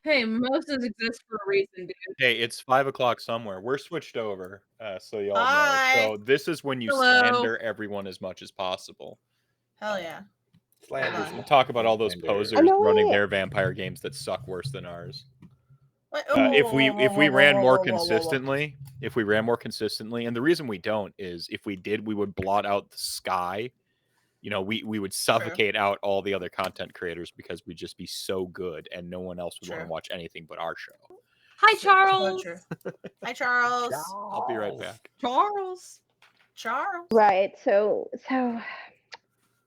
Hey, mimosas exist for a reason, dude. Hey, it's 5:00 somewhere. We're switched over, so y'all know. Hi. So this is when you Hello. slander everyone as much as possible. Hell yeah. Slanders. We talk about all those Slander. posers running their vampire games that suck worse than ours. What? If we ran more consistently, and the reason we don't is if we did, we would blot out the sky. You know, we would suffocate out all the other content creators because we'd just be so good and no one else would want to watch anything but our show. Hi, Charles. Hi, Charles. I'll be right back. Charles. Right. So,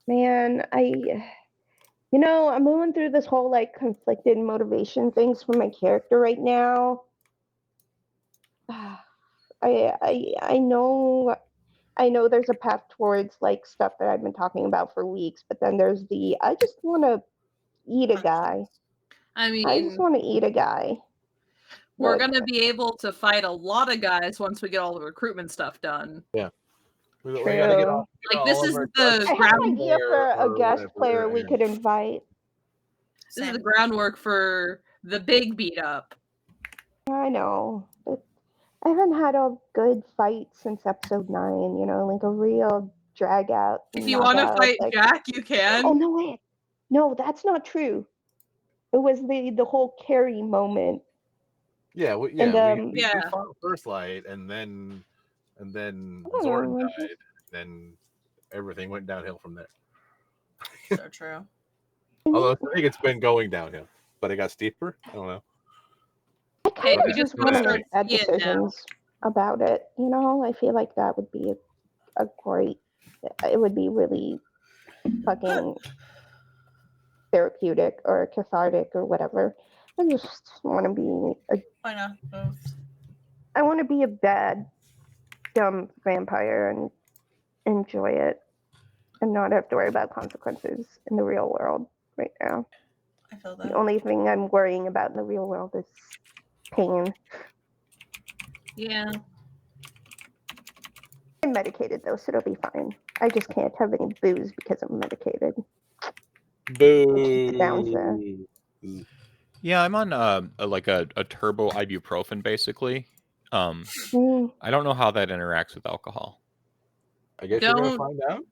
man, I'm moving through this whole like conflicted motivation things for my character right now. I know there's a path towards like stuff that I've been talking about for weeks, but then there's I just want to eat a guy. I mean, I just want to eat a guy. We're going to be able to fight a lot of guys once we get all the recruitment stuff done. Yeah. True. This is the I have an idea for a guest player we could invite. This is the groundwork for the big beat up. I know, but I haven't had a good fight since episode 9, like a real drag out. If you want to fight Jaq, you can. Oh, no, wait. No, that's not true. It was the whole Carrie moment. Yeah, we fought First Light, and then Zordon died. Then everything went downhill from there. So true. Although I think it's been going downhill, but it got steeper. I don't know. I kind of just want to make bad decisions about it. I feel like that would be a great. It would be really fucking therapeutic or cathartic or whatever. I just want to be Why not both? I want to be a bad, dumb vampire and enjoy it and not have to worry about consequences in the real world right now. I feel that. The only thing I'm worrying about in the real world is pain. Yeah. I'm medicated though, so it'll be fine. I just can't have any booze because I'm medicated. Boo. Yeah, I'm on a turbo ibuprofen basically. I don't know how that interacts with alcohol. I guess you're gonna find out.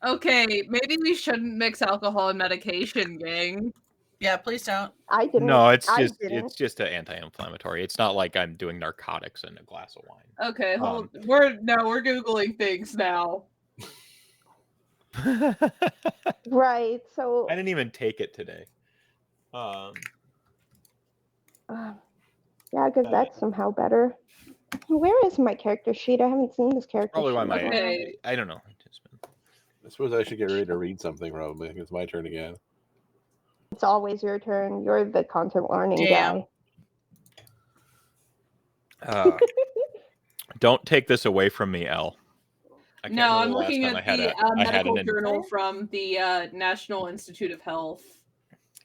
Okay, maybe we shouldn't mix alcohol and medication, gang. Yeah, please don't. I didn't. No, it's just an anti-inflammatory. It's not like I'm doing narcotics in a glass of wine. Okay, we're Googling things now. Right, so I didn't even take it today. Yeah, because that's somehow better. Where is my character sheet? I haven't seen this character Probably sheet. why I don't know. I suppose I should get ready to read something. Probably it's my turn again. It's always your turn. You're the content learning guy. Don't take this away from me, Elle. No, I'm looking at the medical journal from the National Institute of Health.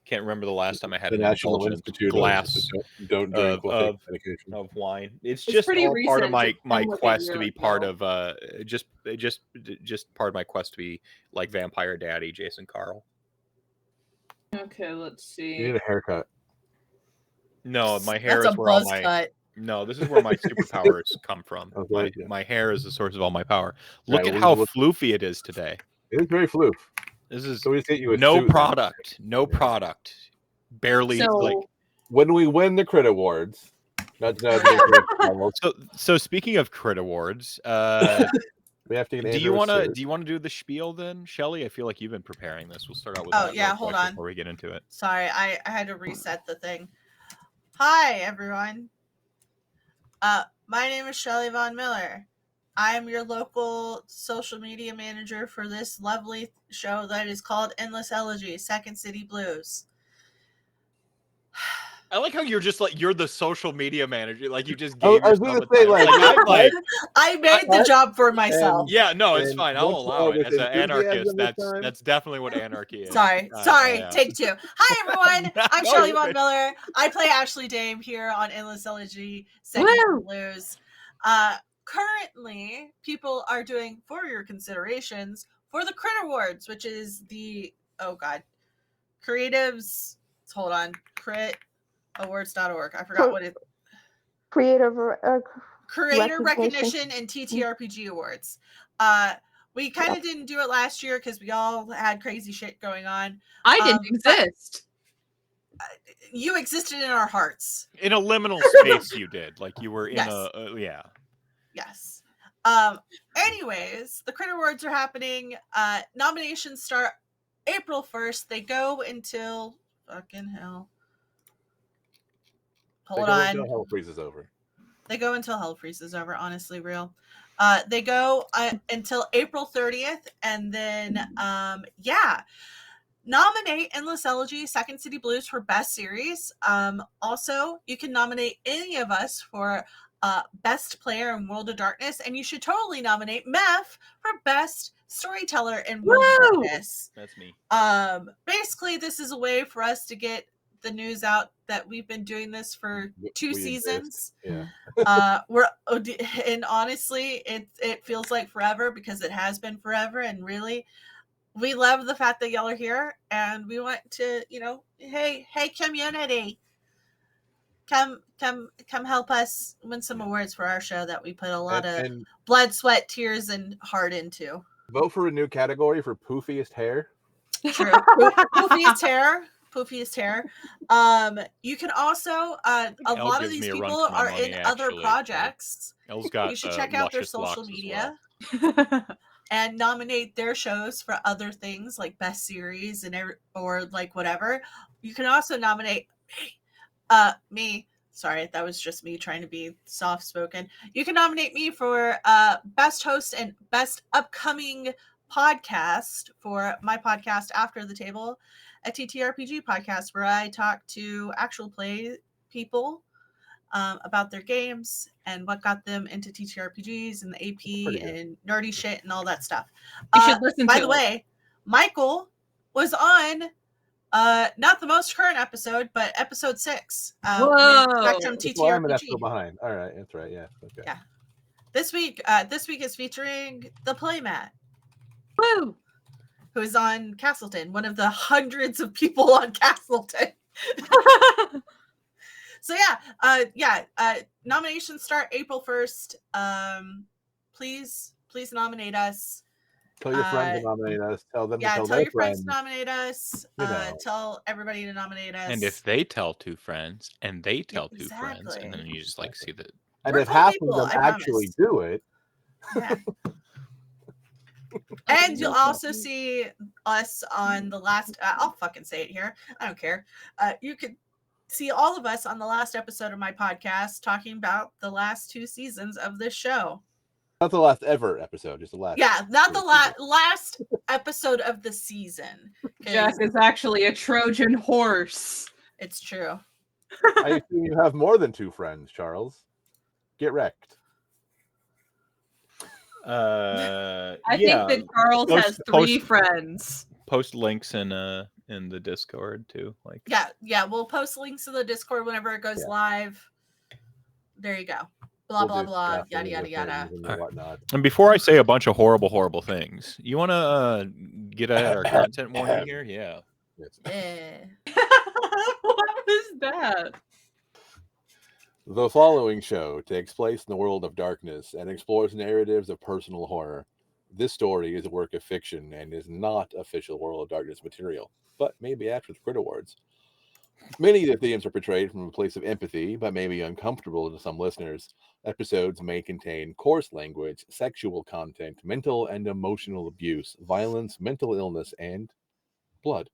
Can't remember the last time I had the National Institute glass don't drink medication of wine. It's just all part of my quest to be part of just part of my quest to be like Vampire Daddy Jason Carl. Okay, let's see. You need a haircut. No, my hair is where all my cut. No, this is where my superpowers come from. My hair is the source of all my power. Look at how floofy it is today. It is very floof. This is no product. No product. Barely like when we win the crit awards. So speaking of crit awards, we have to get do you want to do the spiel then, Shelly? I feel like you've been preparing this. We'll start out with hold on before we get into it. Sorry, I had to reset the thing. Hi everyone. My name is Shelly Von Miller. I am your local social media manager for this lovely show that is called Endless Elegy, Second City Blues. I like how you're just like you're the social media manager. Like you just gave yourself I made the job for myself. Yeah, no, it's fine. I'll allow it. As an anarchist, that's definitely what anarchy is. Sorry. Take two. Hi everyone. I'm Shelly Von Miller. I play Ashley Dame here on Endless Elegy, Second City Blues. Currently, people are doing, for your considerations, for the Crit Awards, which is the creatives. Hold on, Crit Awards.org. I forgot what it. Creator Recognition and TTRPG Awards. We kind of didn't do it last year because we all had crazy shit going on. I didn't exist. You existed in our hearts. In a liminal space, you did. Like you were in yeah. Yes. Anyways, the Crit Awards are happening. Nominations start April 1st. They go until fucking hell. Hold on. Until hell freezes over. They go until hell freezes over. Honestly, real. They go until April 30th, and then nominate Endless Elegy, Second City Blues for Best Series. Also, you can nominate any of us for Best Player in World of Darkness, and you should totally nominate Meph for Best Storyteller in World of Darkness. That's me. Basically, this is a way for us to get the news out that we've been doing this for 2 seasons. Yeah. And honestly, it feels like forever because it has been forever, and really we love the fact that y'all are here, and we want to, hey community, come help us win some awards for our show that we put a lot of blood, sweat, tears, and heart into. Vote for a new category for poofiest hair. True. Poofiest hair. You can also a lot of these people are in other projects. You should check out their social media. And nominate their shows for other things like best series or like whatever. You can also nominate me. Sorry, that was just me trying to be soft spoken. You can nominate me for best host and best upcoming podcast for my podcast After the Table, a TTRPG podcast where I talk to actual play people about their games and what got them into TTRPGs and the AP and nerdy shit and all that stuff. You should listen by the way, Michael was on not the most current episode, but episode 6. Whoa! Spectrum TTRPG. I'm an episode behind. All right, that's right. Yeah. Okay. Yeah. This week is featuring the Playmat. Woo! Who is on Castleton, one of the hundreds of people on Castleton. So nominations start April 1st. Please nominate us. Tell your friends to nominate us. Tell them to tell your friends to nominate us. Tell everybody to nominate us. And if they tell 2 friends, and they tell 2 friends, and then you just see the. And if half of them actually do it. Yeah. And you'll also see us on the last. I'll fucking say it here. I don't care. You could see all of us on the last episode of my podcast talking about the last 2 seasons of this show. Not the last ever episode, just the last. Yeah, not the last episode of the season. Jaq is actually a Trojan horse. It's true. I assume you have more than 2 friends, Charles. Get wrecked. I think that Charles has 3 friends. Post links in the Discord too. Yeah, we'll post links in the Discord whenever it goes live. There you go. Blah blah blah. Yada yada yada. Whatnot. And before I say a bunch of horrible things, you want to get ahead our content warning here? Yeah. What was that? The following show takes place in the world of darkness and explores narratives of personal horror. This story is a work of fiction and is not official World of Darkness material, but may be apt with Crit Awards. Many of the themes are portrayed from a place of empathy, but may be uncomfortable to some listeners. Episodes may contain coarse language, sexual content, mental and emotional abuse, violence, mental illness, and blood.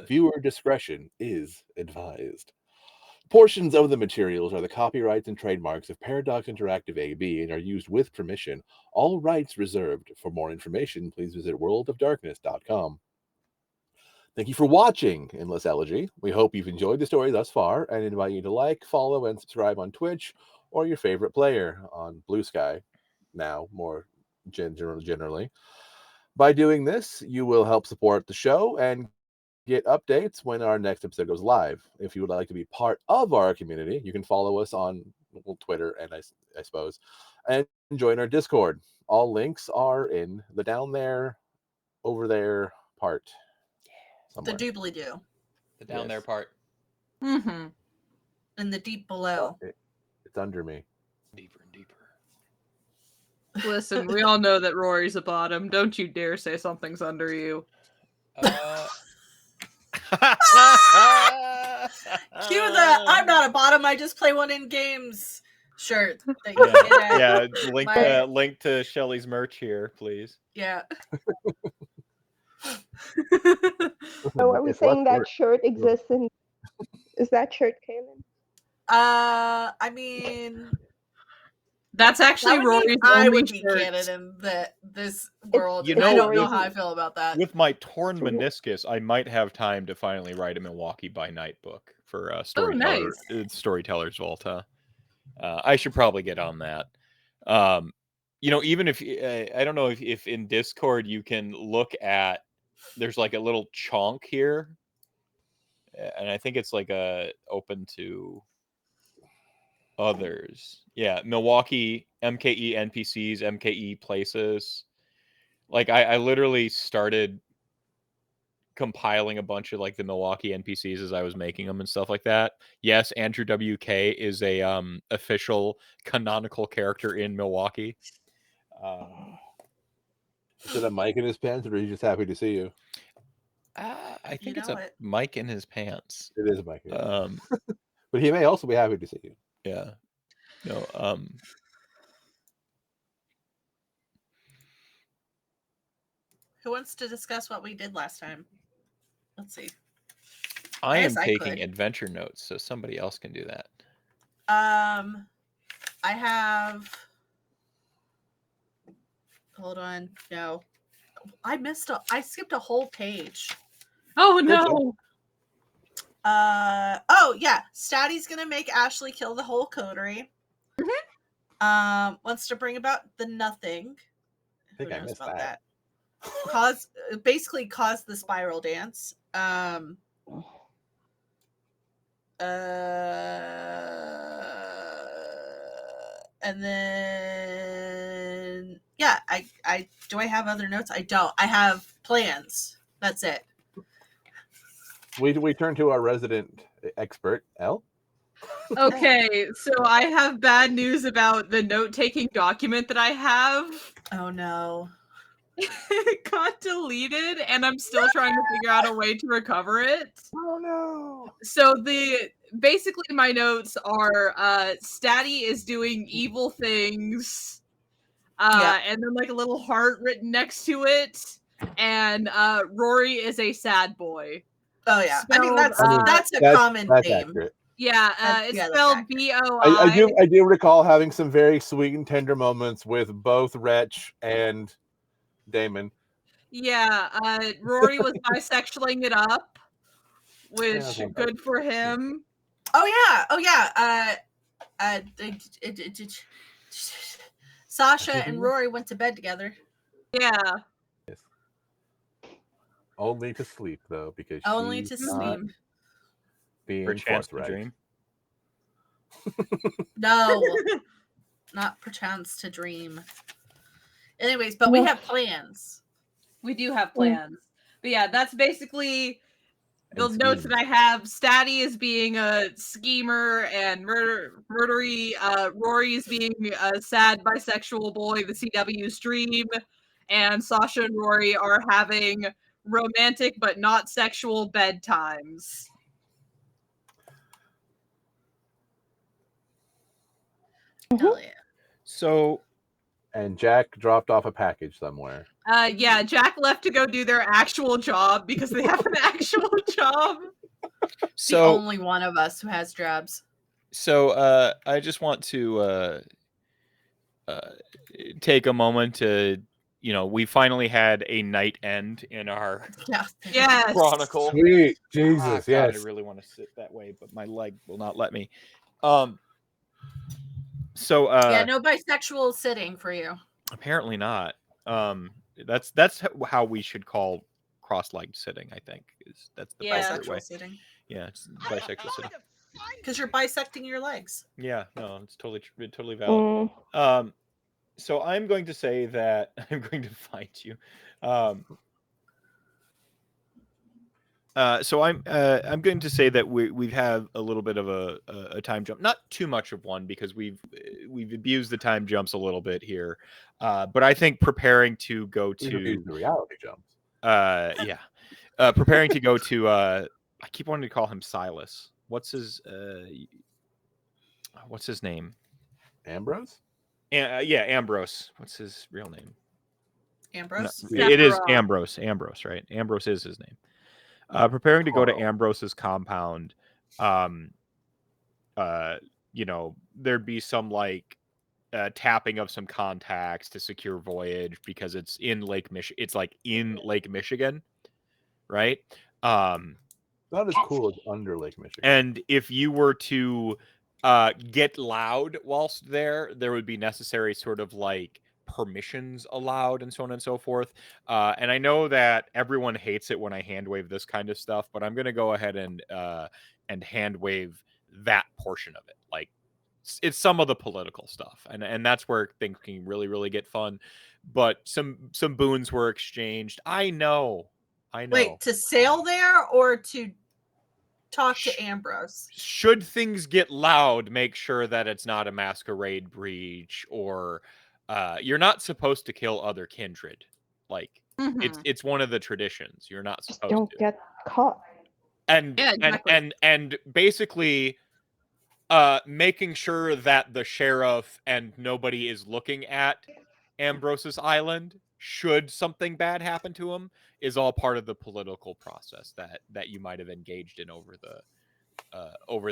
Viewer discretion is advised. Portions of the materials are the copyrights and trademarks of Paradox Interactive AB and are used with permission. All rights reserved. For more information, please visit worldofdarkness.com. Thank you for watching Endless Elegy. We hope you've enjoyed the story thus far and invite you to like, follow, and subscribe on Twitch or your favorite player on Bluesky, now more generally. By doing this, you will help support the show and get updates when our next episode goes live. If you would like to be part of our community, you can follow us on Twitter and I suppose, and join our Discord. All links are in the down there, over there part. Somewhere. The doobly-doo. The down there part. Mm-hmm. in the deep below. It's under me. Deeper and deeper. Listen, we all know that Rory's a bottom. Don't you dare say something's under you. Cue the "I'm not a bottom, I just play one in games" shirt. That you get at link to Shelly's merch here, please. Yeah. So are we saying that shirt exists in? Is that shirt canon? I mean, that's actually Rory's I only would be shirt. canon in this world. You know, I don't know how I feel about that. With my torn meniscus, I might have time to finally write a Milwaukee by Night book for Storytellers Volta. I should probably get on that. Even if I don't know if in Discord you can look at, there's like a little chonk here, and I think it's like open to others. Yeah, Milwaukee MKE NPCs, MKE places. Like I literally started compiling a bunch of like the Milwaukee NPCs as I was making them and stuff like that. Yes, Andrew WK is a official canonical character in Milwaukee. Is it a mic in his pants, or is he just happy to see you? I think it's a mic in his pants. It is a mic. But he may also be happy to see you. Yeah. No. Who wants to discuss what we did last time? Let's see. I am taking adventure notes, so somebody else can do that. I have. Hold on. No, I skipped a whole page. Oh no. Oh yeah. Statty's gonna make Ashley kill the whole coterie. Mm-hmm. Wants to bring about the nothing. I think I missed about that. Basically cause the spiral dance. And then I do I have other notes? I don't. I have plans. That's it. We turn to our resident expert, Elle. Okay, so I have bad news about the note-taking document that I have. Oh no. It got deleted, and I'm still trying to figure out a way to recover it. Oh no. So basically my notes are Statty is doing evil things. And then like a little heart written next to it. And Rory is a sad boy. Oh yeah. Spelled, that's a common theme. Accurate. Yeah, it's spelled B-O-I. I do recall having some very sweet and tender moments with both Wretch and Damon. Yeah, Rory was bisexualing it up, which good for him. Oh yeah. Sasha and Rory went to bed together. Yeah. Yes. Only to sleep though, because only to sleep. Being forthright. Dream. No, not perchance to dream. Anyways, but we have plans. We do have plans. But yeah, that's basically the notes that I have. Statty is being a schemer and murdery. Rory is being a sad bisexual boy, the CW's dream. And Sasha and Rory are having romantic but not sexual bedtimes. Hell yeah. So, and Jaq dropped off a package somewhere. Yeah, Jaq left to go do their actual job because they have an actual job. So, the only one of us who has jobs. So, I just want to take a moment to, we finally had a night end in our chronicle. Sweet Jesus, yes. God, I really want to sit that way, but my leg will not let me. So yeah, no bisexual sitting for you. Apparently not. That's how we should call cross-legged sitting. I think that's the bisexual way. Sitting. Yeah, it's bisexual sitting. Because you're bisecting your legs. Yeah, no, it's totally valid. So I'm going to say that I'm going to find you. So I'm going to say that we have a little bit of a time jump, not too much of one because we've abused the time jumps a little bit here, but I think preparing to go to the reality jumps. Preparing to go to I keep wanting to call him Silas. What's his name? Ambrose? Yeah, Ambrose. What's his real name? Ambrose? No, it is Sephiroth. Ambrose, right? Ambrose is his name. Preparing to go to Ambrose's compound. You know, there'd be some like tapping of some contacts to secure voyage because it's in Lake Michigan. It's like in Lake Michigan, right? Not as cool as under Lake Michigan. And if you were to get loud whilst there would be necessary sort of like permissions allowed and so on and so forth. And I know that everyone hates it when I hand wave this kind of stuff, but I'm going to go ahead and hand wave that portion of it. Like it's some of the political stuff, and that's where things can really get fun. But some boons were exchanged. I know. Wait, to sail there or to talk to Ambrose? Should things get loud, make sure that it's not a masquerade breach, or you're not supposed to kill other kindred. Like it's one of the traditions. You're not Just supposed don't to get caught. and Yeah, exactly. and basically making sure that the sheriff and nobody is looking at Ambrose's island should something bad happen to him is all part of the political process that you might have engaged in over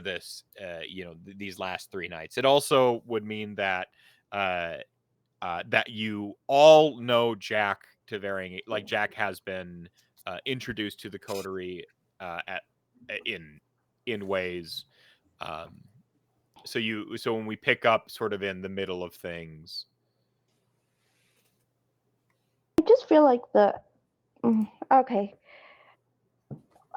this these last 3 nights. It also would mean that that you all know Jaq to varying, like Jaq has been introduced to the coterie in ways. So when we pick up sort of in the middle of things, I just feel like okay.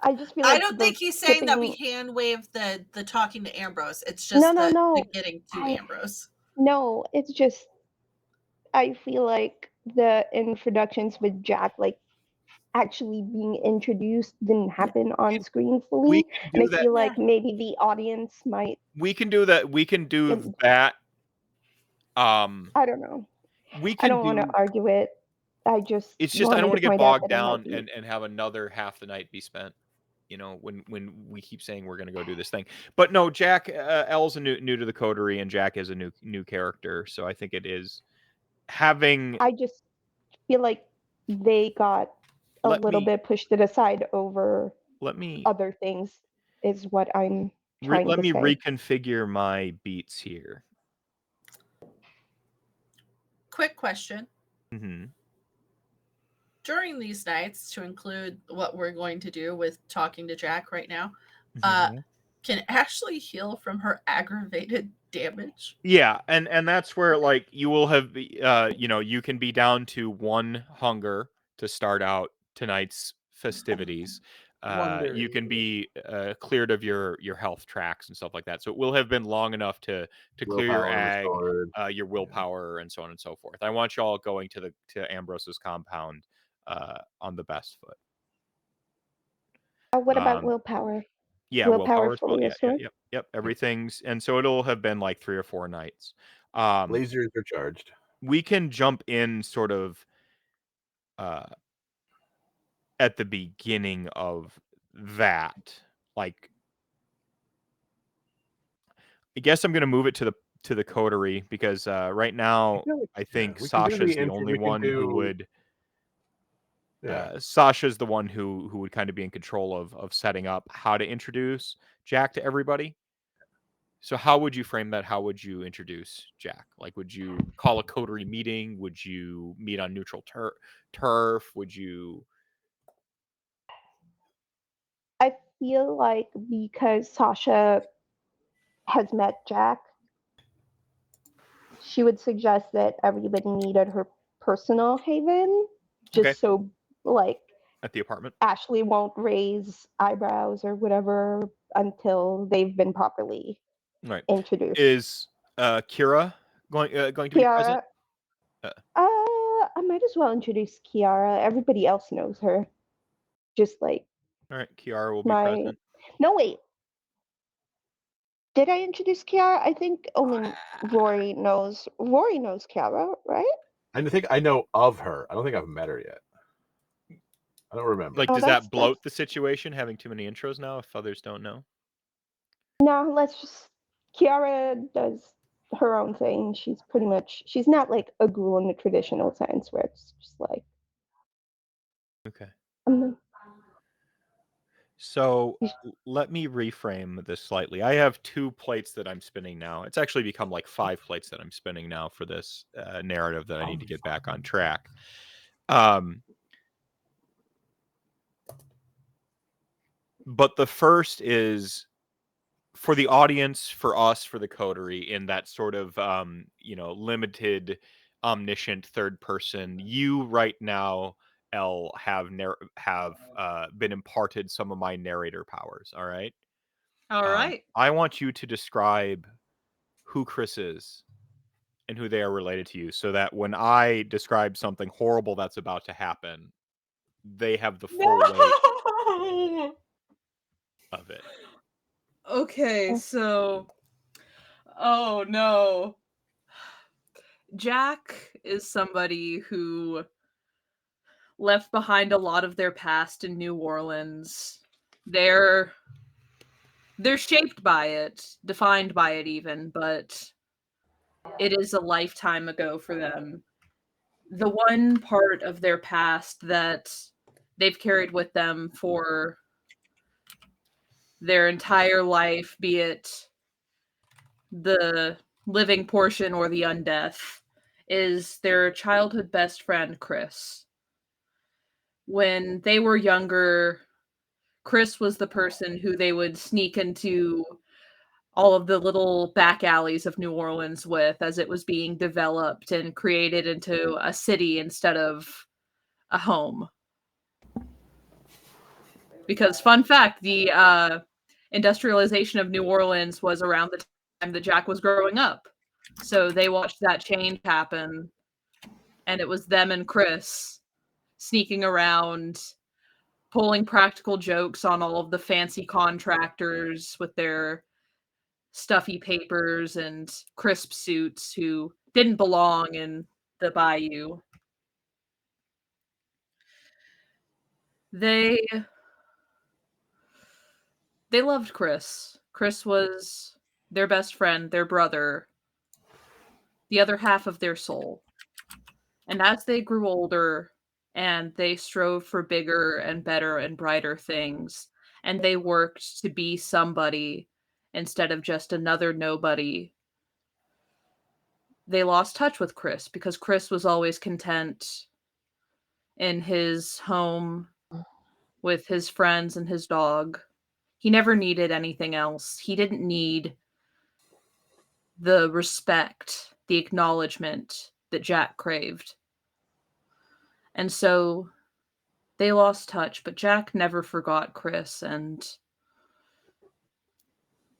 I just feel like I don't think he's saying that we hand wave the talking to Ambrose. It's just the getting to Ambrose. No, it's just I feel like the introductions with Jaq, like actually being introduced, didn't happen on screen fully. And I feel like maybe the audience might. We can do that. We can do that. I don't know. I don't want to argue it. It's just I don't want to get bogged down and have another half the night be spent. You know, when we keep saying we're going to go do this thing, but no, Jaq L's a new to the coterie, and Jaq is a new character, so I think it is having. I just feel like they got a little bit pushed to the side over. Other things is what I'm trying to say. Let me reconfigure my beats here. Quick question. Mm-hmm. During these nights, to include what we're going to do with talking to Jaq right now, can Ashley heal from her aggravated damage? Yeah, and that's where like you will have you can be down to 1 hunger to start out tonight's festivities. You can be cleared of your health tracks and stuff like that. So it will have been long enough to clear your ag, your willpower, and so on and so forth. I want you all going to Ambrose's compound on the best foot. What about willpower? Yeah, willpower as well. Yep. Everything's, and so it'll have been like 3 or 4 nights. Lasers are charged. We can jump in sort of at the beginning of that. Like, I guess I'm gonna move it to the coterie because right now I think Sasha's the only one who would. Sasha's the one who would kind of be in control of setting up how to introduce Jaq to everybody. So how would you frame that? How would you introduce Jaq? Like, would you call a coterie meeting? Would you meet on neutral turf? Would you? I feel like because Sasha has met Jaq, she would suggest that everybody meet at her personal haven, just so like at the apartment. Ashley won't raise eyebrows or whatever until they've been properly introduced. Is Kira going to be present? I might as well introduce Kiara. Everybody else knows her. Just like All right, Kiara will be present. No, wait. Did I introduce Kiara? I think only Rory knows. Rory knows Kiara, right? I think I know of her. I don't think I've met her yet. I don't remember. Like, does that bloat the situation, having too many intros now, if others don't know? No, let's just... Kiara does her own thing. She's not like a ghoul in the traditional sense where it's just like... Okay. So let me reframe this slightly. I have 2 plates that I'm spinning now. It's actually become like 5 plates that I'm spinning now for this narrative that I need to get back on track. But the first is for the audience, for us, for the coterie, in that sort of, limited, omniscient third person. You right now, Elle, have been imparted some of my narrator powers. All right. All right. I want you to describe who Chris is and who they are related to you, so that when I describe something horrible that's about to happen, they have the full weight of it. Okay, so... Oh, no. Jaq is somebody who left behind a lot of their past in New Orleans. They're shaped by it, defined by it even, but it is a lifetime ago for them. The one part of their past that they've carried with them for their entire life, be it the living portion or the undeath, is their childhood best friend, Chris. When they were younger, Chris was the person who they would sneak into all of the little back alleys of New Orleans with as it was being developed and created into a city instead of a home. Because, fun fact, the industrialization of New Orleans was around the time that Jaq was growing up. So they watched that change happen, and it was them and Chris sneaking around, pulling practical jokes on all of the fancy contractors with their stuffy papers and crisp suits who didn't belong in the bayou. They loved Chris. Chris was their best friend, their brother, the other half of their soul. And as they grew older and they strove for bigger and better and brighter things, and they worked to be somebody instead of just another nobody, they lost touch with Chris because Chris was always content in his home with his friends and his dog. He never needed anything else. He didn't need the respect, the acknowledgement that Jaq craved. And so they lost touch, but Jaq never forgot Chris, and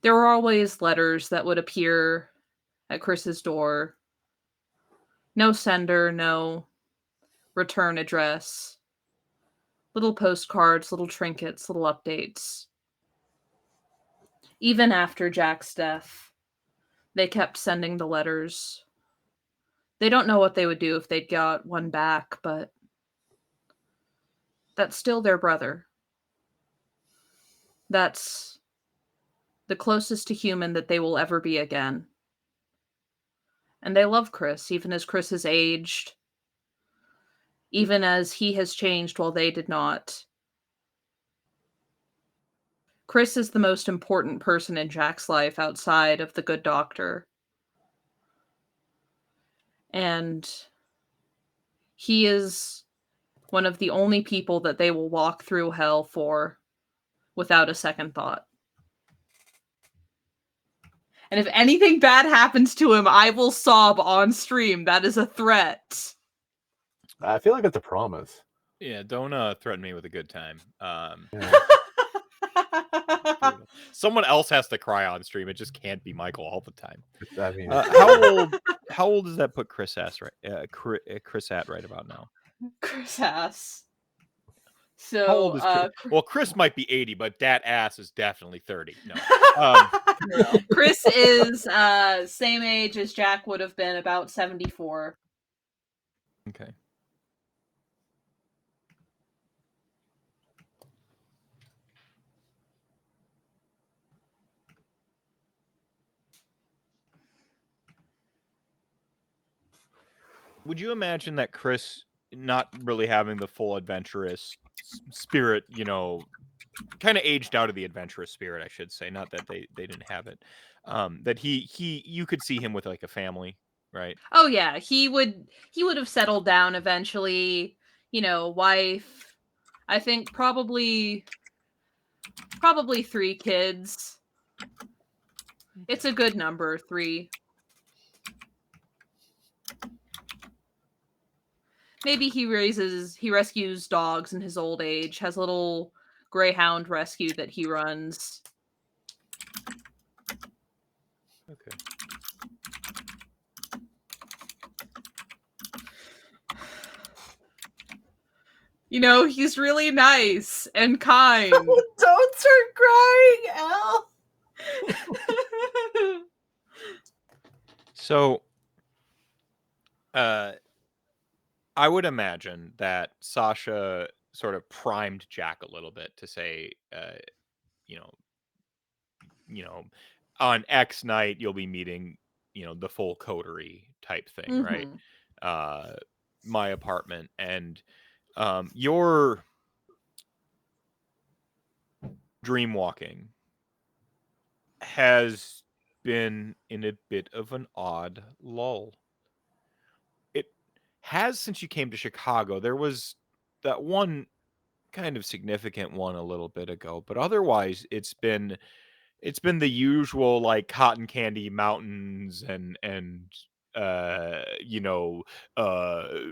there were always letters that would appear at Chris's door. No sender, no return address. Little postcards, little trinkets, little updates. Even after Jaq's death, they kept sending the letters. They don't know what they would do if they'd got one back, but that's still their brother. That's the closest to human that they will ever be again. And they love Chris, even as Chris has aged, even as he has changed while they did not. Chris is the most important person in Jaq's life outside of the good doctor. And he is one of the only people that they will walk through hell for without a second thought. And if anything bad happens to him, I will sob on stream. That is a threat. I feel like it's a promise. Yeah, don't threaten me with a good time. Someone else has to cry on stream. It just can't be Michael all the time. I mean, how old does that put Chris at right about now? Chris ass. So, How old is Chris? Well, Chris might be 80, but that ass is definitely 30. No. No. Chris is same age as Jaq would have been, about 74. Okay. Would you imagine that Chris not really having the full adventurous spirit, you know, kind of aged out of the adventurous spirit, I should say, not that they didn't have it. That he you could see him with like a family, right? Oh yeah, he would have settled down eventually, you know, wife. I think probably 3 kids. It's a good number, 3. Maybe he rescues dogs in his old age, has a little greyhound rescue that he runs. Okay. You know, he's really nice and kind. Don't start crying, Al. So, I would imagine that Sasha sort of primed Jaq a little bit to say, you know, on X night you'll be meeting, you know, the full coterie type thing, right? My apartment, and your dream walking has been in a bit of an odd lull. It has since you came to Chicago. There was that one kind of significant one a little bit ago, but otherwise it's been the usual like cotton candy mountains and you know,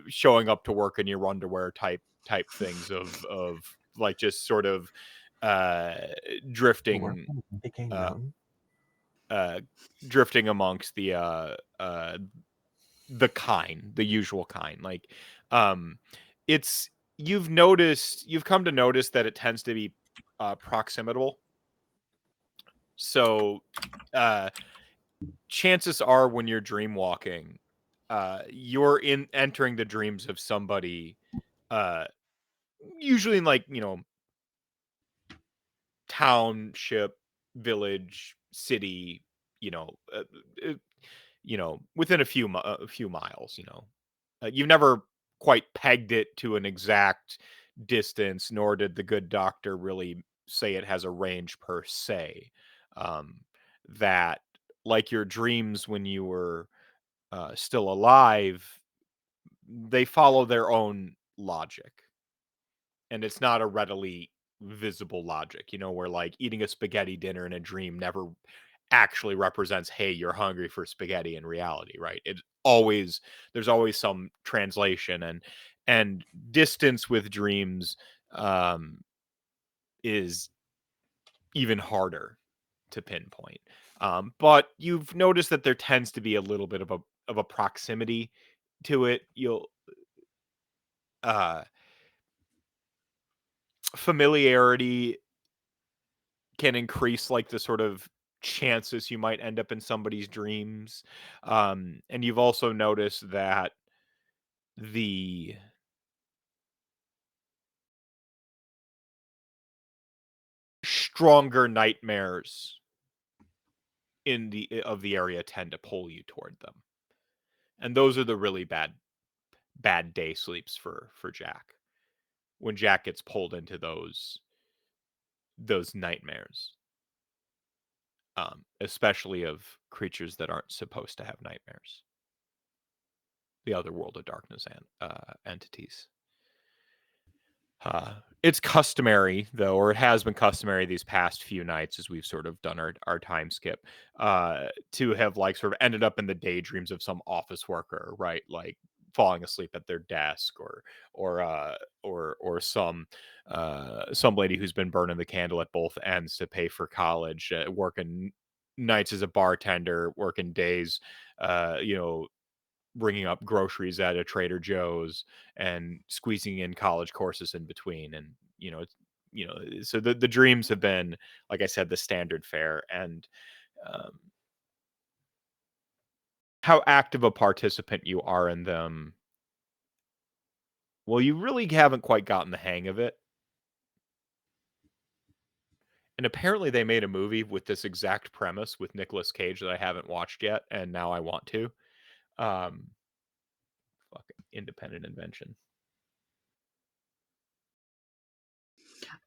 showing up to work in your underwear type things of like just sort of drifting drifting amongst the kind, the usual kind. Like it's you've come to notice that it tends to be proximal. So chances are when you're dream walking, you're entering the dreams of somebody, usually in like, you know, township, village, city, you know, uh, within a few miles, you know. You've never quite pegged it to an exact distance, nor did the good doctor really say it has a range per se. That, like your dreams when you were still alive, they follow their own logic. And it's not a readily visible logic, you know, where like eating a spaghetti dinner in a dream never actually represents, hey, you're hungry for spaghetti in reality, right? There's always some translation, and distance with dreams is even harder to pinpoint. But you've noticed that there tends to be a little bit of a proximity to it. You'll familiarity can increase like the sort of chances you might end up in somebody's dreams. And you've also noticed that the stronger nightmares of the area tend to pull you toward them. And those are the really bad day sleeps for Jaq. When Jaq gets pulled into those nightmares. Especially of creatures that aren't supposed to have nightmares. The other world of darkness entities. It's customary, though, or it has been customary these past few nights as we've sort of done our time skip, to have like sort of ended up in the daydreams of some office worker, right? Like falling asleep at their desk, or some lady who's been burning the candle at both ends to pay for college, working nights as a bartender, working days, you know, bringing up groceries at a Trader Joe's and squeezing in college courses in between. And, so the dreams have been, like I said, the standard fare, and how active a participant you are in them, well, you really haven't quite gotten the hang of it. And apparently they made a movie with this exact premise with Nicolas Cage that I haven't watched yet, and now I want to. Fucking independent invention.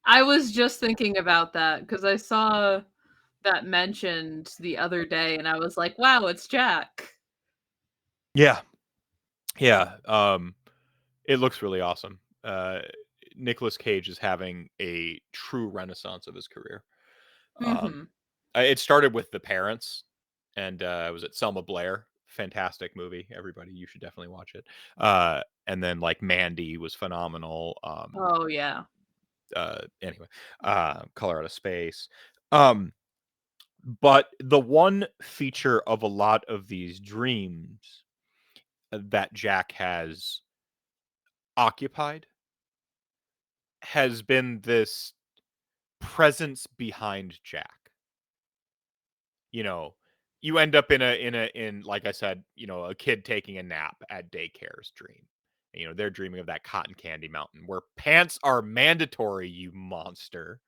I was just thinking about that because I saw that mentioned the other day, and I was like, "Wow, it's Jaq." Yeah. It looks really awesome. Nicolas Cage is having a true renaissance of his career. It started with The Parents, and was it Selma Blair? Fantastic movie. Everybody, you should definitely watch it. And then like Mandy was phenomenal. Oh yeah. Anyway, Color Out of Space. But the one feature of a lot of these dreams that Jaq has occupied has been this presence behind Jaq. You end up in like I said, a kid taking a nap at daycare's dream. They're dreaming of that cotton candy mountain where pants are mandatory, you monster.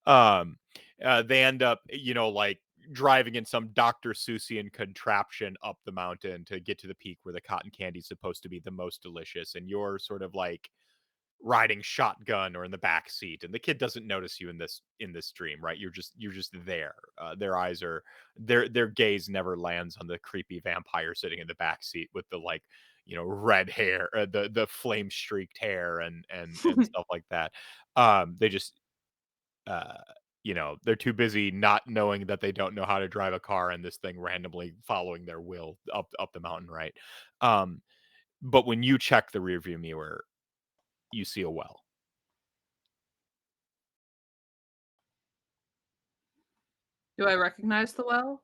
They end up, like driving in some Dr. Seussian contraption up the mountain to get to the peak where the cotton candy is supposed to be the most delicious, and you're sort of like riding shotgun or in the back seat, and the kid doesn't notice you in this dream, right? You're just there. Their gaze never lands on the creepy vampire sitting in the back seat with the like red hair, the flame streaked hair, and stuff like that. They just they're too busy not knowing that they don't know how to drive a car, and this thing randomly following their will up the mountain, right? But when you check the rearview mirror, you see a well. Do I recognize the well?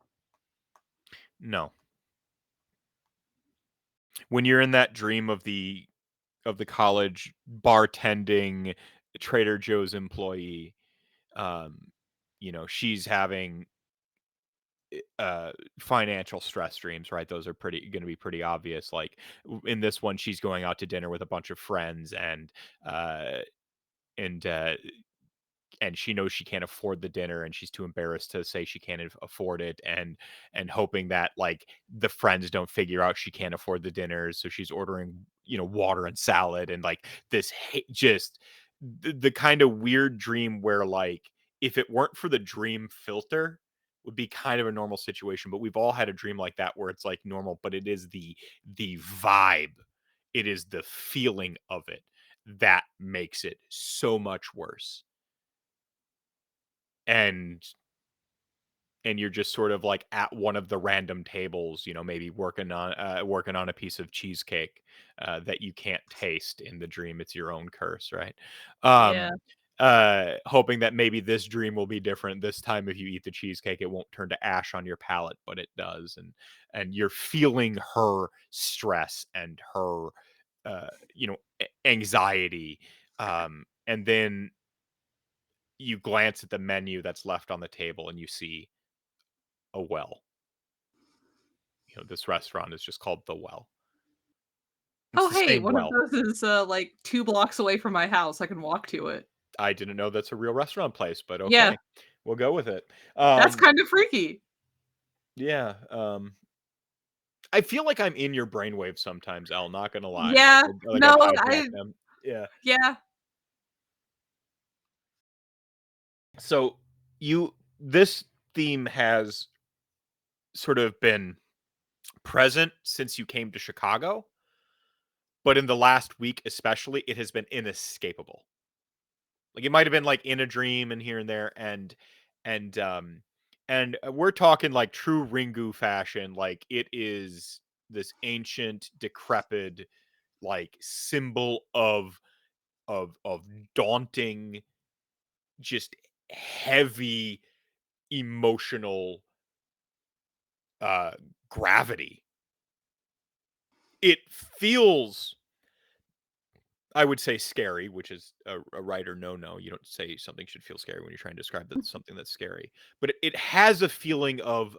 No. When you're in that dream of the college bartending Trader Joe's employee, she's having financial stress dreams, right? Those are going to be pretty obvious. Like in this one, she's going out to dinner with a bunch of friends, and and she knows she can't afford the dinner, and she's too embarrassed to say she can't afford it, and hoping that like the friends don't figure out she can't afford the dinner, so she's ordering water and salad, and like this just the kind of weird dream where like if it weren't for the dream filter would be kind of a normal situation, but we've all had a dream like that where it's like normal, but it is the vibe, it is the feeling of it that makes it so much worse. And you're just sort of like at one of the random tables, maybe working on a piece of cheesecake that you can't taste in the dream. It's your own curse, right? Yeah. Hoping that maybe this dream will be different this time. If you eat the cheesecake, it won't turn to ash on your palate, but it does, and you're feeling her stress and her anxiety, and then you glance at the menu that's left on the table and you see a well. This restaurant is just called The Well. It's Oh, the hey, same one well. of those is like 2 blocks away from my house. I can walk to it. I didn't know that's a real restaurant place, but okay. Yeah. We'll go with it. That's kind of freaky. Yeah. I feel like I'm in your brainwave sometimes, Elle, not gonna lie. Yeah. Like No, I hijacked them. Yeah. yeah. So this theme has sort of been present since you came to Chicago, but in the last week especially, it has been inescapable. Like it might have been like in a dream and here and there, and we're talking like true Ringu fashion. Like it is this ancient, decrepit, like symbol of daunting, just heavy emotional gravity. It feels, I would say scary, which is a writer no. You don't say something should feel scary when you're trying to describe something that's scary. But it has a feeling of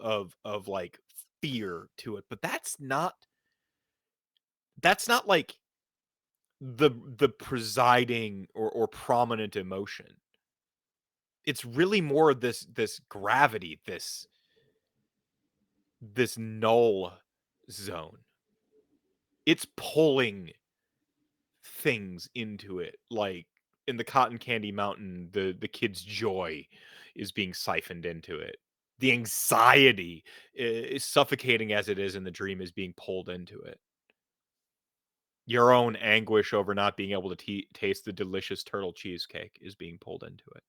like fear to it. But that's not like the presiding or prominent emotion. It's really more this gravity, this null zone. It's pulling things into it, like in the Cotton Candy Mountain, the kid's joy is being siphoned into it. The anxiety is suffocating as it is in the dream is being pulled into it. Your own anguish over not being able to taste the delicious turtle cheesecake is being pulled into it.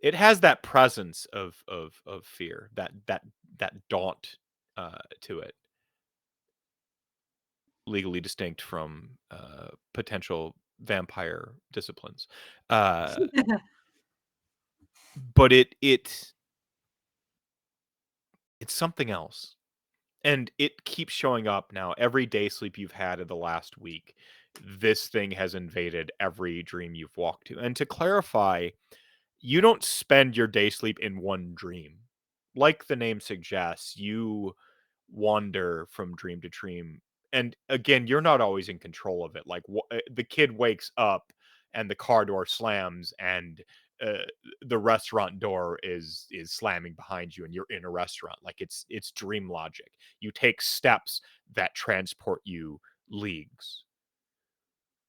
It has that presence of fear, that daunt to it, legally distinct from potential vampire disciplines. But it's something else. And it keeps showing up now. Every day sleep you've had in the last week, this thing has invaded every dream you've walked to. And to clarify, you don't spend your day sleep in one dream. Like the name suggests, you wander from dream to dream. And again, you're not always in control of it. Like the kid wakes up and the car door slams and the restaurant door is slamming behind you and you're in a restaurant. Like it's dream logic. You take steps that transport you leagues.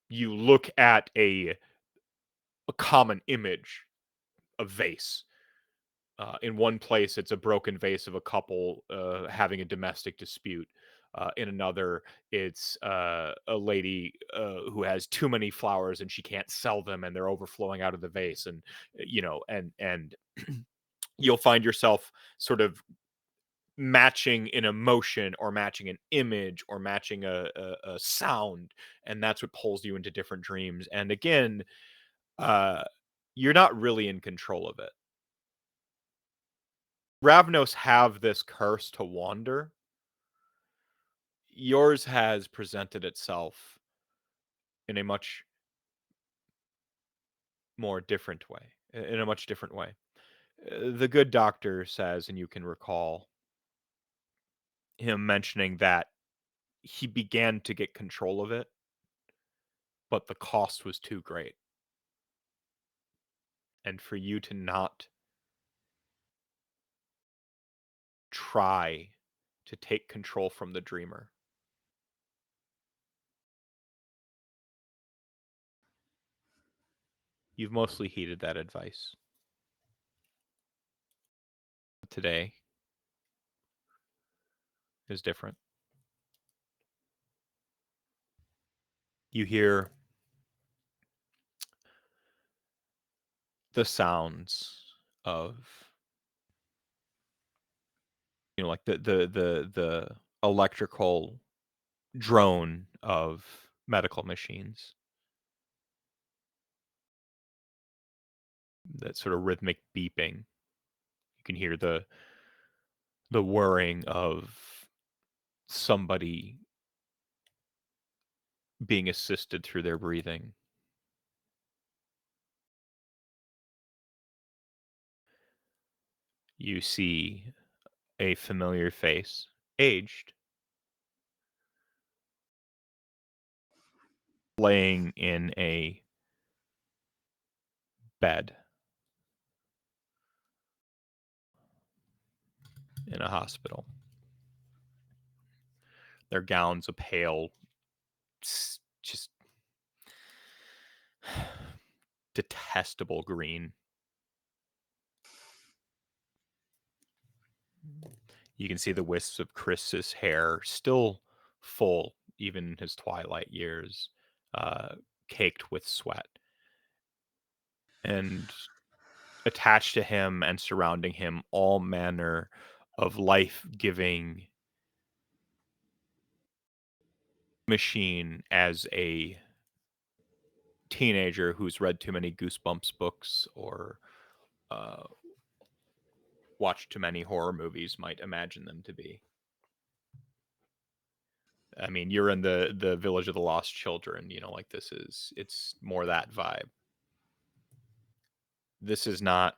You look at a common image, a vase. In one place, it's a broken vase of a couple having a domestic dispute. In another, it's a lady who has too many flowers and she can't sell them, and they're overflowing out of the vase. And and you'll find yourself sort of matching an emotion or matching an image or matching a sound, and that's what pulls you into different dreams. And again, you're not really in control of it. Ravnos have this curse to wander. Yours has presented itself in a much more different way, in a much different way. The good doctor says, and you can recall him mentioning that he began to get control of it, but the cost was too great. And for you to not try to take control from the dreamer. You've mostly heeded that advice. Today is different. You hear the sounds of, like the electrical drone of medical machines, that sort of rhythmic beeping. You can hear the whirring of somebody being assisted through their breathing. You see a familiar face, aged, laying in a bed in a hospital. Their gowns a pale, just detestable green. You can see the wisps of Chris's hair, still full, even in his twilight years, caked with sweat. And attached to him and surrounding him, all manner of life-giving machine as a teenager who's read too many Goosebumps books or watched too many horror movies might imagine them to be. I mean, you're in the Village of the Lost Children, like it's more that vibe. This is not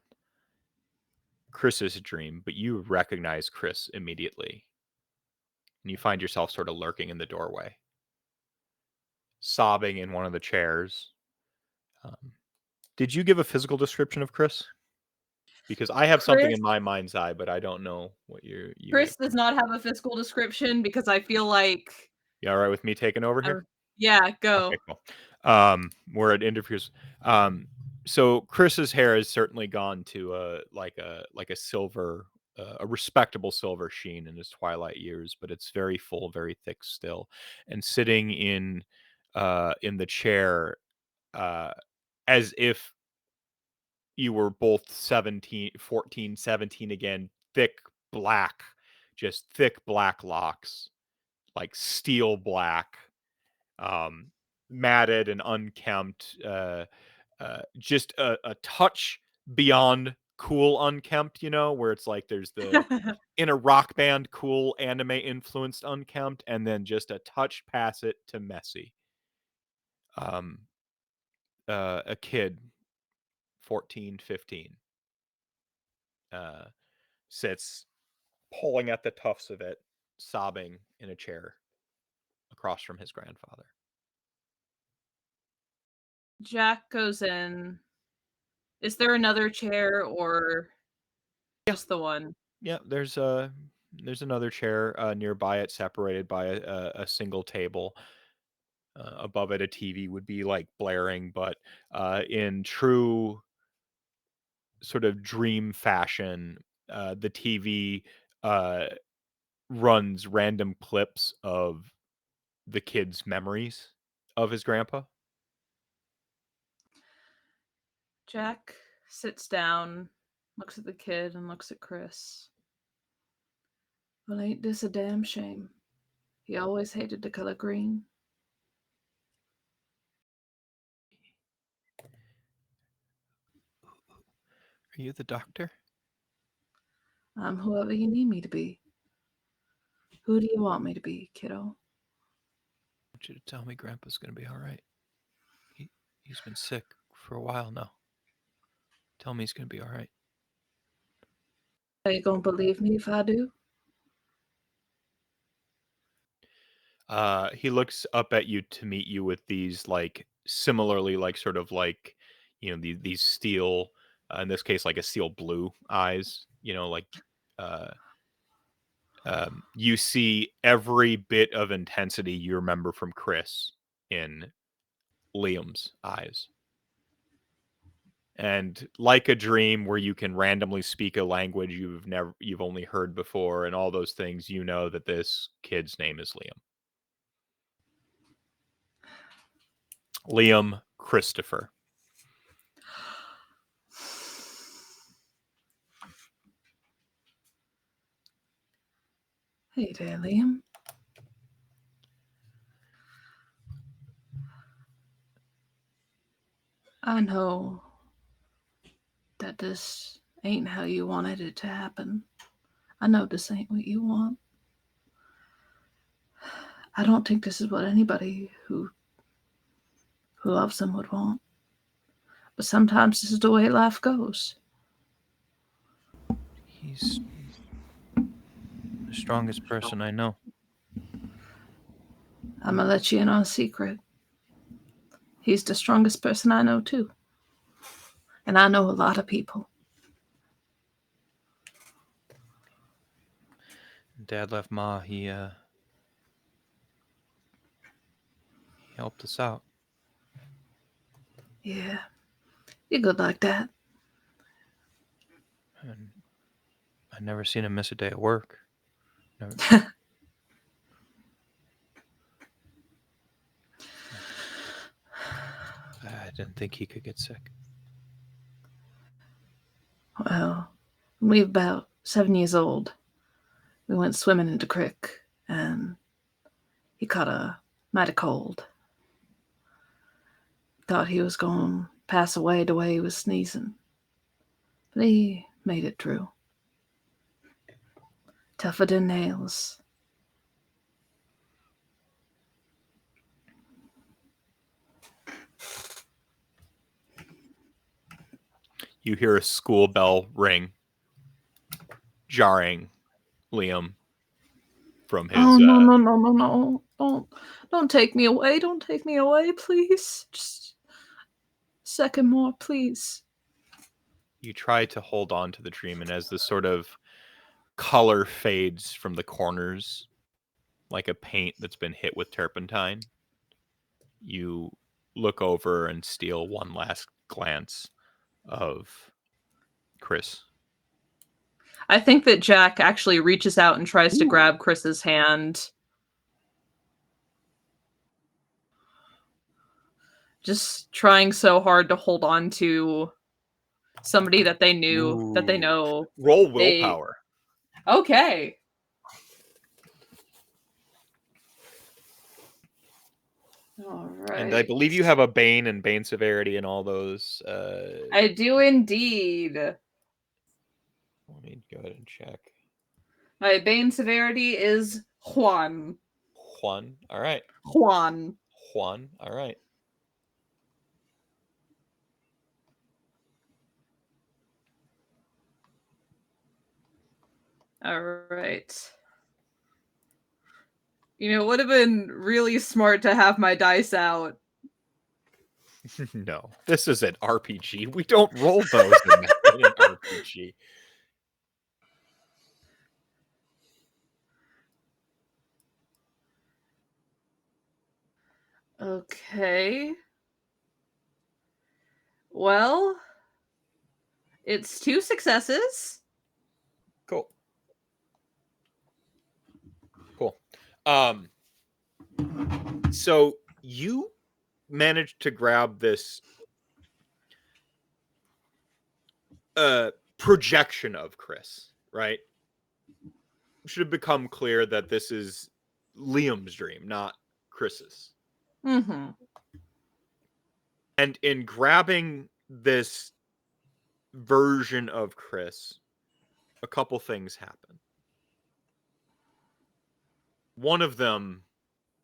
Chris's dream, but you recognize Chris immediately. And you find yourself sort of lurking in the doorway, sobbing in one of the chairs. Did you give a physical description of Chris? Because I have something in my mind's eye, but I don't know what you Chris does not have a physical description because I feel like... You all right with me taking over here? Yeah, go. Okay, cool. Where it interferes. So Chris's hair has certainly gone to a silver, a respectable silver sheen in his twilight years, but it's very full, very thick still. And sitting in the chair, as if you were both 14, 17 again, just thick black locks, like steel black, matted and unkempt, just a touch beyond cool unkempt, where it's like there's the in a rock band cool anime influenced unkempt, and then just a touch past it to messy. A kid, 14, 15, sits pulling at the tufts of it, sobbing in a chair across from his grandfather. Jaq goes in. Is there another chair or just the one? Yeah, there's another chair nearby it, separated by a single table. Above it, a TV would be like blaring, but in true sort of dream fashion, the TV runs random clips of the kid's memories of his grandpa. Jaq sits down, looks at the kid, and looks at Chris. Well, ain't this a damn shame? He always hated the color green. Are you the doctor? I'm whoever you need me to be. Who do you want me to be, kiddo? I want you to tell me Grandpa's going to be all right. He's been sick for a while now. Tell me he's going to be all right. Are you going to believe me if I do? He looks up at you to meet you with these, like, similarly, like, sort of like, these steel, in this case, like a steel blue eyes, like, you see every bit of intensity you remember from Chris in Liam's eyes. And like a dream where you can randomly speak a language you've only heard before and all those things, that this kid's name is Liam. Liam Christopher. Hey there, Liam. I know that this ain't how you wanted it to happen. I know this ain't what you want. I don't think this is what anybody who loves him would want. But sometimes this is the way life goes. He's the strongest person I know. I'm gonna let you in on a secret. He's the strongest person I know, too. And I know a lot of people. Dad left Ma. He helped us out. Yeah. You're good like that. And I never seen him miss a day at work. Never. I didn't think he could get sick. Well, when we were about 7 years old, we went swimming in the creek, and he caught a mighty cold. Thought he was going to pass away the way he was sneezing. But he made it through. Tougher than nails. You hear a school bell ring, jarring Liam from his. Oh no! Don't take me away! Don't take me away, please! Just a second more, please. You try to hold on to the dream, and as the sort of color fades from the corners, like a paint that's been hit with turpentine, you look over and steal one last glance of Chris. I think that Jaq actually reaches out and tries to grab Chris's hand. Just trying so hard to hold on to somebody that they knew, that they know. Roll willpower. Okay. All right. And I believe you have a Bane and Bane severity and all those. I do indeed. Let me go ahead and check. My Bane severity is Juan. Juan. All right. Juan. Juan. All right. All right. You know, it would have been really smart to have my dice out. No, this is an RPG. We don't roll those in an RPG. Okay. Well, it's 2 successes. Cool. So you managed to grab this projection of Chris, right? It should have become clear that this is Liam's dream, not Chris's. Mm-hmm. And in grabbing this version of Chris, a couple things happen. One of them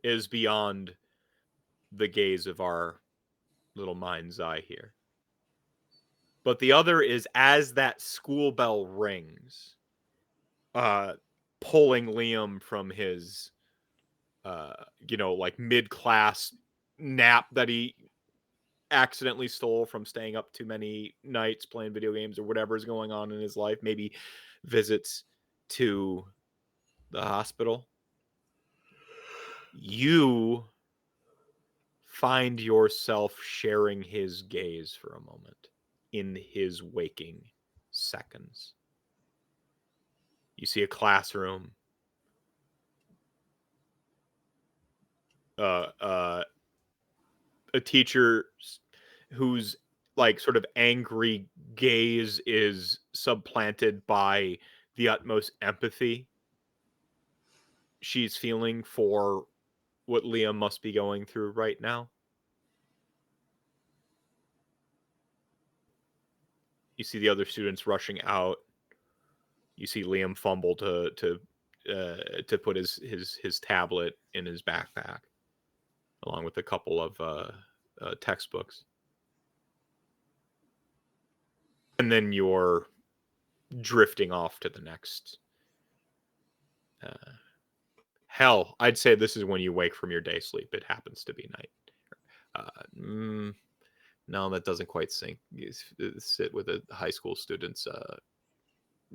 is beyond the gaze of our little mind's eye here. But the other is as that school bell rings, pulling Liam from his, like mid-class nap that he accidentally stole from staying up too many nights playing video games or whatever is going on in his life, maybe visits to the hospital. You find yourself sharing his gaze for a moment in his waking seconds. You see a classroom. A teacher whose like sort of angry gaze is supplanted by the utmost empathy she's feeling for what Liam must be going through right now. You see the other students rushing out. You see Liam fumble to put his tablet in his backpack, along with a couple of textbooks. And then you're drifting off to the next. Hell, I'd say this is when you wake from your day sleep. It happens to be night. No, that doesn't quite sync. Sit with a high school student's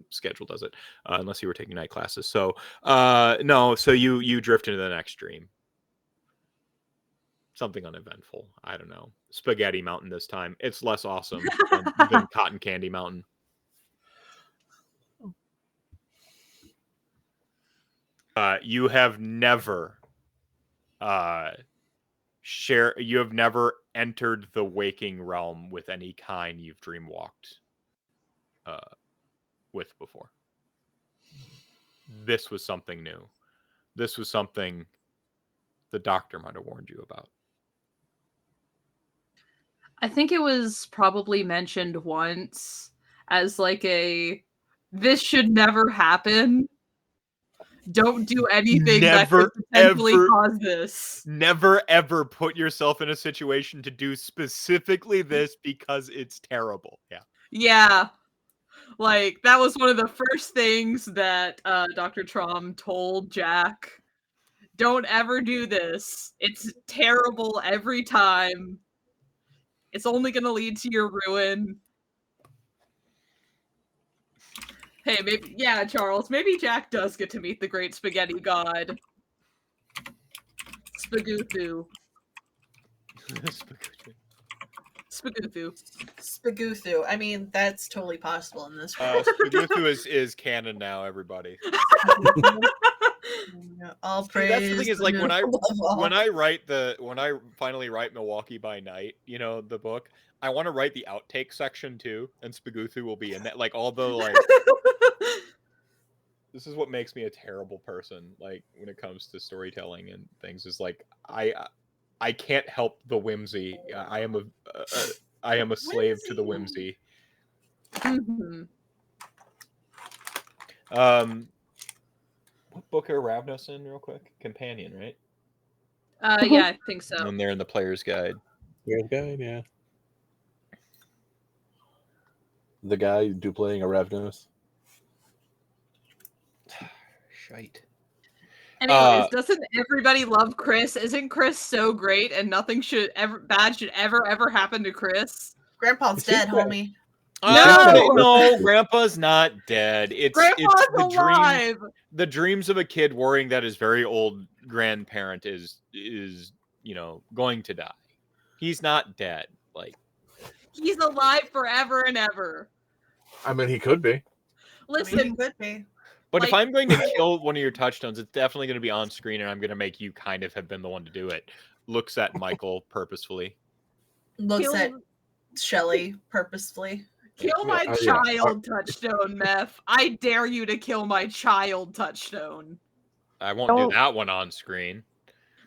schedule, does it? Unless you were taking night classes. So, no. So you drift into the next dream. Something uneventful. I don't know. Spaghetti Mountain this time. It's less awesome than Cotton Candy Mountain. You have never you have never entered the waking realm with any kind you've dream walked with before. This was something new. This was something the doctor might have warned you about. I think it was probably mentioned once as like this should never happen. Don't do anything that could potentially cause this. Never, ever put yourself in a situation to do specifically this because it's terrible. Yeah. Yeah. Like, that was one of the first things that Dr. Trom told Jaq. Don't ever do this. It's terrible every time. It's only going to lead to your ruin. Hey, maybe, yeah, Charles, maybe Jaq does get to meet the great spaghetti god. Spaguthu. Spaguthu. I mean, that's totally possible in this world. Spaguthu is canon now, everybody. All See, praise. that's the thing is, like, when I finally write Milwaukee by Night, you know, the book, I want to write the outtake section too, and Spaguthu will be in that. Like, although, like, this is what makes me a terrible person. Like, when it comes to storytelling and things, is like I can't help the whimsy. I am a slave to the whimsy. Mm-hmm. What book are Ravnos in, real quick? Companion, right? Yeah, I think so. And they're in the Player's Guide. Player's Guide, yeah. The guy playing a Ravnos. Shite. Anyways, doesn't everybody love Chris? Isn't Chris so great and nothing bad should ever happen to Chris? Grandpa's dead, homie. No, Grandpa's not dead. Grandpa's alive. The dreams of a kid worrying that his very old grandparent is you know, going to die. He's not dead. Like, he's alive forever and ever. I mean, he could be. Listen, he could be. But if I'm going to kill one of your touchstones, it's definitely going to be on screen, and I'm going to make you kind of have been the one to do it. Looks at Michael purposefully. Looks at Shelly purposefully. Kill my child, Touchstone, Meth. I dare you to kill my child, Touchstone. I won't do that one on screen.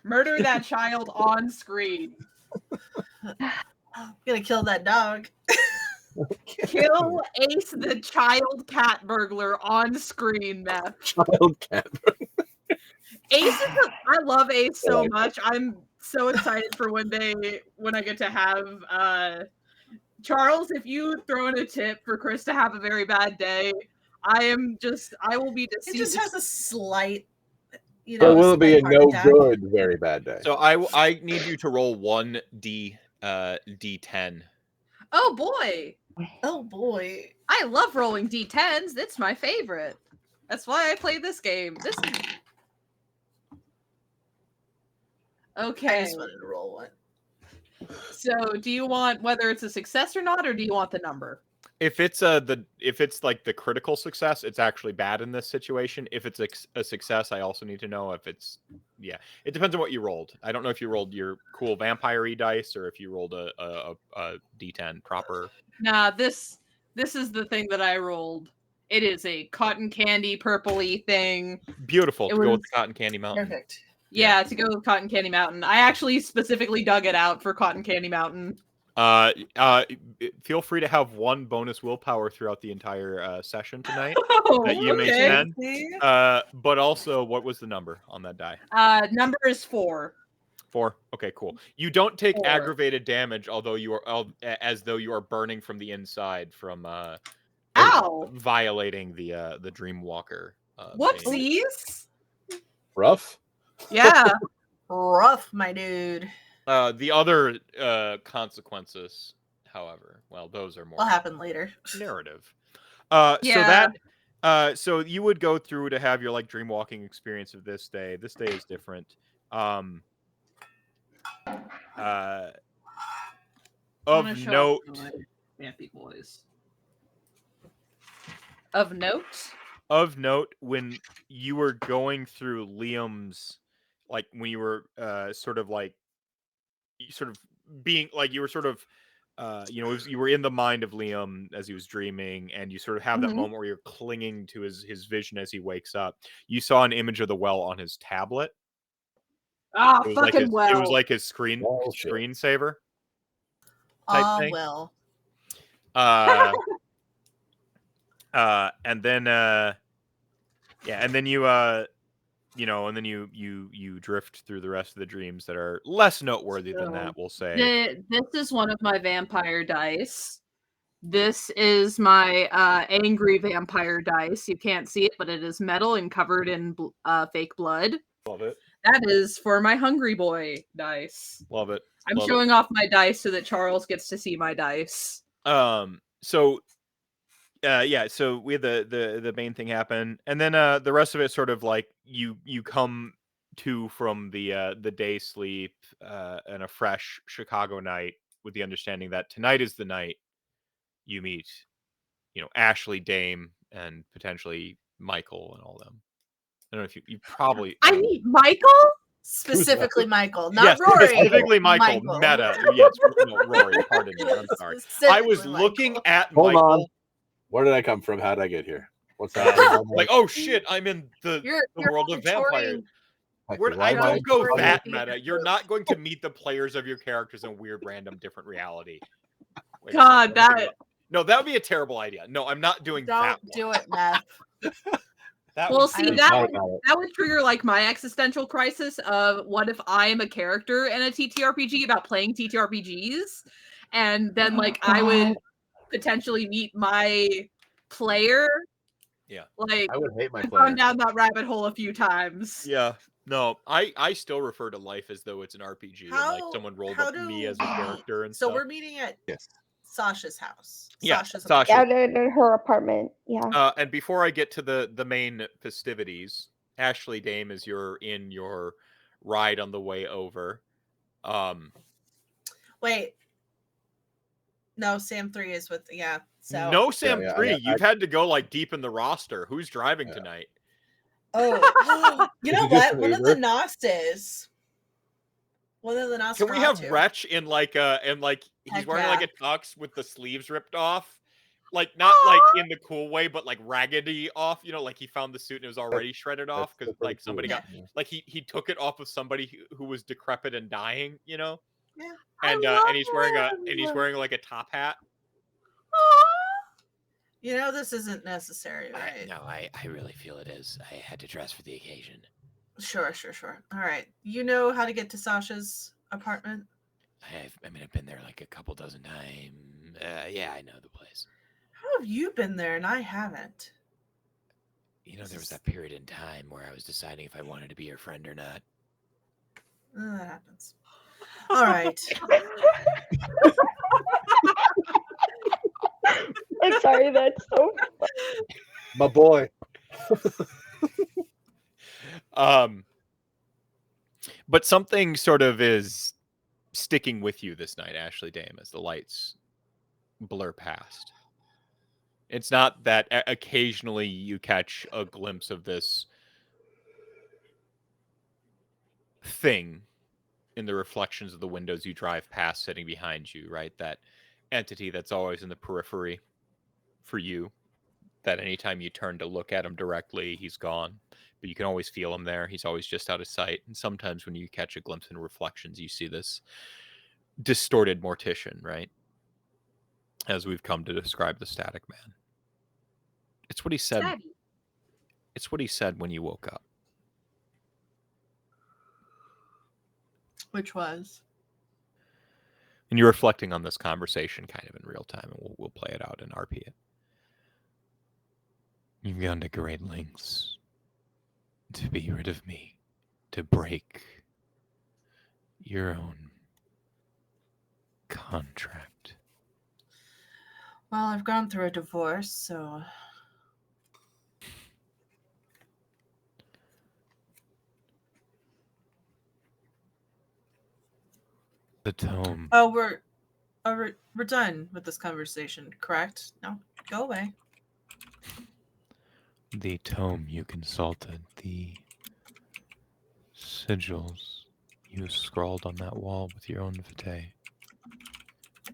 Murder that child on screen. I'm gonna kill that dog. Kill Ace the child cat burglar on screen, Meth. Child cat burglar. Ace I love Ace so much. I'm so excited for when I get to have Charles, if you throw in a tip for Chris to have a very bad day, I will be deceived. It just has a slight, you know. But will it be a no good, very bad day? So I need you to roll 1d d10. Oh boy. Oh boy. I love rolling d10s. It's my favorite. That's why I play this game. Okay. I just wanted to roll one. So, do you want whether it's a success or not, or do you want the number? If it's like the critical success, it's actually bad in this situation. If it's a success, I also need to know if it's It depends on what you rolled. I don't know if you rolled your cool vampire-y dice or if you rolled a d10 proper. Nah, this is the thing that I rolled. It is a cotton candy purpley thing. Beautiful. Go with the Cotton Candy Mountain. Perfect. Yeah, to go with Cotton Candy Mountain. I actually specifically dug it out for Cotton Candy Mountain. Feel free to have one bonus willpower throughout the entire session tonight that you may spend. But also, what was the number on that die? Number is 4. 4. Okay, cool. You don't take aggravated damage, although you are as though you are burning from the inside from violating the Dreamwalker. Whoopsies. Rough. Yeah. Rough, my dude. The other consequences, however, well, those are more. Will happen later. Narrative. So you would go through to have your like dreamwalking experience of this day. This day is different. Of note. Of note, when you were going through Liam's, like when you were you were in the mind of Liam as he was dreaming, and you sort of have that moment where you're clinging to his vision as he wakes up. You saw an image of the well on his tablet. Ah, It fucking well. It was like his screensaver. Well. And then you drift through the rest of the dreams that are less noteworthy than that, we'll say. This is one of my vampire dice. This is my angry vampire dice. You can't see it, but it is metal and covered in fake blood. Love it. That is for my hungry boy dice. Love it. I'm showing off my dice so that Charles gets to see my dice. So we had the main thing happen, and then the rest of it sort of like you come to from the day sleep and a fresh Chicago night with the understanding that tonight is the night you meet, Ashley, Dame, and potentially Michael and all them. I don't know if you probably. I meet Michael? Specifically Michael, not yes, Rory. specifically Michael. Meta. Yes, no, Rory. Pardon me. I'm sorry. I was looking at Hold Michael. on. Where did I come from? How did I get here? What's happening? Like, oh shit, I'm in the world of vampires. I don't go that meta. You're not going to meet the players of your characters in weird, random, different reality. Wait, God, that would be a terrible idea. No, I'm not doing that. Don't do it, Matt. That would trigger like my existential crisis of what if I am a character in a TTRPG about playing TTRPGs, and then like I would potentially meet my player. Yeah, like I would hate my I've player. gone down that rabbit hole a few times. Yeah, no, I still refer to life as though it's an RPG. And like someone rolled up me as a character and so stuff. we're meeting at Sasha's house. Yeah, Sasha. Yeah, in her apartment. Yeah. And before I get to the main festivities, Ashley, Dame, is in your ride on the way over. Wait. No, Sam 3 is with So no, Sam 3. You've had to go like deep in the roster. Who's driving tonight? Oh, you know what? One of the Nostes. One of the Nostes. Can we have Wretch in like he's wearing like a tux with the sleeves ripped off? Like not like in the cool way, but like raggedy off, like he found the suit and it was already shredded off because like somebody got like he took it off of somebody who was decrepit and dying, Yeah. And he's wearing like a top hat. This isn't necessary, right? No, I really feel it is. I had to dress for the occasion. Sure. All right. You know how to get to Sasha's apartment? I've been there like a couple dozen times. Yeah, I know the place. How have you been there and I haven't? There was that period in time where I was deciding if I wanted to be your friend or not. That happens. All right. I'm sorry, that's so funny. My boy. But something sort of is sticking with you this night, Ashley, Dame, as the lights blur past. It's not that occasionally you catch a glimpse of this thing in the reflections of the windows you drive past sitting behind you, right? That entity that's always in the periphery for you, that anytime you turn to look at him directly, he's gone. But you can always feel him there. He's always just out of sight. And sometimes when you catch a glimpse in reflections, you see this distorted mortician, right? As we've come to describe the static man. It's what he said. It's what he said when you woke up. Which was? And you're reflecting on this conversation kind of in real time, and we'll play it out and RP it. You've gone to great lengths to be rid of me, to break your own contract. Well, I've gone through a divorce, so... The tome. Oh, we're done with this conversation, correct? No, go away. The tome you consulted, the sigils you scrawled on that wall with your own vitae.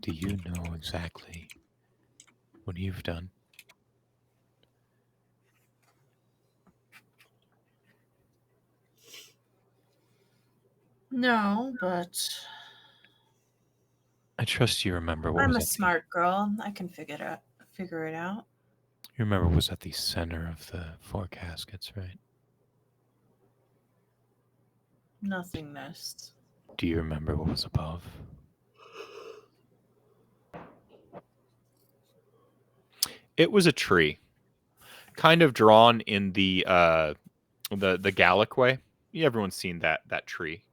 Do you know exactly what you've done? No, but... I trust you remember what I'm was a smart girl. I can figure it out. You remember what was at the center of the 4 caskets, right? Nothingness. Do you remember what was above? It was a tree, kind of drawn in the Gallic way. Everyone's seen that tree,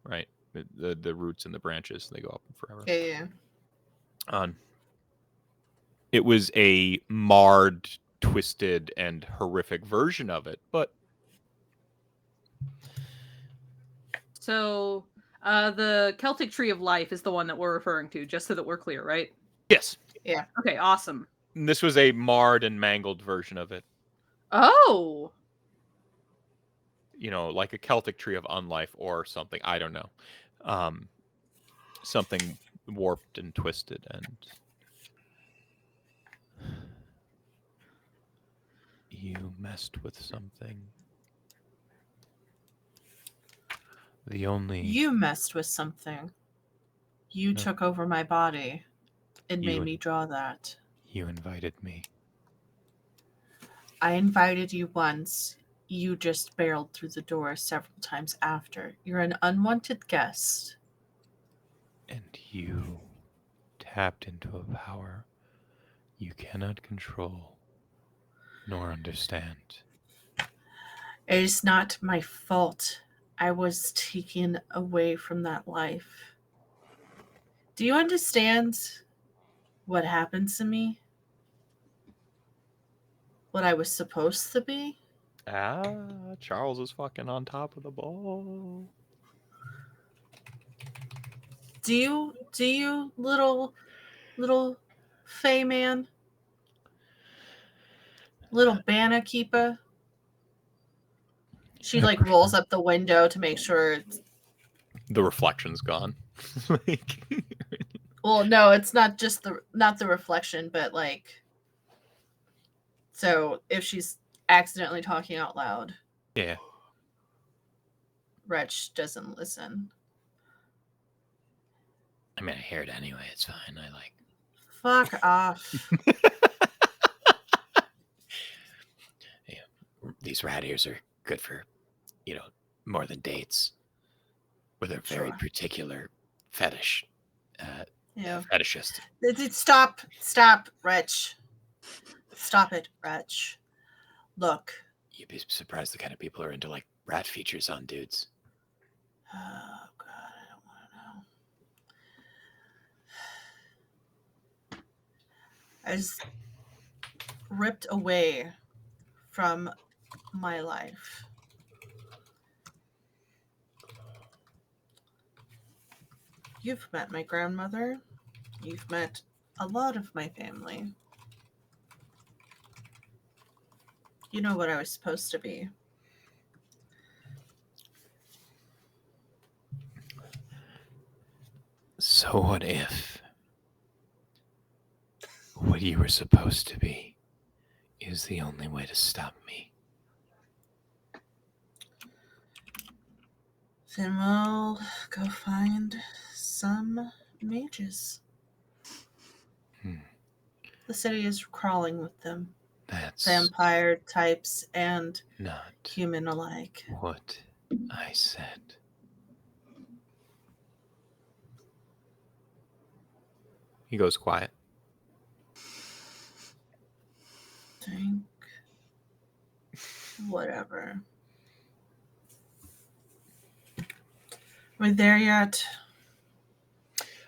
right? The roots and the branches, they go up forever. Yeah. It was a marred, twisted, and horrific version of it, but So the Celtic Tree of Life is the one that we're referring to, just so that we're clear, right? yes. Yeah. Okay, awesome. And this was a marred and mangled version of it. Oh. Like a Celtic Tree of Unlife or something. I don't know. Something warped and twisted and... You messed with something. You messed with something. You took over my body and made me draw that. You invited me. I invited you once. You just barreled through the door several times after. You're an unwanted guest. And you tapped into a power you cannot control nor understand. It is not my fault. I was taken away from that life. Do you understand what happened to me? What I was supposed to be? Charles is fucking on top of the ball. Do you little Fey man? Little Banna keeper? She rolls up the window to make sure the reflection's gone. Well, no, it's not just not the reflection, but so if she's accidentally talking out loud. Yeah. Wretch doesn't listen. I mean, I hear it anyway. It's fine. Fuck off. These rat ears are good for, more than dates. With a very particular fetish. Fetishist. Stop, Wretch. Stop it, Wretch. Look. You'd be surprised the kind of people are into rat features on dudes. Oh God, I don't want to know. I was ripped away from my life. You've met my grandmother. You've met a lot of my family. You know what I was supposed to be. So what if what you were supposed to be is the only way to stop me? Then we'll go find some mages. The city is crawling with them. That's vampire types and not human alike. What I said. He goes quiet. Think. Whatever. Are we there yet?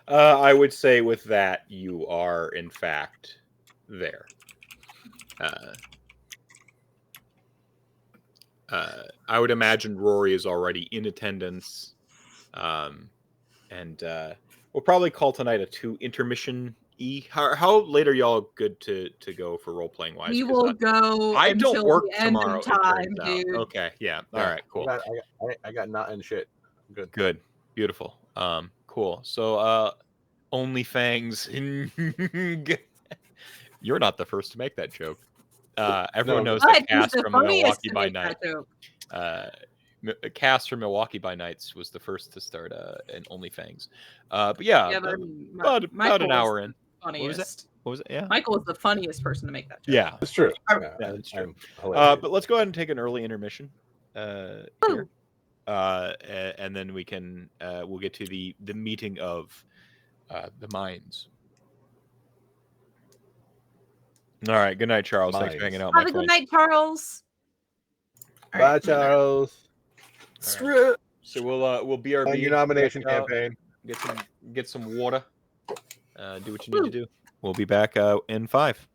I would say with that, you are, in fact, there. I would imagine Rory is already in attendance. And we'll probably call tonight a 2 intermission. How late are y'all good to go for role playing wise? We will go. I until don't work the end tomorrow. of time, dude. Okay, yeah. All right, cool. I got not in shit. Good, beautiful. Cool. So, OnlyFangs. You're not the first to make that joke. Everyone knows that Cass from Milwaukee by Night. Cass from Milwaukee by Nights was the first to start an OnlyFangs. But yeah, about an hour in. Funniest. What was it? Yeah. Michael was the funniest person to make that joke. Yeah, that's true. Yeah, that's true. But let's go ahead and take an early intermission here. And then we can we'll get to the meeting of the minds. All right. Good night, Charles. Thanks for Minds. hanging out, my Have a friend. good night, Charles. All Bye, right, Charles. Screw. So we'll BRB On your nomination check out, campaign. get some water. Do what you need to do. We'll be back in 5.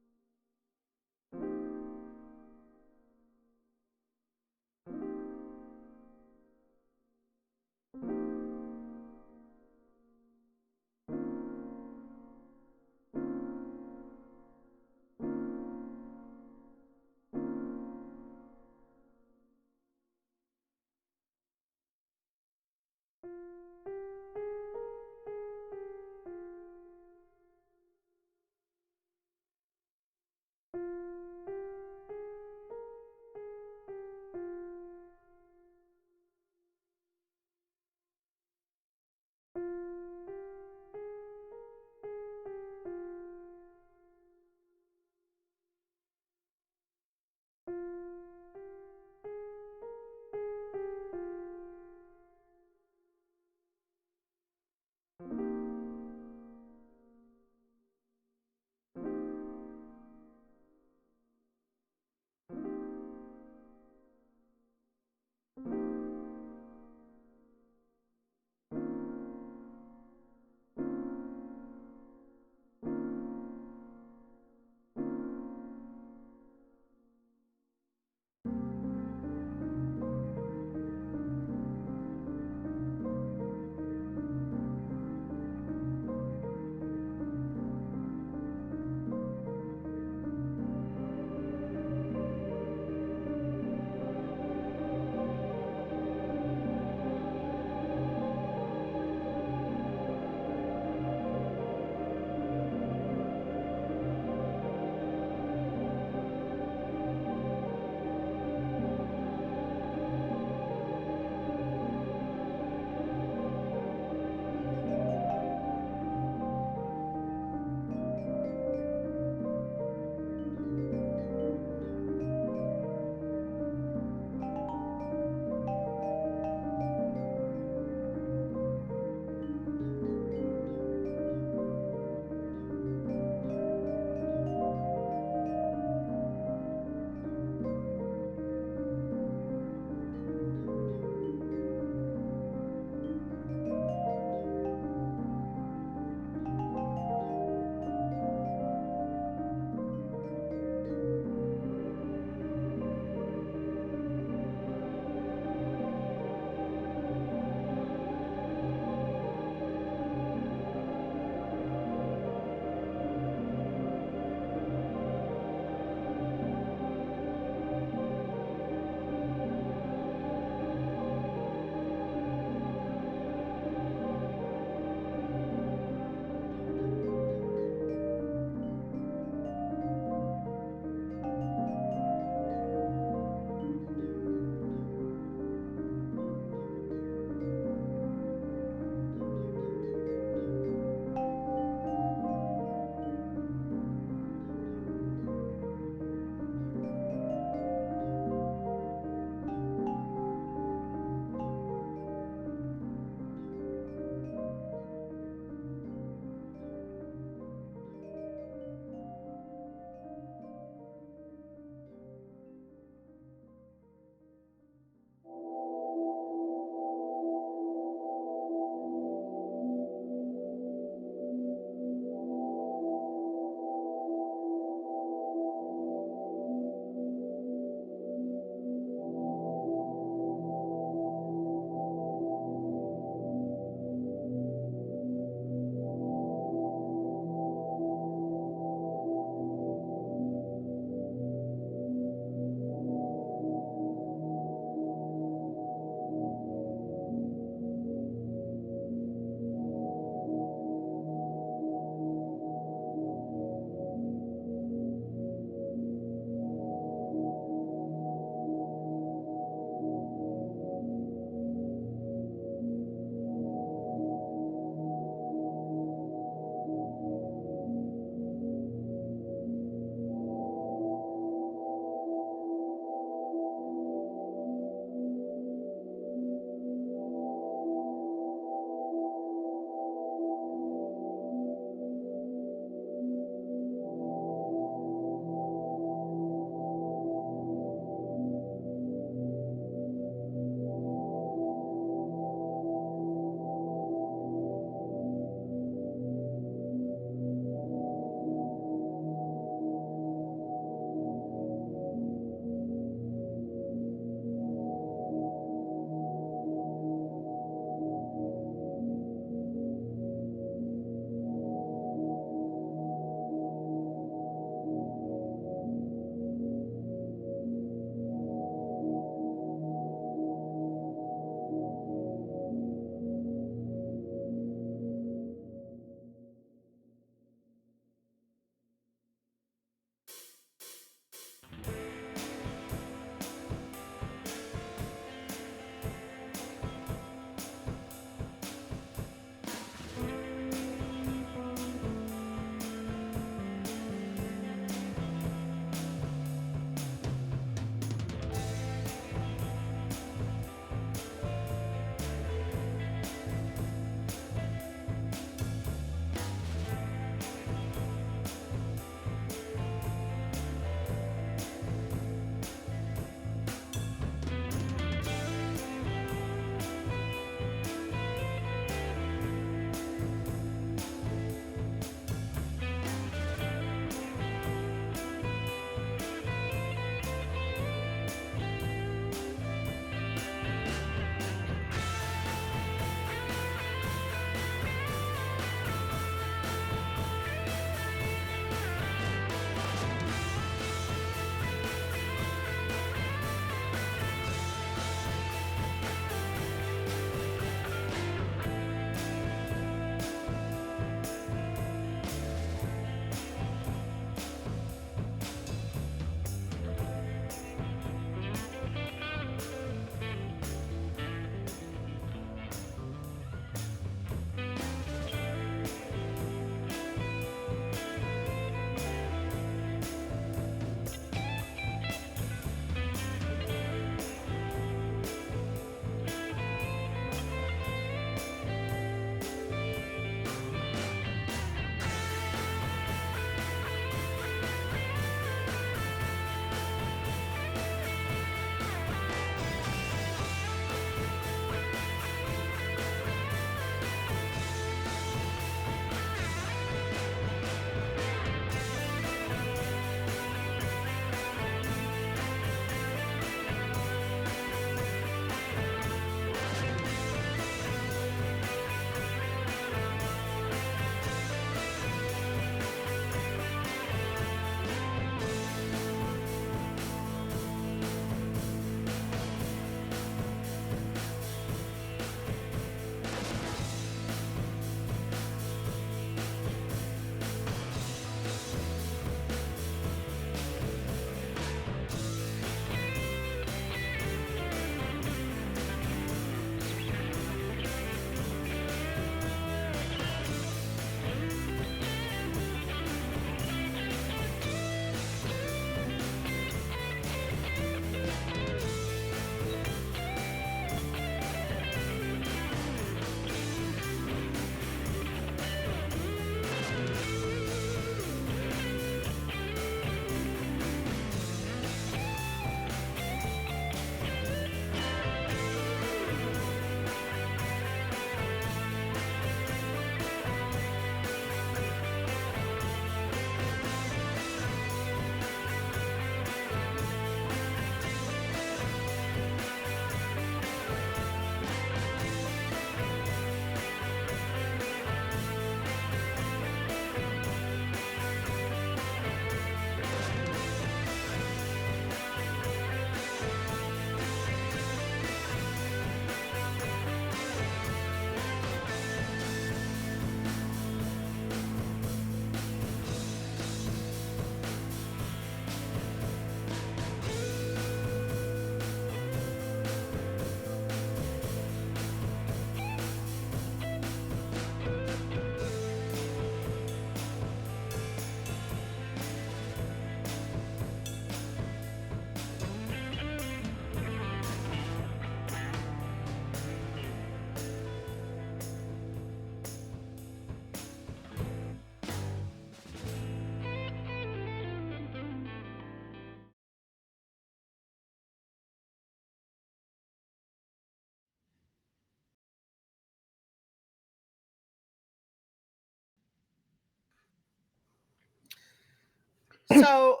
So,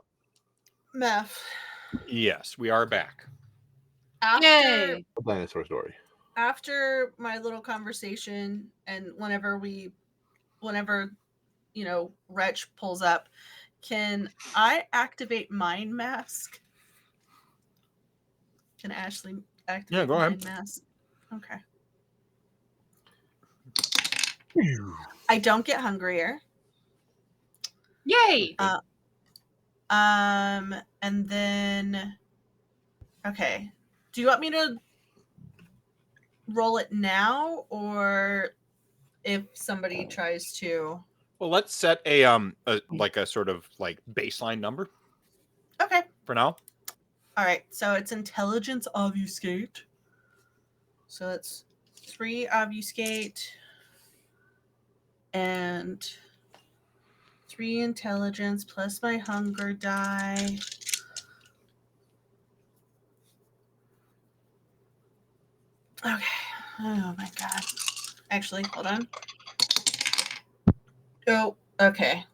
Meph. Yes, we are back. After A dinosaur story. After my little conversation, and whenever Wretch pulls up, can I activate Mind Mask? Can Ashley activate Mind Mask? Okay. I don't get hungrier. Yay! And then, okay. Do you want me to roll it now, or if somebody tries to? Well, let's set a sort of like baseline number. Okay. For now. All right. So it's intelligence obfuscate. So it's 3 obfuscate and 3 intelligence plus my hunger die. Okay. Oh my god. Actually, hold on. Oh, okay.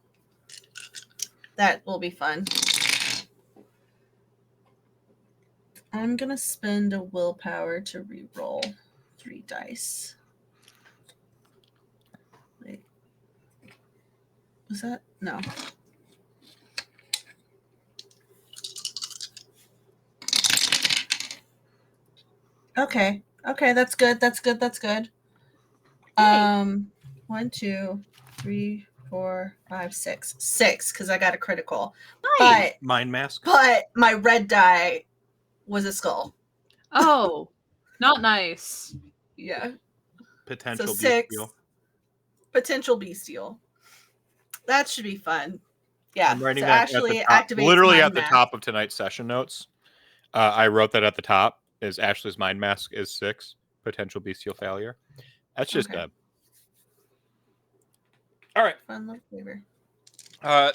That will be fun. I'm gonna spend a willpower to re-roll 3 dice. Wait. Was that? No. Okay. Okay, that's good. That's good. That's good. 1, 2, 3, 4, 5, 6. 6, because I got a critical. Nice. But Mind Mask. But my red die was a skull. Oh, not nice. Yeah. Potential so 6. bestial. Potential bestial. That should be fun. Yeah. I'm writing so that actually at the top, activates literally Mind at the Mask. top of tonight's session notes. I wrote that at the top. Is Ashley's Mind Mask is 6. Potential bestial failure. That's just Okay. All right. Fun little flavor.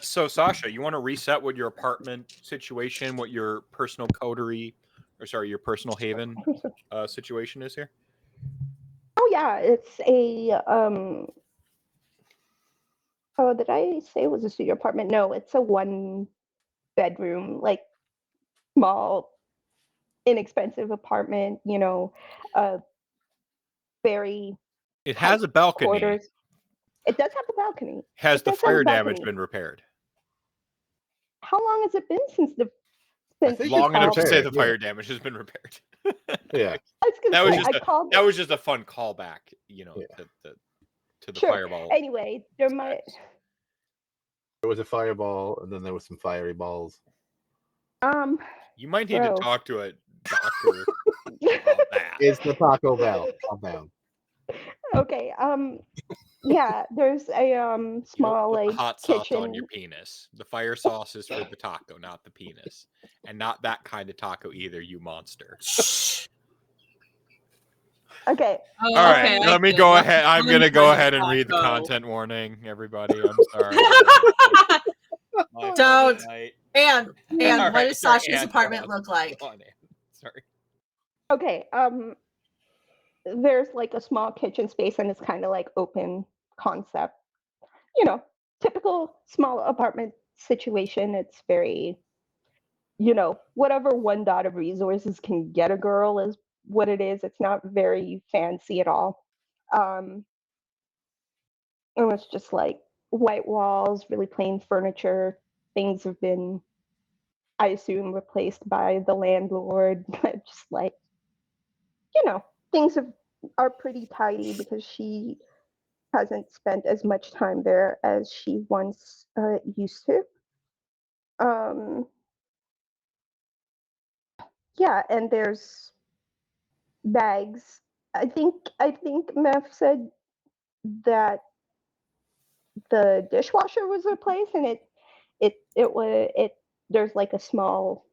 So Sasha, you want to reset what your apartment situation, what your personal coterie, your personal haven situation is here? Oh yeah, it's a oh, did I say it was a studio apartment? No, it's a 1-bedroom, like small, inexpensive apartment, very It has a balcony. Quarters. It does have a balcony. Has the fire damage been repaired? How long has it been since long enough to say the fire damage has been repaired? Yeah. That was just a fun callback, to the fireball. Anyway, there was a fireball, and then there was some fiery balls. You might need to talk to a doctor about that. It's the Taco Bell. Calm down. Okay. Yeah, there's a small like hot sauce kitchen on your penis. The fire sauce is for the taco, not the penis, and not that kind of taco either. You monster. Okay. All right. Let me go ahead. I'm gonna go ahead and read the content warning, everybody. I'm sorry. Don't. And right, what does Sasha's apartment look like? Sorry. Okay. There's like a small kitchen space, and it's kind of like open concept. Typical small apartment situation. It's very, whatever one dot of resources can get a girl is what it is. It's not very fancy at all. And it's just like white walls, really plain furniture. Things have been, I assume, replaced by the landlord. Just like, things are pretty tidy because she hasn't spent as much time there as she once used to. Yeah, and there's bags. I think Meph said that the dishwasher was replaced, and there's like a small,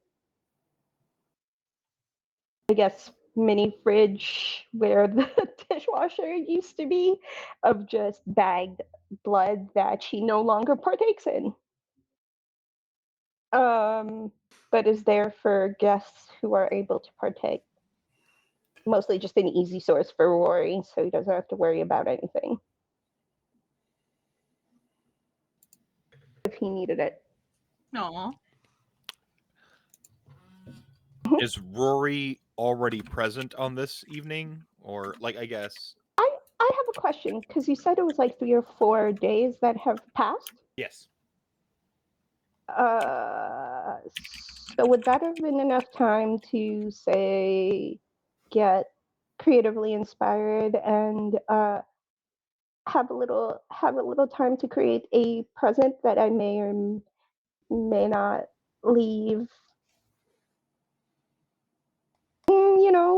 I guess, mini fridge where the dishwasher used to be, of just bagged blood that she no longer partakes in. But is there for guests who are able to partake. Mostly just an easy source for Rory, so he doesn't have to worry about anything if he needed it. No. Is Rory already present on this evening, or like I guess? I have a question because you said it was like 3 or 4 days that have passed. Yes. So would that have been enough time to say get creatively inspired and have a little time to create a present that I may or may not leave,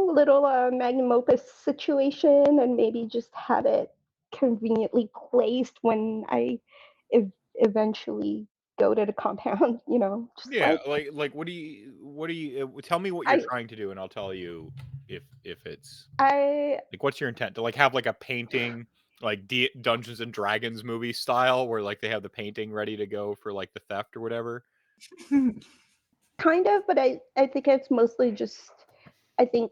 little magnum opus situation, and maybe just have it conveniently placed when I eventually go to the compound, just Yeah, like what do you tell me what you're trying to do, and I'll tell you if it's like what's your intent to like have like a painting like Dungeons and Dragons movie style where like they have the painting ready to go for like the theft or whatever. Kind of, but I think it's mostly just I think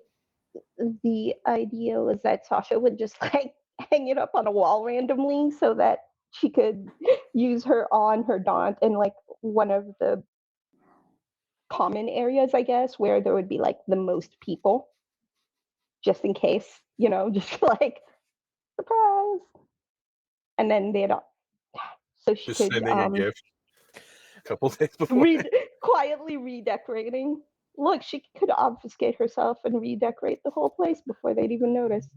the idea was that Sasha would just like hang it up on a wall randomly so that she could use her daunt in like one of the common areas, I guess, where there would be like the most people, just in case, just like surprise. And then they'd so she Just could sending a gift a couple days before. quietly redecorating. Look, she could obfuscate herself and redecorate the whole place before they'd even notice.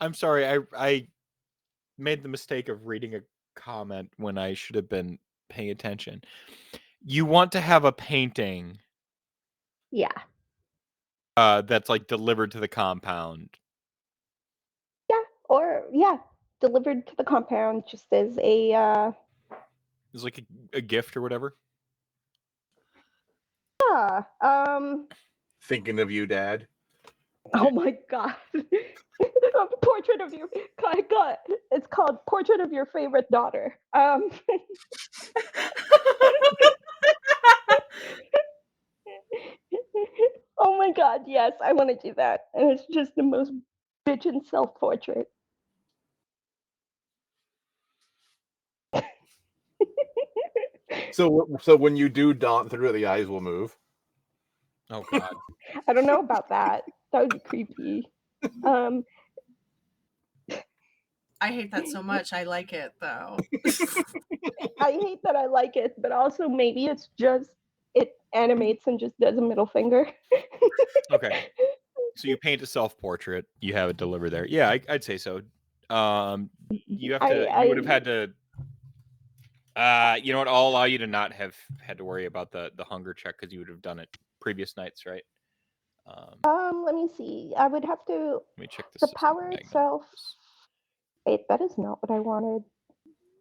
I'm sorry, I made the mistake of reading a comment when I should have been paying attention. You want to have a painting, yeah, that's like delivered to the compound. Delivered to the compound just as a It's like a gift or whatever. yeah. Thinking of you, Dad. Oh my god. Portrait of your God. It's called Portrait of Your Favorite Daughter. Oh my god, yes, I want to do that. And it's just the most bitchin' self-portrait. So when you do daunt through it, the eyes will move. Oh god. I don't know about that. That would be creepy. I hate that so much. I like it though. I hate that I like it, but also maybe it's just it animates and just does a middle finger. Okay. So you paint a self-portrait, you have it delivered there. Yeah, I'd say so. You have to. You would have had to. You know what? I'll allow you to not have had to worry about the hunger check because you would have done it previous nights, right? Let me see. I would have to. Let me check the power itself. Wait, that is not what I wanted.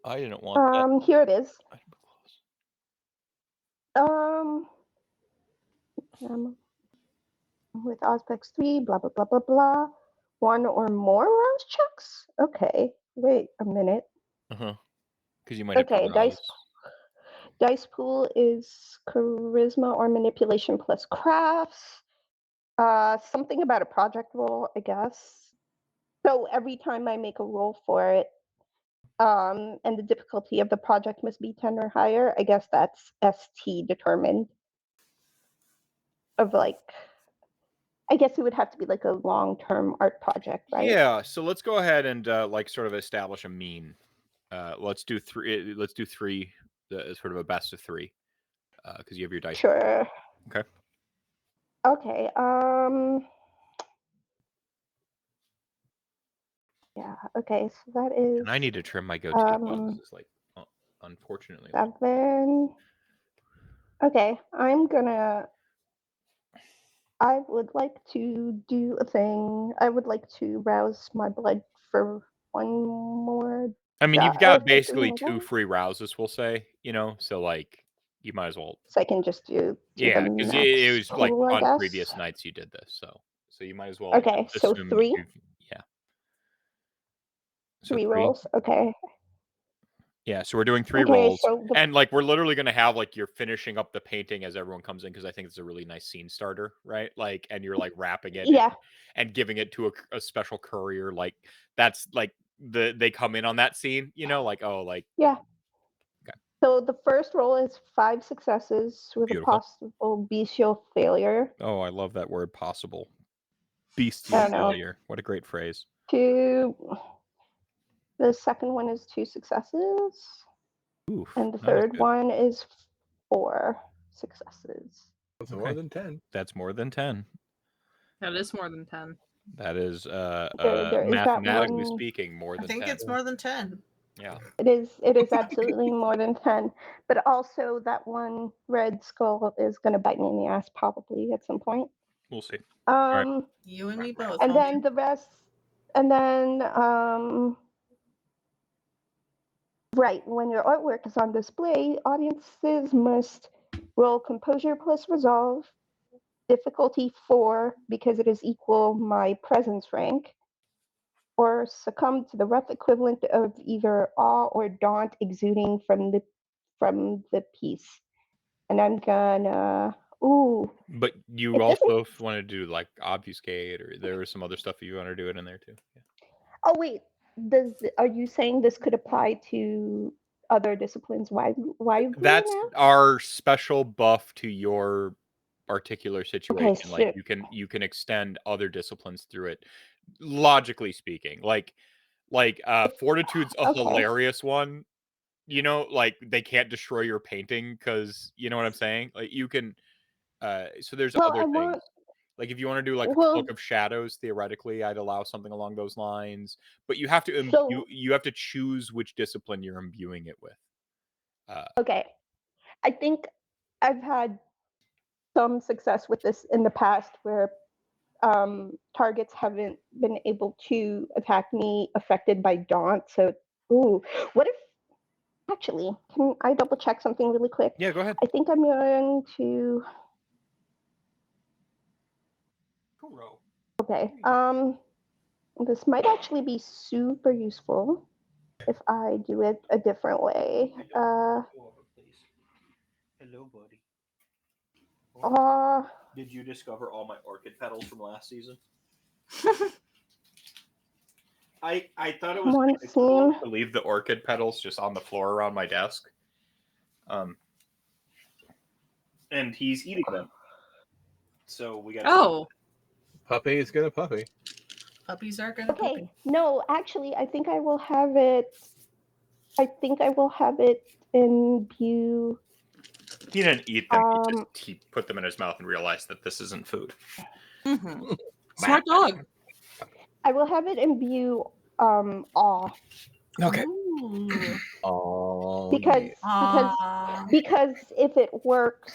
I didn't want that. Here it is. With Auspex 3, blah blah blah blah blah. 1 or more rouse checks. Okay. Wait a minute. Because you might. Okay, dice pool is charisma or manipulation plus crafts. Something about a project roll, I guess. So every time I make a roll for it, and the difficulty of the project must be 10 or higher, I guess that's ST determined. Of like, I guess it would have to be like a long-term art project, right? Yeah. So let's go ahead and like sort of establish a mean. Let's do 3. Let's do 3. Sort of a best of 3. Because you have your dice. Sure. Okay. Okay. Yeah. Okay. So that is. And I need to trim my goatee. This is like, unfortunately. 7. Okay. I would like to do a thing. I would like to rouse my blood for 1 more. I mean, you've got basically 2 free rouses, we'll say, so like you might as well. So I can just do yeah, because it was like pool, on previous nights you did this, so you might as well. Okay, so 3. Yeah. So 3 rolls. Okay. Yeah, so we're doing 3 rolls, and like we're literally gonna have like you're finishing up the painting as everyone comes in because I think it's a really nice scene starter, right? Like, and you're like wrapping it, and giving it to a special courier. Like that's like they come in on that scene, like oh like yeah. Okay. So the first roll is 5 successes with Beautiful. a possible bestial failure. Oh, I love that word, possible. Bestial failure. What a great phrase. 2. The second one is 2 successes. Oof, and the third one is 4 successes. That's more than 10. That's more than 10. That is more than 10. That is that mathematically one... speaking more than 10. I think it's more than 10. Yeah. It is absolutely more than 10. But also that one red skull is going to bite me in the ass probably at some point. We'll see. Right. You and me both. And then the rest, and then right, when your artwork is on display, audiences must roll composure plus resolve, difficulty 4 because it is equal my presence rank, or succumb to the rough equivalent of either awe or daunt exuding from the piece. And I'm gonna But you also want to do like obfuscate, or there was some other stuff you want to do it in there too. Yeah. Oh wait, are you saying this could apply to other disciplines? Why That's now? our special buff to your particular situation. Okay, like you can extend other disciplines through it, logically speaking. Like fortitude's a hilarious one. You know, like they can't destroy your painting because you know what I'm saying. Like you can. So there's other things. Like if you want to do like a cloak of shadows, theoretically, I'd allow something along those lines. But you have to you have to choose which discipline you're imbuing it with. Okay, I think I've had some success with this in the past where targets haven't been able to attack me affected by daunt. So, what if? Actually, can I double check something really quick? Yeah, go ahead. I think I'm going to. Okay. This might actually be super useful if I do it a different way. Hello, buddy. Did you discover all my orchid petals from last season? I thought it was cool to leave the orchid petals just on the floor around my desk. And he's eating them. So we got Puppy is gonna puppy. Puppies are gonna puppy. No, actually I think I will have it imbue. He didn't eat them. He put them in his mouth and realized that this isn't food. Mm-hmm. Smart dog. I will have it imbue awe. Okay. Oh. Because if it works,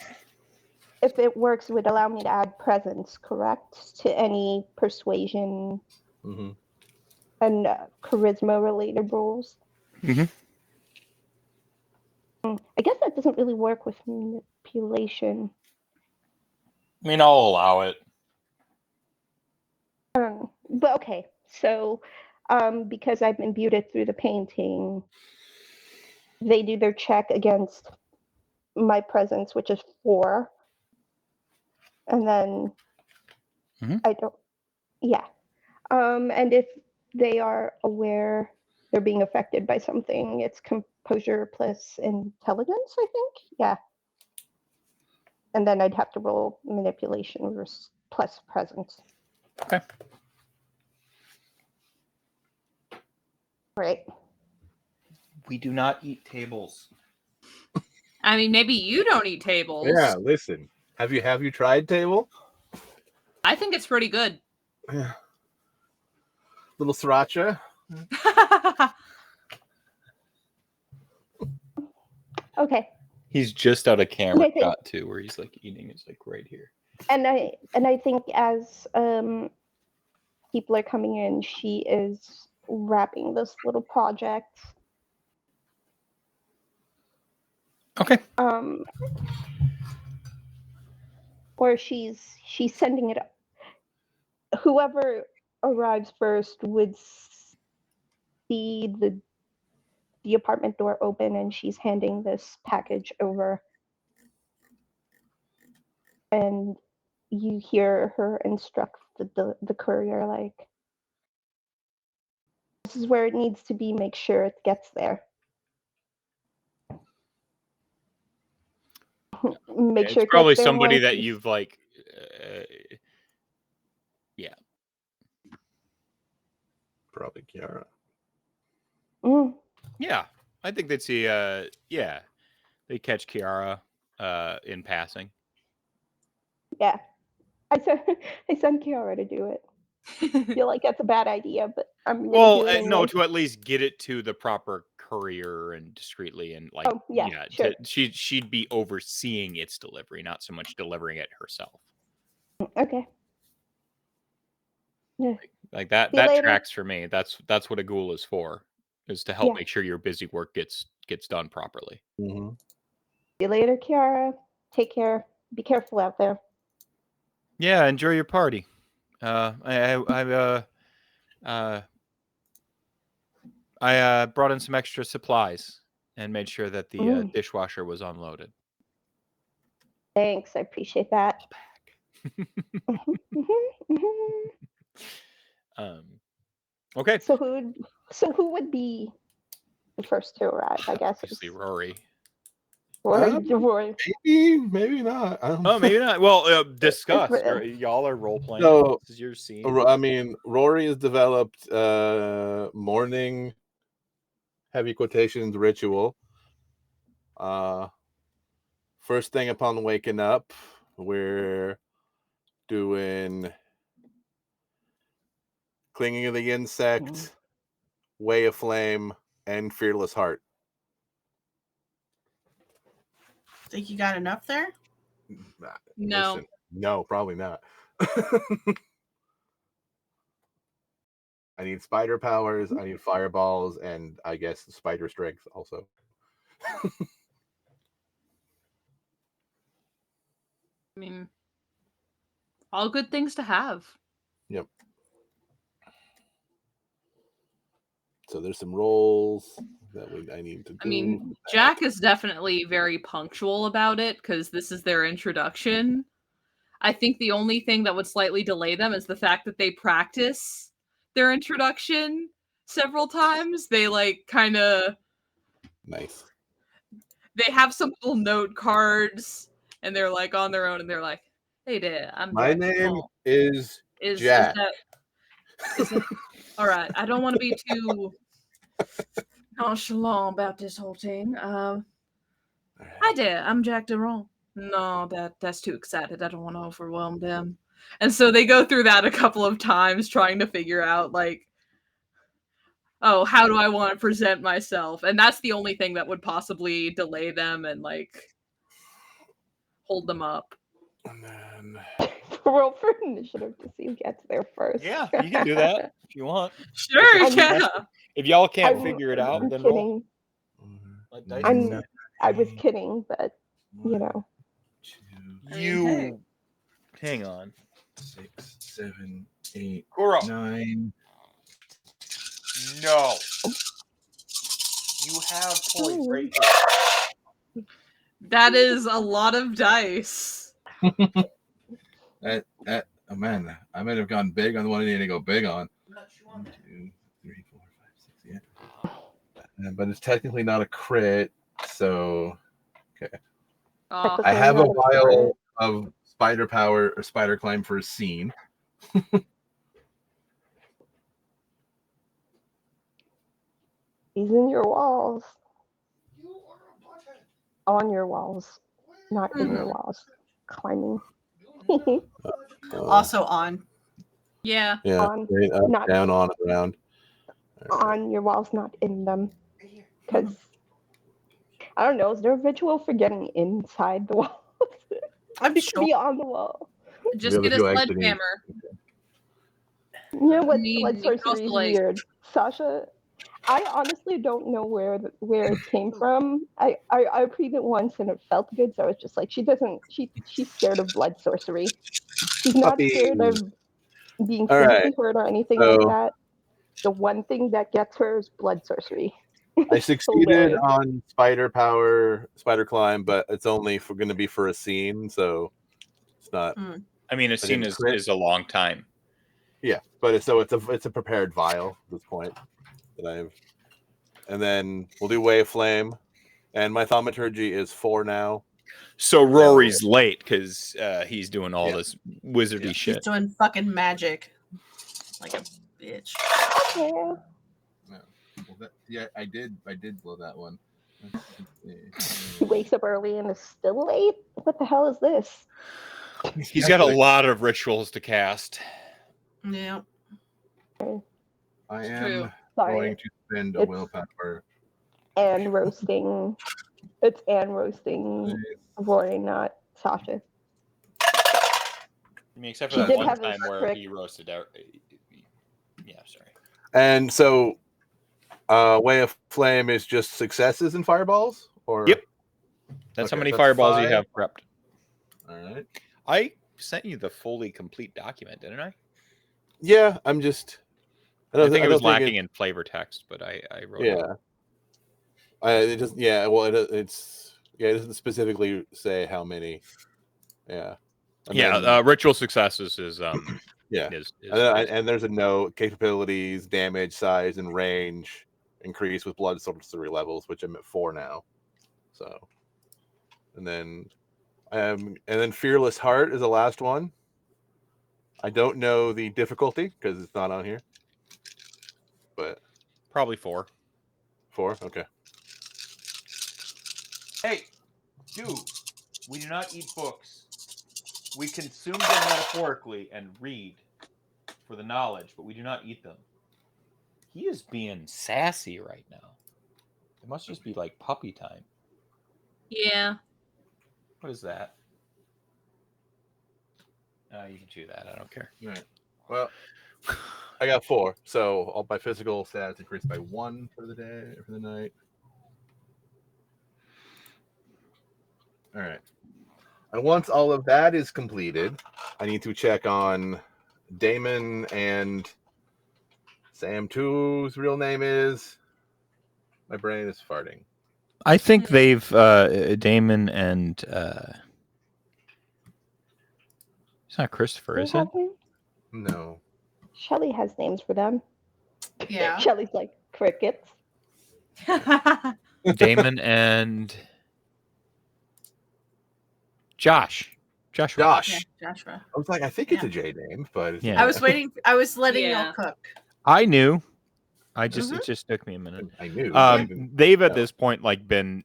it would allow me to add presence, correct, to any persuasion and charisma related rolls. Mm-hmm. I guess that doesn't really work with manipulation. I mean, I'll allow it. But okay, so because I've imbued it through the painting, they do their check against my presence, which is 4. And then I don't, and if they are aware they're being affected by something, it's composure plus intelligence, I think. Yeah. And then I'd have to roll manipulation plus presence. Okay. Right. We do not eat tables. I mean, maybe you don't eat tables. Yeah, listen. Have you tried table? I think it's pretty good. Yeah. Little sriracha. Okay. He's just out of camera shot too, where he's like eating is like right here. And I think as people are coming in, she is wrapping this little project. Okay. Or she's sending it up. Whoever arrives first would see the apartment door open, and she's handing this package over. And you hear her instruct the courier, like, this is where it needs to be, make sure it gets there. make It's sure probably Cat's somebody family that is- you've like. Yeah. Probably Kiara. Yeah, I think they'd see. Yeah, they catch Kiara in passing. Yeah, I sent Kiara to do it. I feel like that's a bad idea, but I'm gonna do it anyway. No, to at least get it to the proper courier and discreetly, and like, sure. she'd be overseeing its delivery, not so much delivering it herself. Okay. Yeah. Like that. See you That later. tracks for me. That's what a ghoul is for, is to help make sure your busy work gets done properly. Mm-hmm. See you later, Kiara. Take care. Be careful out there. Yeah, enjoy your party. I brought in some extra supplies and made sure that the dishwasher was unloaded. Thanks, I appreciate that. Okay. So who would be the first to arrive? I guess obviously Rory. Rory. Maybe not. Oh, maybe not. Well, discuss. Y'all are role playing. So, this is your scene. I mean, Rory has developed morning heavy quotations ritual. First thing upon waking up, we're doing Clinging of the Insect, Way of Flame, and Fearless Heart. Think you got enough there? No. Listen, no, probably not. I need spider powers, I need fireballs, and I guess spider strength also. I mean, all good things to have. Yep. So there's some rolls that I need to do. I mean, Jaq is definitely very punctual about it because this is their introduction. I think the only thing that would slightly delay them is the fact that they practice their introduction several times. They like kind of nice. They have some little note cards and they're like on their own and they're like, "Hey there, I'm my Jaq. name is Jaq." Is that all right? I don't want to be too nonchalant about this whole thing. Hi there, I'm Jaq Durant. No, that's too excited. I don't want to overwhelm them. And so they go through that a couple of times trying to figure out like, oh, how do I want to present myself? And that's the only thing that would possibly delay them and like hold them up. And then roll for initiative to see who gets there first. Yeah, you can do that if you want. Sure, yeah. If y'all can't figure it out, I'm then kidding. roll. I was kidding, but you know. You hang on. 6, 7, 8, Kuro. 9. No. You have points right here. That is a lot of dice. Oh man, I might have gone big on the one I need to go big on. 1, 2, 3, 4, 5, 6, yeah. But it's technically not a crit, so okay. I have a vial of spider power or spider climb for a scene. He's in your walls. On your walls. Not in your walls. Climbing. Also on. Yeah. Yeah. On, Up, not down, on, around. On your walls, not in them. Because I don't know, is there a ritual for getting inside the walls? I'm sure. Be on the wall. Just get a sledgehammer. You know what? Blood sorcery is weird. Sasha, I honestly don't know where it came from. I read it once and it felt good, so it's just like she's scared of blood sorcery. She's not scared of being physically hurt or anything like that. The one thing that gets her is blood sorcery. I succeeded on spider power, spider climb, but it's only going to be for a scene, so it's not. I mean, a scene is a long time. Yeah, but it's a prepared vial at this point that I have, and then we'll do Way of Flame, and my thaumaturgy is 4 now. So Rory's late because he's doing all this wizardy shit. He's doing fucking magic like a bitch. Yeah. Well, I did blow that one. He wakes up early and is still late. What the hell is this? He's got a lot of rituals to cast. Yeah. I am Sorry. going to spend a willpower. And roasting. It's and roasting Rory, not Sasha. I mean, except for that one time where he roasted out. Yeah, sorry. And so, Way of Flame is just successes and fireballs? Or yep. That's how many fireballs you have prepped. All right. I sent you the fully complete document, didn't I? Yeah, I'm just... I think it was lacking in flavor text, but I wrote it. It doesn't. Yeah, well, it doesn't specifically say how many. Yeah. Ritual successes is and there's a note: capabilities, damage, size, and range increase with blood sorcery levels, which I'm at 4 now. So, and then Fearless Heart is the last one. I don't know the difficulty because it's not on here, but probably 4. 4, okay. Hey, dude, we do not eat books. We consume them metaphorically and read for the knowledge, but we do not eat them. He is being sassy right now. It must just be like puppy time. Yeah. What is that? You can do that. I don't care. All right. Well, I got 4, so all my physical stats increased by 1 for the day, for the night. All right. And once all of that is completed, I need to check on Damon and Sam 2's real name is. My brain is farting. I think they've Damon and it's not Christopher, is it? No. Shelly has names for them. Yeah. Shelly's like crickets. Damon and Joshua. Yeah, Joshua. I was like, I think it's a J name, but yeah. I was waiting. I was letting y'all cook. I knew. It just took me a minute. I knew. They've at this point been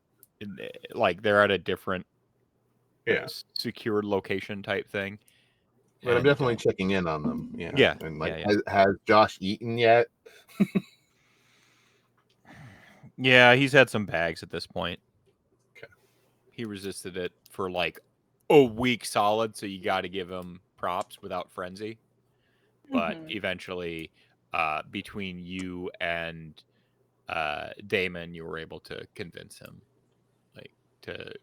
they're at a different secured location type thing. But I'm definitely checking in on them. Yeah. And has Josh eaten yet? Yeah, he's had some bags at this point. Okay. He resisted it for like a week solid, so you got to give him props without frenzy. But eventually, between you and Damon, you were able to convince him to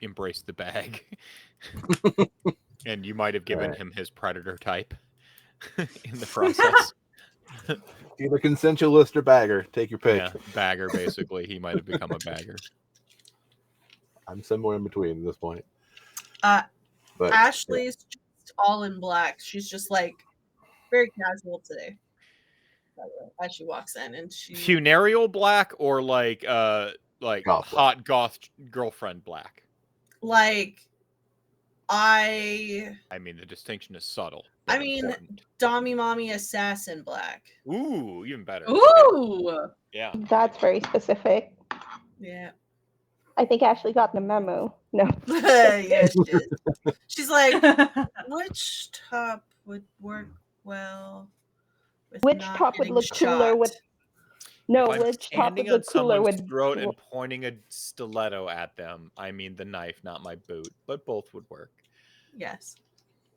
embrace the bag. And you might have given him his predator type in the process. Either consensualist or bagger. Take your pick. Yeah, bagger, basically. He might have become a bagger. I'm somewhere in between at this point. But Ashley's just all in black. She's just like very casual today. As she walks in, and she funereal black or like hot goth girlfriend black. I mean, the distinction is subtle. I mean, important. Dommy Mommy Assassin black. Ooh, even better. Ooh. Okay. Yeah. That's very specific. Yeah. I think Ashley got the memo. No. Yeah, she did. She's like, which top would work well? Which top would look cooler with? No, which top would look cooler with? Throat and pointing a stiletto at them. I mean, the knife, not my boot, but both would work. Yes.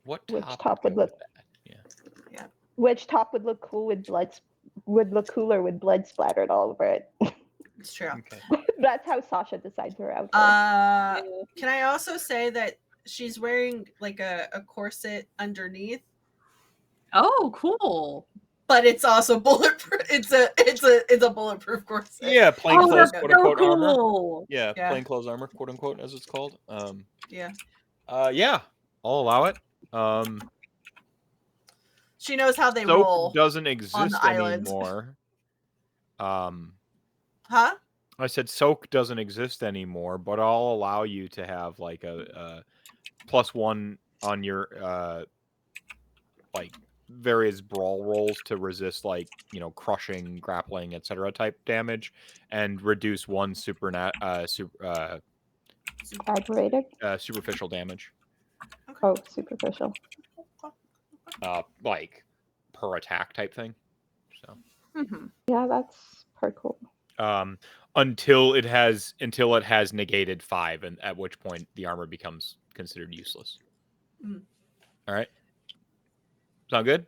Which top would look? Yeah. Which top would look cool with blood? Would look cooler with blood splattered all over it. It's true. Okay. That's how Sasha decides her outfit. Can I also say that she's wearing like a corset underneath? Oh, cool. But it's also bulletproof. It's a bulletproof corset. Yeah, plainclothes, quote unquote cool. armor. Yeah, plainclothes armor, quote unquote, as it's called. Yeah, I'll allow it. She knows how they soap roll. Doesn't exist anymore. Huh? I said soak doesn't exist anymore, but I'll allow you to have like a +1 on your like various brawl rolls to resist like crushing, grappling, etc. type damage, and reduce 1 Aggravated? superficial damage. Oh, superficial. Like per attack type thing. So yeah, that's pretty cool. Until it has negated 5, and at which point the armor becomes considered useless. All right. Sound good?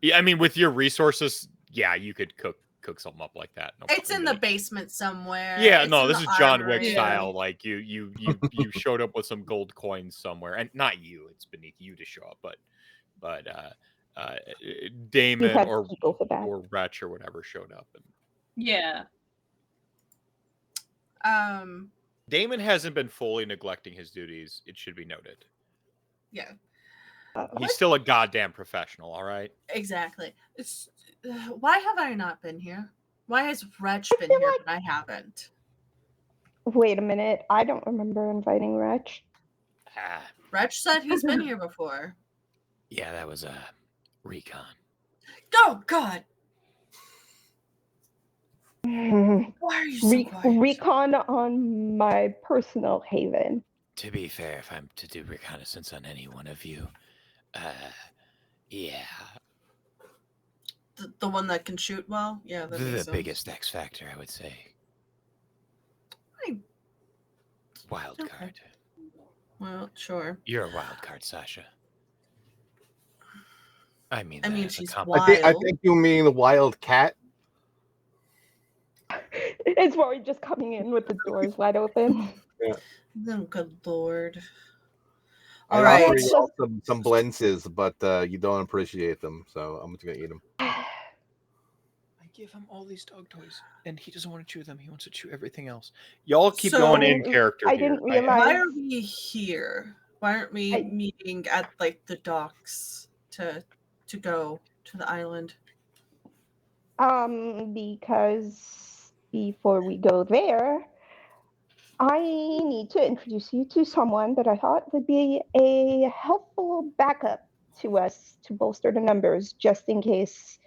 Yeah, I mean, with your resources, yeah, you could cook something up like that. No It's in the basement somewhere. Yeah, it's no, this is John armory. Wick style. Like you showed up with some gold coins somewhere, and not you. It's beneath you to show up, but Damon or Wretch or whatever showed up. And... Yeah. Damon hasn't been fully neglecting his duties. It should be noted. Yeah. He's still a goddamn professional, all right? Exactly. Why have I not been here? Why has Wretch been here, but I haven't? Wait a minute. I don't remember inviting Wretch. Wretch said he's been here before. Yeah, that was a recon. Oh, God. Why are you so quiet? Recon on my personal haven. To be fair, if I'm to do reconnaissance on any one of you, yeah. The one that can shoot well? Yeah, that makes sense. The biggest X factor, I would say. Wild card. Well, sure. You're a wild card, Sasha. I mean she's wild. I think you mean the wild cat. It's Rory just coming in with the doors wide open. Yeah. Oh, good lord. All right. I offer you some blenses, but you don't appreciate them, so I'm just gonna eat them. I give him all these dog toys, and he doesn't want to chew them. He wants to chew everything else. Y'all keep going in character. I didn't realize. Why are we here? Why aren't we meeting at like the docks to go to the island? Because before we go there, I need to introduce you to someone that I thought would be a helpful backup to us to bolster the numbers, just in case.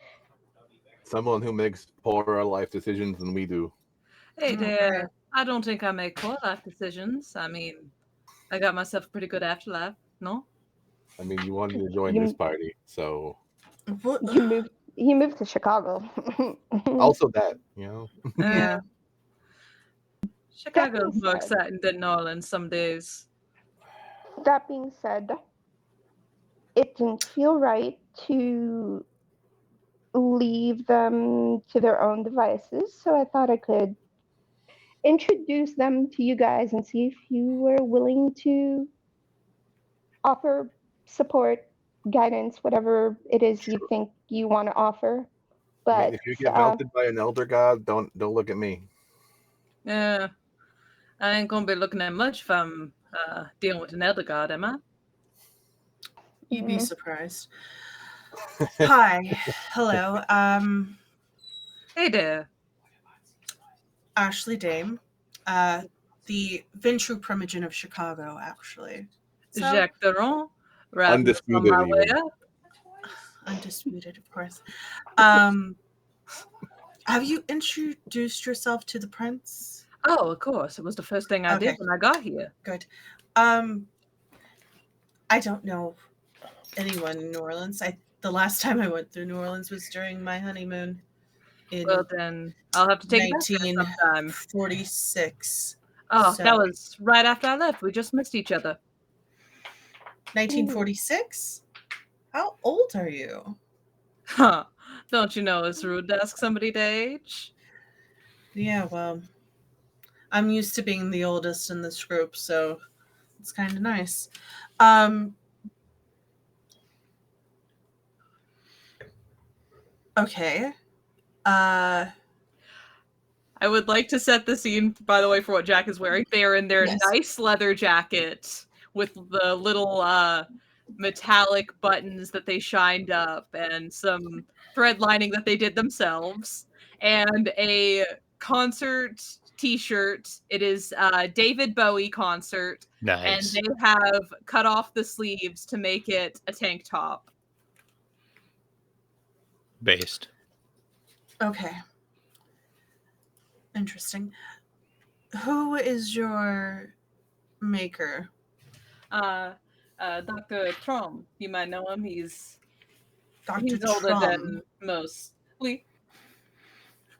Someone who makes poorer life decisions than we do. Hey there. I don't think I make poor life decisions. I mean, I got myself a pretty good afterlife, no? I mean, you wanted to join this party, so... You moved to Chicago. Also that, Yeah. Chicago's more exciting than New Orleans some days. That being said, it didn't feel right to leave them to their own devices, so I thought I could introduce them to you guys and see if you were willing to offer support, guidance, whatever it is you think you want to offer. But I mean, if you get melted by an elder god, don't look at me. Yeah, I ain't gonna be looking at much if I'm dealing with an elder god, am I? You'd be surprised. Hi, hello. Hey there. Ashley Dame, the Ventru Primogen of Chicago, actually. Jaq Durant. Undisputed. Undisputed, of course. Have you introduced yourself to the prince? Oh, of course. It was the first thing I did when I got here. Good. I don't know anyone in New Orleans. The last time I went through New Orleans was during my honeymoon. Well, then I'll have to take 1946. Oh, so. That was right after I left. We just missed each other. 1946? How old are you? Huh. Don't you know it's rude to ask somebody to age? Yeah, well, I'm used to being the oldest in this group, so it's kind of nice. Okay. I would like to set the scene, by the way, for what Jaq is wearing. They are in their nice leather jacket with the little metallic buttons that they shined up and some thread lining that they did themselves, and a concert t-shirt. It is David Bowie concert. Nice. And they have cut off the sleeves to make it a tank top. Based. Okay. Interesting. Who is your maker? Dr. Trom. You might know him. He's older Trom. than most. Oui.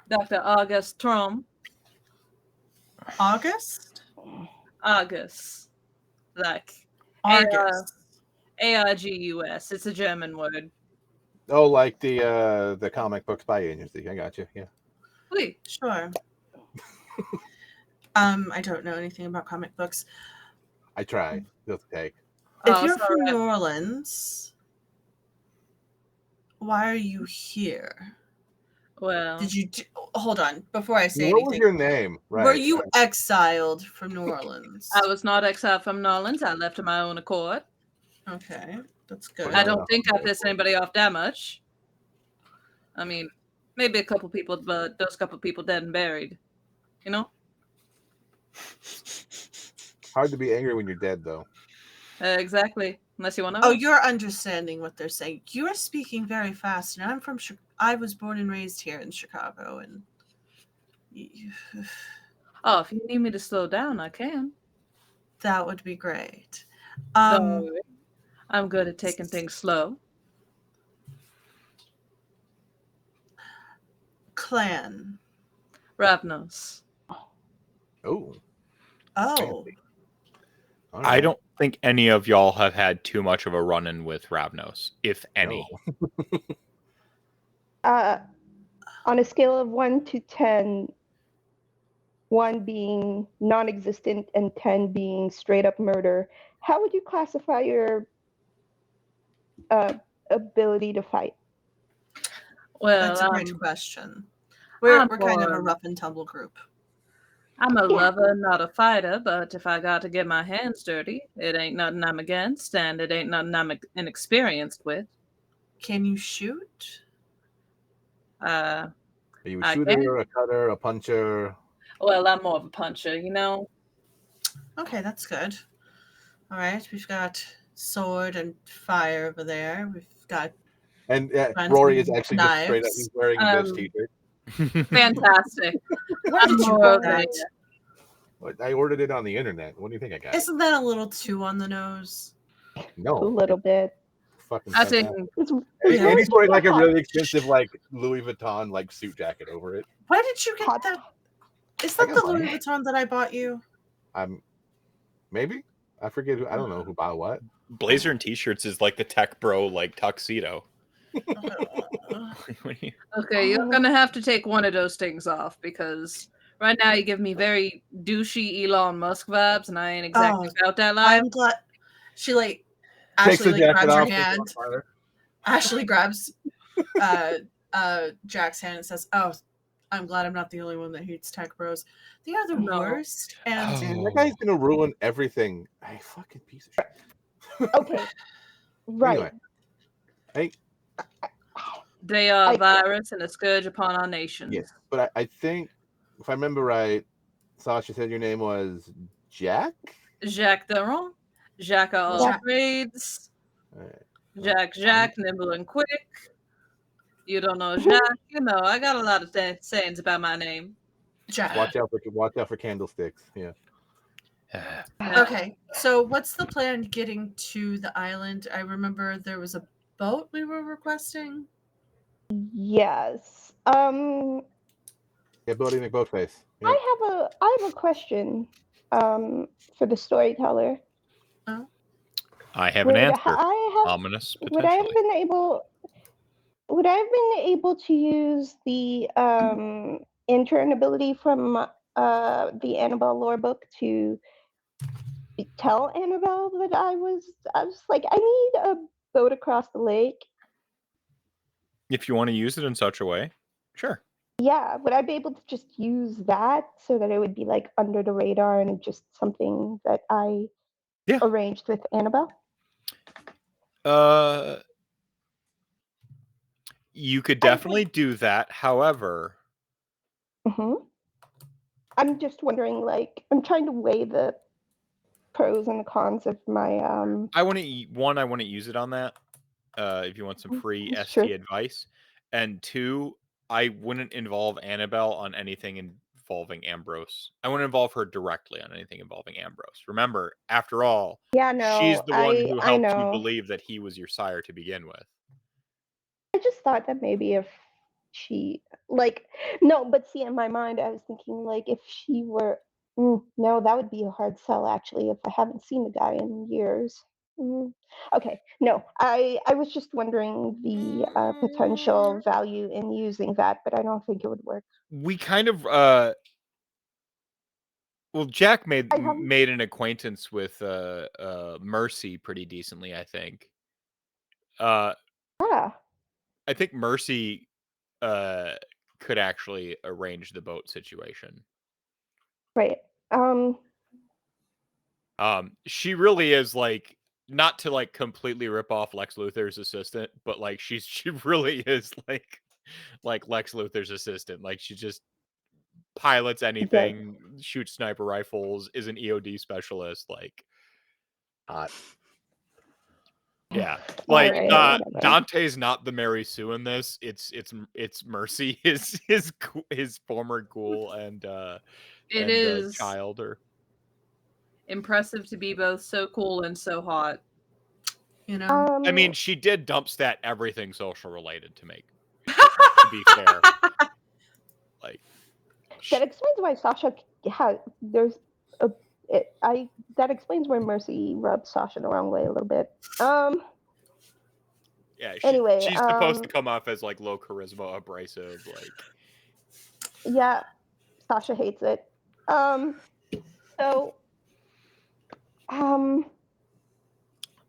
Dr. August Trom. August? August. Like August. A-R-G-U-S. It's a German word. Oh, like the comic book spy agency. I got you. Yeah. Oui. Sure. I don't know anything about comic books. I tried. Just take. If you're from New Orleans, why are you here? Well, did you hold on before I say what anything? Was your name? Right. Were you exiled from New Orleans? I was not exiled from New Orleans. I left of my own accord. Okay, that's good. I don't think I pissed anybody off that much. I mean, maybe a couple people, but those couple people dead and buried. You know? Hard to be angry when you're dead, though. Exactly. Unless you want to. Oh, you're understanding what they're saying. You are speaking very fast, and I'm from. I was born and raised here in Chicago, and. Oh, if you need me to slow down, I can. That would be great. I'm good at taking things slow. Clan. Ravnos. Oh. I don't think any of y'all have had too much of a run-in with Ravnos, if any. No. On a scale of 1 to 10, 1 being non-existent and 10 being straight up murder, how would you classify your ability to fight? Well, that's a great question. We're kind of a rough and tumble group. I'm a lover, not a fighter, but if I got to get my hands dirty, it ain't nothing I'm against, and it ain't nothing I'm inexperienced with. Can you shoot? Are you a shooter, a cutter, a puncher? Well, I'm more of a puncher, you know? Okay, that's good. All right, we've got sword and fire over there. We've got... And Rory is actually just straight up. He's wearing this t-shirt. Fantastic. Where did you get that? I ordered it on the internet. What do you think I got? Isn't that a little too on the nose? No. A little bit. Fucking I think and he's wearing like a really expensive like Louis Vuitton like suit jacket over it. Why did you get that? Is that the Louis Vuitton that I bought you? Maybe. I forget I don't know who bought what. Blazer and t-shirts is like the tech bro like tuxedo. Okay, you're gonna have to take one of those things off because right now you give me very douchey Elon Musk vibes, and I ain't exactly about that life. I'm glad she like Ashley like grabs her hand. Ashley grabs Jack's hand and says, "Oh, I'm glad I'm not the only one that hates tech bros. They are the worst." And that guy's gonna ruin everything. Hey, fucking piece of shit. Okay. Right. Anyway. Hey. They are a virus and a scourge upon our nation. Yes, but I think if I remember right, Sasha said your name was Jaq? Jaq Durant. Jaq of all trades. Jaq, nimble and quick. You don't know Jaq? You know, I got a lot of sayings about my name. Jaq. Watch out for candlesticks. Yeah. Okay, so what's the plan getting to the island? I remember there was a boat we were requesting. Yes. Yeah, Bodie McBoatface. Yeah. I have a question for the storyteller. I have an answer. Ominous. Would I have been able to use the intern ability from the Annabelle lore book to tell Annabelle that I was like, I need a boat across the lake? If you want to use it in such a way, sure. Yeah, would I be able to just use that so that it would be like under the radar and just something that I arranged with Annabelle? You could definitely do that. However, I'm just wondering, like, I'm trying to weigh the pros and the cons of my I want to use it on that. If you want some free That's ST true. advice, and 2, I wouldn't involve Annabelle on anything involving Ambrose. I wouldn't involve her directly on anything involving Ambrose. Remember, after all, Yeah, she's no, the one who I helped you know. believe that he was your sire to begin with. I just thought that maybe if she, like, no, but see, in my mind, I was thinking, like, if she were, no, that would be a hard sell, actually, if I haven't seen the guy in years. Okay, no, I was just wondering the potential value in using that, but I don't think it would work. We kind of, well, Jaq made an acquaintance with Mercy pretty decently, I think. Yeah. I think Mercy could actually arrange the boat situation. Right. She really is, like, not to, like, completely rip off Lex Luthor's assistant, but, like, she really is like Lex Luthor's assistant. Like, she just pilots anything, shoots sniper rifles, is an EOD specialist, like. Yeah, like, right, Dante's not the Mary Sue in this. It's Mercy, his former ghoul and It is child. Or impressive to be both so cool and so hot. You know, I mean, she did dump stat everything social related to make. To be fair, like that explains why Sasha has. There's a. That explains why Mercy rubs Sasha the wrong way a little bit. Yeah. Anyway, she's supposed to come off as, like, low charisma, abrasive, like. Yeah, Sasha hates it. So,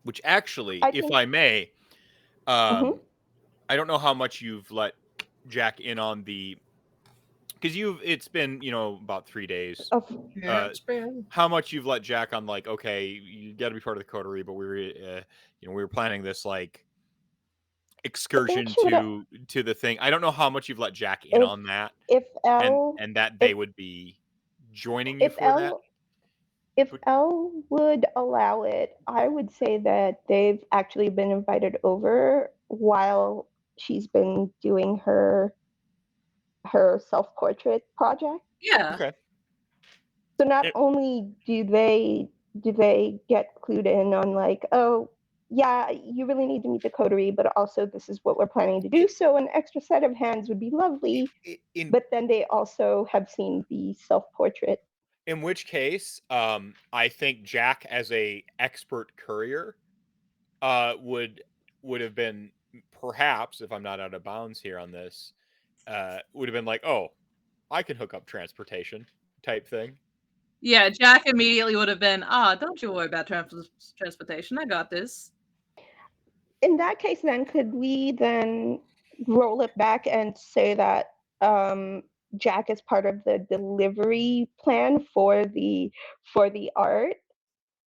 Which actually, I if think, I may, I don't know how much you've let Jaq in on the, because it's been, about 3 days. it's been. How much you've let Jaq on, like, okay, you got to be part of the coterie, but we were planning this, like, excursion to the thing. I don't know how much you've let Jaq in on that. If Elle and that they would be joining you for that. If Elle would allow it, I would say that they've actually been invited over while she's been doing her self-portrait project. Yeah. Okay. So not only do they get clued in on, like, oh yeah, you really need to meet the coterie, but also this is what we're planning to do. So an extra set of hands would be lovely. But then they also have seen the self-portrait. In which case, I think Jaq as a expert courier would have been, perhaps, if I'm not out of bounds here on this, would have been like, oh, I can hook up transportation type thing. Yeah, Jaq immediately would have been, don't you worry about transportation. I got this. In that case, then, could we then roll it back and say that Jaq is part of the delivery plan for the art,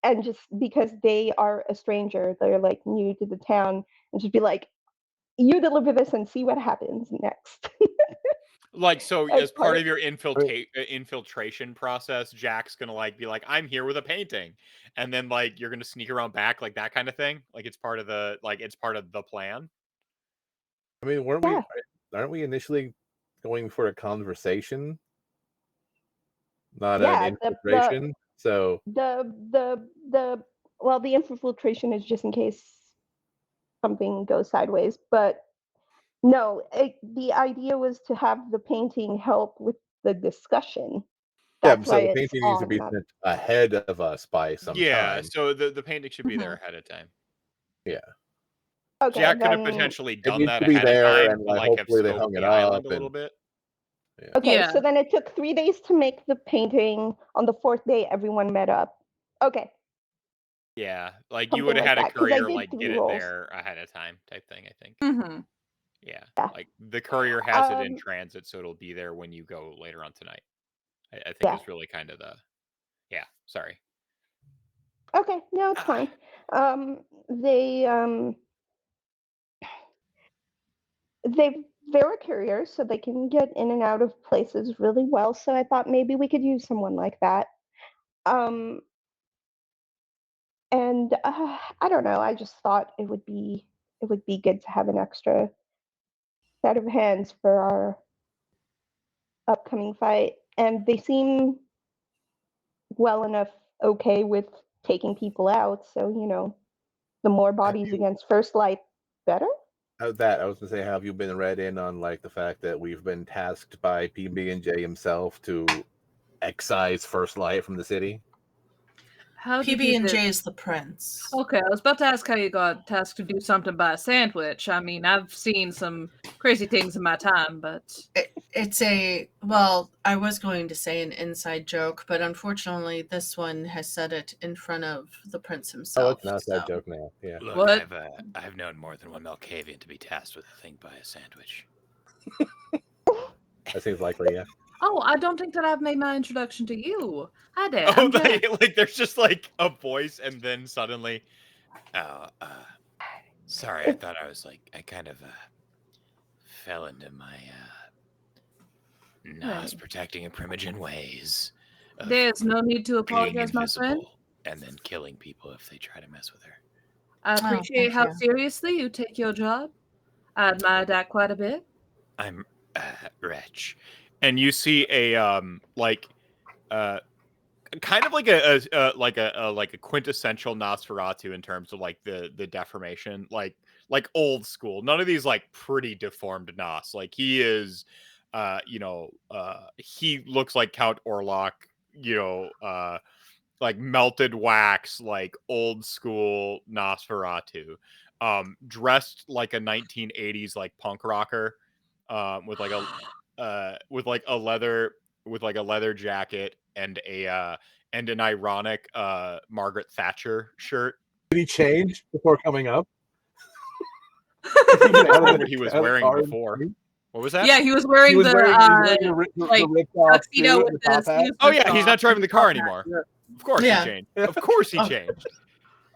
and just because they are a stranger, they're, like, new to the town, and just be like, you deliver this and see what happens next. Like, so as part of your infiltration process, Jack's gonna, like, be like, I'm here with a painting, and then, like, you're gonna sneak around back, like, that kind of thing. Like, it's part of the plan. I mean, aren't we initially going for a conversation, not an infiltration? So the infiltration is just in case something goes sideways, but no, the idea was to have the painting help with the discussion. That's so why the painting needs to be sent ahead of us by some time. So the painting should be there ahead of time. Yeah. Okay, Jack could have potentially done that ahead of time, and, to, like, have hopefully they hung scoped it the up island a little bit. Yeah. Okay, so then it took 3 days to make the painting. On the 4th day, everyone met up. Okay. Yeah, like, Something you would have like had a that, 'cause I courier, did like, 3 get it rolls. there ahead of time type thing, I think. Yeah, Yeah. like, the courier has it in transit, so it'll be there when you go later on tonight. I think it's really kind of the. Yeah, sorry. Okay, no, it's fine. they're a courier, so they can get in and out of places really well. So I thought maybe we could use someone like that. And I don't know. I just thought it would be good to have an extra set of hands for our upcoming fight. And they seem well enough okay with taking people out. So the more bodies against First Light, better. I was gonna say, have you been read in on like the fact that we've been tasked by PB&J himself to excise First Light from the city? How PB&J is the prince. Okay, I was about to ask how you got tasked to do something by a sandwich. I mean, I've seen some crazy things in my time, but it's I was going to say an inside joke, but unfortunately this one has said it in front of the prince himself. Oh, it's an outside joke now. Yeah. Look, what? I've known more than one Malkavian to be tasked with a thing by a sandwich. That seems likely, yeah. Oh, I don't think that I've made my introduction to you. Hi there. Oh, like there's just like a voice, and then suddenly, Sorry, I thought I was like, I kind of fell into my Nas protecting and primogen ways. There's no need to being apologize, my friend. invisible and then killing people if they try to mess with her. I appreciate how you. seriously you take your job. I admire that quite a bit. I'm wretch. and you see a kind of like a quintessential Nosferatu in terms of like the deformation, like old school. None of these like pretty deformed Nos. Like he is, he looks like Count Orlok. Like melted wax, like old school Nosferatu, dressed like a 1980s like punk rocker, with like a leather jacket and an ironic Margaret Thatcher shirt. Did he change before coming up? What he was wearing before. What was that? Yeah, he was wearing the tuxedo with the sleeves. Oh yeah, he's not driving the car anymore. Yeah. Of course he changed. Of course he changed.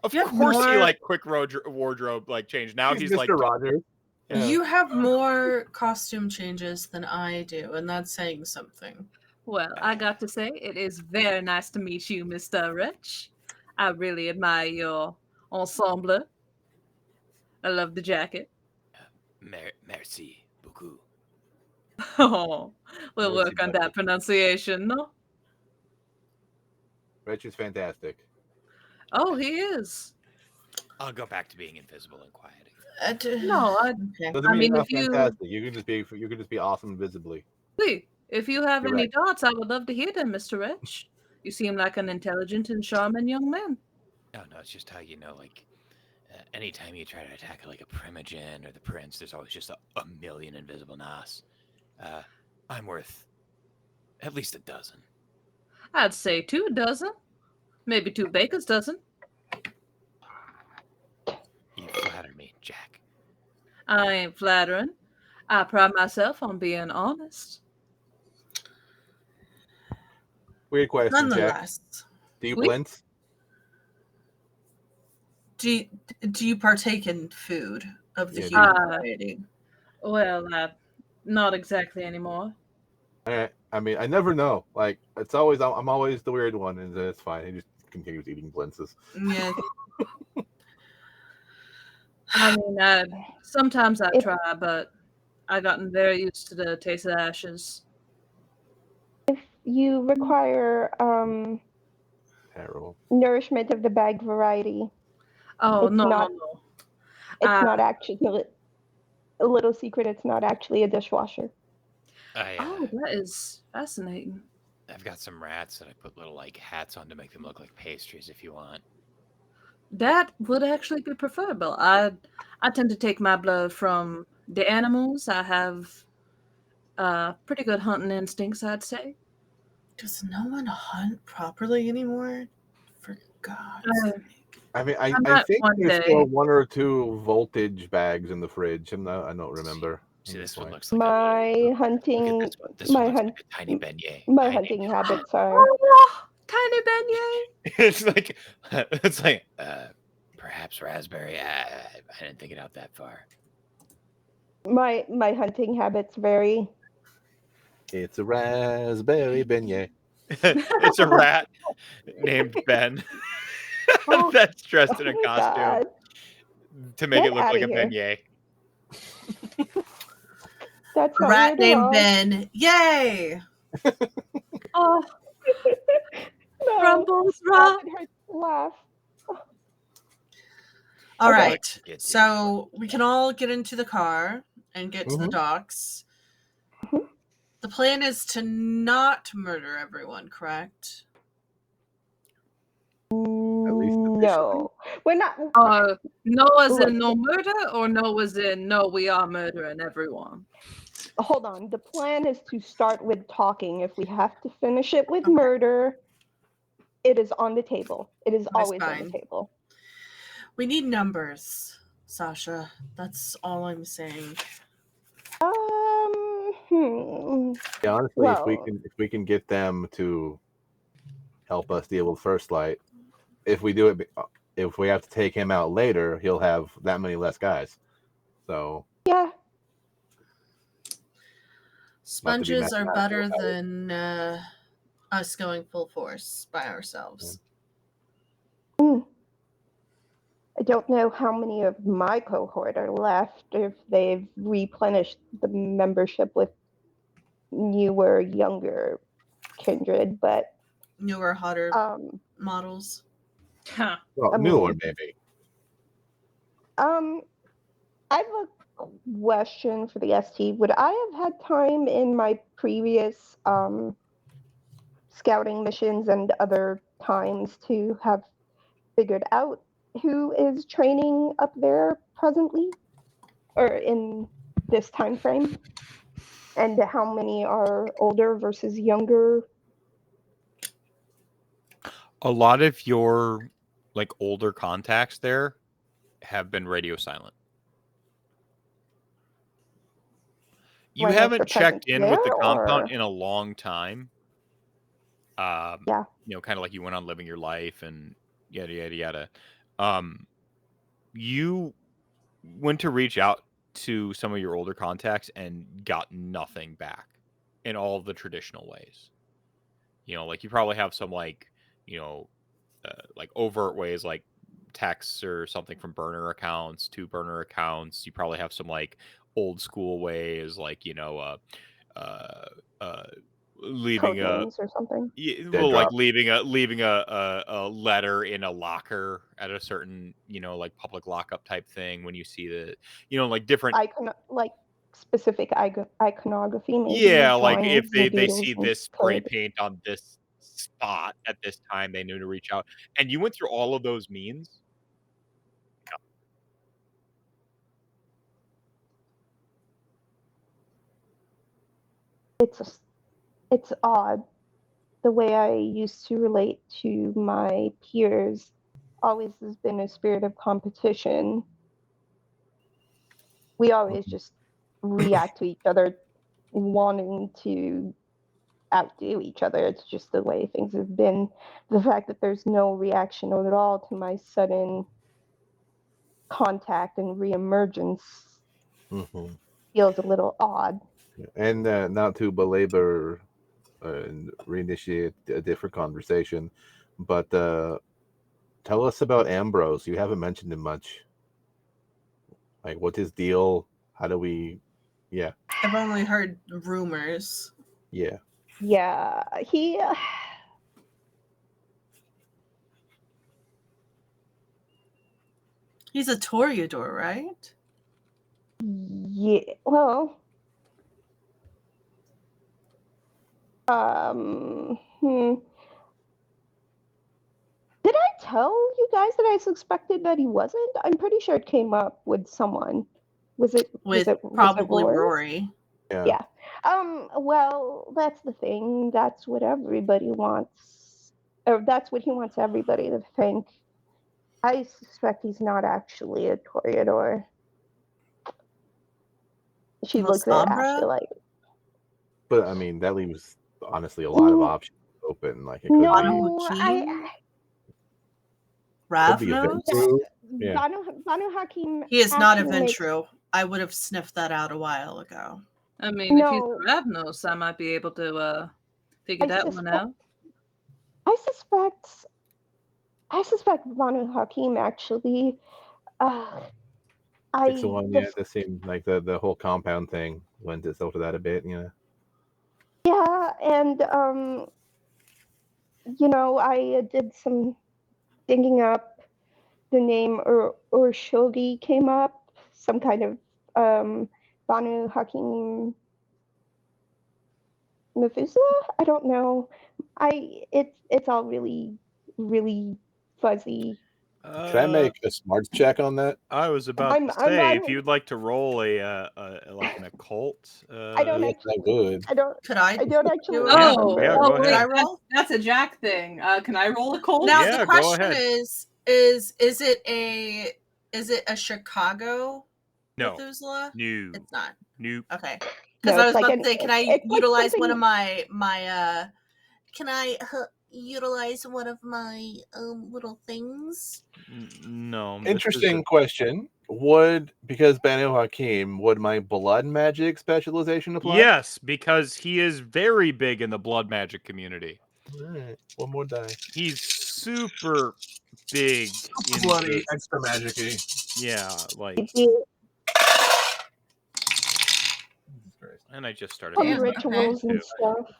Of course he like quick wardrobe like changed. Now he's Mr. like Rogers. Yeah. You have more costume changes than I do, and that's saying something. Well, I got to say, it is very nice to meet you, Mr. Rich. I really admire your ensemble. I love the jacket. Merci beaucoup. Oh, we'll work on that pronunciation, no? Rich is fantastic. Oh, he is. I'll go back to being invisible and quiet. No, I mean, if fantastic. You can just be awesome visibly. If you have any thoughts, I would love to hear them, Mr. Rich. You seem like an intelligent and charming young man. No, it's just how anytime you try to attack like a primogen or the prince, there's always just a million invisible Nas. I'm worth at least a dozen. I'd say 2 dozen. Maybe 2 baker's dozen. You flatter me, Jack. I ain't flattering. I pride myself on being honest. Weird question, Nonetheless, Jack. Do you blintz? Do you partake in food of the human variety? Well, not exactly anymore. I mean, I never know. Like, I'm always the weird one, and it's fine. He just continues eating blintzes. Yeah. I mean, sometimes I try, but I've gotten very used to the taste of ashes. If you require nourishment of the bag variety, no. It's not actually a little secret. It's not actually a dishwasher. That is fascinating. I've got some rats that I put little like hats on to make them look like pastries if you want. That would actually be preferable. I tend to take my blood from the animals. I have pretty good hunting instincts, I'd say. Does no one hunt properly anymore? For God's sake. I mean, I think there's still 1 or 2 voltage bags in the fridge. I don't remember. See, this one looks like my hunting. This one looks like a tiny beignet. My hunting habits are tiny beignet. it's like perhaps raspberry. I didn't think it out that far. My hunting habits vary. It's a raspberry beignet. It's a rat named Ben Oh, that's dressed in a my costume God. to make Get it look like outta a here. beignet. That's A not rat weird at named all. Ben. Yay! Oh, No, Rumbles stop, Rock. it hurts to laugh. All Okay. right. So we can all get into the car and get to the docks. Mhm. The plan is to not murder everyone, correct? least No, we're not. No as Look, in no murder, or no as in no, we are murdering everyone? hold on. The plan is to start with talking. If we have to finish it with murder, it is on the table. It is always on the table. We need numbers, Sasha. That's all I'm saying. Yeah, honestly, Well, if we can get them to help us deal with First Light, if we do it, if we have to take him out later, he'll have that many less guys. So yeah. Sponges are better than us going full force by ourselves. I don't know how many of my cohort are left, if they've replenished the membership with newer, younger kindred, but Newer, hotter models. Huh. well, newer maybe. I have a question for the ST. Would I have had time in my previous scouting missions and other times to have figured out who is training up there presently, or in this time frame, and how many are older versus younger? A lot of your like older contacts there have been radio silent. You haven't checked in with the compound in a long time. Yeah. You know, kind of like you went on living your life and yada yada yada. You went to reach out to some of your older contacts and got nothing back in all of the traditional ways. You know, like you probably have some like, you know, like overt ways like texts or something from burner accounts to burner accounts. You probably have some like old school ways like, you know, leaving Codenames or something. well, like leaving a letter in a locker at a certain, you know, like public lockup type thing when you see the, you know, like different like specific iconography, maybe. Yeah, like if they doodles see and this spray code. paint on this spot at this time, they knew to reach out. And you went through all of those means. It's odd. The way I used to relate to my peers always has been a spirit of competition. We always just react to each other wanting to outdo each other. It's just the way things have been. The fact that there's no reaction at all to my sudden contact and reemergence feels a little odd. And not to belabor and reinitiate a different conversation, but tell us about Ambrose. You haven't mentioned him much. Like, what's his deal? How do we? Yeah. I've only heard rumors. Yeah. Yeah, he. He's a Toreador, right? Yeah. Well. Did I tell you guys that I suspected that he wasn't? I'm pretty sure it came up with someone. Was it probably Rory? Yeah. Well, that's the thing. That's what everybody wants. Or that's what he wants everybody to think. I suspect he's not actually a Toreador. She looks at Asher like. But I mean, that leaves honestly a lot of options open. Like it could be. Ravno? Banu Hakim. He is not a Ventru. I would have sniffed that out a while ago. I mean, if he's No. Ravnos, I might be able to figure that one out. I suspect Banu Hakim actually. It's the one, yeah, that seemed like the whole compound thing lends itself to that a bit, you know. Yeah, and I did some digging up. The name or Shogi came up. Some kind of Banu Hakim Methuselah? I don't know. It's all really, really fuzzy. Can I make a smarts check on that? I was about to say, if you'd like to roll a like an occult. I don't actually. Good. I don't. Could I? I don't actually. Oh, yeah, go Can I ahead. roll? That's a Jaq thing. Can I roll a cold? Now Yeah, the go question ahead. is it a Chicago No. Methuselah? No. It's not. Nope. Okay. No, Because I was it's like about to say, can I it's like utilize one of something- my can I utilize one of my little things? No. Interesting question. Because Banu Hakim, would my blood magic specialization apply? Yes, because he is very big in the blood magic community. All right. One more die. He's super big in Bloody, the, extra magic-y. yeah, like. And I just started. Some Damn, rituals and stuff.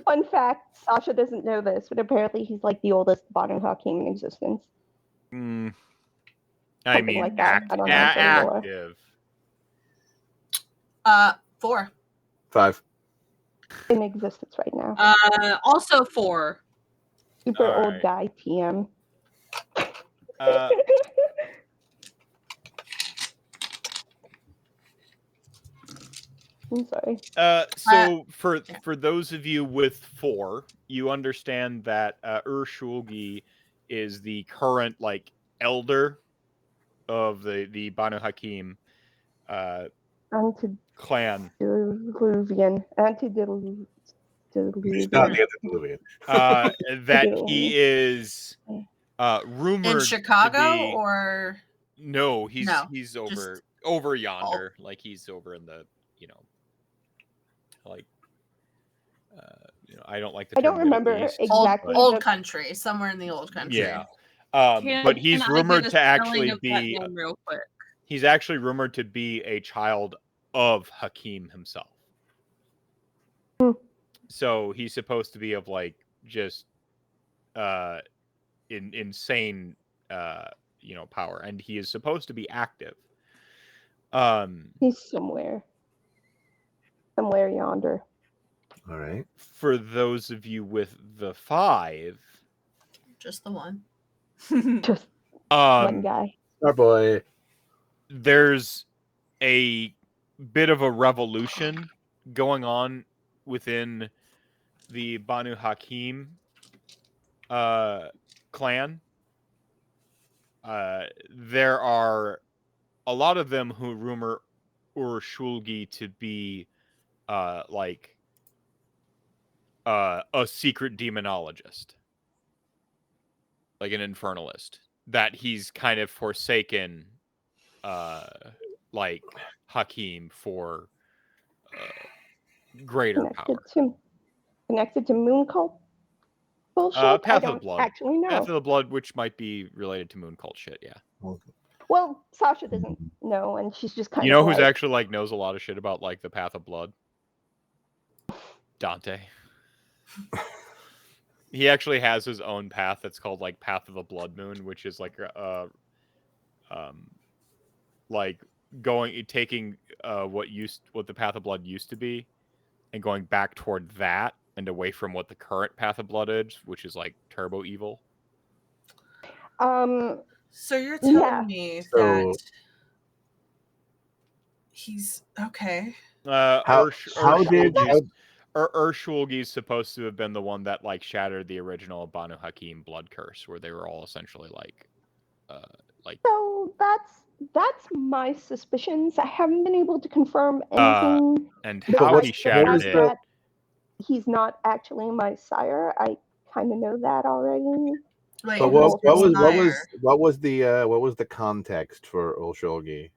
Fun fact: Sasha doesn't know this, but apparently he's like the oldest Banu Hakim in existence. I Something mean, like that. I don't know active. 4. 5. In existence right now. Also 4. Super all old right. guy TM. I'm sorry. So for those of you with 4, you understand that Shulgi is the current like elder of the Banu Hakim clan. Antediluvian. Not the antediluvian. That he is rumored In Chicago to be, or no, he's just over yonder, like he's over in the like I don't like the term I don't remember Middle East, exactly. old country, somewhere in the old country. Yeah. But he's rumored to actually be real quick. He's actually rumored to be a child of Hakim himself. So he's supposed to be of like just insane power, and he is supposed to be active. He's somewhere yonder. All right. For those of you with the 5, just the one. Just one guy. Our boy. There's a bit of a revolution going on within the Banu Hakim clan. There are a lot of them who rumor Shulgi to be like a secret demonologist, like an infernalist, that he's kind of forsaken like Hakim for greater power. Connected to moon cult bullshit? Path of the Blood. Actually, no. Path of the Blood, which might be related to moon cult shit, yeah. Well, Sasha doesn't know, and she's just kind of. You know who's actually like knows a lot of shit about like the Path of Blood? Dante. He actually has his own path that's called like Path of the Blood Moon, which is like like taking what the Path of Blood used to be and going back toward that and away from what the current Path of Blood is, which is like turbo evil. So you're telling me that he's okay. Shulgi is supposed to have been the one that like shattered the original Banu Hakim blood curse, where they were all essentially like. So that's my suspicions. I haven't been able to confirm anything. And how he shattered it. That he's not actually my sire. I kind of know that already. Wait, but what was the context for Shulgi?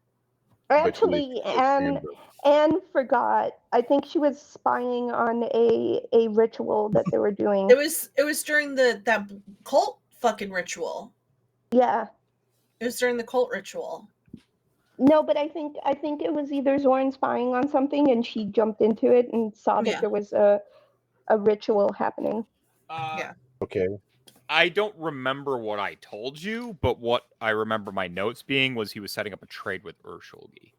Actually, Anne forgot. I think she was spying on a ritual that they were doing. It was during that cult fucking ritual. Yeah. It was during the cult ritual. No, but I think it was either Zorn spying on something and she jumped into it and saw that there was a ritual happening. Yeah. Okay. I don't remember what I told you, but what I remember my notes being was he was setting up a trade with Urshulgi.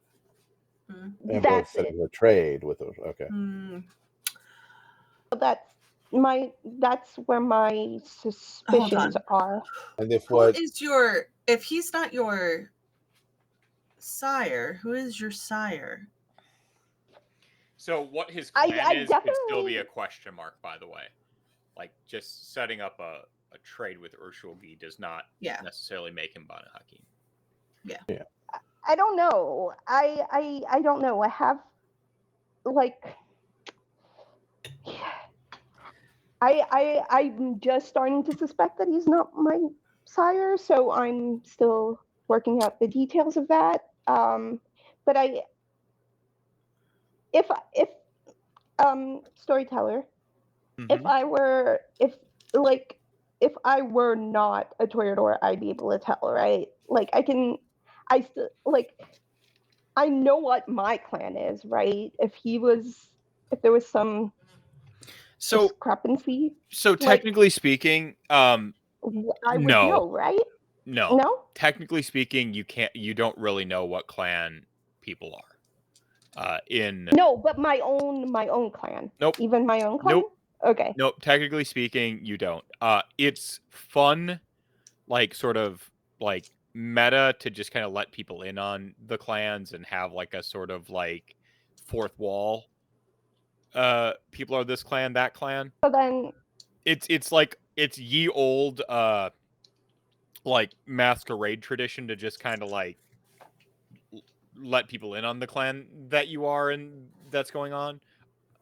And both setting a trade with us. Okay. That's where my suspicions are. And if he's not your sire, who is your sire? So what his clan is could still be a question mark, by the way. Like, just setting up a trade with Urshulgi does not necessarily make him Banu Hakim. Yeah. I don't know. I don't know. I have, like... I'm just starting to suspect that he's not my sire, so I'm still working out the details of that. But if storyteller, if I were not a Toreador, I'd be able to tell, right? Like I know what my clan is, right? If there was some discrepancy. So technically speaking, I would know, right? No. Technically speaking, you don't really know what clan people are. No, but my own clan. Nope. Even my own clan? Nope. Okay. Nope. Technically speaking, you don't. It's fun, like, sort of like meta to just kind of let people in on the clans and have like a sort of like fourth wall. People are this clan, that clan. So then it's like it's ye old like masquerade tradition to just kind of like let people in on the clan that you are and that's going on.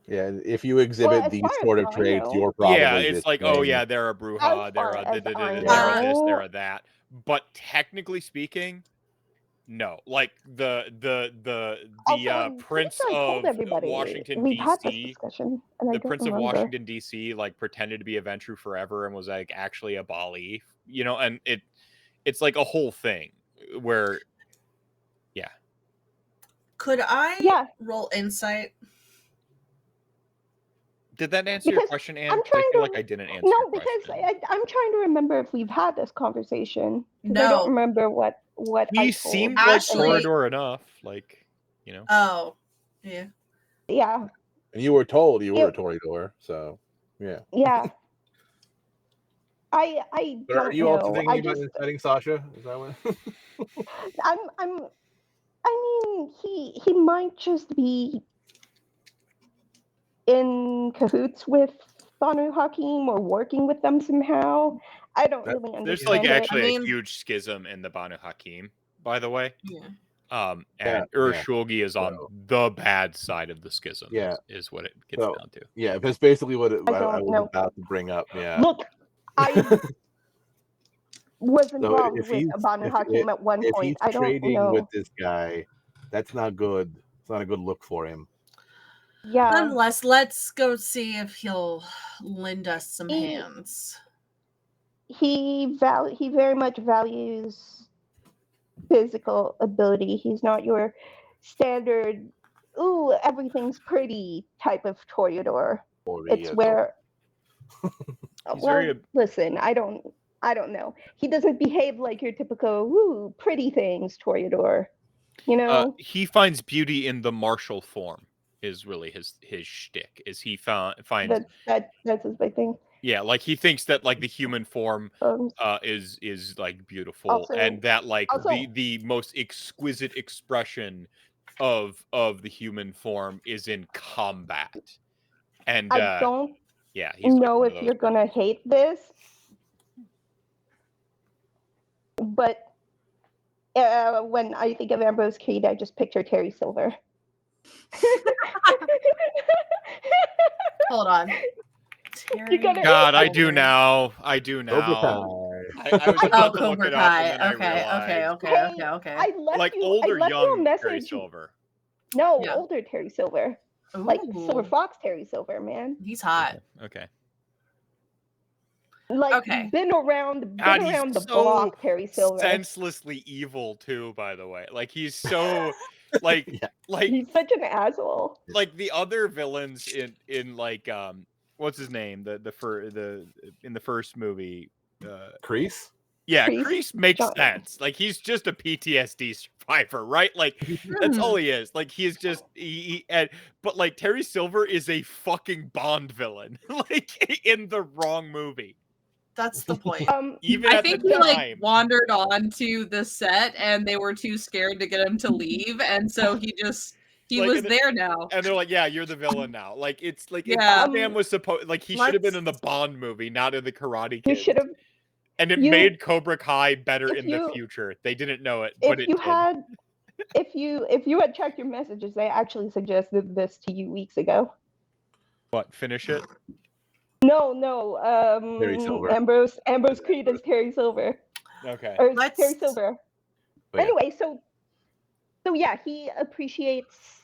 Yeah, if you exhibit these sort of traits, you're probably it's like, oh yeah, they're a Bruja, they're a this, they're a that. But technically speaking, no. Like the Prince of Washington D.C. The Prince of Washington D.C. like pretended to be a Ventru forever and was like actually a Bali, you know, and it's like a whole thing where, yeah. Could I roll insight? Did that answer your question, Anne? I feel like I didn't answer. No, because I'm trying to remember if we've had this conversation. No, I don't remember what he seemed like Toreador enough, like, you know. Oh, yeah. Yeah. And you were told you were a Toreador, so yeah. Yeah. I but don't are you know. also thinking about inciting Sasha? Is that what? I mean, he might just be in cahoots with Banu Hakim or working with them somehow. I don't really understand. There's like actually a huge schism in the Banu Hakim, by the way. Yeah. And Urshulgi is on the bad side of the schism. Yeah, is what it gets down to. Yeah, that's basically what I was about to bring up. Yeah. Look, I was involved with Banu Hakim at one point. I don't know. If he's trading with this guy, that's not good. It's not a good look for him. Yeah. Nonetheless, let's go see if he'll lend us some hands. He very much values physical ability. He's not your standard, ooh, everything's pretty type of Toreador. It's where listen, I don't know. He doesn't behave like your typical ooh, pretty things Toreador. You know? He finds beauty in the martial form. Is really his shtick. Is he finds that's his big thing. Yeah, like he thinks that like the human form is like beautiful, and that like the most exquisite expression of the human form is in combat. And I don't he's know if you're gonna hate this, but when I think of Ambrose Creed, I just picture Terry Silver. Hold on. God, I do now. I was about to look Cobra it up, Kai. and then Okay, I realized, okay. I left like you. old I or left you a young message. Terry Silver. No, Yeah. older Terry Silver. Like Silver Ooh, Fox Terry Silver, man. he's hot. Okay. Like Okay. been around God, the block, Terry Silver. senselessly evil too, by the way. Like he's so like Yeah. like He's such an asshole. like the other villains in like what's his name? In the first movie. Crease? Yeah, Kreese? Kreese makes John- sense. Like he's just a PTSD survivor, right? Like that's Mhm. all he is. Like he is just but like Terry Silver is a fucking Bond villain, like in the wrong movie. That's the point. Even I at think the he time. like wandered onto the set and they were too scared to get him to leave, and so he Like, was and there now. And they're like, "Yeah, you're the villain now." Like it's like if Yeah. this man was supposed like he should have been in the Let's- Bond movie, not in the Karate You Kid. should have. And it you- made Cobra Kai better if in the you- future. They didn't know it, but If it you did. had, if you had checked your messages, they actually suggested this to you weeks ago. What? Finish it. No. Terry Silver. Ambrose Creed is Terry Silver. Okay. Or Let's- Terry Silver. But yeah. Anyway, so yeah, he appreciates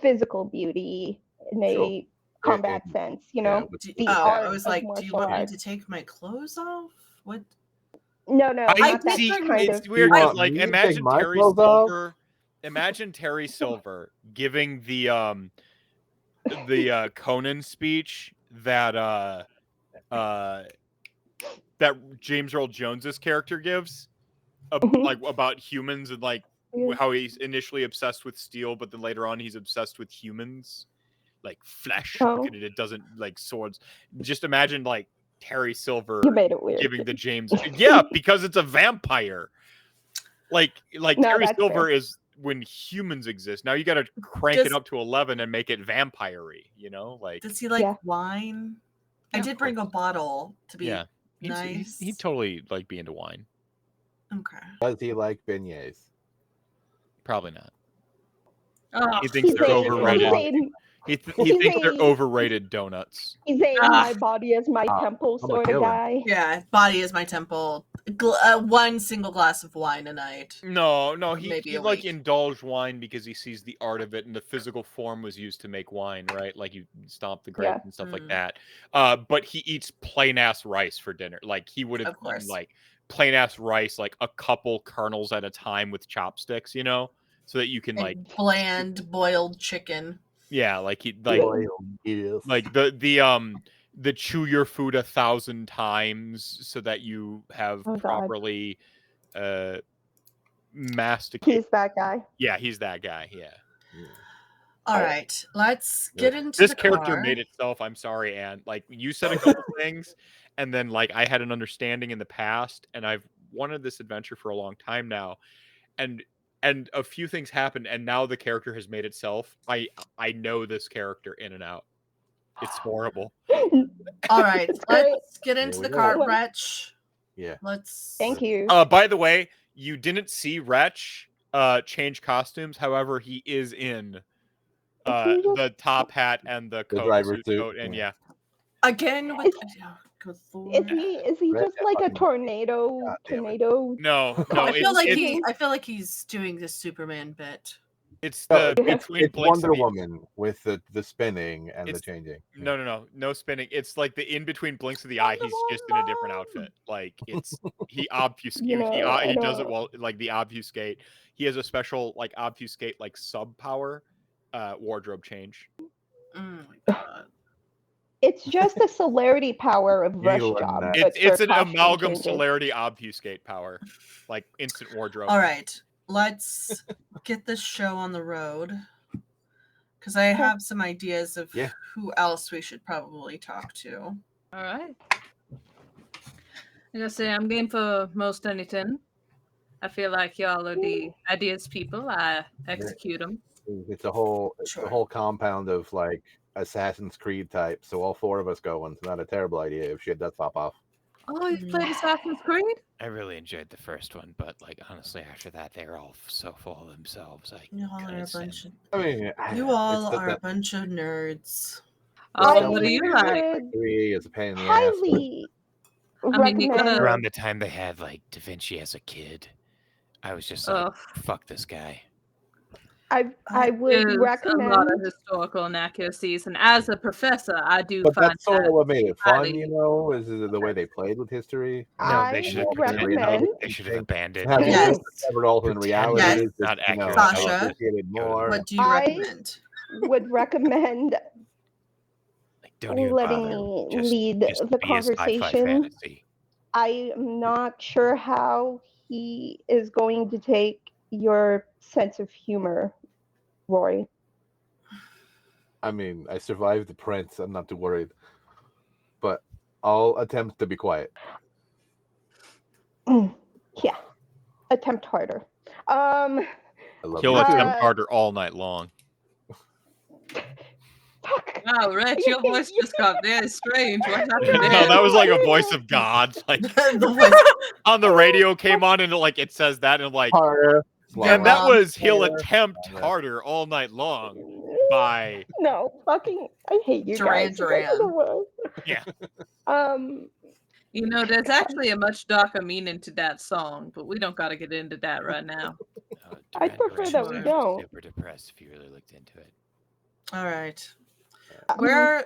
physical beauty in a combat sense, you know. with the I art was of like, do you martial want me arts. to take my clothes off? What? No, I not that see. kind It's of. weird. You 'cause, want like, me to imagine take my Terry clothes off? Silver. Imagine Terry Silver giving the Conan speech that that James Earl Jones's character gives, Mhm. like about humans and like Yeah. how he's initially obsessed with steel, but then later on he's obsessed with humans, like flesh. Oh. Because it doesn't like swords. Just imagine like Terry Silver You made it weird. giving the James. Yeah, because it's a vampire. Like No, Terry that's Silver fair. is when humans exist. Now you got to crank Does- it up to 11 and make it vampire-y, you know? Like Does he like Yeah. wine? I Yeah, did of bring a course. bottle to be yeah, nice. he'd totally like be into wine. Okay. Does he like beignets? Probably not. Oh, He thinks they're overrated. He he's thinks they're a- overrated donuts. He's a my body is my temple I'm a sort of killer. guy. Yeah, body is my temple. One single glass of wine a night. No, Maybe he a like week. indulged wine because he sees the art of it and the physical form was used to make wine, right? Like you stomp the grapes Yeah. and stuff like Mm. that. But he eats plain ass rice for dinner. Like he would have Of course. eaten like plain ass rice, like a couple kernels at a time with chopsticks, you know, so that you can like And bland boiled chicken. yeah, like he Yes. like the chew your food 1,000 times so that you have Oh, God. properly masticated. He's that guy. Yeah, he's that guy. Yeah. All Oh. right, let's get into This the character car. made itself. I'm sorry, Anne. Like you said a couple things, and then like I had an understanding in the past, and I've wanted this adventure for a long time now, and a few things happened, and now the character has made itself. I know this character in and out. It's horrible. All right, It's great. let's get into Here the we car, go. Wretch. Yeah. Let's. Thank you. By the way, you didn't see Wretch change costumes. However, he is in He just- the top hat and the coat, driver's suit, coat, and yeah. Again with. Oh, good Lord. Is he Red just like a fucking- tornado? God damn it. Tornado. No, I feel like it's- I feel like he's doing the Superman bit. it's No, the Yeah. between It's blinks Wonder of the- Woman with the spinning and the It's- changing. No spinning. It's like the in between blinks of the eye. He's just in a different outfit. Like it's he obfuscate. You know, he I does it don't- well. Like the obfuscate. He has a special like obfuscate like sub power wardrobe change. Oh my god. It's just the celerity power of You Rush learn Job. that. but It's for an costume amalgam changes. celerity obfuscate power, like instant wardrobe. All right, let's get this show on the road. Because I have some ideas of Yeah. who else we should probably talk to. all right. I gotta say, I'm game for most anything. I feel like y'all are the ideas people. I execute them. It's a whole Sure. compound of like Assassin's Creed type. So all four of us going. It's not a terrible idea if shit does pop off. Oh, you played Assassin's Creed? I really enjoyed the first one, but like honestly, after that, they were all so full of themselves. I You all are a couldn't stand bunch of, I mean, you it's all just are a that bunch of nerds. Oh, I what do you would- like? Three is a pain in the ass. Highly recommend. Around the time they had like Da Vinci as a kid, I was just like, fuck this guy. I would recommend a lot of historical inaccuracies, and as a professor, I do But find that's sort of what made it fun, highly- you know, is the way they played with history. No, they I should have will recommend. They should have abandoned. Having Yes. covered alternate reality Yes. is Not you know, accurate. I Sasha, appreciate it more. What do you I- recommend? Would recommend Like, don't even letting bother. me Just lead be the a sci-fi conversation. fantasy. I'm not sure how he is going to take your sense of humor, Rory. I mean, I survived the prince. I'm not too worried. But I'll attempt to be quiet. Yeah, attempt harder. I love He'll you. attempt harder all night long. Fuck. Wow, Rich, your voice just got very strange. What happened No, there? No, that was like a voice of God. Like The voice- on the radio came on and it says that and like Harder. and that wrong. was he'll Harder. attempt Harder. harder all night long by No, fucking, I hate you Duran guys. You guys are the worst. Yeah. You know, there's actually a much darker meaning to that song, but we don't got to get into that right now. I'd prefer that we don't. Super depressed if you really looked into it. All right. Where?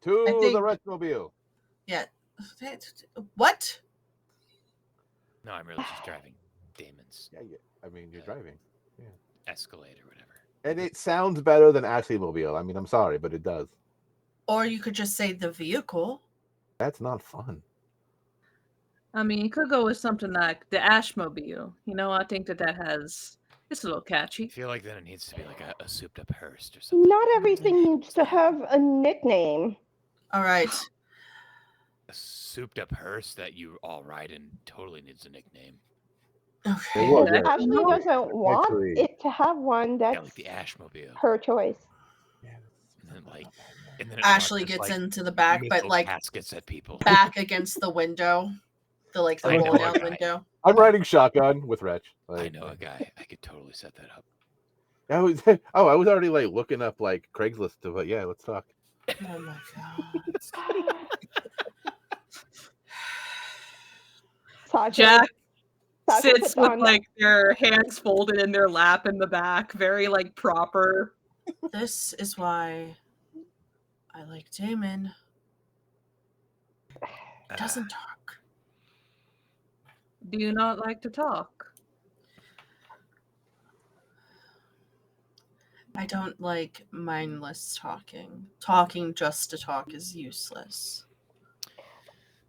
To I think- the Retromobile. Yeah. What? No, I'm really just driving Damon's Yeah, I mean, you're driving. Escalade or whatever. And it sounds better than Ashley Mobile. I mean, I'm sorry, but it does. Or you could just say the vehicle. That's not fun. I mean, you could go with something like the Ashmobile. You know, I think that has it's a little I catchy. feel like then it needs to be like a souped up hearse or something. Not everything needs to have a nickname. All right. A souped up hearse that you all ride in totally needs a nickname. Okay. Well, yeah. Ashley doesn't want Actually- it to have one. Yeah, That's like the Ashmobile. her choice. And then it Ashley launches, gets like, into the back, but missile like caskets at people. back against the window. The I know roll a down guy. window. I'm riding shotgun with Wretch. I know a guy. I could totally set that up. I was I was already like looking up like Craigslist to but yeah, let's talk. Oh my god. Sasha, Jack Sasha sits puts with on- like their hands folded in their lap in the back, very like proper. This is why I like Damon. He doesn't talk. Do you not like to talk? I don't like mindless talking. Talking just to talk is useless.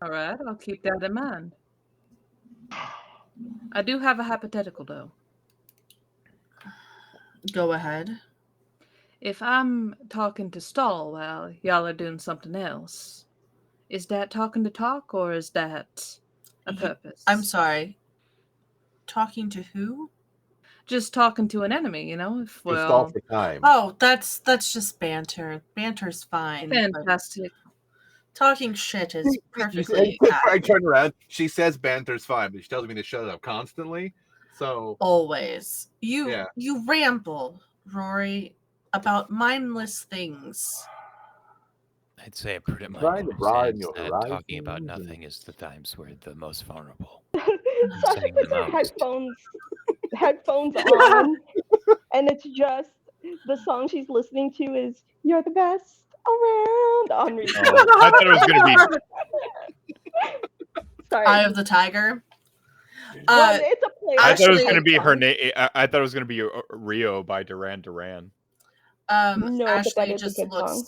All right, I'll keep that in mind. I do have a hypothetical though. Go ahead. If I'm talking to Stall while y'all are doing something else, is that talking to talk or is that a purpose? I'm sorry. Talking to who? Just talking to an enemy, you know? If We stall for time. Oh, that's just banter. Banter's fine. but fantastic. Talking shit is I perfectly turn around. She says banter's fine, but she tells me to shut up constantly. So always. Yeah. You ramble, Rory, about mindless things. I'd say a prudent mind Trying to broaden understands your that talking about horizons and- nothing is the times where the most vulnerable. Sasha saying puts the her most. headphones on, and it's just the song she's listening to is "You're the Best Around" on repeat. I thought it was gonna be Sorry, Eye of the Tiger. well, it's a play. I thought it was Ashley- gonna be her name. I thought it was gonna be Rio by Duran Duran. No, but that Ashley is a just good song.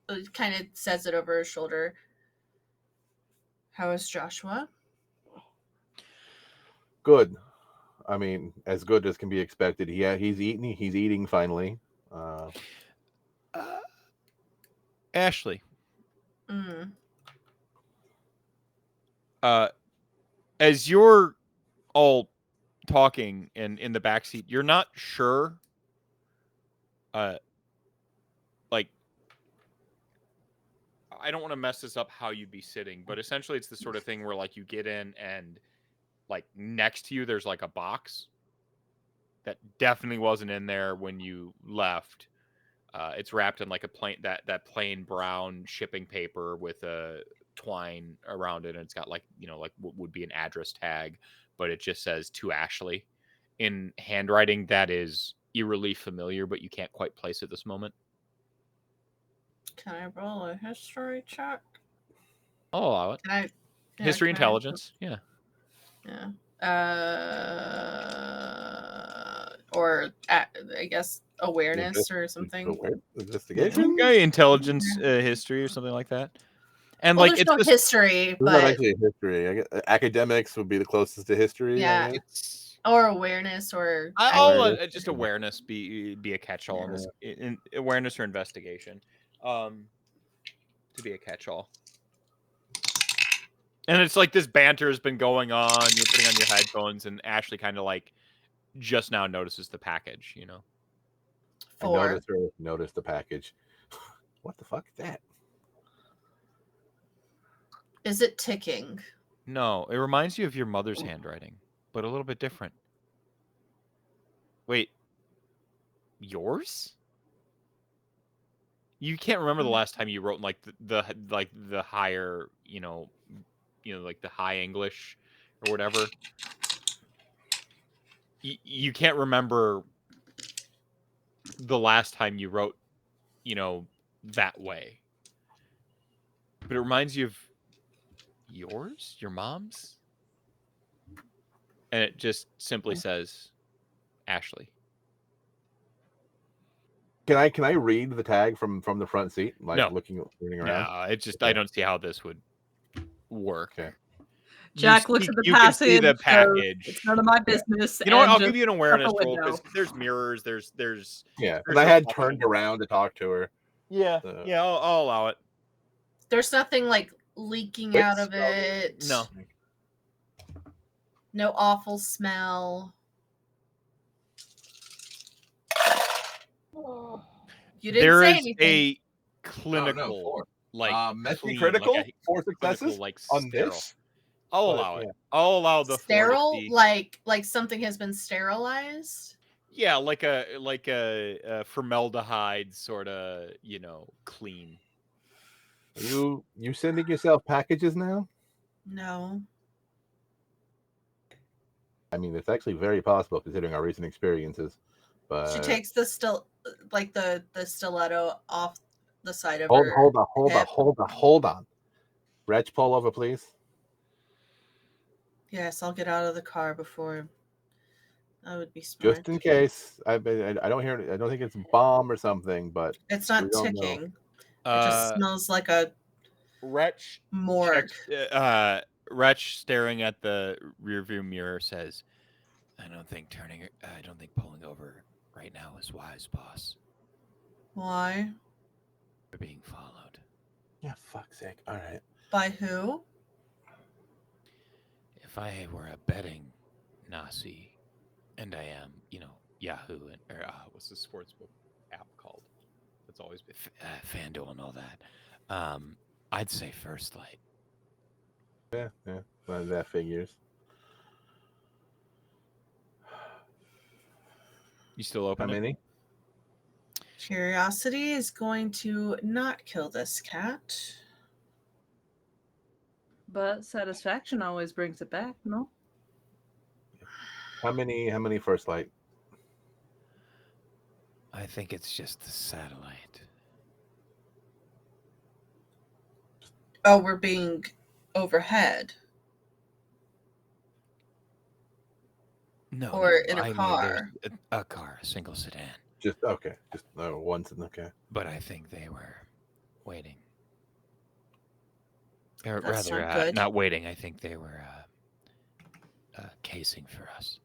looks, kind of says it over her shoulder. How is Joshua? good. I mean, as good as can be expected. Yeah, he's eating. He's eating finally. Ashley, Mm. as you're all talking and in the backseat, you're not sure. Like, I don't want to mess this up how you'd be sitting, but essentially it's the sort of thing where like you get in and like next to you there's like a box that definitely wasn't in there when you left. It's wrapped in like a plain that plain brown shipping paper with a twine around it, and it's got like, you know, like what would be an address tag, but it just says to Ashley in handwriting that is eerily familiar, but you can't quite place it this moment. Can I roll a history check? I'll allow it. Can I? Yeah, History can intelligence. Yeah. Yeah. Or I guess awareness or something. Investigation? Intelligence, history or something like that. And Well, like there's it's no just, history, It's not but actually history. I guess academics would be the closest to history. Yeah. I guess. it's or awareness or I'll Awareness. just awareness be a catch-all on this, in awareness or investigation, to be a catch-all. And it's like this banter has been going on. You're putting on your headphones, and Ashley kind of like just now notices the package. You know, I 4. noticed the package. What the fuck is that? Is it ticking? no, it reminds you of your mother's handwriting, but a little bit different. Wait, yours? You can't remember the last time you wrote in like the higher, like the high English or whatever. You can't remember the last time you wrote, that way. But it reminds you of yours, your mom's, and it just simply says Ashley. Can I read the tag from the front seat? Like No. looking around? No, it just I don't see how this would work. Okay. Jaq looks at the you can see the goes, package. It's none of my business. You know what? and I'll just give you an shut the awareness roll window. because there's mirrors. There's Yeah, there's and I had reflection. turned around to talk to her. Yeah, So- yeah, I'll allow it. There's nothing like leaking out of it. No. No awful smell. You didn't There say is anything. a clinical, four. like clean, critical, like a 4 clinical, successes like on sterile. this. I'll But, allow it. yeah. I'll allow the 4 to Sterile, see. like something has been sterilized. Yeah, like a formaldehyde sort of, clean. You sending yourself packages now? No. I mean, it's actually very possible considering our recent experiences. But She takes the stiletto off the side of hold her. hold on. Wretch, pull over, please. Yes, I'll get out of the car before. That would be smart. Just in case. I don't hear. I don't think it's a bomb or something, but It's not we don't know. ticking. It just smells like a Wretch morgue. Wretch staring at the rearview mirror says, I don't think pulling over right now is wise, boss. Why? We're being followed. Yeah, fuck's sake. All right. By who? If I were a betting Nazi, and I am, Yahoo, or what's the sportsbook app called? That's always been FanDuel and all that. I'd say First Light. Yeah. Well, that figures. You still open? How many? Curiosity is going to not kill this cat. But satisfaction always brings it back, no? How many First Light? I think it's just the satellite. Oh, we're being overhead. No, Or in a I mean, car. there's a car, a single sedan. Just okay. Just one. Okay. But I think they were waiting. Or That's rather, not good. not waiting. I think they were casing for us.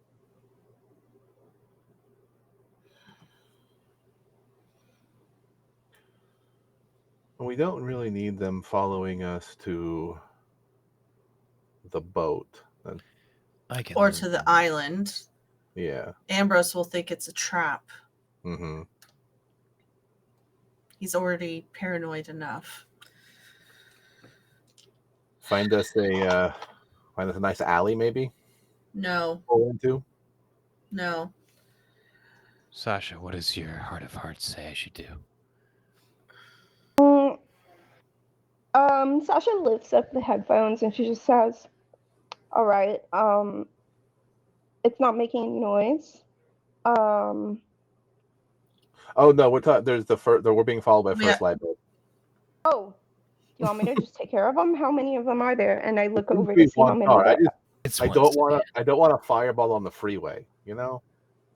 We don't really need them following us to the boat. I can Or learn to the from- island. Yeah. Ambrose will think it's a trap. Mm-hmm. He's already paranoid enough. Find us a nice alley, maybe. No. Pull into. No. Sasha, what does your heart of hearts say I should do? Sasha lifts up the headphones and she just says, "All right, it's not making any noise. Oh no, there's the first. We're being followed by first light bulb. Oh, do you want me to just take care of them? How many of them are there?" And I look over Be to see how one many. car. It's I one don't sedan. want a fireball on the freeway. You know.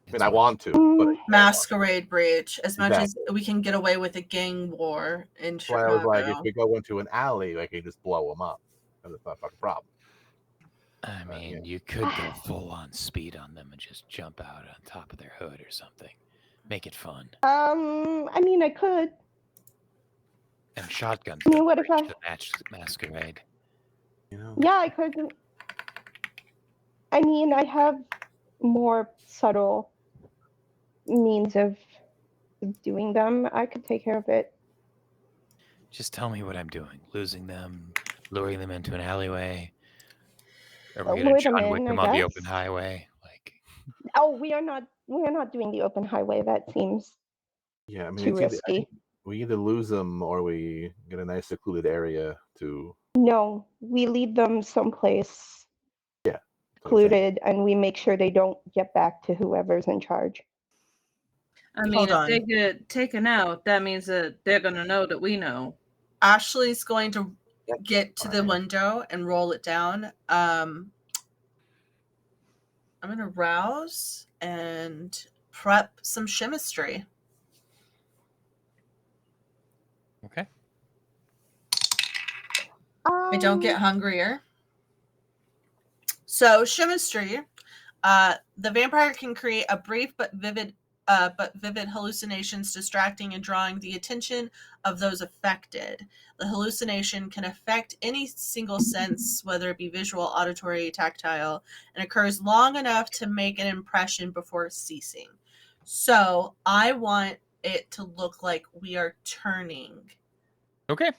I mean, It's I one- want to, but Masquerade breach. As much as Exactly. we can get away with a gang war in that's why I Chicago. was like, if we go into an alley, I can just blow them up. That's not a fucking problem. I mean, you could go full on speed on them and just jump out on top of their hood or something. Make it fun. I mean, I could. And shotguns I mean, don't what if break I- the masquerade. You know. Yeah, I could. I mean, I have more subtle means of doing them. I could take care of it. Just tell me what I'm doing. Losing them, luring them into an alleyway. Are we Lure gonna them John Wick in, them I on the guess. open highway? Like, Oh, we are not doing the open highway. That seems Yeah, I mean, too risky. we either lose them or we get a nice secluded area to. No, we lead them someplace Yeah. secluded, and we make sure they don't get back to whoever's in charge. I mean, if they get taken out, that means that they're gonna know that we know. Ashley's going to get to the window and roll it down. I'm gonna rouse and prep some chemistry. okay. I don't get hungrier. So chemistry, the vampire can create a brief but vivid hallucinations, distracting and drawing the attention of those affected. The hallucination can affect any single sense, whether it be visual, auditory, tactile, and occurs long enough to make an impression before ceasing. So I want it to look like we are turning. Okay.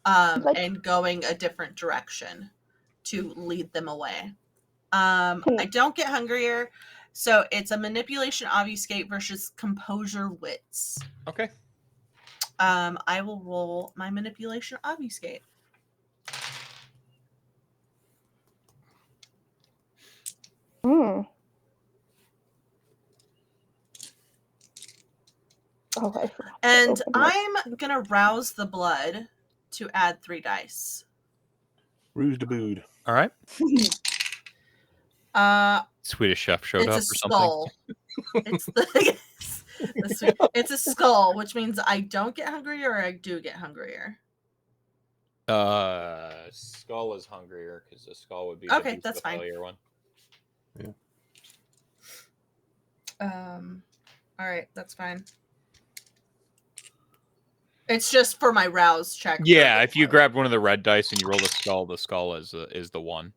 And going a different direction to lead them away. I don't get hungrier, so it's a manipulation obfuscate versus composure wits. Okay. I will roll my manipulation obfuscate. Oh, I forgot. And I'm gonna rouse the blood to add 3 dice. Rouge de bood. All right. Swedish chef showed up or Skull. It's a skull, which means I don't get hungrier or I do get hungrier. Skull is hungrier because the skull would be okay. That's fine. One. Yeah. All right. That's fine. It's just for my rouse check. Yeah, if you grab one of the red dice and you roll the skull is the one.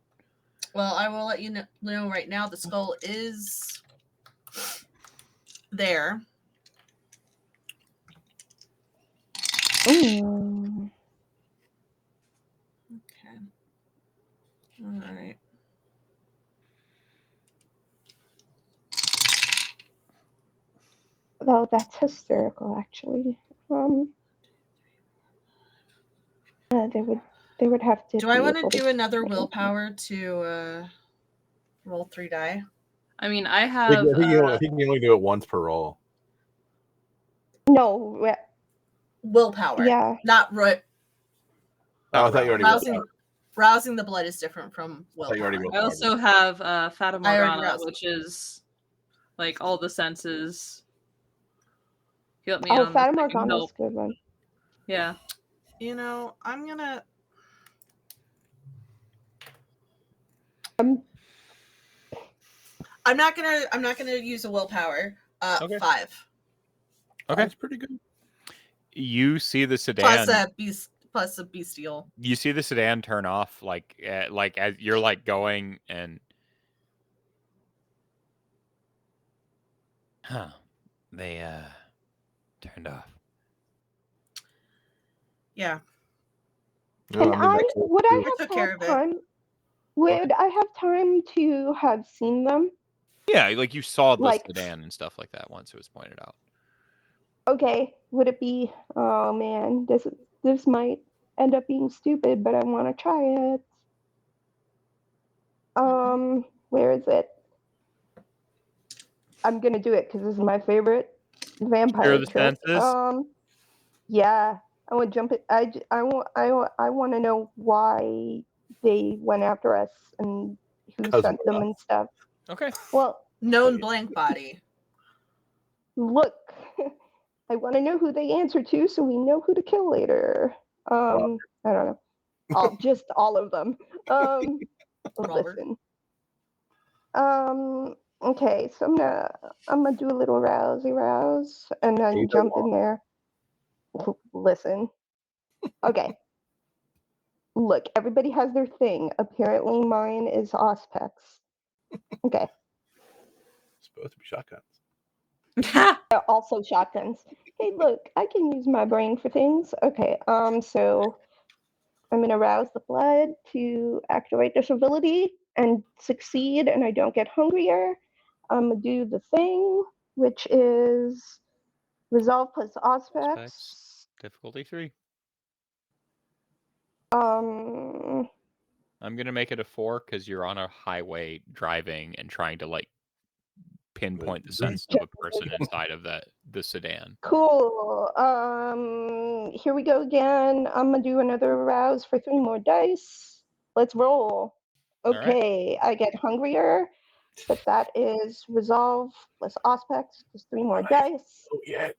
Well, I will let you know right now. The skull is there. Ooh. Okay. All right. Oh, that's hysterical, actually. They would have to. Do I want to do another willpower to roll 3 die? I mean, I have. I think you only do it once per roll. No. Willpower. Yeah. Not right. Oh, I thought you already rousing the blood is different from willpower. I also have Fata I already Morgana, roused. which is like all the senses. Help me Oh, on Fata the Morgana is a good one. Yeah. You know, I'm gonna. I'm not gonna use a willpower. Okay. 5. Okay, that's pretty good. You see the sedan plus a bestial. You see the sedan turn off, like as you're like going and. Huh. They turned off. Yeah. No, And would I took have care of it. time? Would I have time to have seen them? Yeah, like you saw the Like- sedan and stuff like that once it was pointed out. Okay. Would it be? Oh man, this might end up being stupid, but I want to try it. Where is it? I'm gonna do it because this is my favorite vampire trick. Yeah, I want to jump it. I want to know why they went after us and who sent them and stuff. Okay. Well, known blank body. Look, I want to know who they answer to, so we know who to kill later. I don't know. Just all of them. Listen. Okay, so I'm gonna do a little rouse and then jump in there. Listen. Okay. Look, everybody has their thing. Apparently mine is Auspex. Okay. It's supposed to be shotguns. Also shotguns. Hey, look, I can use my brain for things. Okay, so I'm gonna rouse the blood to activate this ability and succeed, and I don't get hungrier. I'm gonna do the thing, which is resolve plus Auspex. Difficulty 3. I'm gonna make it a 4 because you're on a highway driving and trying to like pinpoint the sense of a person inside of the sedan. Cool. Here we go again. I'm gonna do another rouse for 3 more dice. Let's roll. Okay, I get hungrier, but that is resolve plus Auspex plus 3 more dice. Oh yeah.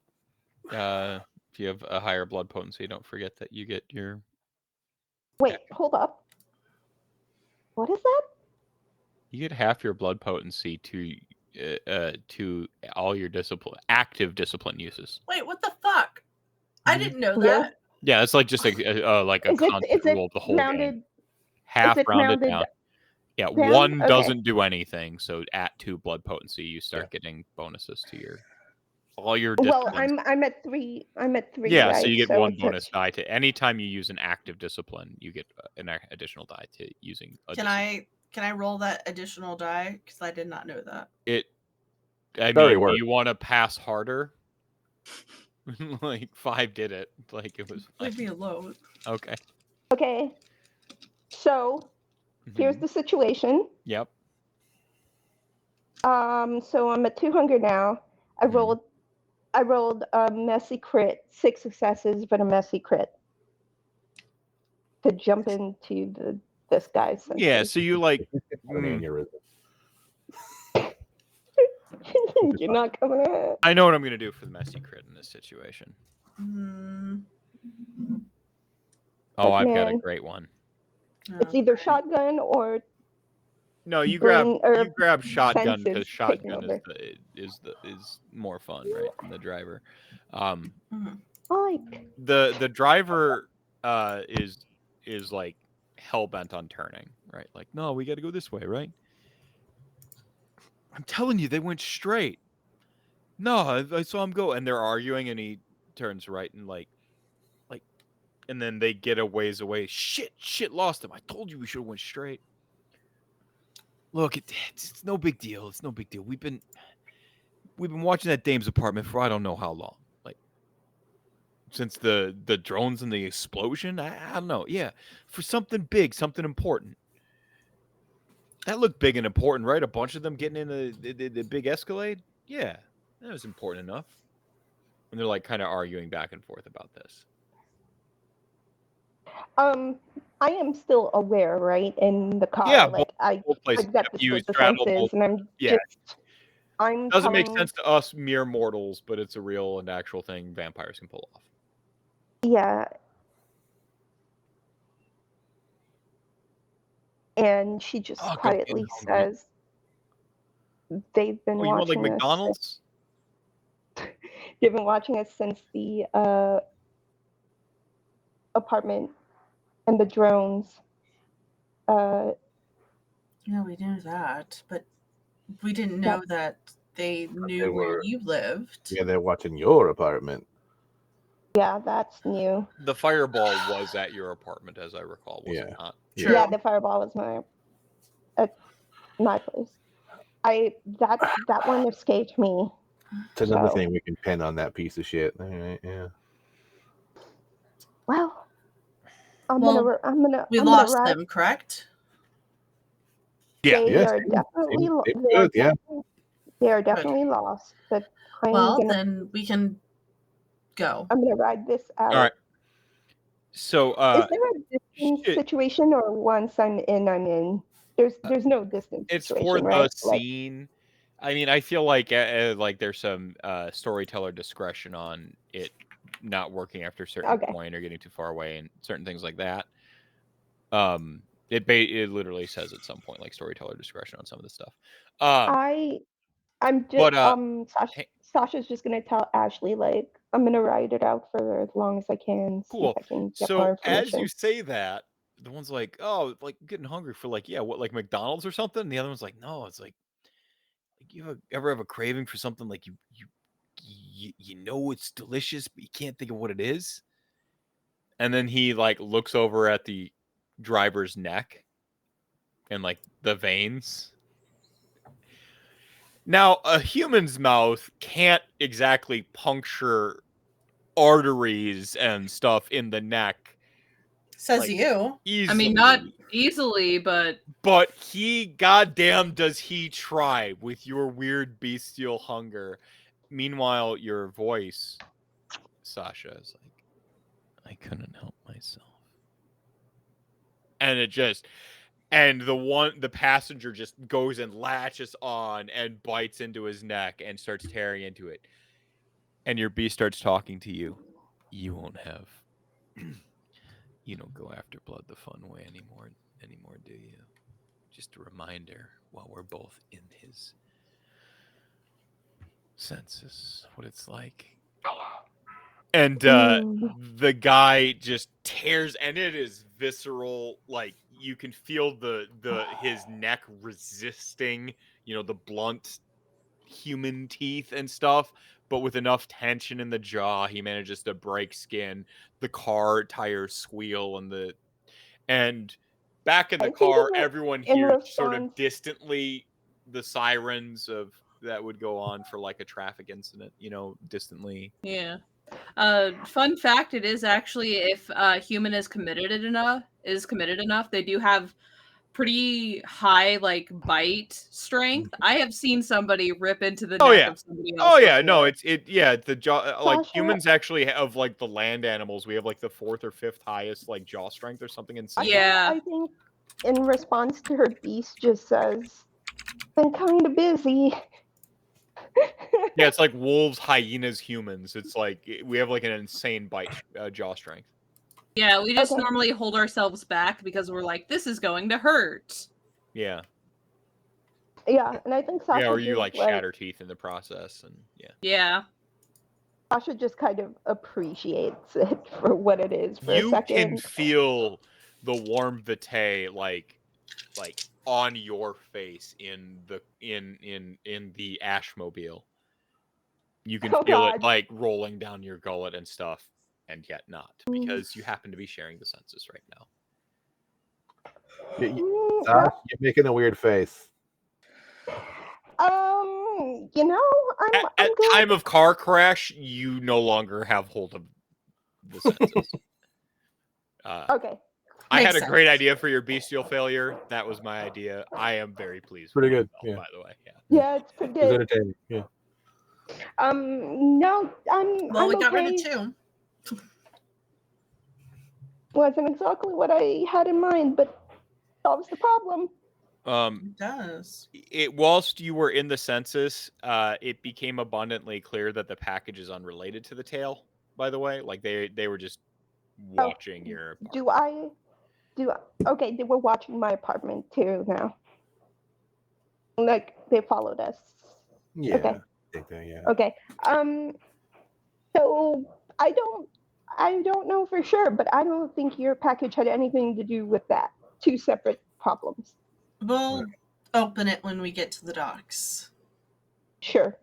If you have a higher blood potency, don't forget that you get your. Wait, hold up. What is that? You get half your blood potency to all your active discipline uses. Wait, what the fuck? I didn't know that. Yeah, it's like just a constant rule of the whole game. Half rounded down. Yeah, down? 1 doesn't do anything. So at 2 blood potency, you start getting bonuses to all your disciplines. Well, I'm at 3. I'm at 3. Yeah, right? so you get 1 bonus die to anytime you use an active discipline. You get an additional die to using. Can I roll that additional die? Because I did not know that. You want to pass harder? Like 5 did it. Like it was. Leave me alone. Okay. Okay. So here's the situation. Yep. So I'm at 200 now. I rolled a messy crit, 6 successes, but a messy crit to jump into this guy's senses. Yeah, so you like. You're not coming out. I know what I'm gonna do for the messy crit in this situation. Oh, I've got a great one. It's either shotgun or. No, you grab shotgun because shotgun is more fun, right? Than the driver. The driver is like hell bent on turning, right? Like, no, we got to go this way, right? I'm telling you, they went straight. No, I saw him go, and they're arguing, and he turns right and like, and then they get a ways away. Shit, lost him. I told you we should have went straight. Look, it's no big deal. It's no big deal. We've been watching that dame's apartment for I don't know how long. Like since the drones and the explosion. I don't know. Yeah, for something big, something important. That looked big and important, right? A bunch of them getting in the big Escalade. Yeah, that was important enough. And they're like kind of arguing back and forth about this. I am still aware, right, in the car. Yeah, like I've got the senses, and I'm doesn't make sense to us mere mortals, but it's a real and actual thing vampires can pull off. Yeah. And she just quietly says, "They've been watching want like McDonald's? They've been watching us since the apartment and the drones." Yeah, we knew that, but we didn't know that they knew where you lived. Yeah, they're watching your apartment. Yeah, that's new. The fireball was at your apartment, as I recall, was it not? True. Yeah, the fireball was at my place. That one escaped me. It's another thing we can pin on that piece of shit. All right, yeah. Well, We lost them, correct? Yeah. They Yes, are definitely they are definitely lost. But then we can go. I'm gonna ride this out. All right. So is there a distance situation, or once I'm in? There's no distance it's situation, for the right? scene. I mean, I feel like there's some storyteller discretion on it not working after a certain point or getting too far away and certain things like that. It literally says at some point like storyteller discretion on some of the stuff. I'm just Sasha's just gonna tell Ashley like I'm gonna ride it out for as long as I can. Cool. See if I can get So more as information. you say that, the one's like, "Oh, like getting hungry for like what like McDonald's or something." And the other one's like, "No, it's like you ever have a craving for something like you know it's delicious, but you can't think of what it is." And then he like looks over at the driver's neck and like the veins. Now, a human's mouth can't exactly puncture arteries and stuff in the neck. Says like, you. Easily. I mean, not easily, but goddamn does he try with your weird bestial hunger. Meanwhile, your voice, Sasha, is like, I couldn't help myself. And the passenger just goes and latches on and bites into his neck and starts tearing into it. And your beast starts talking to you. You won't have you don't go after blood the fun way anymore, do you? Just a reminder while we're both in his senses, what it's like. And the guy just tears, and it is visceral. Like you can feel his neck resisting, the blunt human teeth and stuff. But with enough tension in the jaw, he manages to break skin. The car tires squeal, and back in the car, everyone hears sort of distantly the sirens that would go on for like a traffic incident, distantly. Yeah. Fun fact: it is actually if a human is committed enough, they do have pretty high like bite strength. I have seen somebody rip into the neck of somebody else. Oh yeah, no, the jaw. Like humans actually have like the land animals. We have like the 4th or 5th highest like jaw strength or something insane. Yeah, I think in response to her, beast just says, "Been kind of busy." Yeah, it's like wolves, hyenas, humans. It's like we have like an insane bite jaw strength. Yeah, we just normally hold ourselves back because we're like, this is going to hurt. Yeah. Yeah, and I think Sasha. Yeah, or you like shatter teeth in the process, and yeah. Sasha just kind of appreciates it for what it is for a second. You can feel the warm vitae like on your face in the Ashmobile. You can feel it like rolling down your gullet and stuff, and yet not, because you happen to be sharing the senses right now. You're making a weird face. I'm at time of car crash, you no longer have hold of the senses. Okay. I had a great idea for your bestial failure. That was my idea. I am very pleased. Pretty good. By the way. Yeah, it's pretty good. It's entertaining. Yeah. No, we got rid of 2. Wasn't exactly what I had in mind, but solves the problem. It does. Whilst you were in the census, it became abundantly clear that the package is unrelated to the tale. By the way, like they were just watching your apartment. Okay, they were watching my apartment too now. Like they followed us. Yeah. Okay. Yeah. Okay. So I don't know for sure, but I don't think your package had anything to do with that. 2 separate problems. We'll open it when we get to the docks. Sure.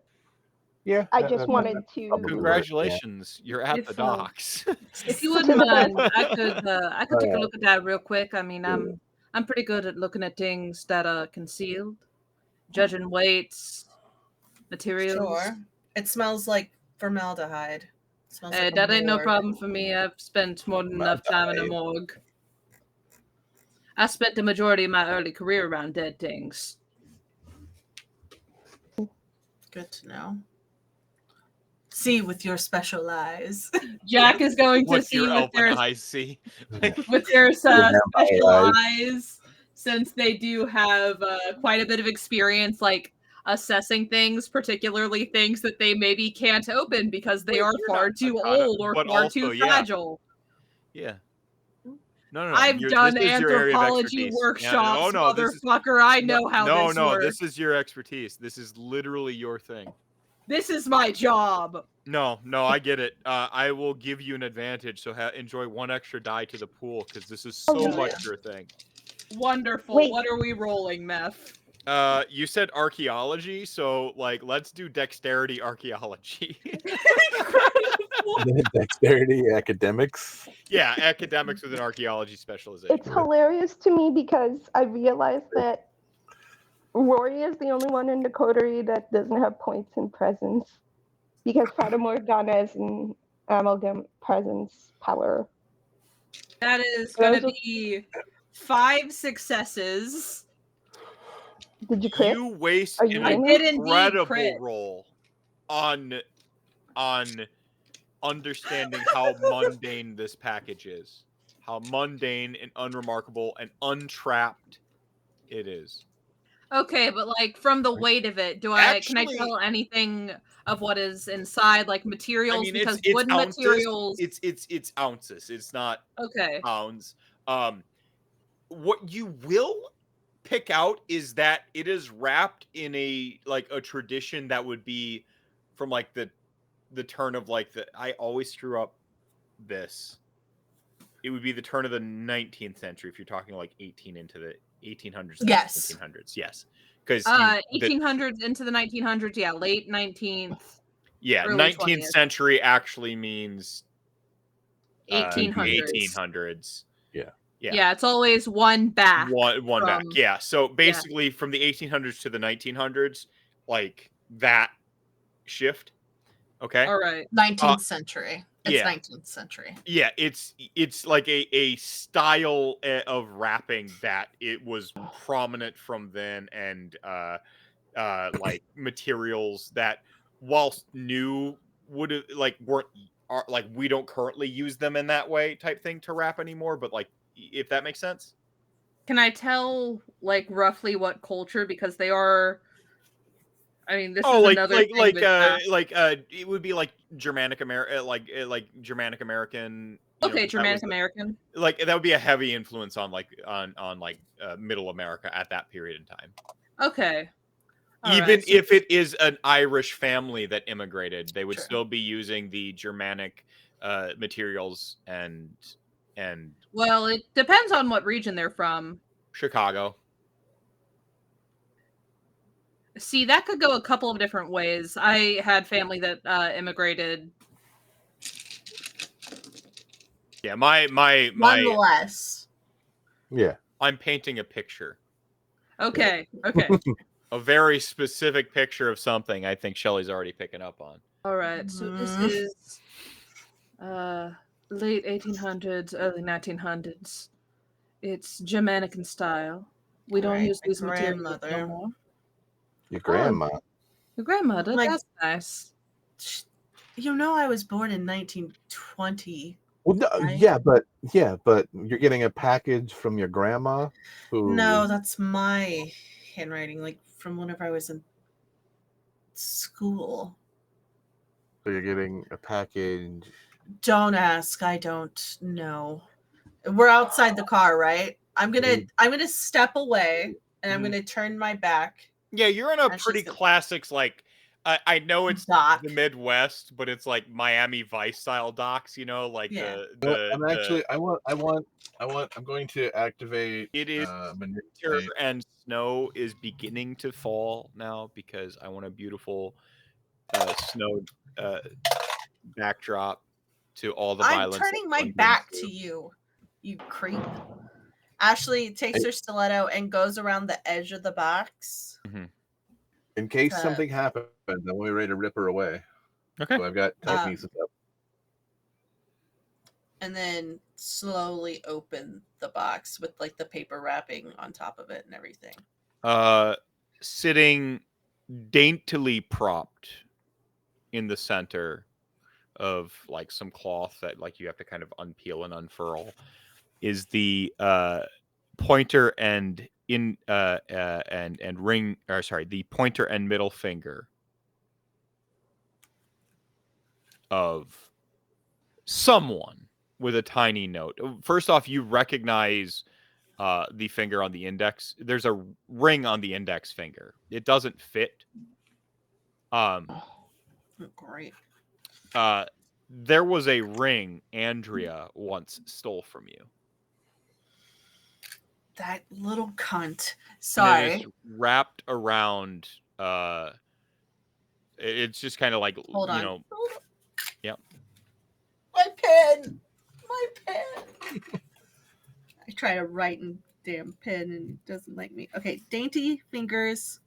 Yeah. I just wanted to. Congratulations, you're at the docks. If you wouldn't mind, I could take a look at that real quick. I mean, I'm pretty good at looking at things that are concealed, judging weights, materials. Sure. It smells like formaldehyde. That ain't no problem for me. I've spent more than enough time in a morgue. I spent the majority of my early career around dead things. Good to know. See with your special eyes. Jaq is going to What see your with elfin their eyes see. with their Vampire special eyes. eyes, since they do have quite a bit of experience, like assessing things, particularly things that they maybe can't open because they are far too old or but far also, too yeah. fragile. Yeah. No. I've done this is your area of anthropology expertise. workshops, Yeah, motherfucker. I know how this works. This is your expertise. This is literally your thing. This is my job. No, I get it. I will give you an advantage, so enjoy one extra die to the pool, because this is so much your thing. Wonderful. Wait. What are we rolling, Meth? You said archaeology, so like let's do dexterity archaeology. Dexterity academics. Yeah, academics with an archaeology specialization. It's hilarious to me because I realized that Rory is the only one in the coterie that doesn't have points in presence. Because Fata Morgana is an amalgam presence power. That is going to be 5 successes. Did you crit? You waste Are you an I did indeed incredible crit. roll on understanding how mundane this package is. How mundane and unremarkable and untrapped it is. Okay, but like from the weight of it, can I tell anything of what is inside, like materials? I mean, because it's wooden ounces. materials. It's ounces. It's not Okay. pounds. What you will pick out is that it is wrapped in a tradition that would be from like the turn of like I always screw up this. It would be the turn of the 19th century if you're talking like 18 into the 1800s. Yes. 1900s. Yes. Because 1800s into the 1900s. Yeah, late 19th. Yeah, early 19th 20th. century actually means 1800s. 1800s. Yeah, it's always one back. One back. Yeah. So basically from the 1800s to the 1900s, like that shift. Okay. All right. 19th century. It's yeah. 19th century. Yeah, it's like a style of rapping that it was prominent from then, and like materials that whilst new would have weren't we don't currently use them in that way type thing to rap anymore, but like if that makes sense. Can I tell like roughly what culture, because they are, I mean, this is another thing it would be like Germanic American, like Germanic American. Okay, Germanic American. Like that would be a heavy influence on Middle America at that period in time. Okay. Even if it is an Irish family that immigrated, they would still be using the Germanic materials and. Well, it depends on what region they're from. Chicago. See, that could go a couple of different ways. I had family that immigrated. Yeah, my nonetheless. Yeah. I'm painting a picture. Okay. A very specific picture of something I think Shelley's already picking up on. All right. So this is late 1800s, early 1900s. It's Germanic in style. We don't use these materials no more. Your grandma. Your grandmother? That's nice. You know, I was born in 1920. Well, no, right? but you're getting a package from your grandma. No, that's my handwriting, like from whenever I was in school. So you're getting a package. Don't ask. I don't know. We're outside the car, right? I'm gonna step away and I'm gonna turn my back. Yeah, you're in a pretty classics, like I know it's dock. The Midwest, but it's like Miami Vice style docks, like I'm going to activate. It is winter and snow is beginning to fall now because I want a beautiful snow backdrop to all the violence. I'm turning my back to you, you creep. Ashley takes her stiletto and goes around the edge of the box. Mm-hmm. In case something happens, I'm ready to rip her away. Okay. So I've got telekinesis up. and then slowly open the box with like the paper wrapping on top of it and everything. Sitting daintily propped in the center of like some cloth that like you have to kind of unpeel and unfurl is the pointer and ring, or sorry, the pointer and middle finger of someone with a tiny note. First off, you recognize the finger on the index. There's a ring on the index finger. It doesn't fit. Great. There was a ring Andrea once stole from you. That little cunt. Sorry. And it is wrapped around. It's just kind of like, Hold on. you know. Yep. My pen. My pen. I try to write in damn pen and it doesn't like me. Okay, dainty fingers.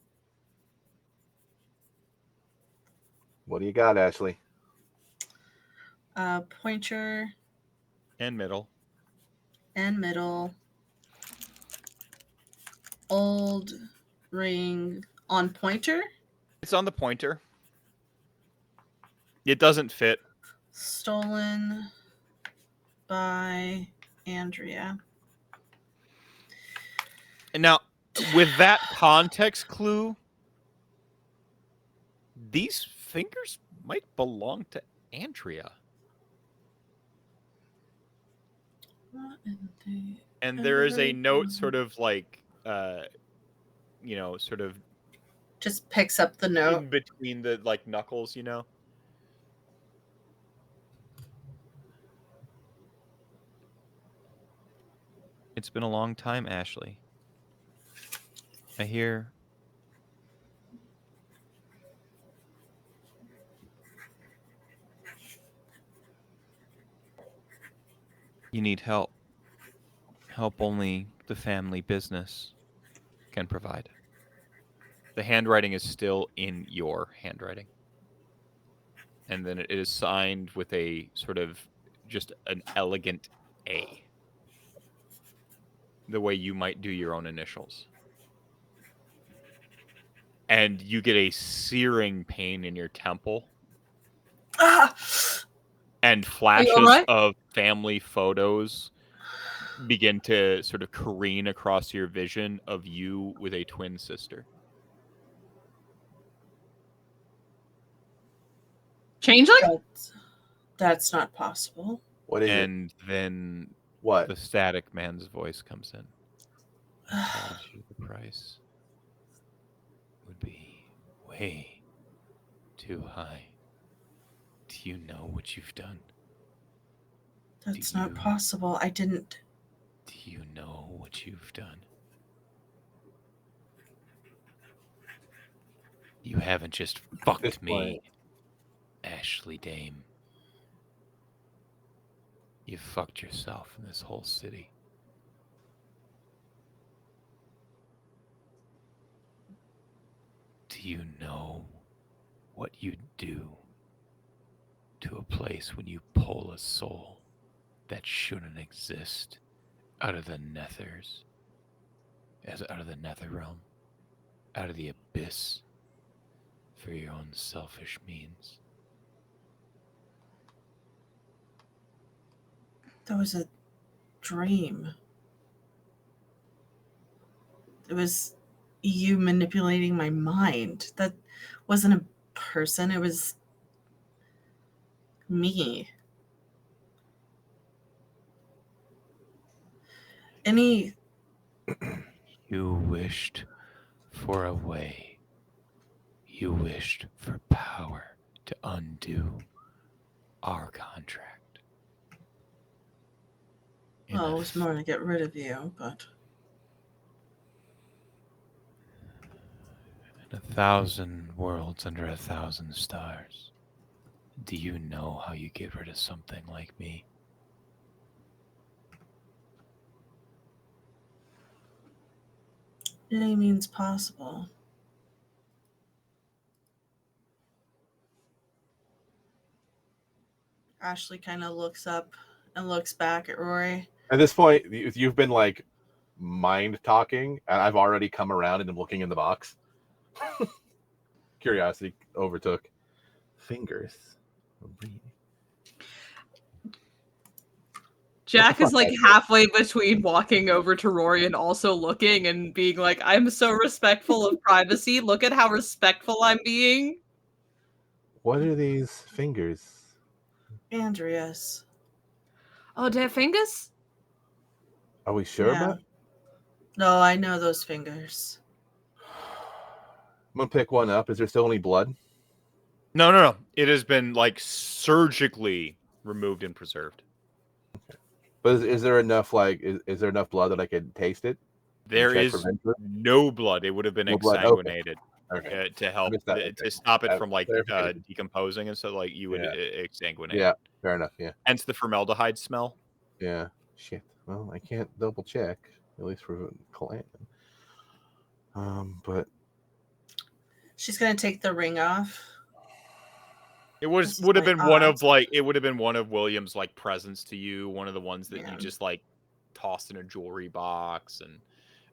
What do you got, Ashley? Pointer And middle. and middle. Old ring on pointer. It's on the pointer. It doesn't fit. Stolen by Andrea. And now, with that context clue, these fingers might belong to Andrea. And there is a note sort of like, you know, sort of just picks up the note in between the like knuckles, you know. It's been a long time, Ashley. I hear you need help. Help only the family business can provide. The handwriting is still in your handwriting. And then it is signed with a sort of just an elegant A. The way you might do your own initials. And you get a searing pain in your temple. And flashes of family photos begin to sort of careen across your vision of you with a twin sister. Changeling? That's not possible. What is it? And then What? the static man's voice comes in. I told you the price would be way too high. Do you know what you've done? That's not possible. I didn't. Do you know what you've done? You haven't just fucked me, Ashley Dame. You fucked yourself in this whole city. Do you know what you'd do to a place when you pull a soul that shouldn't exist out of the nethers, out of the nether realm, out of the abyss for your own selfish means? That was a dream. It was you manipulating my mind. That wasn't a person. It was me. You wished for a way. You wished for power to undo our contract. Well, it was more to get rid of you, but... In 1,000 worlds under 1,000 stars, do you know how you get rid of something like me? Any means possible. Ashley kind of looks up and looks back at Rory. At this point, you've been like mind talking, and I've already come around and I'm looking in the box. Curiosity overtook. Fingers. Jaq is like halfway between walking over to Rory and also looking and being like, I'm so respectful of privacy. Look at how respectful I'm being. What are these fingers? Andrea's. Oh, they're fingers? Are we sure Yeah. about it? No, I know those fingers. I'm gonna pick one up. Is there still any blood? No. It has been like surgically removed and preserved. But is there enough is there enough blood that I could taste it? There check is for venture? no blood. It would have been No blood, exsanguinated Okay. to help missed that, to okay. stop it That- from like clarification. decomposing and so like you would exsanguinate. Yeah, fair enough. Yeah. Hence the formaldehyde smell. Yeah. Shit. Well, I can't double check, at least for Clan. But She's gonna take the ring off. It This is would have my been one odds. of like it would have been one of William's like presents to you, one of the ones that Yeah. you just like tossed in a jewelry box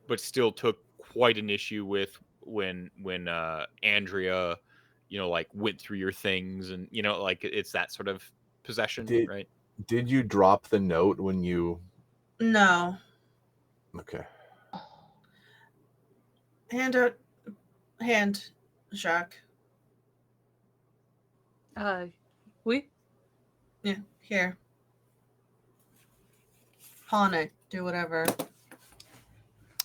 but still took quite an issue with when Andrea, like went through your things and like it's that sort of possession, right? Did you drop the note when you? No. Okay. Hand, Jaq. We? Yeah, here. Pawn it. Do whatever.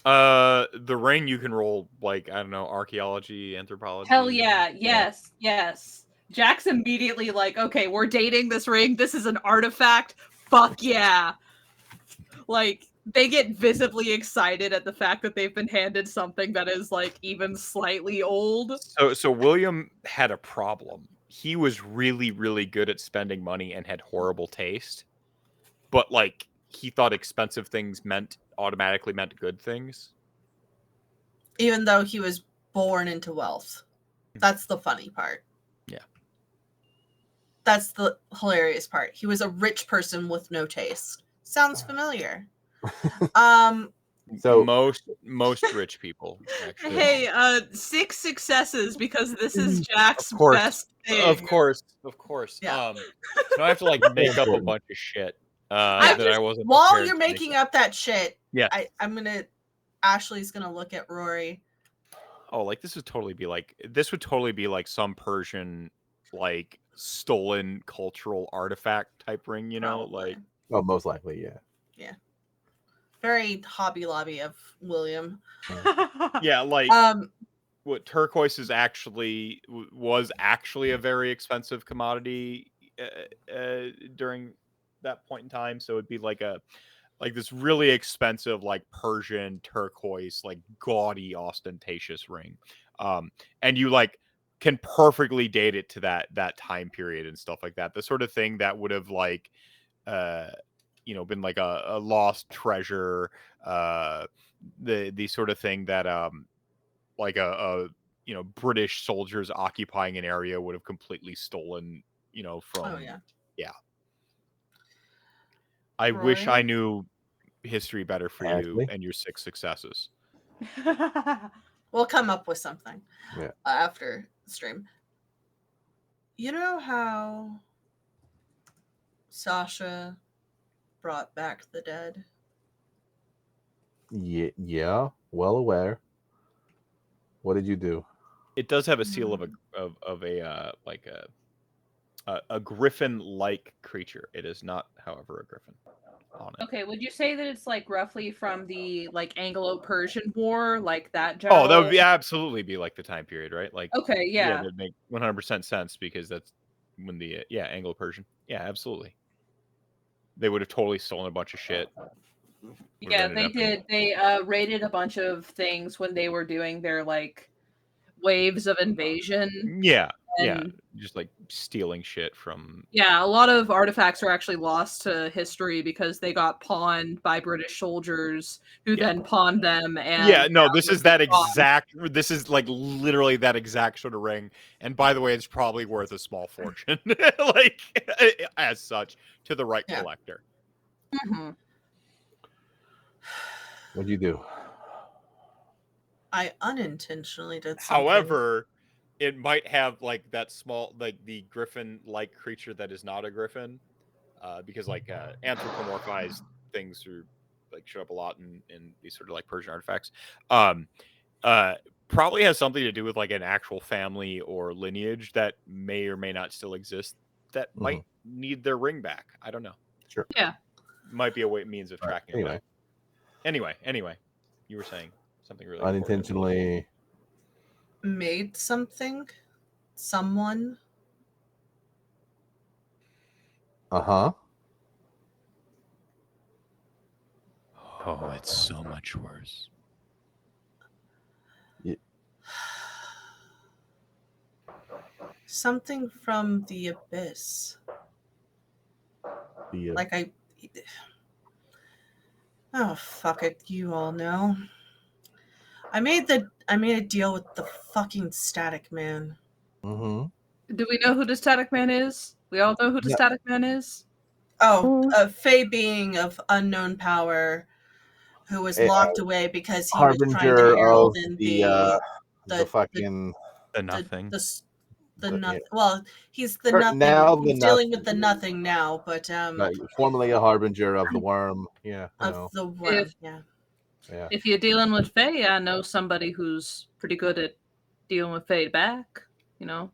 The ring you can roll like, I don't know, archaeology, anthropology. Hell yeah. Yes. Jack's immediately like, okay, we're dating this ring. This is an artifact. Fuck yeah. Like, they get visibly excited at the fact that they've been handed something that is like even slightly old. So William had a problem. He was really, really good at spending money and had horrible taste. But like he thought expensive things automatically meant good things. Even though he was born into wealth. That's the funny part. Yeah. That's the hilarious part. He was a rich person with no taste. Sounds familiar. So most rich people actually. Hey, 6 successes because this is Jack's Of course. best thing. Of course. Yeah. So I have to like make up a bunch of shit I wasn't. While prepared you're to make making up that shit, Yeah. Ashley's gonna look at Rory. Oh, like this would totally be like some Persian like stolen cultural artifact type ring, Probably. like Oh, most likely, yeah. Very Hobby Lobby of William. yeah, like what turquoise was actually a very expensive commodity during that point in time. So it'd be like this really expensive like Persian turquoise, like gaudy, ostentatious ring, and you like can perfectly date it to that time period and stuff like that. The sort of thing that would have like been like a lost treasure, the sort of thing that like a British soldiers occupying an area would have completely stolen, from. Oh yeah. I wish I Rory? knew history better for Ashley? you and your 6 successes. We'll come up with something. Yeah. After the stream. You know how Sasha brought back the dead? Yeah, well aware. What did you do? It does have a seal of a griffin-like creature. It is not, however, a griffin on it. Okay, would you say that it's like roughly from the like Anglo-Persian War, like that? Oh, General... that would absolutely be like the time period, right? Like, okay, yeah. That'd make 100% sense because that's when the Anglo-Persian. Yeah, absolutely. They would have totally stolen a bunch of shit. Yeah, they did. They raided a bunch of things when they were doing their like waves of invasion. Yeah, and, just like stealing shit from. Yeah, a lot of artifacts are actually lost to history because they got pawned by British soldiers who then pawned them. And This is like literally that exact sort of ring. And by the way, it's probably worth a small fortune, like as such, to the right collector. Mm-hmm. What'd you do? I unintentionally did something. However, it might have like that small, like the griffin-like creature that is not a griffin, because like anthropomorphized things are like show up a lot in these sort of like Persian artifacts. Probably has something to do with like an actual family or lineage that may or may not still exist that might need their ring back. I don't know. Sure. Yeah. Might be a means of tracking it. Anyway. Anyway, you were saying something really unintentionally made something, someone. Uh-huh. Oh, it's so much worse. Something from the abyss. Oh, fuck it. You all know. I made a deal with the fucking Static Man. Mm-hmm. Do we know who the Static Man is? We all know who the Static Man is? Oh, a fey being of unknown power who was locked away because he was trying to herald in the fucking the nothing. The nothing. Well, he's the nothing. Now he's dealing with the nothing now, but formerly a harbinger of the worm. Yeah. The worm. Yeah. If you're dealing with Fae, I know somebody who's pretty good at dealing with Fae back. You know.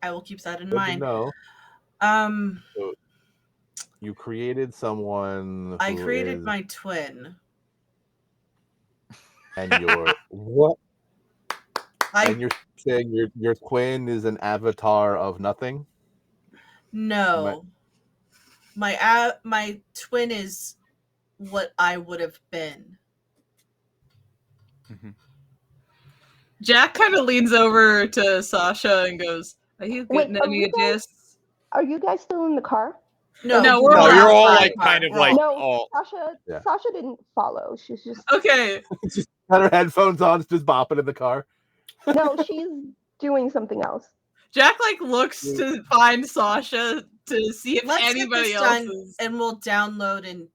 I will keep that in mind. No. So you created someone. I created my twin. And your what? And you're saying your twin is an avatar of nothing? No. My twin is what I would have been. Mm-hmm. Jaq kind of leans over to Sasha and goes, "Are you getting any ideas? Are you guys still in the car?" No, you're all like kind of like no. Sasha didn't follow. She's just okay. Just got her headphones on, just bopping in the car. No, she's doing something else. Jaq like looks to find Sasha to see if anybody else is, and we'll download and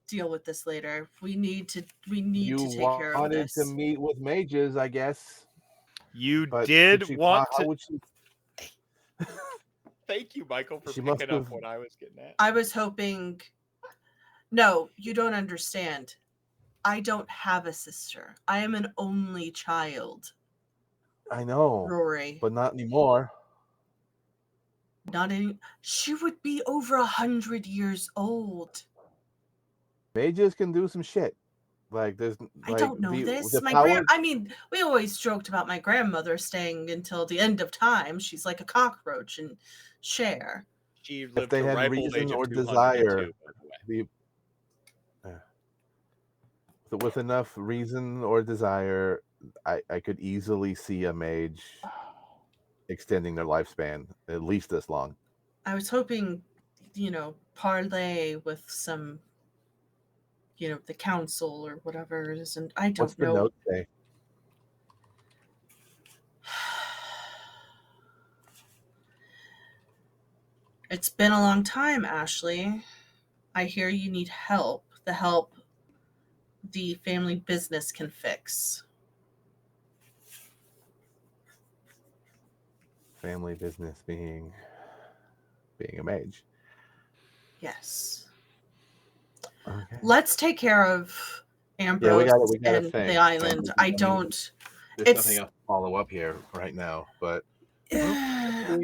deal with this later. We need to take care of this. You wanted to meet with mages, I guess. You did want to. Thank you, Michael, for picking up what I was getting at. I was hoping. No, you don't understand. I don't have a sister. I am an only child. I know, Rory, but not anymore. She would be over 100 years old. Mages can do some shit. Like there's. I don't know this. We always joked about my grandmother staying until the end of time. She's like a cockroach and Cher. She lived if they had reason or desire, with enough reason or desire, I could easily see a mage extending their lifespan at least this long. I was hoping, parlay with some, the council or whatever it is, and I don't know. What's the note say? It's been a long time, Ashley. I hear you need help. The help the family business can fix. Family business being a mage. Yes. Okay. Let's take care of Ambrose and the island. There's nothing else to follow up here right now, but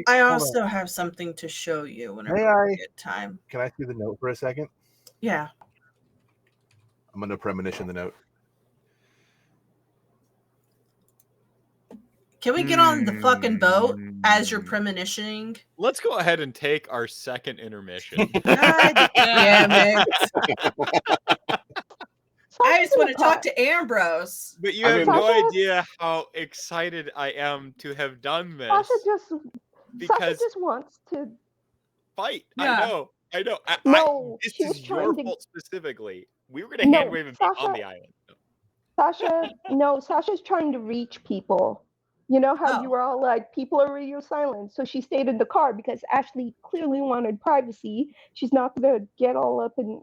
I also have something to show you whenever we get time. Can I see the note for a second? Yeah. I'm going to premonition the note. Can we get on the fucking boat as you're premonitioning? Let's go ahead and take our second intermission. God damn it. I just want to talk to Ambrose. But you have no idea how excited I am to have done this. Sasha just wants to fight. Yeah. I know. No, this is your fault specifically. We were going to hand wave him on the island. Sasha's trying to reach people You know how Oh. you were all like, people are radio silent. So she stayed in the car because Ashley clearly wanted privacy. She's not going to get all up and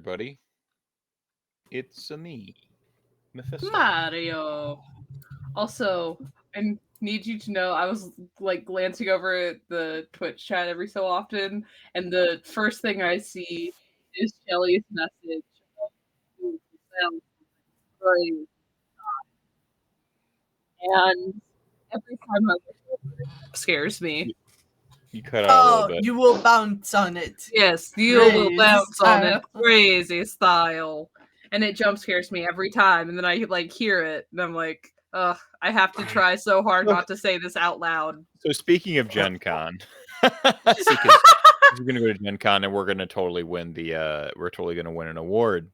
everybody. It's me, Mephisto. Mario. Also, I need you to know I was like glancing over at the Twitch chat every so often, and the first thing I see is Shelly's message. And every time I look over it, it scares me. You cut out a little bit. You will bounce on it. Yes, you will bounce on it crazy style. And it jump scares me every time. And then I like hear it, and I'm like, ugh, I have to try so hard not to say this out loud. So speaking of Gen Con, we're gonna go to Gen Con and we're gonna totally win an award.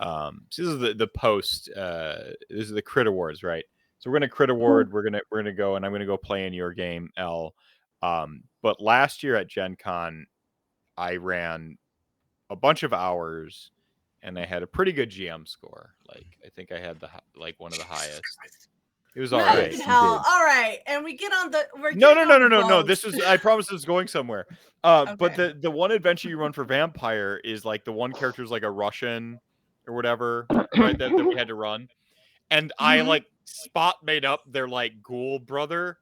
So this is the post. This is the Crit Awards, right? So we're gonna Crit Award. We're gonna go, and I'm gonna go play in your game, L. But last year at Gen Con, I ran a bunch of hours, and I had a pretty good GM score. Like I think I had one of the highest. It was all right. Hell, all right, and we get on the. No. This is. I promise this is going somewhere. Okay. But the one adventure you run for Vampire is like the one character is like a Russian or whatever, right? That we had to run, and I like spot made up their like ghoul brother,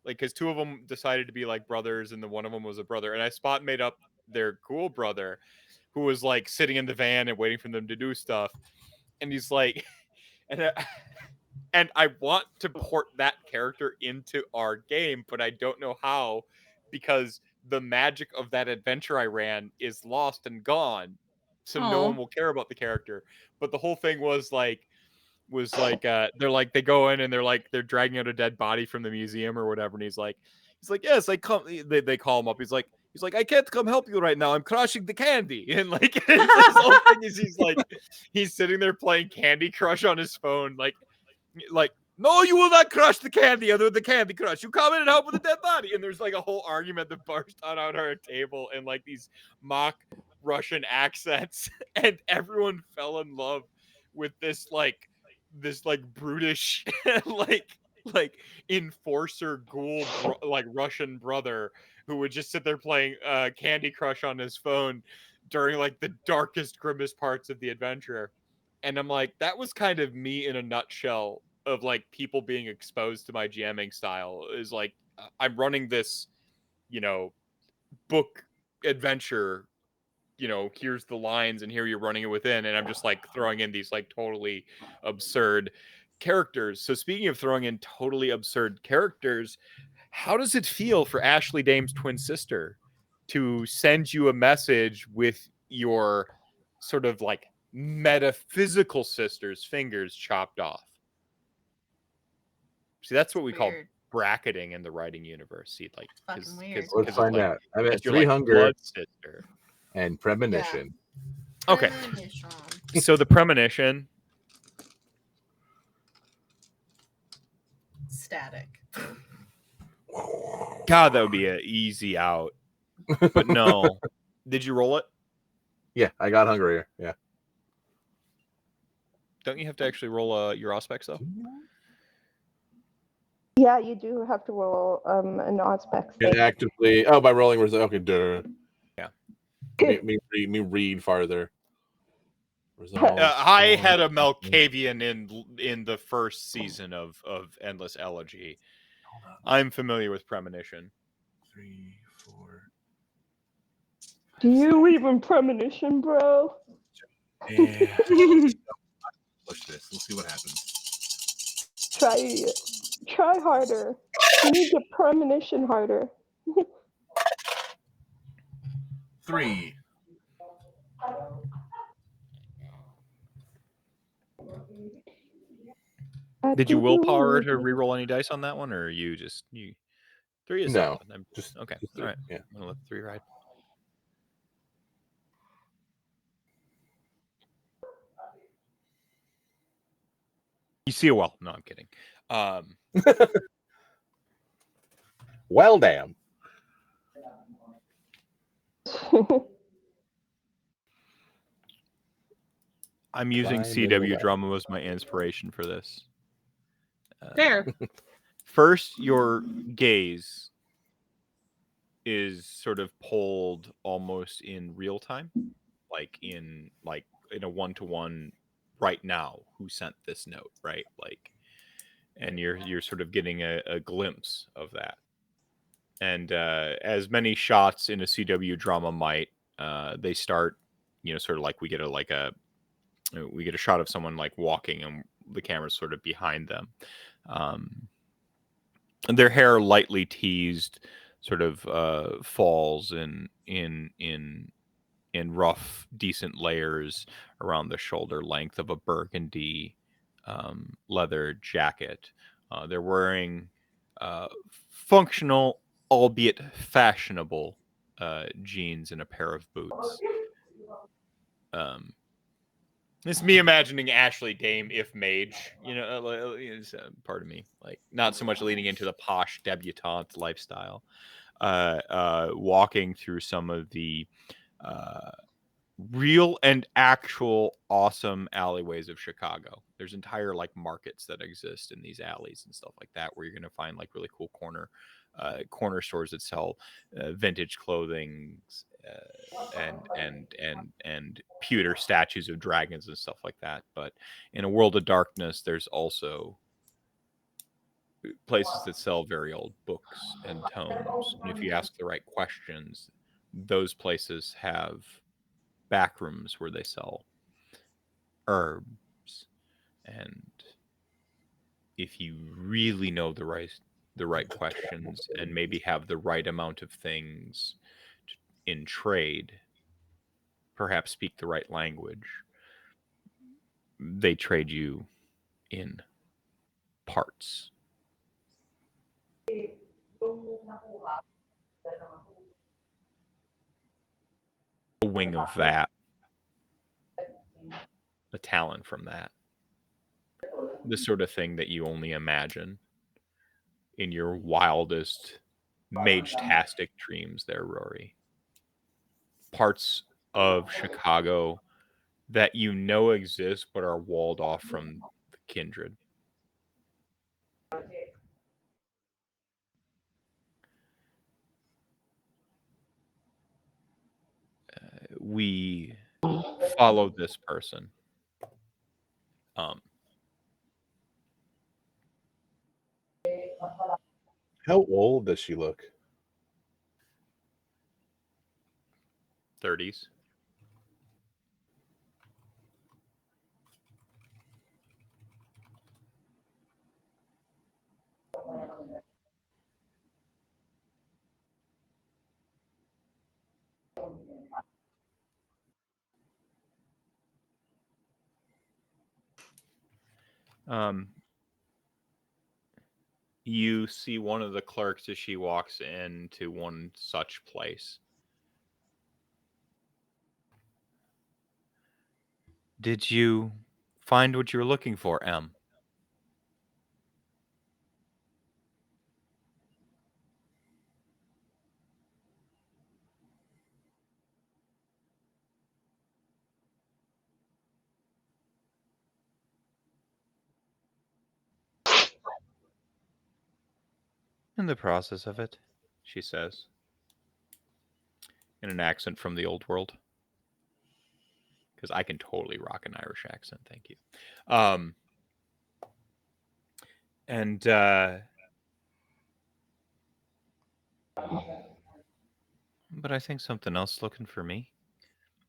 like because two of them decided to be like brothers, and the one of them was a brother, and I spot made up their ghoul brother, who was like sitting in the van and waiting for them to do stuff, and he's like, and I want to port that character into our game, but I don't know how, because the magic of that adventure I ran is lost and gone. So no one will care about the character. But the whole thing was like they go in and they're dragging out a dead body from the museum or whatever, and he's like, yes, I come. They call him up. He's like, I can't come help you right now. I'm crushing the candy. And like his whole thing is he's sitting there playing Candy Crush on his phone, like, no, you will not crush the candy other than the Candy Crush. You come in and help with the dead body. And there's like a whole argument that burst out on our table in like these mock Russian accents. And everyone fell in love with this brutish, like enforcer ghoul, like Russian brother who would just sit there playing Candy Crush on his phone during like the darkest, grimmest parts of the adventure. And I'm like, that was kind of me in a nutshell of like people being exposed to my GMing style. Is like, I'm running this, book adventure, here's the lines and here you're running it within. And I'm just like throwing in these like totally absurd characters. So speaking of throwing in totally absurd characters, how does it feel for Ashley Dame's twin sister to send you a message with your sort of like metaphysical sister's fingers chopped off? See, that's what we call bracketing in the writing universe. See, like, fucking weird. Let's find out. I mean, 3 hunger sister and premonition. Yeah. Okay, so the premonition. Static. God, that would be an easy out. But no. Did you roll it? Yeah, I got hungrier. Yeah. Don't you have to actually roll your aspects though? Yeah, you do have to roll an aspect. Actively. Oh, by rolling results. Okay, duh. Yeah. Me read farther. I had a Malkavian in the first season of Endless Elegy. I'm familiar with premonition. 3, 4. Do you even premonition, bro? Yeah. Push this. We'll see what happens. Try harder. You need to premonition harder. 3. Did you willpower to reroll any dice on that one, or you 3 is no? Solid. Just okay. Just all right. Yeah. I'm gonna let 3 ride. You see a well. No, I'm kidding. Well, damn. I'm using CW drama as my inspiration for this. Fair. First, your gaze is sort of pulled almost in real time like in a one-to-one right now, who sent this note, right? Like, and you're sort of getting a glimpse of that. And as many shots in a CW drama might, they start, sort of like we get a shot of someone like walking, and the camera's sort of behind them. And their hair lightly teased, sort of falls in rough, decent layers around the shoulder length of a burgundy leather jacket. They're wearing functional, albeit fashionable, jeans and a pair of boots. It's me imagining Ashley Dame if mage, pardon me, like not so much leaning into the posh debutante lifestyle, walking through some of the real and actual awesome alleyways of Chicago. There's entire like markets that exist in these alleys and stuff like that, where you're going to find like really cool corner stores that sell vintage clothing and pewter statues of dragons and stuff like that. But in a world of darkness, there's also places that sell very old books and tomes. And if you ask the right questions, those places have back rooms where they sell herbs. And if you really know the right questions and maybe have the right amount of things in trade, perhaps speak the right language, they trade you in parts. A wing of that, a talent from that, the sort of thing that you only imagine in your wildest mage-tastic dreams there, Rory. Parts of Chicago that exist but are walled off from the kindred. We follow this person. How old does she look? 30s. You see one of the clerks as she walks into one such place. Did you find what you were looking for, M? In the process of it, she says, in an accent from the old world. Because I can totally rock an Irish accent, thank you. But I think something else is looking for me.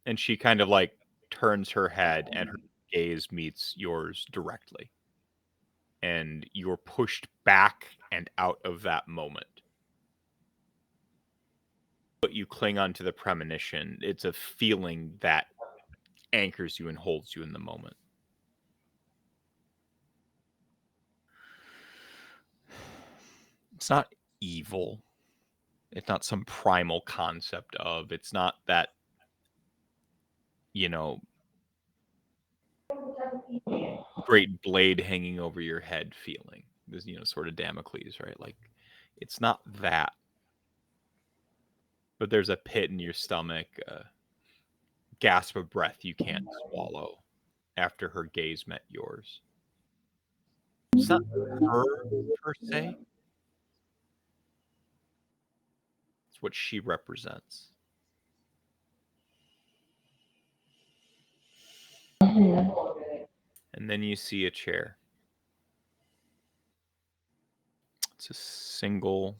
And she kind of like turns her head and her gaze meets yours directly. And you're pushed back and out of that moment. But you cling on to the premonition. It's a feeling that anchors you and holds you in the moment. It's not evil. It's not some primal concept of, it's not that, great blade hanging over your head feeling. There's, sort of Damocles, right? Like, it's not that. But there's a pit in your stomach, a gasp of breath you can't swallow after her gaze met yours. It's not her, per se. It's what she represents. And then you see a chair. It's a single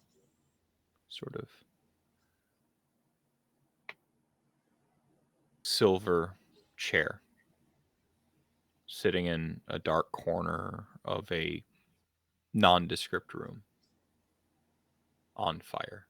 sort of silver chair sitting in a dark corner of a nondescript room on fire.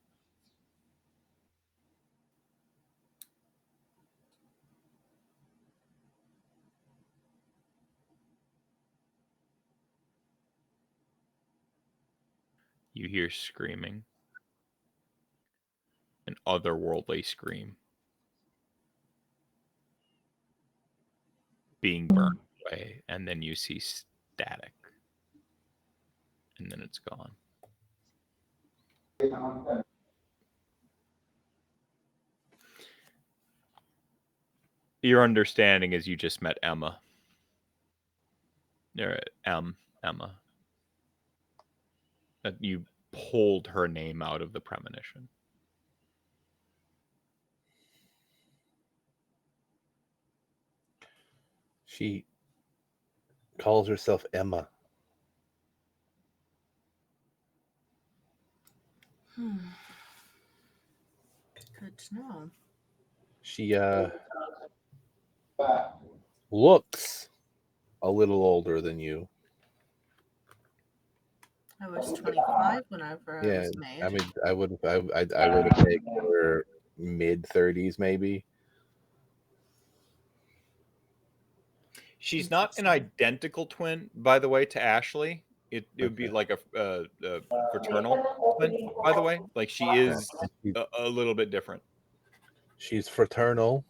You hear screaming, an otherworldly scream, being burned away, and then you see static, and then it's gone. Your understanding is you just met Emma. Emma. That you pulled her name out of the premonition. She calls herself Emma. Good to know. She looks a little older than you. I was 25 whenever I was made. I mean, I would have taken her mid-30s, maybe. She's not an identical twin, by the way, to Ashley. It would be like a fraternal twin, by the way. Like she is a little bit different. She's fraternal.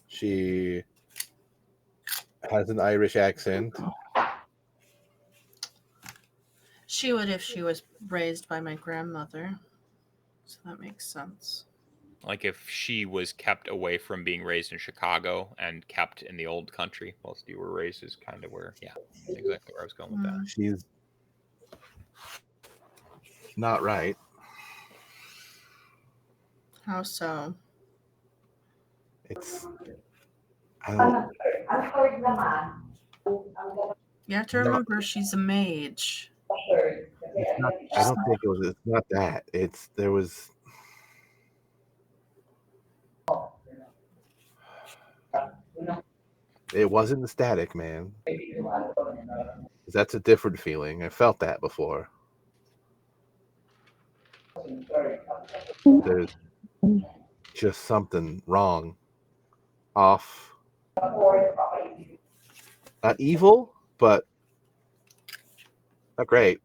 She has an Irish accent. She would if she was raised by my grandmother. So that makes sense. Like if she was kept away from being raised in Chicago and kept in the old country whilst you were raised is kind of where, exactly where I was going with that. She's not right. How so? I don't. You have to remember she's a mage. I don't think it was. It's not that. There was. It wasn't the static, man. That's a different feeling. I felt that before. There's just something wrong, off. Not evil, but not great.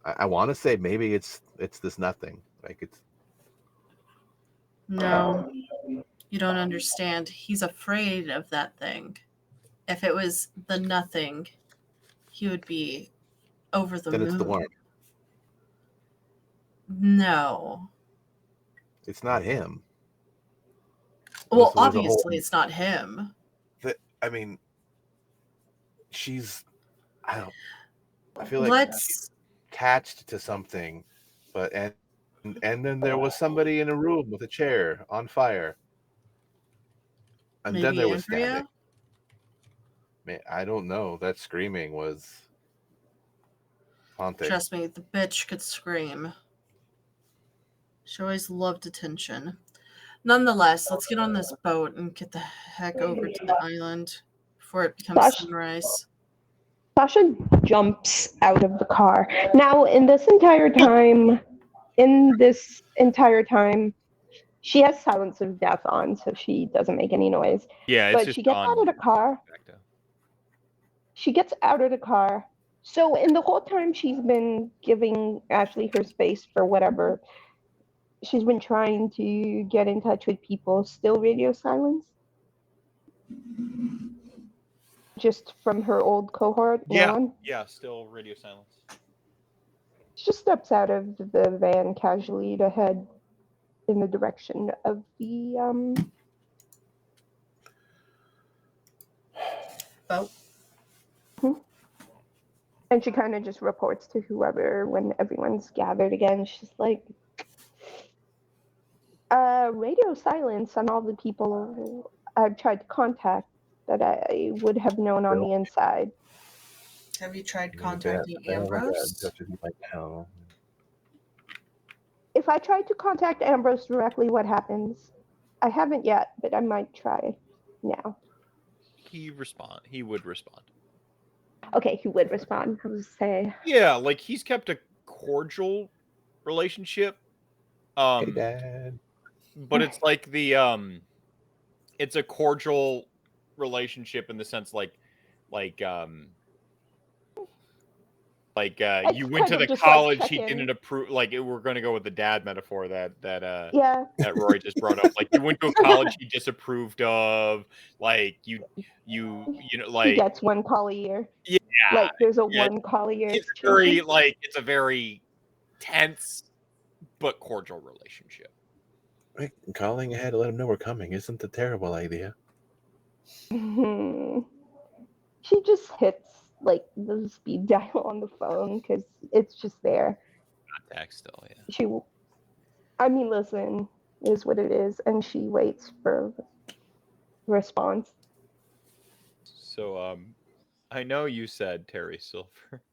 I want to say maybe it's this nothing. Like it's. No, you don't understand. He's afraid of that thing. If it was the nothing, he would be over the moon. Then it's the worm. No. It's not him. Well, obviously it's not him. I mean, I feel like she's attached to something, but and then there was somebody in a room with a chair on fire. And Maybe then there was Andrea? static. Man, I don't know. That screaming was haunting. Trust me, the bitch could scream. She always loved attention. Nonetheless, let's get on this boat and get the heck over to the island before it becomes sunrise. Sasha jumps out of the car. Now, in this entire time, she has silence of death on, so she doesn't make any noise. Yeah, it's but just she gets out of the car. She gets out of the car. So in the whole time she's been giving Ashley her space for whatever, she's been trying to get in touch with people. Still radio silence? Just from her old cohort? Yeah, still radio silence. She just steps out of the van casually to head in the direction of the boat. And she kind of just reports to whoever when everyone's gathered again. She's like, radio silence on all the people I've tried to contact that I would have known on the inside. Have you tried contacting Ambrose? If I tried to contact Ambrose directly, what happens? I haven't yet, but I might try now. He would respond. Okay, he would respond. I was say. Yeah, like he's kept a cordial relationship. Hey, Dad. But it's like it's a cordial relationship in the sense like you went to the college, he didn't approve. Like we're going to go with the dad metaphor that Rory just brought up. Like you went to a college he disapproved of. Like you know, like he gets one call a year. Yeah, like there's a one call a year. It's a very tense but cordial relationship. Wait, calling ahead to let him know we're coming isn't a terrible idea. She just hits like the speed dial on the phone because it's just there. Contact still, yeah. I mean, listen, is what it is, and she waits for response. So, I know you said Terry Silver,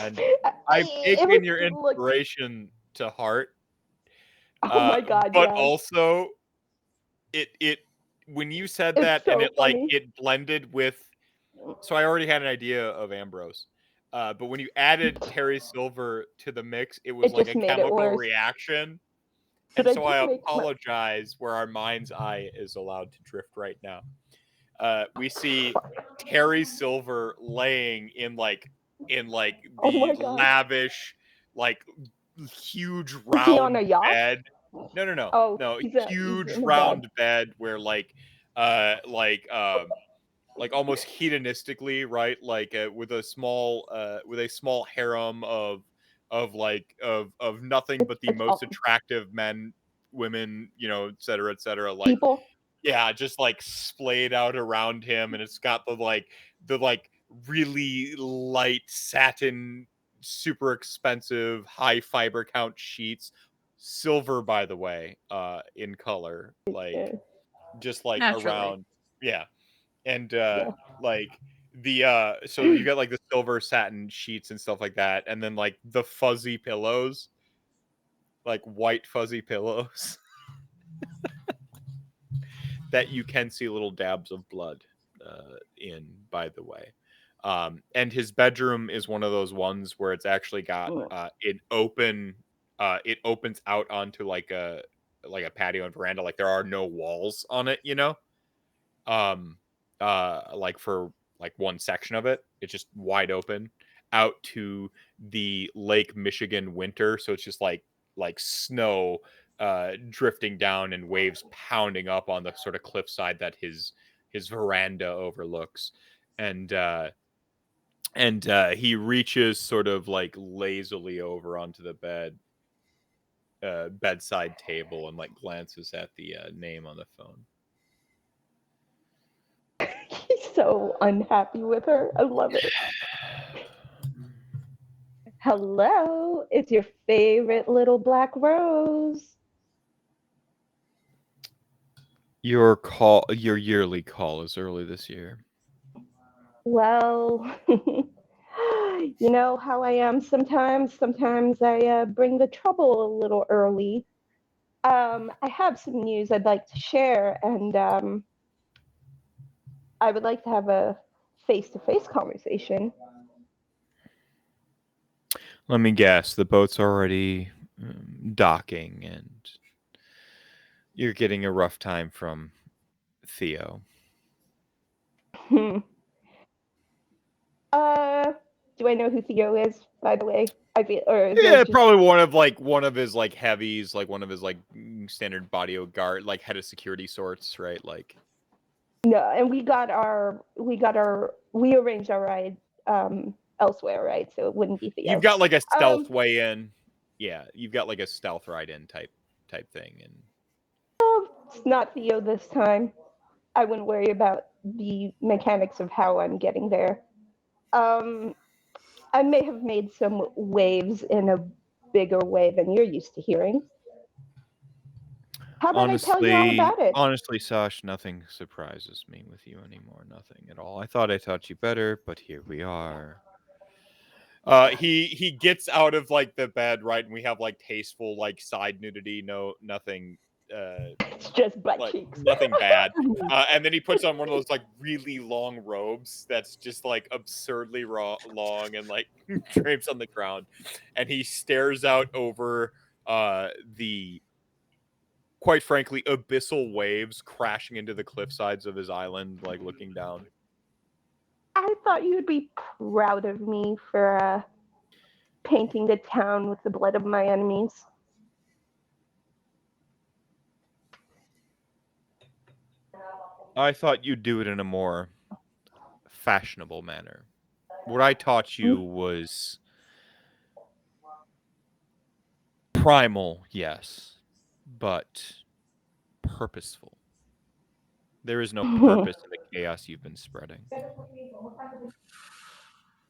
and I've taken your inspiration to heart. Oh my god! But also, it when you said that, so and it funny. Like it blended with. So I already had an idea of Ambrose, but when you added Terry Silver to the mix, it was like a chemical reaction. And so I apologize where our mind's eye is allowed to drift right now. We see Terry Silver laying in the lavish, like huge round bed. No. Oh, no, huge round bed where like almost hedonistically, right? Like with a small harem of nothing but the most attractive men, women, you know, et cetera, like people. Yeah, just like splayed out around him, and it's got the really light satin, super expensive, high fiber count sheets, silver by the way, in color, just like Naturally. around, yeah. And like the so you got like the silver satin sheets and stuff like that, and then like the fuzzy pillows, like white fuzzy pillows that you can see little dabs of blood in, by the way. And his bedroom is one of those ones where it's actually got it opens out onto like a patio and veranda. Like there are no walls on it, you know. Like for like one section of it, it's just wide open out to the Lake Michigan winter. So it's just like snow drifting down and waves pounding up on the sort of cliffside that his veranda overlooks. And he reaches sort of like lazily over onto the bedside table and like glances at the name on the phone. He's so unhappy with her. I love it. Hello, it's your favorite little black rose. Your yearly call is early this year. Well, you know how I am sometimes. Sometimes I bring the trouble a little early. I have some news I'd like to share, and I would like to have a face-to-face conversation. Let me guess, the boat's already docking, and you're getting a rough time from Theo. Do I know who Theo is, by the way? I feel, or probably one of his like heavies, like one of his like standard bodyguard, like head of security sorts, right? Like no, and we arranged our ride elsewhere, right? So it wouldn't be Theo. You've got like a stealth way in. Yeah, you've got like a stealth ride in type thing, and it's not Theo this time. I wouldn't worry about the mechanics of how I'm getting there. I may have made some waves in a bigger way than you're used to hearing. How about I tell you all about it? Honestly, Sash, nothing surprises me with you anymore. Nothing at all. I thought I taught you better, but here we are. He gets out of like the bed, right, and we have like tasteful like side nudity, nothing It's just butt like cheeks. nothing bad. And then he puts on one of those like really long robes that's just like absurdly long and like drapes on the ground, and he stares out over the quite frankly abyssal waves crashing into the cliff sides of his island, like looking down. I thought you'd be proud of me for painting the town with the blood of my enemies. I thought you'd do it in a more fashionable manner. What I taught you was primal, yes, but purposeful. There is no purpose in the chaos you've been spreading.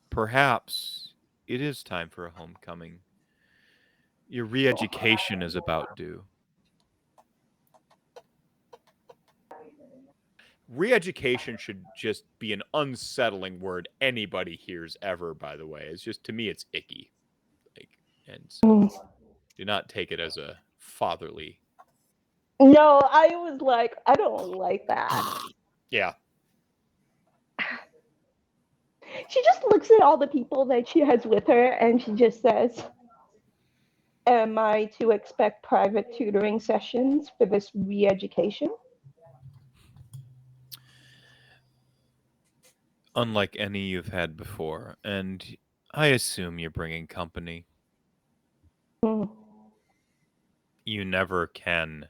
Perhaps it is time for a homecoming. Your re-education is about due. Re-education should just be an unsettling word anybody hears ever, by the way. It's just, to me, it's icky. And so do not take it as a fatherly. No, I was like, I don't like that. Yeah. She just looks at all the people that she has with her and she just says, am I to expect private tutoring sessions for this re-education? Unlike any you've had before, and I assume you're bringing company. You never can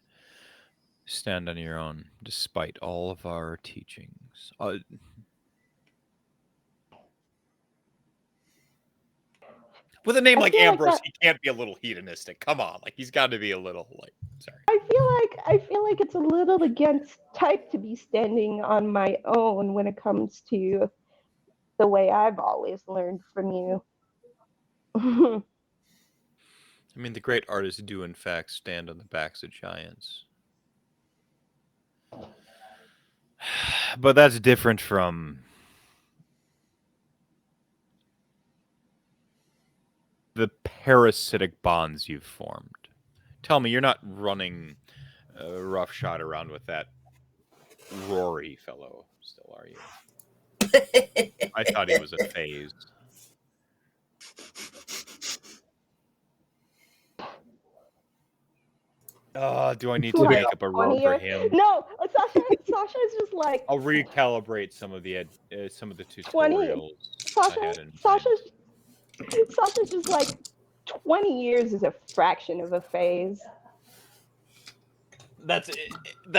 stand on your own, despite all of our teachings. With a name like Ambrose, he can't be a little hedonistic. Come on, like he's got to be a little like. Sorry. I feel like it's a little against type to be standing on my own when it comes to the way I've always learned from you. I mean, the great artists do, in fact, stand on the backs of giants. But that's different from the parasitic bonds you've formed. Tell me, you're not running roughshod around with that Rory fellow still, are you? I thought he was a phase. Do I need to make up a robe for him? No, Sasha's just like. I'll recalibrate some of the tutorials. Sasha's just like 20 years is a fraction of a phase. That's I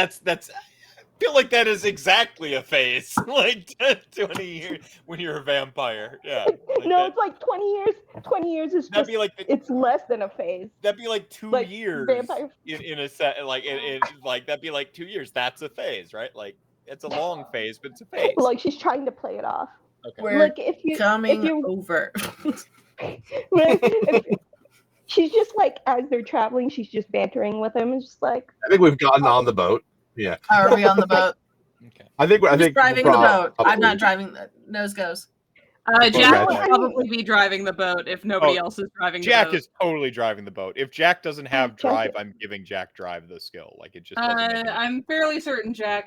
feel like that is exactly a phase. Like 20 years when you're a vampire. Yeah. Like no, it's like 20 years. 20 years is just it's less than a phase. That'd be like 2 years vampire. In a set like like that'd be like 2 years. That's a phase, right? Like it's a long phase, but it's a phase. Like she's trying to play it off. Okay. Like if you're over. She's just like, as they're traveling, she's just bantering with him. It's just like, I think we've gotten on the boat. Yeah. Are we on the boat? Okay. I think driving the boat. I'm not driving. Nose goes. Jaq will probably be driving the boat if nobody else is driving the boat. Jaq is totally driving the boat. If Jaq doesn't have drive, I'm giving Jaq drive the skill. Like it just doesn't I'm fairly certain Jaq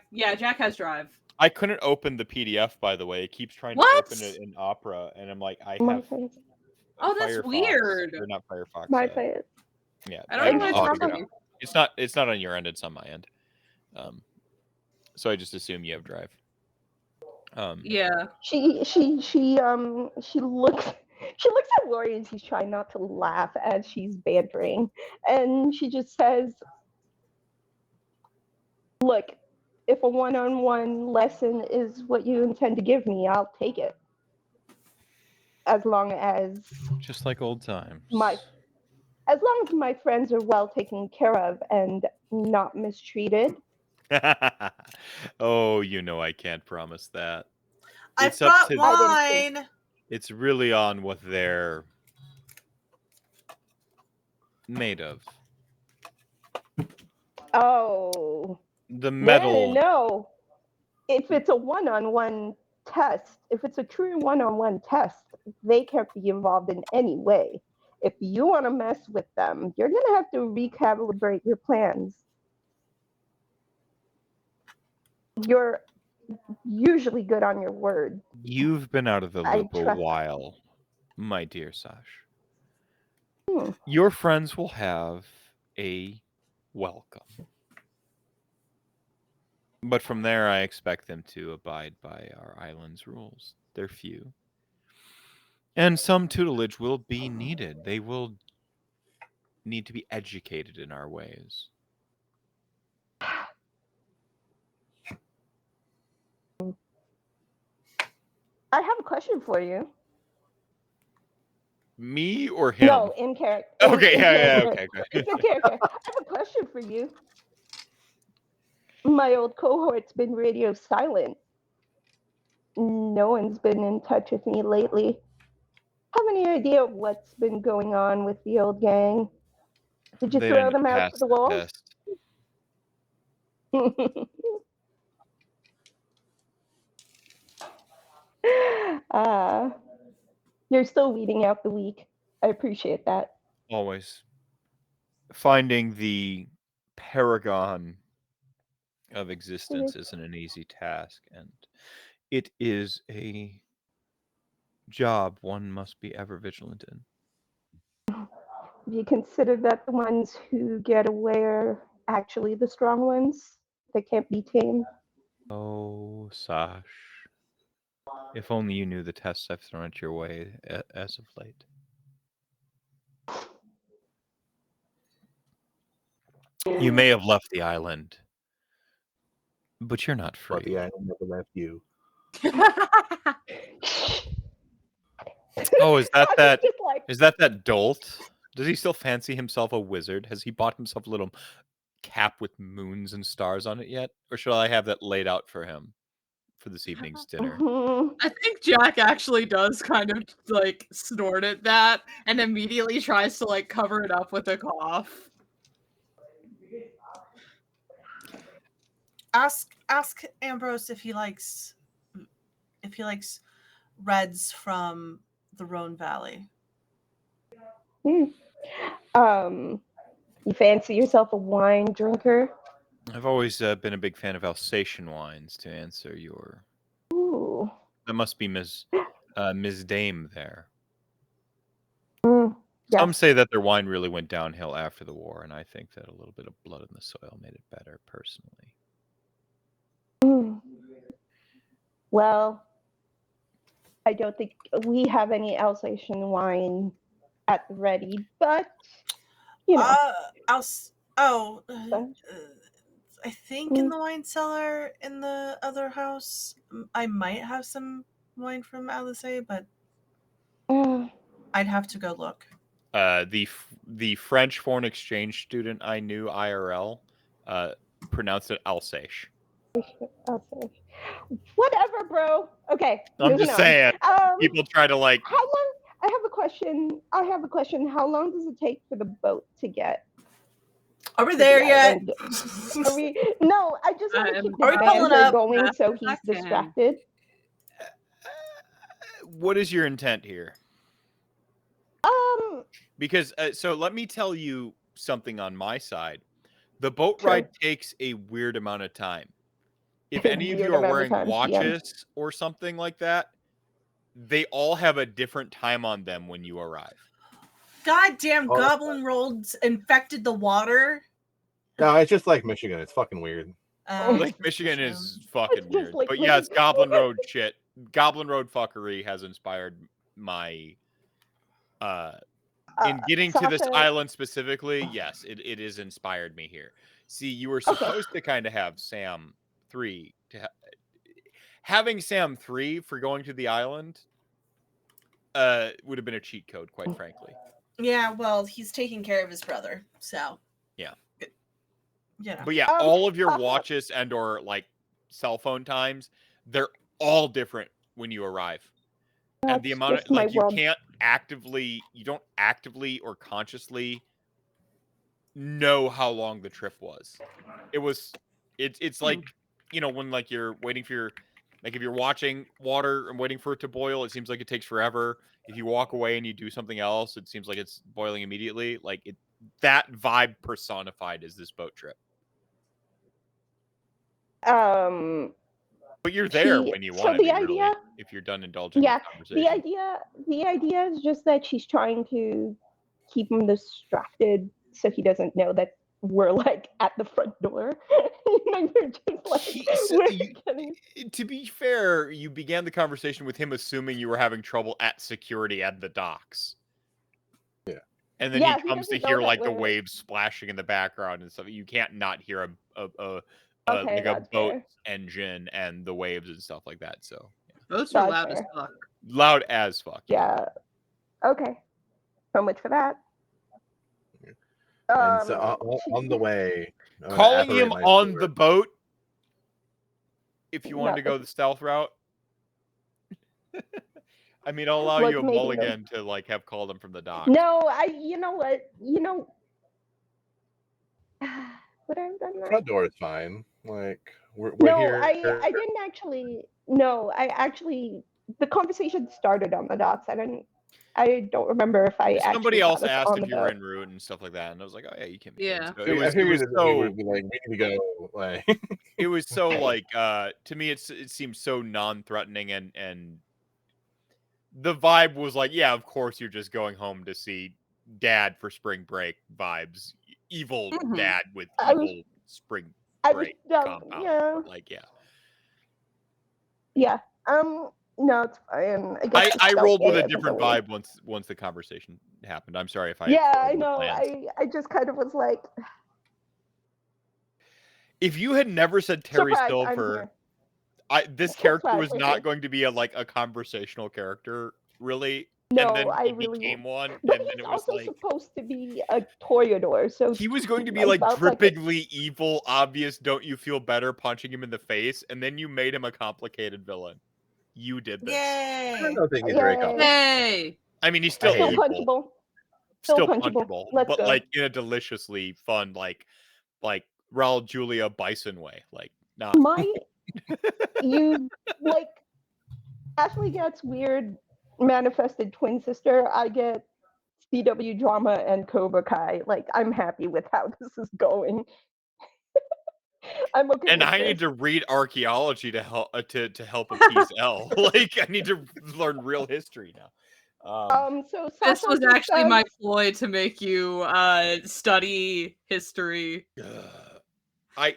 has drive. I couldn't open the PDF, by the way. It keeps trying to open it in Opera, and I'm like, I have. Oh, that's Firefox, weird. or not Firefox. Yeah. I don't know what's wrong. It's not on your end. It's on my end. So I just assume you have drive. Yeah. She looks at Lori and she's trying not to laugh as she's bantering, and she just says, "Look, if a one-on-one lesson is what you intend to give me, I'll take it. As long as just like old times. As long as my friends are well taken care of and not mistreated." Oh, I can't promise that. I brought wine. It's really on what they're made of. Oh. The metal. No. If it's a one-on-one test, if it's a true one-on-one test, they can't be involved in any way. If you want to mess with them, you're going to have to recalibrate your plans. You're usually good on your word. You've been out of the loop a while, my dear Sash. Your friends will have a welcome. But from there, I expect them to abide by our island's rules. They're few. And some tutelage will be needed. They will need to be educated in our ways. I have a question for you. Me or him? No, in character. Okay, okay. It's in character. I have a question for you. My old cohort's been radio silent. No one's been in touch with me lately. Have any idea what's been going on with the old gang? Did you throw them out to the wolves? You're still weeding out the weak. I appreciate that. Always. Finding the paragon of existence isn't an easy task, and it is a job one must be ever vigilant in. Do you consider that the ones who get away are actually the strong ones that can't be tamed? Oh, Sash. If only you knew the tests I've thrown at your way as of late. You may have left the island, but you're not free. But the island never left you. Oh, is that dolt? Does he still fancy himself a wizard? Has he bought himself a little cap with moons and stars on it yet? Or should I have that laid out for him for this evening's dinner? I think Jaq actually does kind of like snort at that and immediately tries to like cover it up with a cough. Ask Ambrose if he likes reds from the Rhone Valley. You fancy yourself a wine drinker? I've always been a big fan of Alsatian wines, to answer your... Ooh. That must be Ms. Dame there. Yeah. Some say that their wine really went downhill after the war, and I think that a little bit of blood in the soil made it better, personally. Well, I don't think we have any Alsatian wine at the ready, but you know. I think in the wine cellar in the other house, I might have some wine from Alizé, but I'd have to go look. The French foreign exchange student I knew IRL pronounced it Alsace. Whatever, bro. Okay. I'm just saying. People try to like. How long? I have a question. How long does it take for the boat to get? Are we there yet? No, I just want to keep the banter going so he's distracted. What is your intent here? Because so let me tell you something on my side. The boat ride takes a weird amount of time. If any of you are wearing watches or something like that, they all have a different time on them when you arrive. Goddamn goblin roads infected the water. No, it's just like Michigan. It's fucking weird. Like Michigan is fucking weird. Like but yeah, it's Goblin Road shit. Goblin Road fuckery has inspired my in getting to this island specifically, yes, it has inspired me here. See, you were supposed to kind of have Sam 3 to having Sam 3 for going to the island would have been a cheat code, quite frankly. Yeah, well, he's taking care of his brother, so yeah. You know. But yeah, all of your watches and or like cell phone times, they're all different when you arrive. And the amount of like you don't actively or consciously know how long the trip was. It's like, when like you're waiting for if you're watching water and waiting for it to boil, it seems like it takes forever. If you walk away and you do something else, it seems like it's boiling immediately. Like that vibe personified is this boat trip. But you're there when you want to be, really, if you're done indulging in conversation. The idea is just that she's trying to keep him distracted so he doesn't know that we're like at the front door. To be fair, you began the conversation with him assuming you were having trouble at security at the docks. Yeah. And then he comes to hear like the waves splashing in the background and stuff. You can't not hear a boat engine and the waves and stuff like that. So boats are loud as fuck. Loud as fuck. Yeah. Okay. So much for that. And so on the way, calling him on the boat. If you wanted to go the stealth route, I mean, I'll allow you a mulligan to like have called him from the dock. No, you know what? Would I have done that? Front door is fine. Like we're no, here. I didn't actually. No, I actually. The conversation started on the docks. I don't remember if I. Somebody else asked if you were en route and stuff like that, and I was like, "Oh yeah, you can." Yeah. So it was so like we need to go. Like it was so like to me, it seemed so non-threatening, and the vibe was like, yeah, of course you're just going home to see Dad for spring break vibes. Evil dad with evil spring break compound. Yeah. Like yeah. Yeah. No, it's fine. I rolled with a different vibe once the conversation happened. I'm sorry if I. Yeah, I know. I just kind of was like. If you had never said Terry Silver, this character was not going to be a conversational character, really. No, and then I he became one. But and he's then it was also supposed to be a toreador, so he was going to be like drippingly evil, obvious. Don't you feel better punching him in the face? And then you made him a complicated villain. You did this. Yay! I don't think he's very complicated. Yay! I mean, he's still evil. Punchable. Still punchable, but go. Like in a deliciously fun, like Raul Julia Bison way. Like not you like Ashley gets weird manifested twin sister. I get CW drama and Cobra Kai. Like I'm happy with how this is going. I'm okay. And I need to read archaeology to help appease L. Like I need to learn real history now. So this was actually my ploy to make you study history. I'm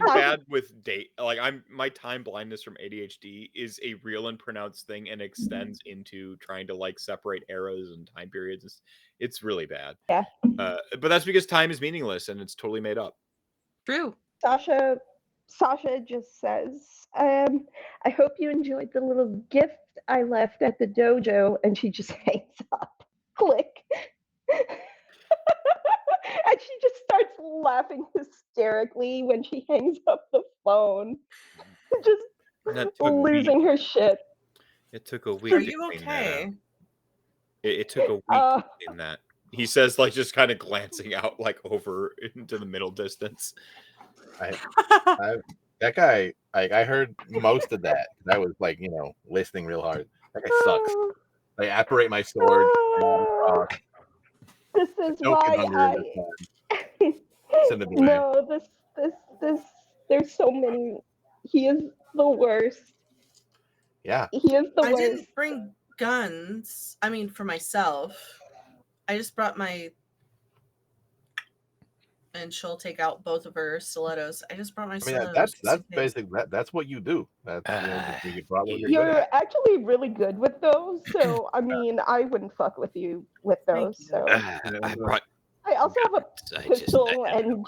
bad with date. Like my time blindness from ADHD is a real and pronounced thing and extends into trying to like separate eras and time periods. It's really bad. Yeah. But that's because time is meaningless and it's totally made up. True. Sasha just says, I hope you enjoyed the little gift I left at the dojo, and she just hangs up. Click. And she just starts laughing hysterically when she hangs up the phone. Just losing her shit. It took a week. Are you okay? It took a week to clean that. He says, like, just kind of glancing out, like, over into the middle distance. That guy, I heard most of that. I was like, listening real hard. That guy sucks. I apparate my sword. This is why there's so many. He is the worst. Yeah. He is the worst. I didn't bring guns. I mean, for myself. I just brought my... And she'll take out both of her stilettos. I just brought my stilettos. That's basically that's what you do. You're actually really good with those. So I mean, I wouldn't fuck with you with those. So I also have a pistol, and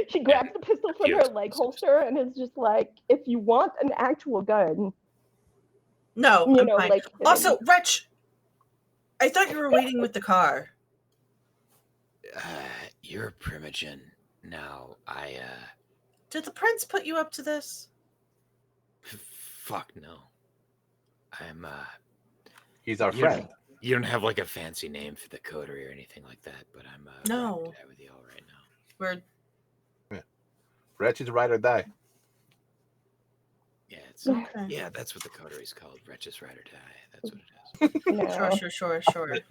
she grabs the pistol from her leg holster and is just like, if you want an actual gun. No, I'm fine. Like also, Wretch, I thought you were waiting with the car. You're a primogen now. Did the prince put you up to this? Fuck no. He's our friend. You don't have like a fancy name for the coterie or anything like that, but I'm no there with you all right now. We're Wretches ride or die. Yeah, it's okay. that's what the coterie's called. Wretches ride or die. That's what it is. No. Sure.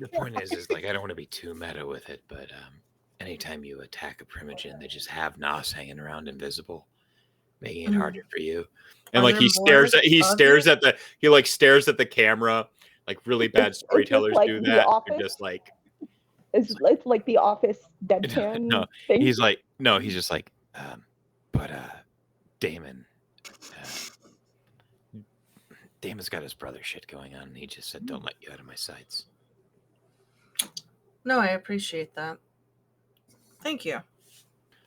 The point is like I don't want to be too meta with it, but anytime you attack a primogen, they just have Nos hanging around invisible, making it harder for you. And like he stares at the camera, like really bad storytellers like do The that. Office? You're just like It's like the Office deadpan no, thing. he's like no, he's just like, but Damon's got his brother shit going on, and he just said, "Don't let you out of my sights." No, I appreciate that. Thank you.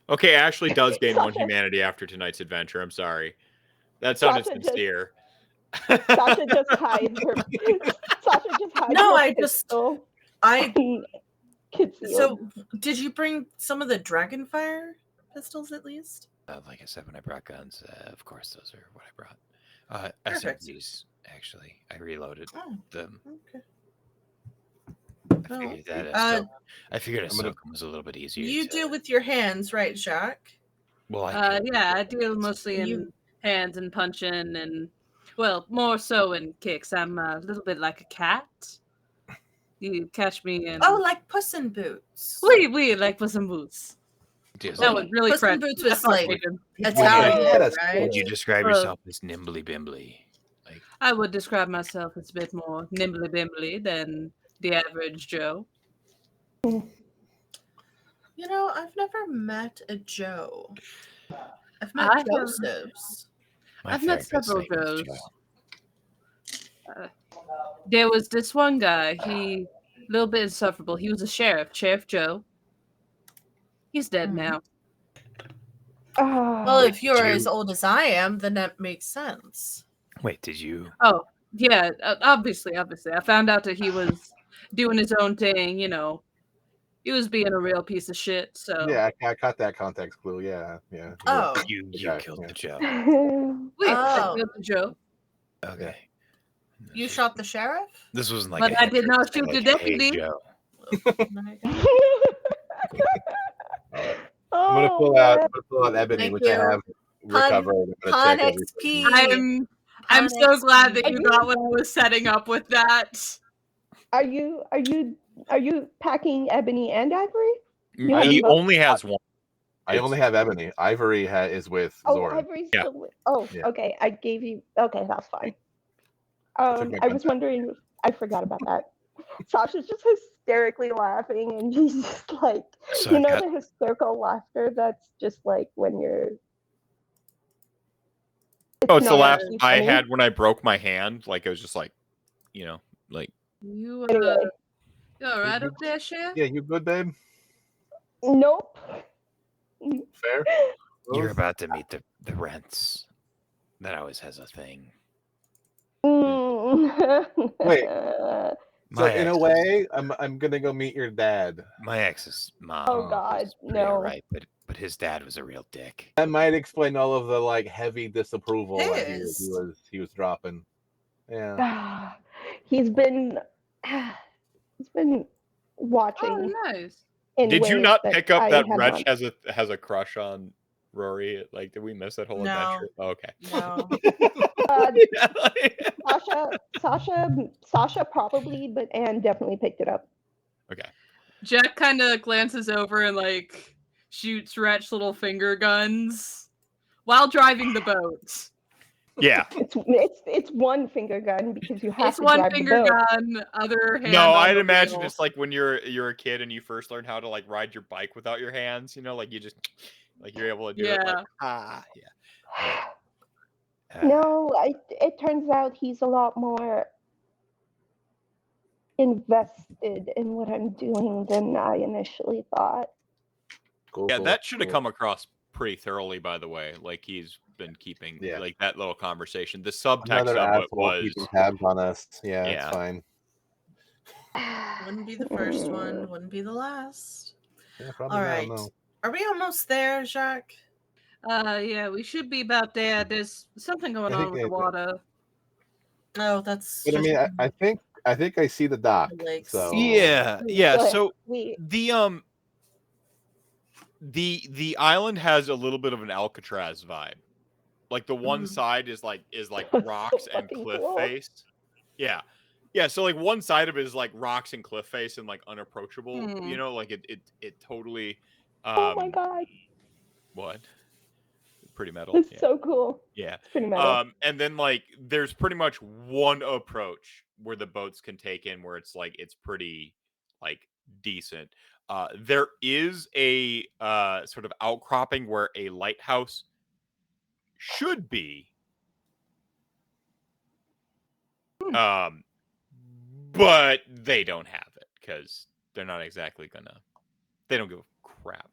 okay. Ashley does gain one humanity after tonight's adventure. I'm sorry, that sounded sincere. Sasha just hides her. Sasha just hides No, her I pistol. So, did you bring some of the Dragonfire pistols at least? Like I said, when I brought guns, of course, those are what I brought. Perfect. SMGs, actually. I reloaded them. Okay. I figured a soakum was a little bit easier. You do with your hands, right, Jaq? Well, I deal mostly in hands and punching and, well, more so in kicks. I'm a little bit like a cat. You catch me in... Oh, like Puss in Boots. We like Puss in Boots. That was really Puss in French. Boots was like Italian, right? Would you describe yourself as nimbly bimbly? Like I would describe myself as a bit more nimbly bimbly than the average Joe. You know, I've never met a Joe. I've met Josephs. I've met several Joes. There was this one guy, a little bit insufferable. He was a sheriff, Sheriff Joe. He's dead now. Well, if you're as old as I am, then that makes sense. Wait, did you? Oh, yeah, obviously. I found out that he was doing his own thing, you know. He was being a real piece of shit, so... Yeah, I caught that context clue, yeah. Oh. You killed the Joe. I killed the Joe. Okay. You shot the sheriff? This wasn't like But I did not shoot the deputy. Hey, Joe. I'm gonna pull out Ebony, which I have recovered. Con XP. I'm so glad that you got what I was setting up with that. Are you packing Ebony and Ivory? He only has one. I only have Ebony. Ivory is with Zora. Ivory's still with... okay. I gave you... Okay, that's fine. I was wondering... I forgot about that. Sasha's just hysterically laughing, and she's just like... So the hysterical laughter that's just like when you're... It's the laugh I had when I broke my hand. Like, it was just like, like... You all right up there, Chef? Yeah, you good, babe? Nope. Fair. You're about to meet the rents. That always has a thing. Wait. So in a way, I'm gonna go meet your dad. My ex's mom. Oh God, no. Right, but his dad was a real dick. That might explain all of the like heavy disapproval that he was dropping. Yeah. He's been watching. Oh, nice. Did you not pick up that Wretch has a crush on Rory? Like, did we miss that whole adventure? Oh, okay. No. Sasha probably, but Anne definitely picked it up. Okay. Jack kind of glances over and like shoots Wretch little finger guns while driving the boat. Yeah. It's one finger gun because you have it's to one drive finger the boat. gun, other hand. No, I'd imagine it's like when you're a kid and you first learn how to like ride your bike without your hands. Like you just like you're able to do it. Like, No, it turns out he's a lot more invested in what I'm doing than I initially thought. Cool, that should have come across pretty thoroughly, by the way. Like he's been keeping like that little conversation. The subtext of it was keeping tabs on us. Yeah, it's fine. Wouldn't be the first one. Wouldn't be the last. Yeah, probably. All right. Are we almost there, Jaq? Yeah, we should be about there. There's something going on with the water. Oh, that's. But I mean, I think I see the dock. So yeah. So The island has a little bit of an Alcatraz vibe. Like the one side is like rocks So and fucking cliff cool. face. Yeah. Yeah, so like one side of it is like rocks and cliff face and like unapproachable, you know, like it totally Oh my god. What? Pretty metal. It's Yeah. so cool. Yeah. It's pretty metal. And then like there's pretty much one approach where the boats can take in where it's like it's pretty like decent. There is a sort of outcropping where a lighthouse should be. But they don't have it because they're not exactly gonna. They don't give a crap.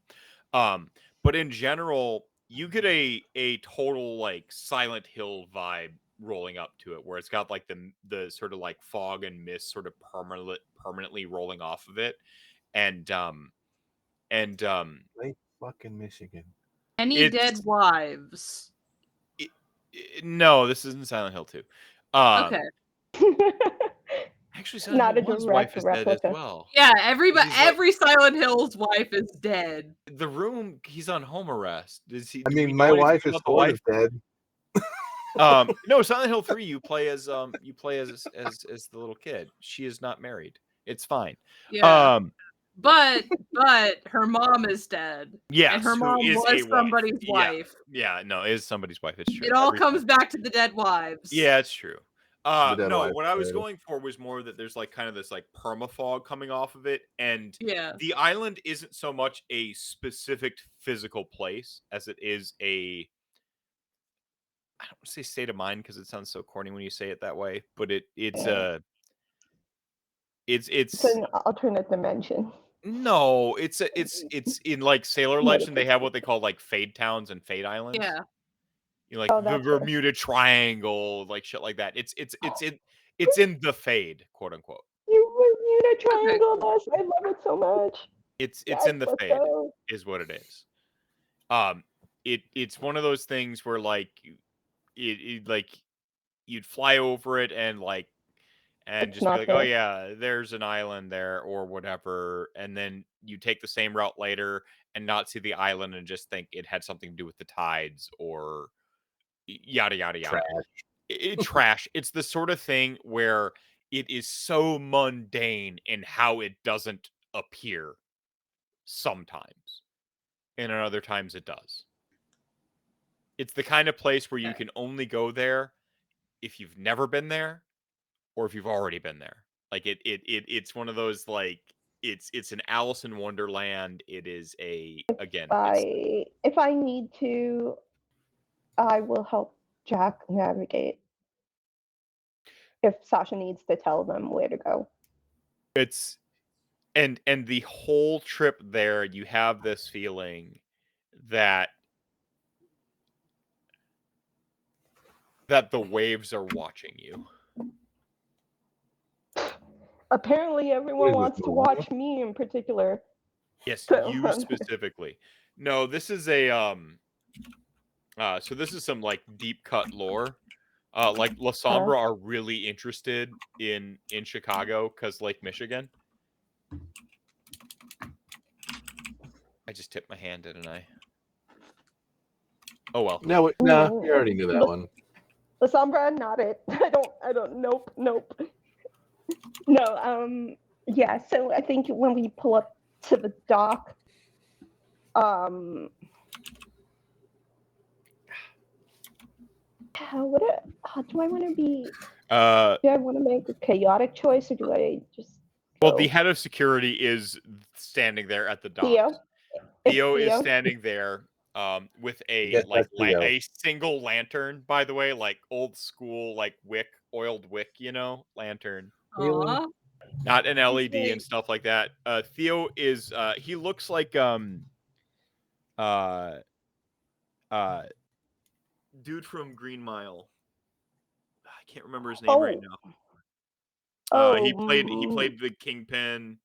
But in general, you get a total like Silent Hill vibe rolling up to it, where it's got like the sort of like fog and mist sort of permanently rolling off of it, and Lake fucking Michigan. Any dead wives? No, this isn't Silent Hill 2. Okay. Actually, Silent Not a Hill 1's direct wife is dead as replica. well. Yeah, every Silent Hill's wife is dead. The room, he's on home arrest. I mean, my wife is sort of dead. No, Silent Hill 3, you play as the little kid. She is not married. It's fine. Yeah. But her mom is dead. Yes, and her mom who is was a somebody's wife. Yeah, no, it is somebody's wife. It's true. It all comes back to the dead wives. Yeah, it's true. No, wife what I was dead. going for was more that there's like kind of this like permafog coming off of it, and Yeah. the island isn't so much a specific physical place as it is a, I don't want to say state of mind because it sounds so corny when you say it that way, but it's an alternate dimension. No, it's in like Sailor Legend. They have what they call like Fade Towns and Fade Islands. Yeah. You know, like the Bermuda Triangle, like shit like that. It's in the Fade, quote unquote. You Bermuda Triangle. I love it so much. It's in the Fade, is what it is. It's one of those things where like it like you'd fly over it and like and just be like, oh yeah, there's an island there or whatever, and then you take the same route later and not see the island and just think it had something to do with the tides or yada yada yada. Trash. It's the sort of thing where it is so mundane in how it doesn't appear sometimes, and at other times it does. It's the kind of place where you can only go there if you've never been there or if you've already been there. Like it's one of those like it's an Alice in Wonderland. It is if I need to, I will help Jaq navigate. If Sasha needs to tell them where to go. It's and the whole trip there, you have this feeling that the waves are watching you. Apparently everyone wants to watch me in particular. Yes, you specifically. No, this is a so this is some like deep cut lore. Like La Sombra are really interested in Chicago because Lake Michigan. I just tipped my hand, didn't I? Oh well. No, you already knew that one. La Sombra, not it. I don't. Nope. No. Yeah. So I think when we pull up to the dock, do I want to be? Do I want to make a chaotic choice, or do I just? Well, the head of security is standing there at the dock. Theo is standing there with a a single lantern, by the way, like old school, like oiled wick, lantern. Aww. Not an LED and stuff like that. Theo is he looks like dude from Green Mile. I can't remember his name right now. He played the Kingpin.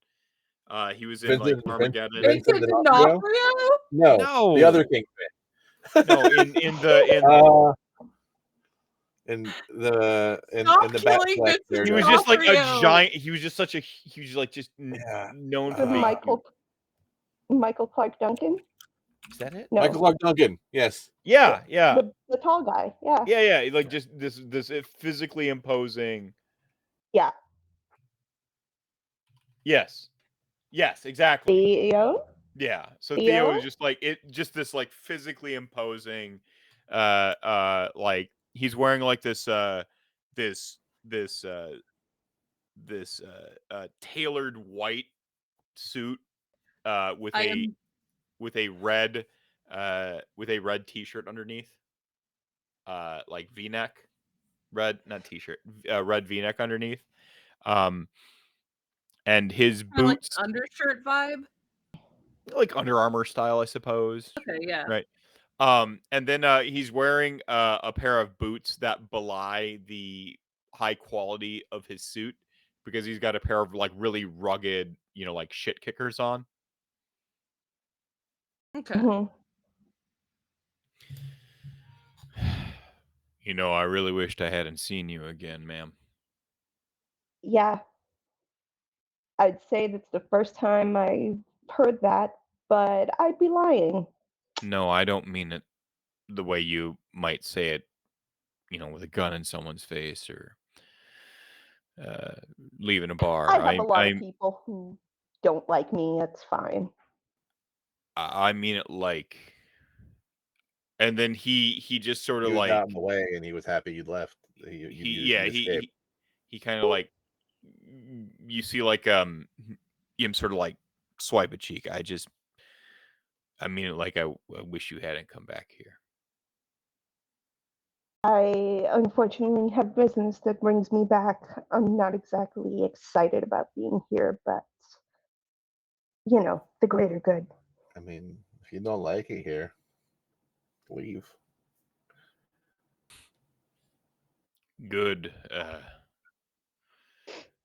He was in like Armageddon. Vincent D'Onofrio? No, the other Kingpin. No, in the back. He was just like a giant. He was just such a. He was like just known for being Michael Clark Duncan. Is that it? No. Michael Clark Duncan. Yes. Yeah. The tall guy. Yeah. Yeah. Like just this physically imposing. Yeah. Yes, exactly. Theo. Yeah. So Theo is just this like physically imposing, like he's wearing like this tailored white suit, with a red t-shirt underneath, like V-neck, not t-shirt, red V-neck underneath, and his boots, like undershirt vibe, like Under Armour style, I suppose. Okay, yeah. Right. And then he's wearing a pair of boots that belie the high quality of his suit, because he's got a pair of like really rugged, like shit kickers on. Okay. Mhm. I really wished I hadn't seen you again, ma'am. Yeah. I'd say that's the first time I heard that, but I'd be lying. No, I don't mean it the way you might say it, with a gun in someone's face or leaving a bar. I have a lot of people who don't like me. It's fine. I mean it like, and then he just sort of He was like out in the way, and he was happy you left. He kind of like, you see like him sort of like swipe a cheek. I mean it like, I wish you hadn't come back here. I unfortunately have business that brings me back. I'm not exactly excited about being here, but the greater good. I mean, if you don't like it here, leave. Good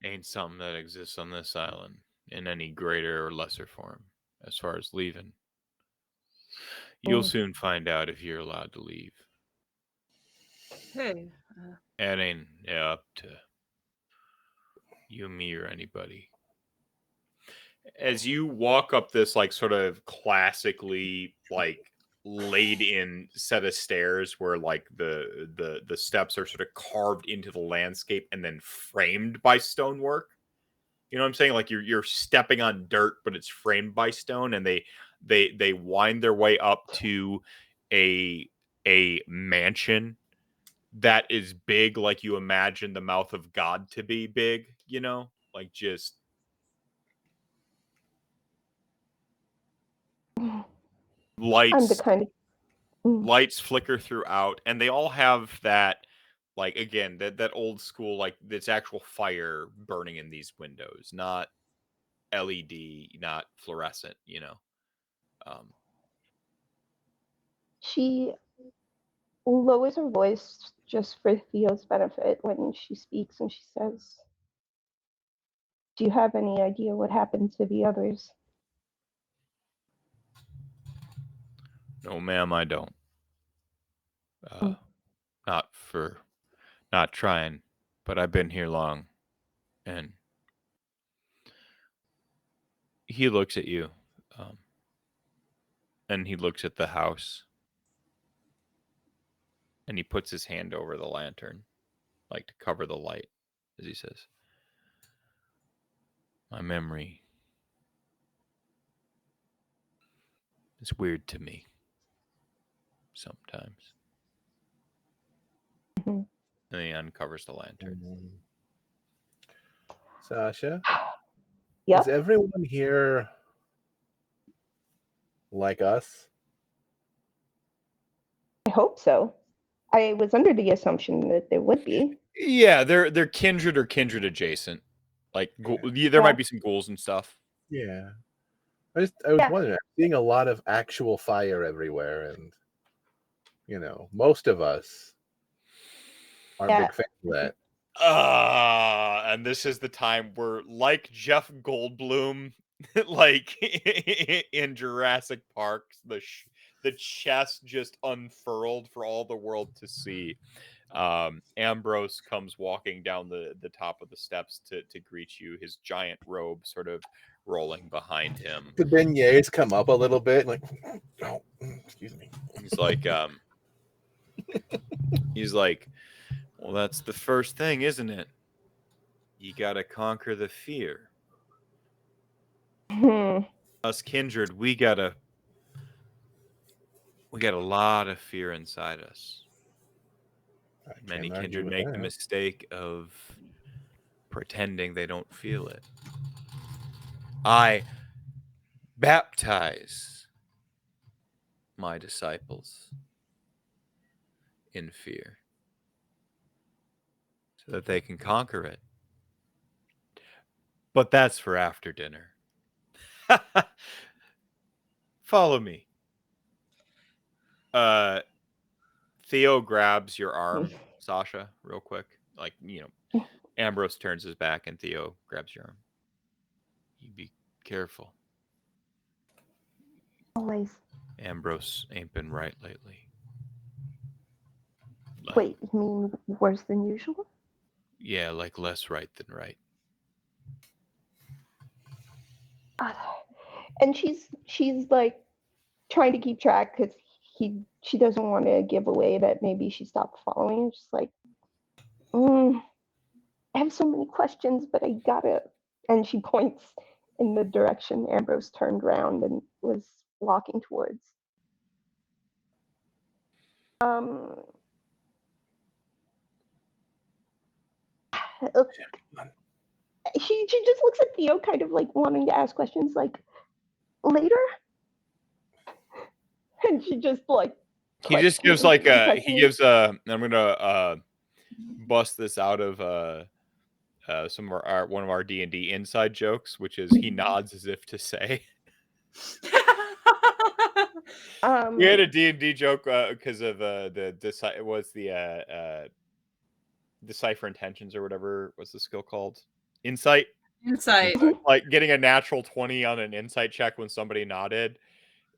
ain't something that exists on this island in any greater or lesser form. As far as leaving, you'll soon find out if you're allowed to leave. Hey. It ain't up to you, me, or anybody. As you walk up this like sort of classically like laid in set of stairs, where like the steps are sort of carved into the landscape and then framed by stonework. You know what I'm saying? Like you're stepping on dirt, but it's framed by stone, and they wind their way up to a mansion that is big, like you imagine the mouth of God to be big, like just lights. I'm the kind of lights flicker throughout, and they all have that, like, again, that old school, like, this actual fire burning in these windows, not LED, not fluorescent. She lowers her voice just for Theo's benefit when she speaks, and she says, "Do you have any idea what happened to the others?" No, ma'am, I don't. Not trying, but I've been here long, and he looks at you, and he looks at the house, and he puts his hand over the lantern, like to cover the light, as he says, "My memory is weird to me sometimes." Mm-hmm. And he uncovers the lantern. Sasha? Yep. Is everyone here like us? I hope so. I was under the assumption that there would be. Yeah, they're kindred or kindred adjacent. Like there might be some ghouls and stuff. Yeah. I was wondering, I'm seeing a lot of actual fire everywhere, and most of us aren't big fans of that. And this is the time where, like Jeff Goldblum, like in Jurassic Park, the chest just unfurled for all the world to see. Ambrose comes walking down the top of the steps to greet you, his giant robe sort of rolling behind him. The beignets come up a little bit, like, no. He's like, well, that's the first thing, isn't it? You gotta conquer the fear. Us kindred, we got a lot of fear inside us. Many kindred make the mistake of pretending they don't feel it. I baptize my disciples in fear so that they can conquer it. But that's for after dinner. Follow me. Theo grabs your arm, Sasha, real quick. Like, Ambrose turns his back and Theo grabs your arm. You be careful. Always. Ambrose ain't been right lately. Wait, you mean worse than usual? Yeah, like less right than right. And she's like trying to keep track because she doesn't want to give away that maybe she stopped following. She's like, I have so many questions, but I gotta. And she points in the direction Ambrose turned around and was walking towards. She just looks at Theo, kind of like wanting to ask questions, like, later. And she just like. He just gives like a. He gives a. I'm gonna bust this out of some of our one of our D&D inside jokes, which is he nods as if to say. We had a D&D joke because of the decipher intentions or whatever. What's the skill called? Insight. Like getting a natural 20 on an insight check when somebody nodded.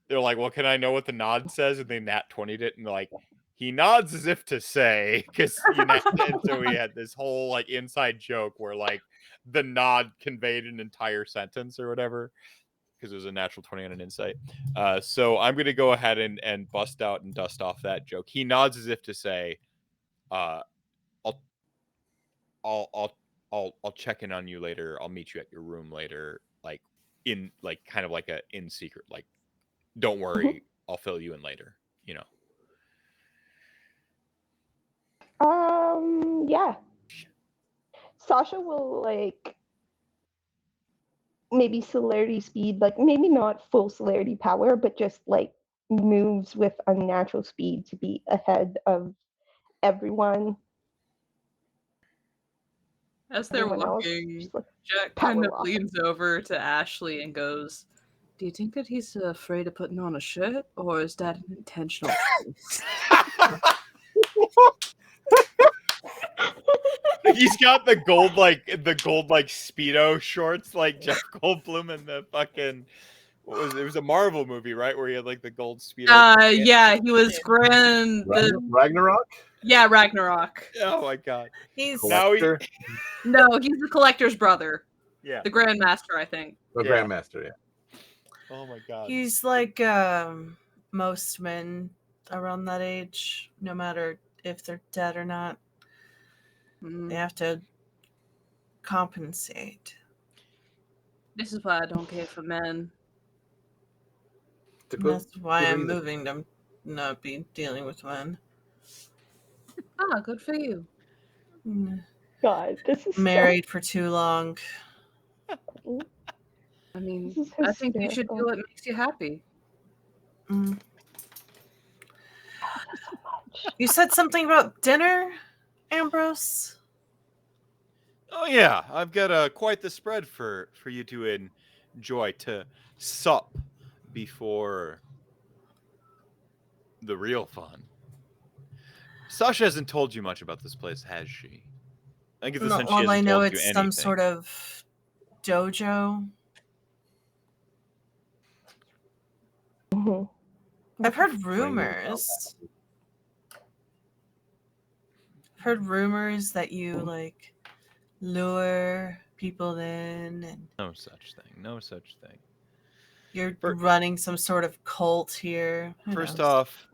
They're like, well, can I know what the nod says? And they nat 20'd it, and they're like, he nods as if to say, because and so we had this whole like inside joke where like the nod conveyed an entire sentence or whatever, because it was a natural 20 on an insight. So I'm gonna go ahead and bust out and dust off that joke. He nods as if to say, I'll check in on you later. I'll meet you at your room later, like in like kind of like a in secret, like don't worry, I'll fill you in later, Yeah. Sasha will like maybe celerity speed, like maybe not full celerity power, but just like moves with unnatural speed to be ahead of everyone. As they're walking, Jaq kind of leans over to Ashley and goes, do you think that he's afraid of putting on a shirt, or is that an intentional choice? He's got the gold Speedo shorts like Jeff Goldblum in the fucking it was a Marvel movie, right? Where he had like the gold Speedo. Yeah, he was Ragnarok? Yeah, Ragnarok. Oh my god. He's No, he's the collector's brother. Yeah. The Grandmaster, I think. The Grandmaster, yeah. Oh my god. He's like most men around that age, no matter if they're dead or not. They have to compensate. This is why I don't care for men. That's why I'm moving to not be dealing with men. Good for you. God, this is married for too long. I mean, I think you should do what makes you happy. You said something about dinner, Ambrose? Oh yeah, I've got quite the spread for you to enjoy, to sup before the real fun. Sasha hasn't told you much about this place, has she? I get the sense she hasn't I know told it's you anything. some sort of dojo. I've heard rumors. That you like lure people in, and no such thing. You're running some sort of cult here. First off,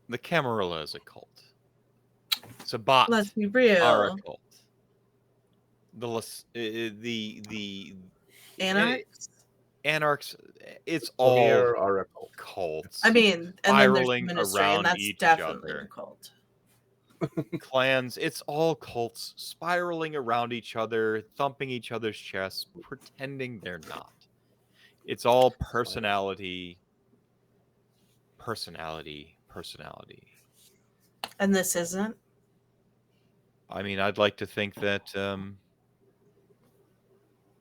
The Camarilla is a cult. It's a bot. Let's be real. Are a cult. The Anarchs. It's all are a cult. cults. I mean, and then there's the spiraling ministry, around and that's each definitely other. the cult. Clans. It's all cults spiraling around each other, thumping each other's chests, pretending they're not. It's all personality. And this isn't? I mean, I'd like to think that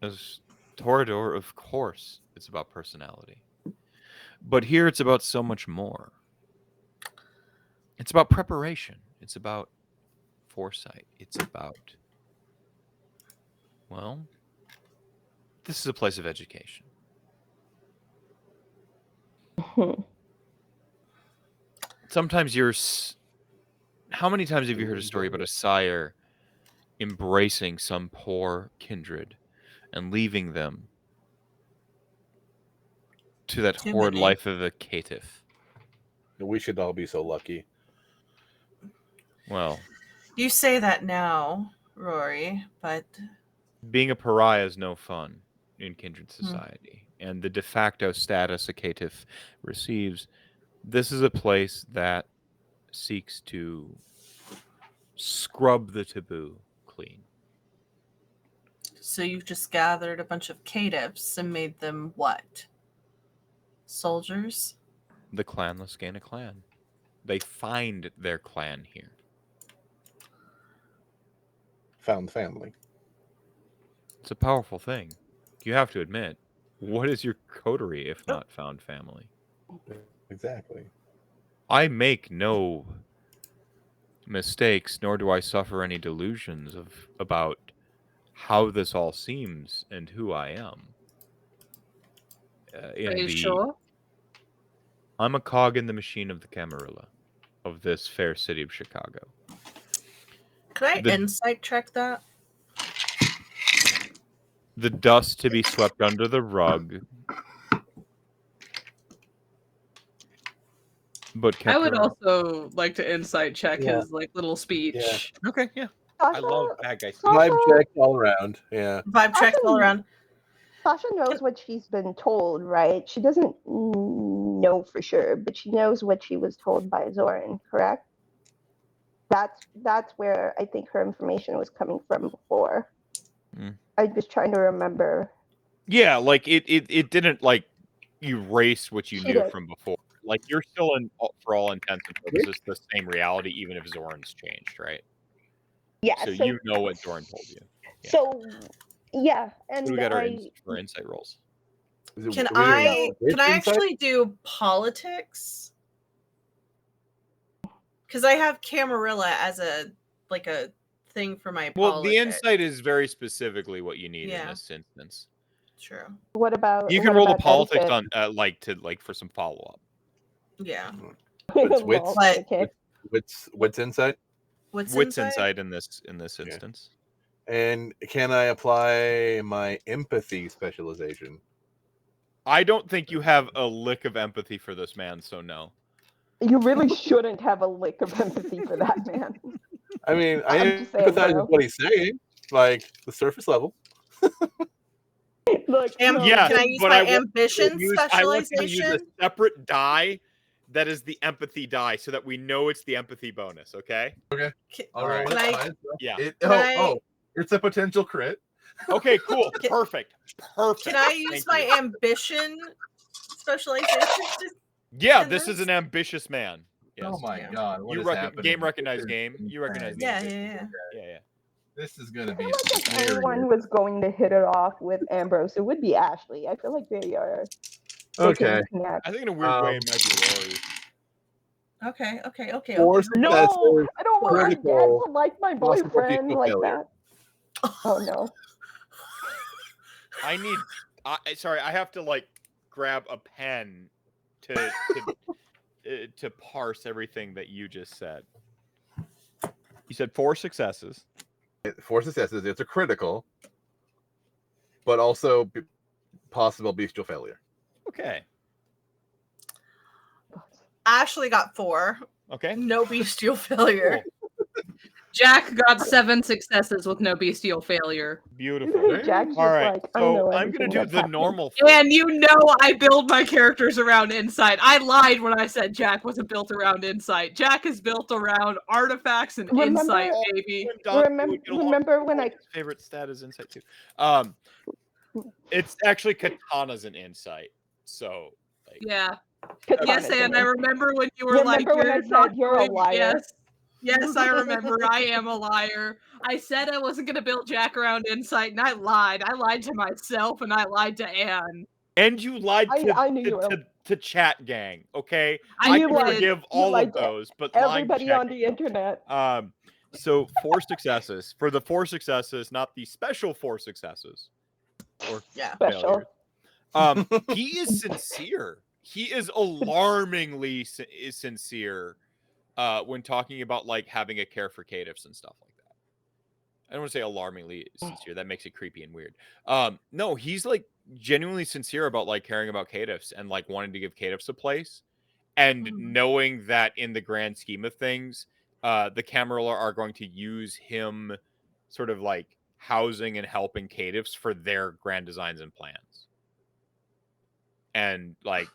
as Torador, of course, it's about personality. But here it's about so much more. It's about preparation. It's about foresight. It's about, well, this is a place of education. Sometimes how many times have you heard a story about a sire embracing some poor kindred and leaving them to that horrid life of a caitiff? We should all be so lucky. Well, you say that now, Rory, but being a pariah is no fun in kindred society. And the de facto status a caitiff receives, this is a place that seeks to scrub the taboo clean. So you've just gathered a bunch of caitiffs and made them what? Soldiers? The clanless gain a clan. They find their clan here. Found family. It's a powerful thing. You have to admit. What is your coterie if not found family? Exactly. I make no mistakes, nor do I suffer any delusions about how this all seems and who I am. Are you sure? I'm a cog in the machine of the Camarilla, of this fair city of Chicago. Could I insight check that? The dust to be swept under the rug. But I would also like to insight check his little speech. Yeah. Okay, yeah. Sasha, I love bad guys. Vibe check all around. Yeah. Vibe check all around. Sasha knows what she's been told, right? She doesn't know for sure, but she knows what she was told by Zoran, correct? That's where I think her information was coming from before. I'm just trying to remember. Yeah, like it didn't like erase what you knew from before. Like you're still for all intents and purposes the same reality, even if Zoran's changed, right? Yeah. So you know what Zoran told you. Yeah. So yeah, and we got our insight rolls. Can I actually do politics? Because I have Camarilla as a thing for my politics. The insight is very specifically what you need in this instance. True. What about you can roll the politics on for some follow up. Yeah. What's insight? What's insight in this instance? And can I apply my empathy specialization? I don't think you have a lick of empathy for this man, so no. You really shouldn't have a lick of empathy for that man. I mean, I empathize with what he's saying, like the surface level. Look, can I use my ambition specialization? I want you to use a separate die that is the empathy die, so that we know it's the empathy bonus. Okay. Okay. All right. Yeah. It's a potential crit. Okay. Cool. Perfect. Can I use my ambition specialization? This is an ambitious man. Yes. Oh my god! What is happening? Game recognized game. You recognize. Yeah. This is gonna be. If anyone was going to hit it off with Ambrose, it would be Ashley. I feel like they are. Okay. I think in a weird way it might be Rory. Okay. No, I don't want my dad to like my boyfriend like that. Oh no. I have to grab a pen to parse everything that you just said. You said 4 successes. 4 successes. It's a critical, but also possible bestial failure. Okay. Ashley got 4. Okay. No bestial failure. Cool. Jaq got 7 successes with no bestial failure. Beautiful. Jack's just All right, like, I so know I'm gonna everything do that's the happening. normal. And you know I build my characters around insight. I lied when I said Jaq wasn't built around insight. Jaq is built around artifacts and insight, baby. Remember when I... His favorite stat is insight too. It's actually Katana's an insight. So like, Yeah. Katana's Yes, and I remember when you were like, Remember when I said you're a liar? Yes. Yes, I remember. I am a liar. I said I wasn't going to build Jaq around insight, and I lied. I lied to myself, and I lied to Anne. And you lied I knew you were... to chat gang, okay? I can did. forgive all of those, but everybody on the internet. So 4 successes. For the 4 successes, not the special 4 successes. Or special. failures. He is sincere. He is alarmingly sincere when talking about like having a care for caitiffs and stuff like that. I don't want to say alarmingly sincere. That makes it creepy and weird. No, he's like genuinely sincere about like caring about caitiffs and like wanting to give caitiffs a place, and knowing that in the grand scheme of things, the Camarilla are going to use him sort of like housing and helping caitiffs for their grand designs and plans. And like,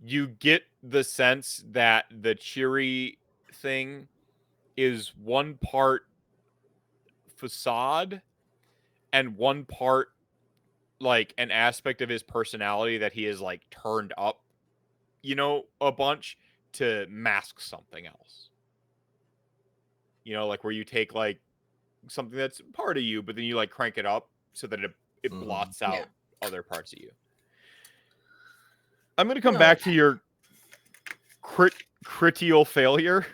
you get the sense that the cheery thing is one part facade and one part like an aspect of his personality that he is like turned up, you know, a bunch to mask something else. You know, like where you take like something that's part of you, but then you like crank it up so that it blots out other parts of you. I'm going to come back to your critical failure.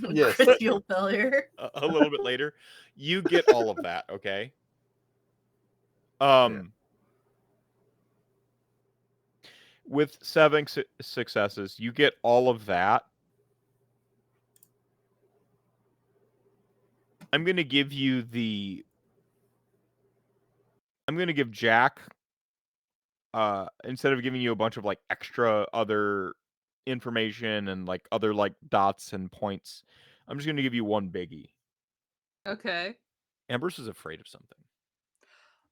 Yes. Critical failure. A little bit later. You get all of that, okay? With 7 successes, you get all of that. I'm going to give you I'm going to give Jaq, instead of giving you a bunch of like extra other information and like other like dots and points, I'm just going to give you one biggie. Okay. Ambrose is afraid of something.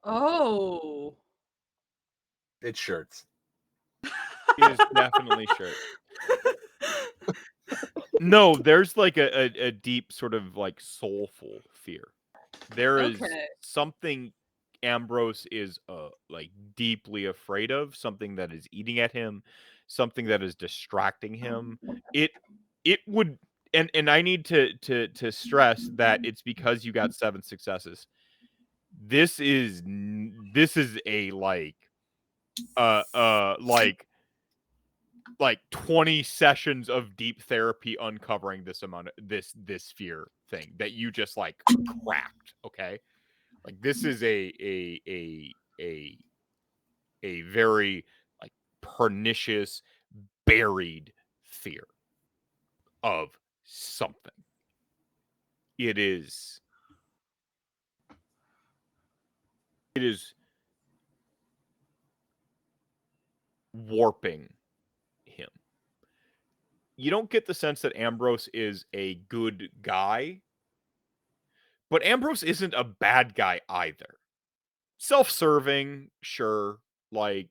Oh. It's shirts. It is definitely shirts. No, there's like a deep sort of like soulful fear. There is something Ambrose is like deeply afraid of, something that is eating at him, something that is distracting him. It would, and I need to stress that it's because you got 7 successes. This is a like 20 sessions of deep therapy uncovering this amount of this fear thing that you just like cracked, okay? Like this is a very like pernicious, buried fear of something. It is warping him. You don't get the sense that Ambrose is a good guy, but Ambrose isn't a bad guy either. Self-serving, sure. Like,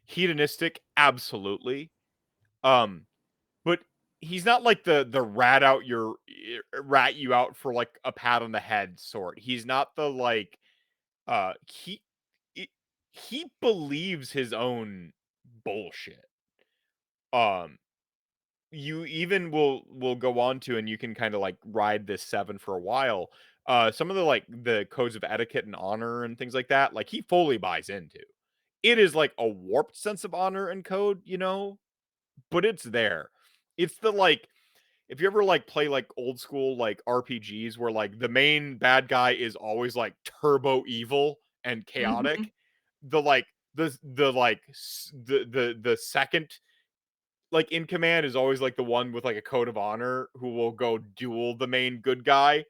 hedonistic, absolutely. But he's not like the rat you out for like a pat on the head sort. He's not the like, he believes his own bullshit. You even will go on to, and you can kind of like ride this 7 for a while. Some of the like the codes of etiquette and honor and things like that, like he fully buys into. It is like a warped sense of honor and code, you know, but it's there. It's the like, if you ever like play like old school like RPGs where like the main bad guy is always like turbo evil and chaotic, the second like in command is always like the one with like a code of honor who will go duel the main good guy.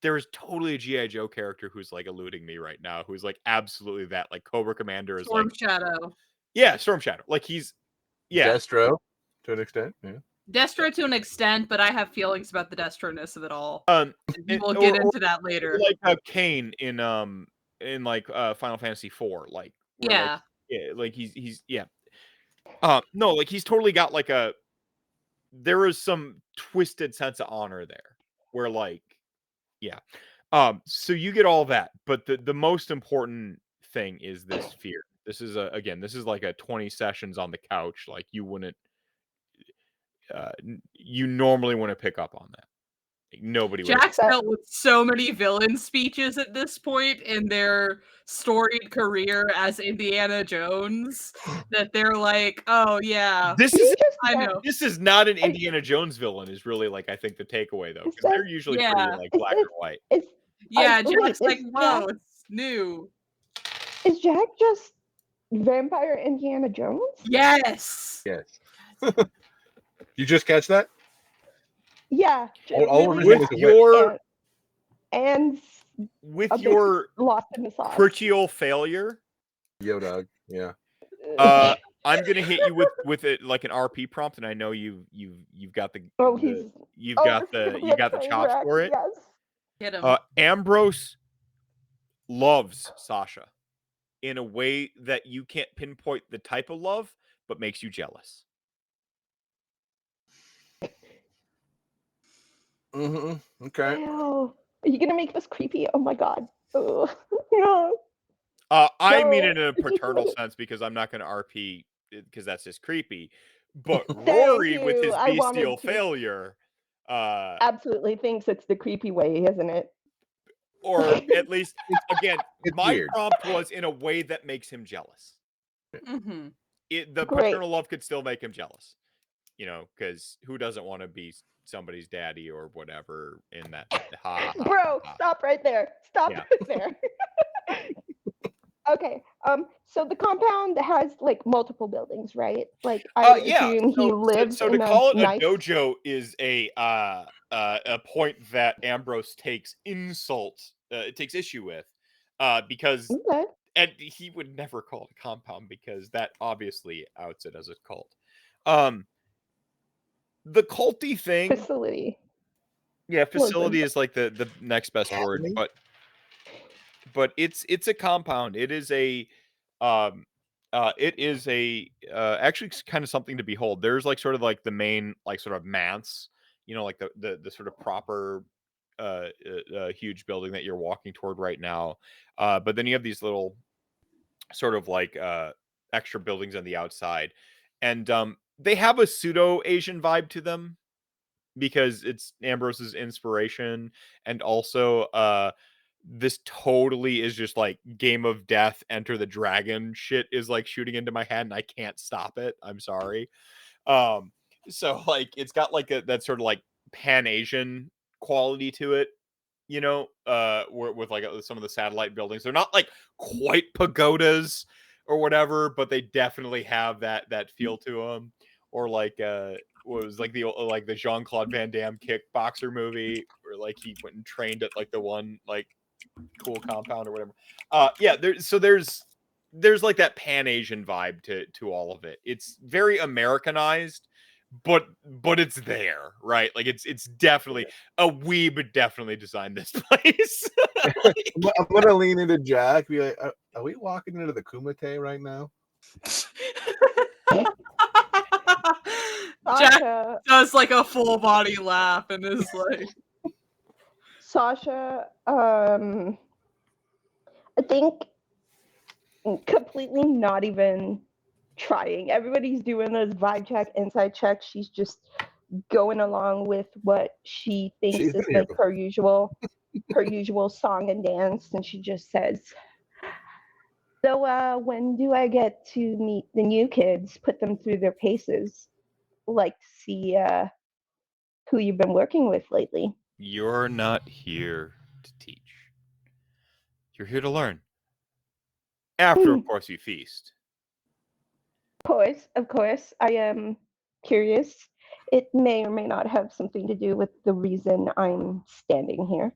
There is totally a G.I. Joe character who's like eluding me right now, who's like absolutely that. Like Cobra Commander is Storm Shadow. Yeah, Storm Shadow. Like he's Yeah. Destro, to an extent. Yeah. Destro to an extent, but I have feelings about the Destro-ness of it all. We'll or- get into that later. Like Kane in like Final Fantasy IV, like where, like he's no, like he's totally got like there is some twisted sense of honor there where like so you get all that, but the most important thing is this fear. This is this is like a 20 sessions on the couch, like you wouldn't you normally wouldn't pick up on that. Like, nobody would. Jack's dealt with so many villain speeches at this point in their storied career as Indiana Jones that they're like, oh yeah, I know. This is not an Indiana Jones villain is really like I think the takeaway though, because they're usually pretty like black or white. Jack's like, whoa, it's new. Is Jack just vampire Indiana Jones? Yes. You just catch that? Yeah. With your and with your lost in the sauce. crucial failure. Yo, dog. Yeah. I'm gonna hit you with it like an RP prompt, and I know you've got the you've got the chops for it. Yes. Get him. Ambrose loves Sasha in a way that you can't pinpoint the type of love, but makes you jealous. Okay. Ew. Are you gonna make this creepy? Oh my god. No. I mean it in a paternal sense because I'm not gonna RP because that's just creepy. But Rory with his bestial failure absolutely thinks it's the creepy way, isn't it? Or at least again, my weird. Prompt was in a way that makes him jealous. Mm-hmm. The paternal love could still make him jealous. You know, because who doesn't want to be somebody's daddy or whatever in that Bro, stop right there. Stop right there. Okay. So the compound has like multiple buildings, right? Like I assume he lives so in to call it nice... a dojo is a point that Ambrose takes it takes issue with. Because and he would never call it a compound because that obviously outs it as a cult. The culty thing facility. Yeah, facility is like the next best word, but it's a compound. It is a actually kind of something to behold. There's like sort of like the main like sort of manse, you know, like the sort of proper huge building that you're walking toward right now. But then you have these little sort of like extra buildings on the outside, and they have a pseudo Asian vibe to them because it's Ambrose's inspiration, and also this totally is just like Game of Death, Enter the Dragon shit is like shooting into my head and I can't stop it. I'm sorry. So like it's got like that sort of like Pan-Asian quality to it, you know, with like some of the satellite buildings. They're not like quite pagodas or whatever, but they definitely have that feel to them. Or like was like the Jean-Claude Van Damme kickboxer movie where like he went and trained at like the one like cool compound or whatever. There's like that Pan-Asian vibe to all of it. It's very Americanized, but it's there, right? Like it's definitely a weeb definitely designed this place. I'm gonna lean into Jack, be like, are we walking into the Kumite right now? Jack does like a full body laugh and is like, Sasha, I think completely not even trying. Everybody's doing this vibe check, inside check. She's just going along with what she thinks is like her usual song and dance, and she just says, so when do I get to meet the new kids, put them through their paces, like to see who you've been working with lately? You're not here to teach. You're here to learn. After, of course, you feast. Of course. I am curious. It may or may not have something to do with the reason I'm standing here.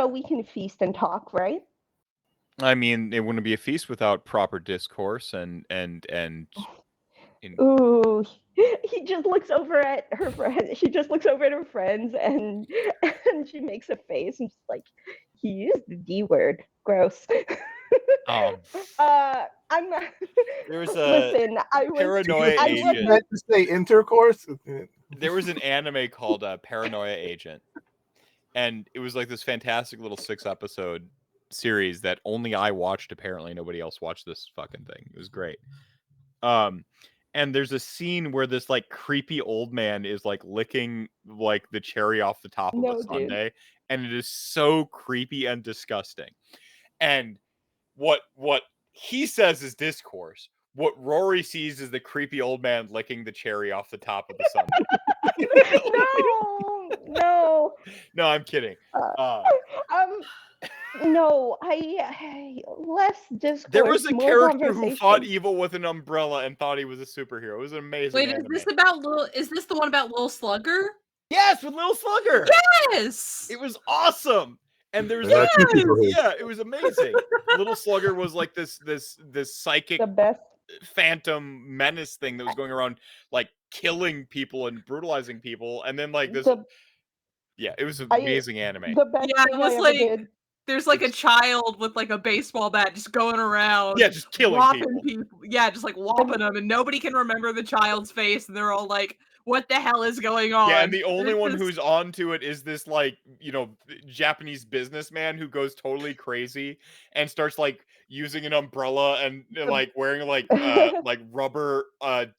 we can feast and talk, right? I mean, it wouldn't be a feast without proper discourse and Ooh, he just looks over at her friends. She just looks over at her friends, and she makes a face and just like, he used the D word. Gross. I'm not. There was a Listen, I was paranoia I agent. was meant to say intercourse. There was an anime called Paranoia Agent, and it was like this fantastic little 6-episode series that only I watched. Apparently, nobody else watched this fucking thing. It was great. And there's a scene where this like creepy old man is like licking like the cherry off the top of a sundae, and it is so creepy and disgusting. And what he says is discourse. What Rory sees is the creepy old man licking the cherry off the top of the sundae. No. No, I'm kidding. No, I less discourse. There was a more character who conversation. fought evil with an umbrella and thought he was a superhero. It was an amazing. Wait, anime. is this the one about Lil Slugger? Yes, with Lil Slugger. Yes, it was awesome. And there's it was amazing. Little Slugger was like this psychic the best phantom menace thing that was going around like killing people and brutalizing people, and then like this. It was an amazing anime. The best yeah, thing it was I like ever did. There's like a child with like a baseball bat just going around. Yeah, just killing people. Yeah, just like whopping them, and nobody can remember the child's face, and they're all like, "What the hell is going on?" Yeah, and the only one who's onto it is this like, Japanese businessman who goes totally crazy and starts like using an umbrella and like wearing like rubber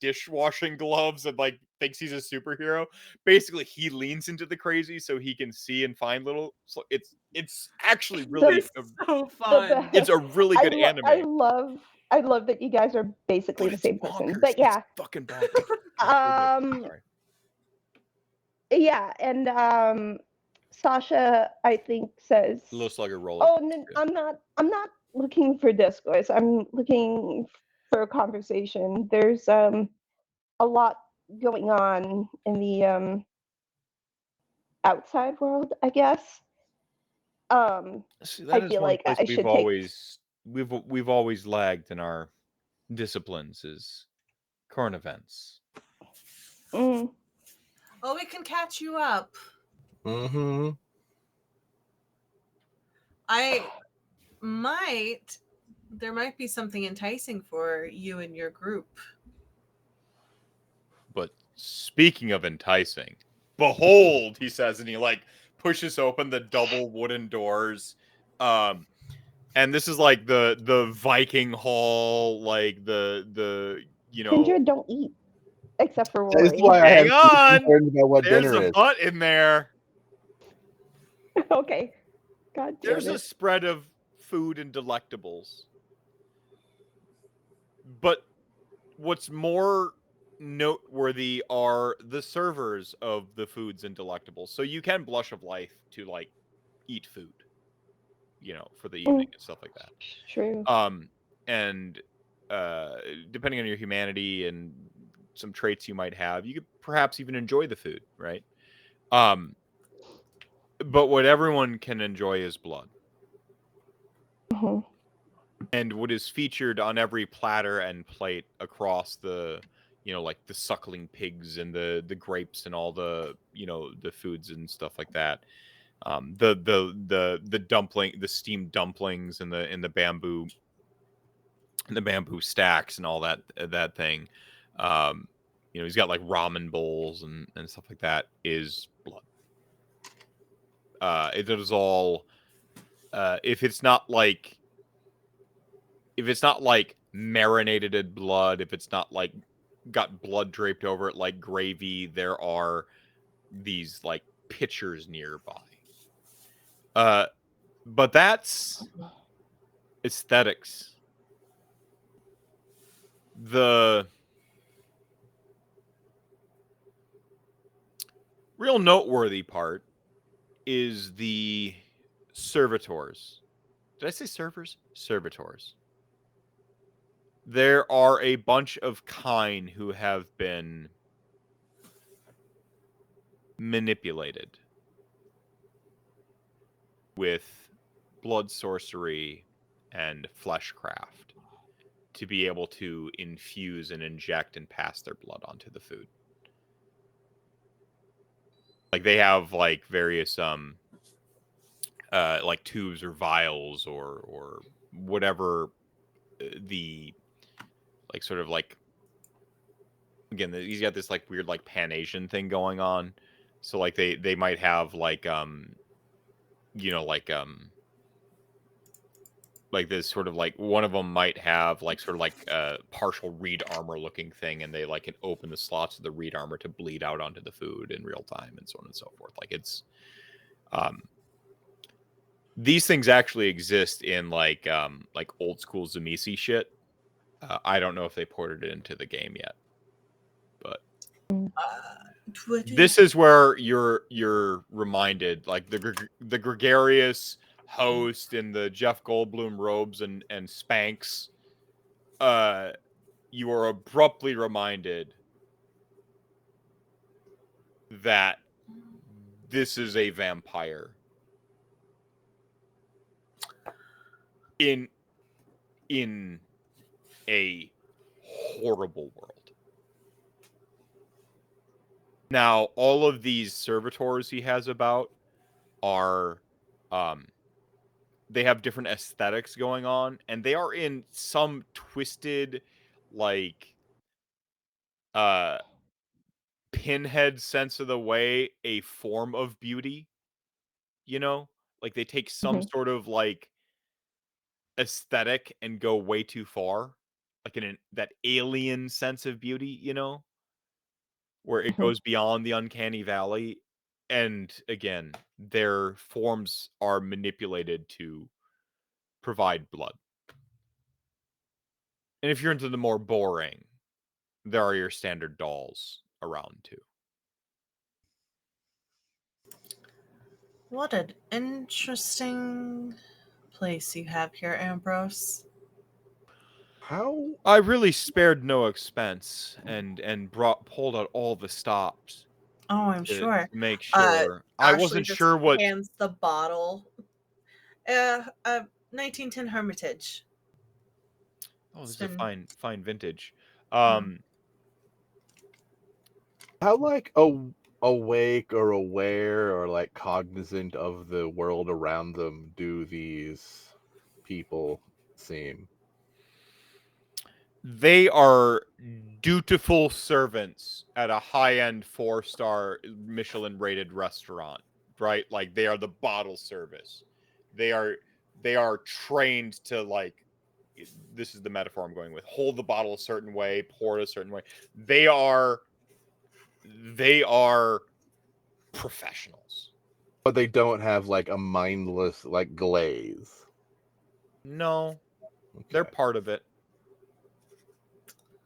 dishwashing gloves and like thinks he's a superhero. Basically, he leans into the crazy so he can see and find little. So it's actually really so fun. It's a really good anime. I love that you guys are basically the same person. But yeah, it's fucking bonkers. Sorry. Yeah, and Sasha, I think, says Little Slugger roll. Oh, no, I'm not looking for discourse. I'm looking for a conversation. There's a lot going on in the outside world, I guess. I feel like I should we've always lagged in our disciplines is current events. Oh, we can catch you up. Mm-hmm. There might be something enticing for you and your group. But speaking of enticing, behold, he says, and he like pushes open the double wooden doors. And this is like the Viking hall, like the Ginger don't eat except for Rory. That's why Hang on. About what There's dinner a is. butt in there. Okay. God damn There's it. a spread of food and delectables. But what's more noteworthy are the servers of the foods and delectables. So you can blush of life to like eat food, for the evening and stuff like that. True. And depending on your humanity and some traits you might have, you could perhaps even enjoy the food, right? But what everyone can enjoy is blood. Mm-hmm. And what is featured on every platter and plate across the, like the suckling pigs and the grapes and all the, the foods and stuff like that. The dumpling, the steamed dumplings and the bamboo stacks and all that thing. He's got like ramen bowls and stuff like that is blood. It is all, if it's not like marinated in blood, if it's not like got blood draped over it like gravy, there are these like pitchers nearby. But that's aesthetics. The real noteworthy part is the servitors. Did I say servers? Servitors. There are a bunch of kine who have been manipulated. with blood sorcery and fleshcraft to be able to infuse and inject and pass their blood onto the food. Like they have like various like tubes or vials or whatever the like sort of like, again, he's got this like weird like Pan-Asian thing going on. So like they might have like you know like this sort of like one of them might have like sort of like a partial reed armor looking thing, and they like can open the slots of the reed armor to bleed out onto the food in real time and so on and so forth. Like it's these things actually exist in like old school Zamisi shit. I don't know if they ported it into the game yet, but this is where you're reminded, like the gregarious host in the Jeff Goldblum robes and Spanx. You are abruptly reminded that this is a vampire in a horrible world. Now, all of these servitors he has about are they have different aesthetics going on, and they are in some twisted like pinhead sense of the way a form of beauty, you know? Like they take some sort of like aesthetic and go way too far, like in that alien sense of beauty, you know, where it goes beyond the uncanny valley. And again, their forms are manipulated to provide blood. And if you're into the more boring, there are your standard dolls around too. What an interesting place you have here, Ambrose. How I really spared no expense and pulled out all the stops. Oh, I'm to sure. make sure. I Ashley wasn't just sure what. hands the bottle. 1910 Hermitage. Oh, this It's is a been- fine vintage. how like awake or aware or like cognizant of the world around them do these people seem? They are dutiful servants at a high-end 4-star Michelin-rated restaurant, right? Like they are the bottle service. They are trained to, like, this is the metaphor I'm going with, hold the bottle a certain way, pour it a certain way. They are professionals. But they don't have like a mindless like glaze. No, Okay. they're part of it.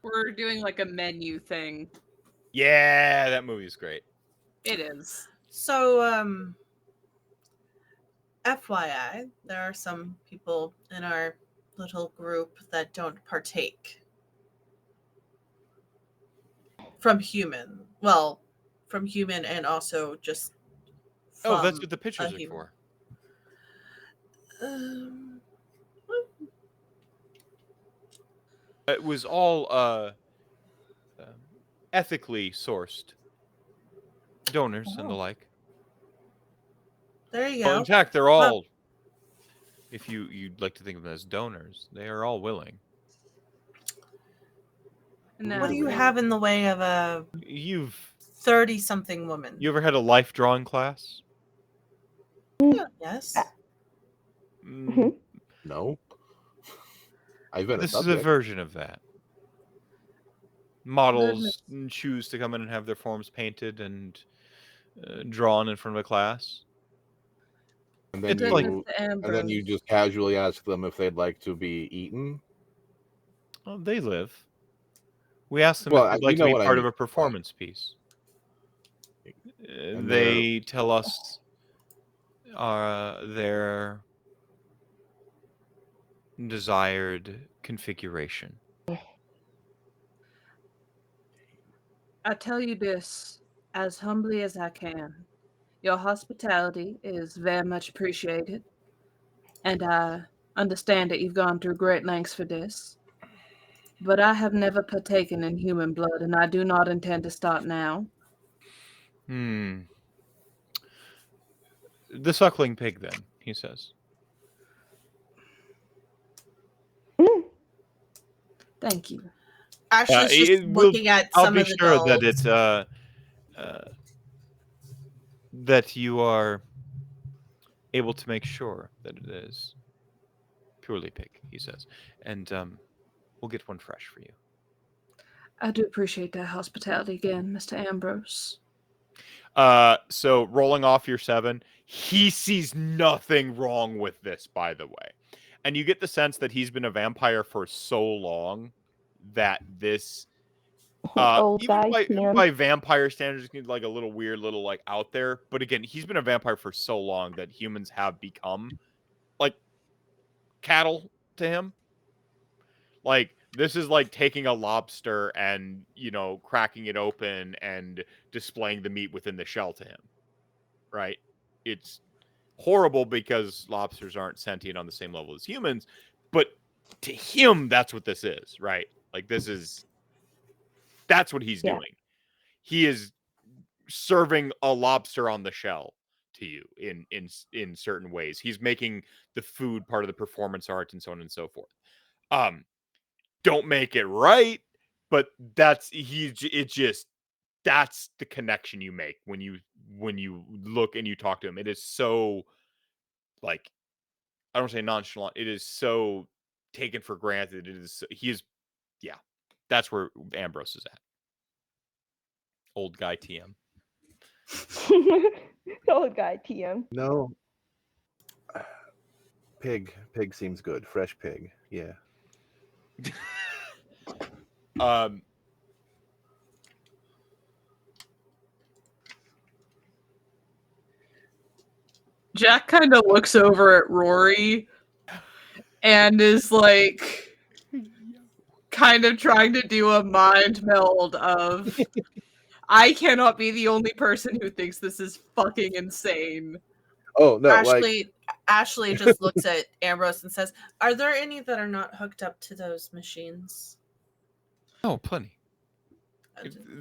We're doing like a menu thing. Yeah, that movie is great. It is. So, FYI, there are some people in our little group that don't partake from human. Well, from human and also just from Oh, that's what the pictures are human. for. It was all ethically sourced donors and the like. There you Well, go. in fact, they're all, if you'd like to think of them as donors, they are all willing. No. What do you have in the way of a You've 30-something woman? you ever had a life drawing class? Yes. No. I've been This a is a subject. version of that. Models choose to come in and have their forms painted and drawn in front of a class. And then It's like, you just casually ask them if they'd like to be eaten. oh, they live. We ask them Well, if they'd you like to know be what I part of mean, a performance piece. And They tell us their desired configuration. I tell you this as humbly as I can. Your hospitality is very much appreciated, and I understand that you've gone through great lengths for this. But I have never partaken in human blood, and I do not intend to start now. The suckling pig, then, he says. Thank you. Ashley's just looking at some of the dolls. I'll be sure that it's that you are able to make sure that it is purely pig, he says, and we'll get one fresh for you. I do appreciate that hospitality again, Mr. Ambrose. So rolling off your 7, he sees nothing wrong with this, by the way. And you get the sense that he's been a vampire for so long that this even by vampire standards like a little weird, little like out there. But again, he's been a vampire for so long that humans have become like cattle to him. Like, this is like taking a lobster and, cracking it open and displaying the meat within the shell to him. Right? It's horrible because lobsters aren't sentient on the same level as humans, but to him, that's what this is, right? Like, that's what he's doing. He is serving a lobster on the shell to you in certain ways. He's making the food part of the performance art and so on and so forth. Don't make it right, but that's the connection you make when you look and you talk to him. It is so, like, I don't say nonchalant. It is so taken for granted. That's where Ambrose is at. Old guy TM. Old guy TM. No. Pig seems good. Fresh pig. Yeah. Jaq kind of looks over at Rory and is like kind of trying to do a mind meld of I cannot be the only person who thinks this is fucking insane. Oh no, Ashley just looks at Ambrose and says, "Are there any that are not hooked up to those machines?" Oh, plenty.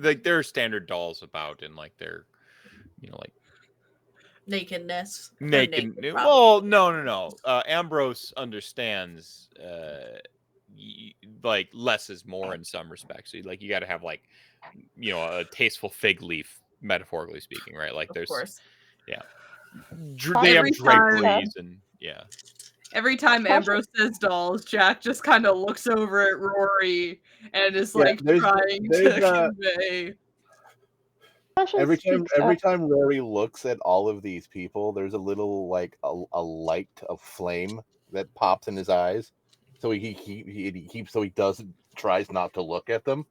Like, there are standard dolls about, and like they're, like nakedness. Naked. Well, no. Ambrose understands, like, less is more in some respects. So, like, you got to have like, a tasteful fig leaf, metaphorically speaking, right? Like, there's, yeah, they have draperies and yeah. Every time Ambrose says dolls, Jaq just kind of looks over at Rory and is like trying to convey. Every time Rory looks at all of these people, there's a little like a light of flame that pops in his eyes. So he tries not to look at them,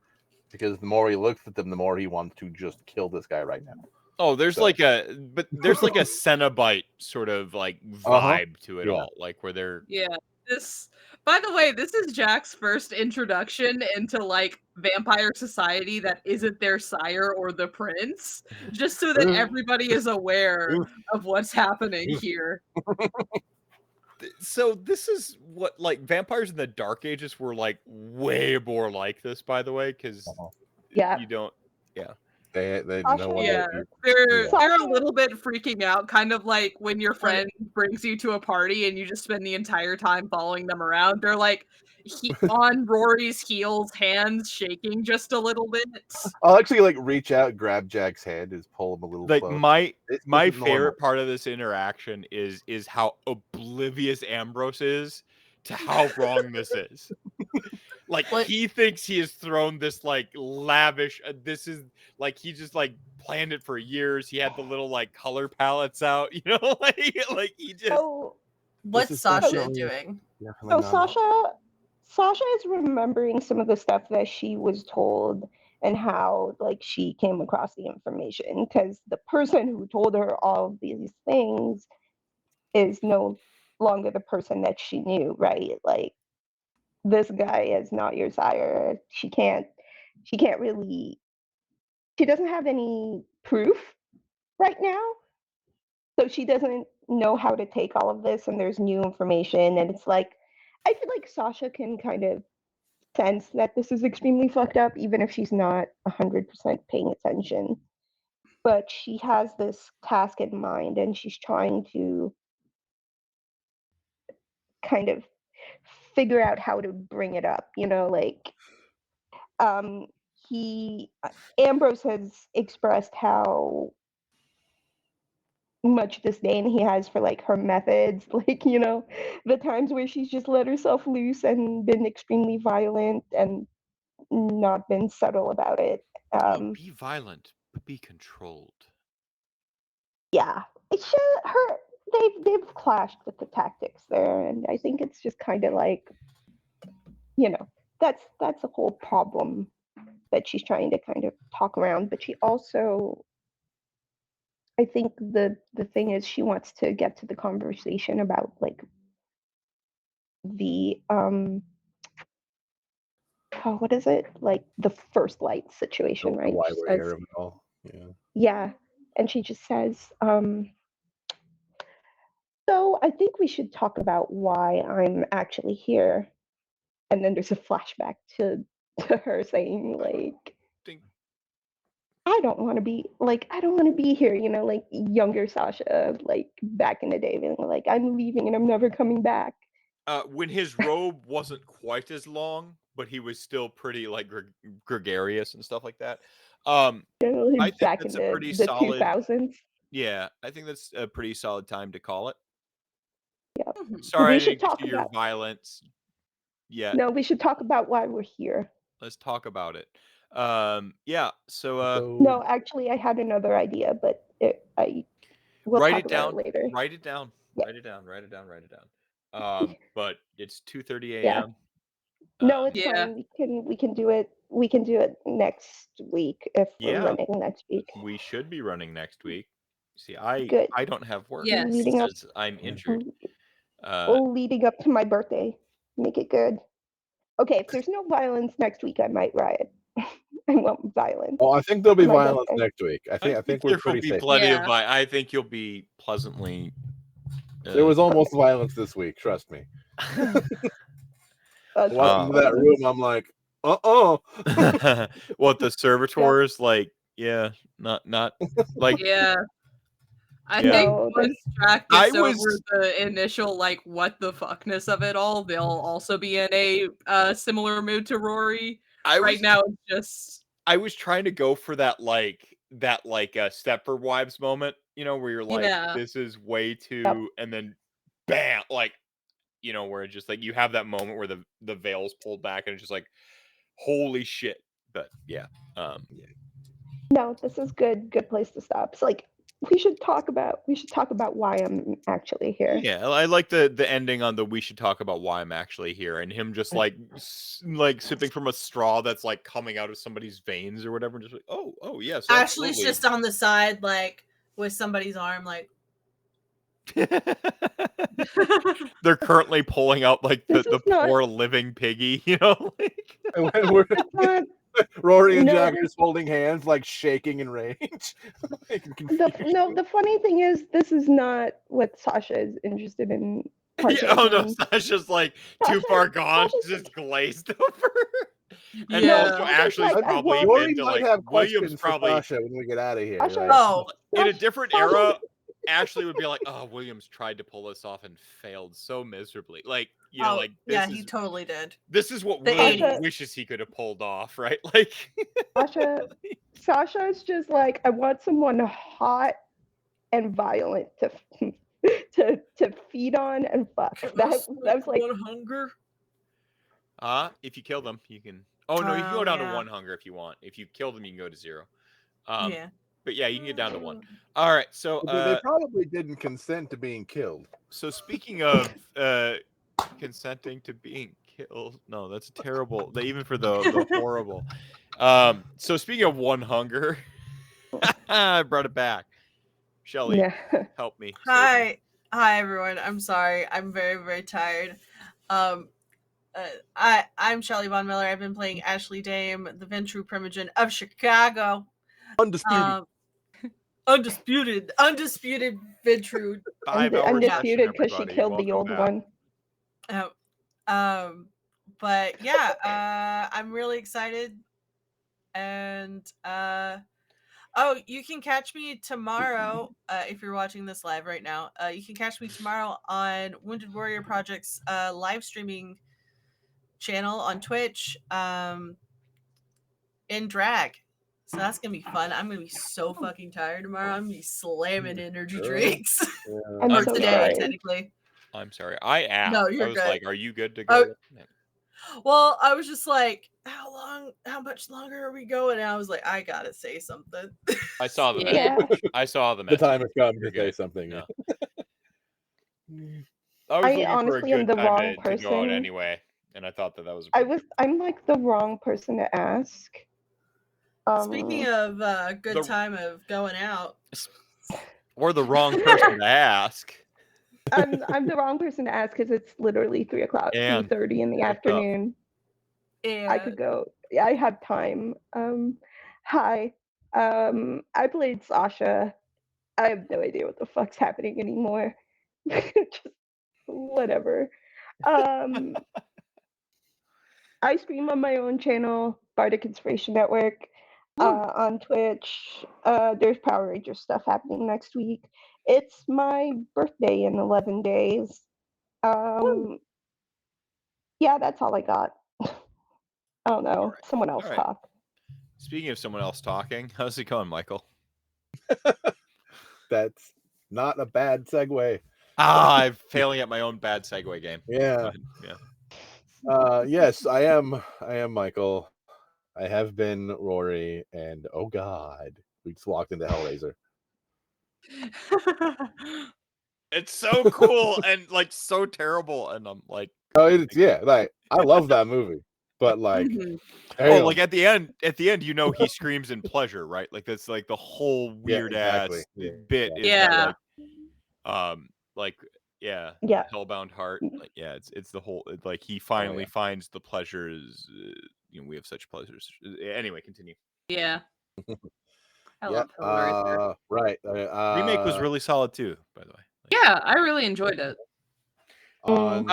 because the more he looks at them, the more he wants to just kill this guy right now. Oh, there's like a Cenobite sort of like vibe to it all, like where they're This, by the way, this is Jaq's first introduction into like vampire society that isn't their sire or the prince, just so that everybody is aware of what's happening here. So this is what, like, vampires in the Dark Ages were like way more like this, by the way, because you don't, they they're a little bit freaking out, kind of like when your friend brings you to a party and you just spend the entire time following them around. They're like on Rory's heels, hands shaking just a little bit. I'll actually like reach out, grab Jack's hand, and pull him a little like close. My favorite part of this interaction is how oblivious Ambrose is to how wrong this is. Like, he thinks he has thrown this like lavish. This is like he just like planned it for years. He had the little like color palettes out, like he just. What's Sasha doing? Sasha is remembering some of the stuff that she was told and how like she came across the information, because the person who told her all of these things is no longer the person that she knew, right? Like, this guy is not your sire. She doesn't have any proof right now, So she doesn't know how to take all of this, and there's new information, and it's like, I feel like Sasha can kind of sense that this is extremely fucked up, even if she's not 100% paying attention. But she has this task in mind, and she's trying to kind of figure out how to bring it up, like Ambrose has expressed how much disdain he has for like her methods, like the times where she's just let herself loose and been extremely violent and not been subtle about it. Be violent, but be controlled. Yeah, they've clashed with the tactics there, and I think it's just kind of like, that's a whole problem that she's trying to kind of talk around. But she also, I think the thing is, she wants to get to the conversation about like the what is it, like the first light situation, right? Why She we're says, here and all. yeah, and she just says, so I think we should talk about why I'm actually here. And then there's a flashback to her saying like, I don't want to be here, like younger Sasha, like back in the day, being like, I'm leaving and I'm never coming back. When his robe wasn't quite as long, but he was still pretty like gregarious and stuff like that. I think Back that's in a pretty the solid. 2000s. Yeah, I think that's a pretty solid time to call it. Yeah. Sorry, We I should didn't get talk to your about violence yet. No, we should talk about why we're here. Let's talk about it. Yeah. So No, actually, I had another idea, but we'll write talk it about down. it later. Write it down. Yeah. Write it down. Write it down. Write it down. But it's 2:30 Yeah. a.m. No, it's Yeah. fine. We can do it. We can do it next week if we're running next week. We should be running next week. See, I Good. don't have work Yes. Leading up, because I'm injured. leading up to my birthday. Make it good. Okay, if there's no violence next week, I might riot. I want violence. Well, I think there'll be My violence birthday. next week. I think we're there will pretty be safe. plenty of Yeah. I think you'll be pleasantly. There was almost violence this week. Trust me. Walking into that room, I'm like, what, the servitors? Like, yeah, not like. Yeah. I Yeah. think No, once Jaq I gets over was- the initial like what the fuckness of it all, they'll also be in a similar mood to Rory. Right now, it's just I was trying to go for that Stepford Wives moment, where you're like, Yeah. this is way too, and then bam, like, where it just like you have that moment where the veil's pulled back and it's just like, holy shit. But yeah. No, this is good place to stop. It's like we should talk about why I'm actually here. Yeah, I like the ending on the we should talk about why I'm actually here, and him just like sipping from a straw that's like coming out of somebody's veins or whatever, and just like, oh yes. Ashley's just on the side, like with somebody's arm, like. They're currently pulling out like the poor living piggy, like. Rory and Jaq are just holding hands, like shaking in rage. The funny thing is, this is not what Sasha is interested in. Sasha's like too far gone. She's just glazed over. And Yeah. also, Ashley's like, probably Rory into might like have Williams questions probably. for Sasha when we get out of here. In a different era, Ashley would be like, "Oh, Williams tried to pull this off and failed so miserably." Like, like this yeah, he totally did. This is what The Williams 80s. wishes he could have pulled off, right? Like, Sasha's just like, I want someone hot and violent to feed on and fuck. That was like one hunger. If you kill them, you can. Oh no, you can go down to one hunger if you want. If you kill them, you can go to 0. Yeah. But yeah, you can get down to 1. All right, so they probably didn't consent to being killed. So speaking of consenting to being killed, no, that's terrible. Even for the horrible. So speaking of one hunger, I brought it back. Shelly, help me. Hi everyone. I'm sorry. I'm very, very tired. I'm Shelly Von Miller. I've been playing Ashley Dame, the Ventru Primogen of Chicago. Undisputed. Undisputed Vidtrude. 5 hours Undisputed because she killed the old one. But yeah, I'm really excited. And you can catch me tomorrow if you're watching this live right now. You can catch me tomorrow on Wounded Warrior Project's live streaming channel on Twitch in drag. So that's gonna be fun. I'm gonna be so fucking tired tomorrow. I'm gonna be slamming energy drinks. I'm or so today, sorry. technically. I'm sorry. I asked. No, you're I was good. like, "Are you good to go?" Well, I was just like, how much longer are we going? And I was like, I gotta say something. I saw the Yeah. message. I saw the message. The time has come You're to say good. something. No. I I was looking for a honestly am good the time wrong to go out person. anyway, and I thought that was. I'm like the wrong person to ask. Speaking of good time of going out, or the wrong person to ask. I'm the wrong person to ask because it's literally 3:30 in the afternoon. Yeah. I could go. I have time. Hi. I played Sasha. I have no idea what the fuck's happening anymore. Just whatever. I stream on my own channel, Bardic Inspiration Network, on Twitch. There's Power Ranger stuff happening next week. It's my birthday in 11 days. Yeah, that's all I got. I don't know. Right. Someone else talk. Speaking of someone else talking, how's it going, Michael? That's not a bad segue. I'm failing at my own bad segue game. Yeah. Yeah. Yes, I am Michael. I have been Rory, and oh god, we just walked into Hellraiser. It's so cool and like so terrible, and I'm like, oh, it's like I love that movie, but like, like at the end, you know, he screams in pleasure, right? Like that's like the whole weird ass bit is that, like Hellbound Heart, like it's the whole like he finally finds the pleasures. You know, we have such pleasures. Anyway, continue. Yeah. I love Hellraiser. Right. Remake was really solid too, by the way. Yeah, I really enjoyed it. On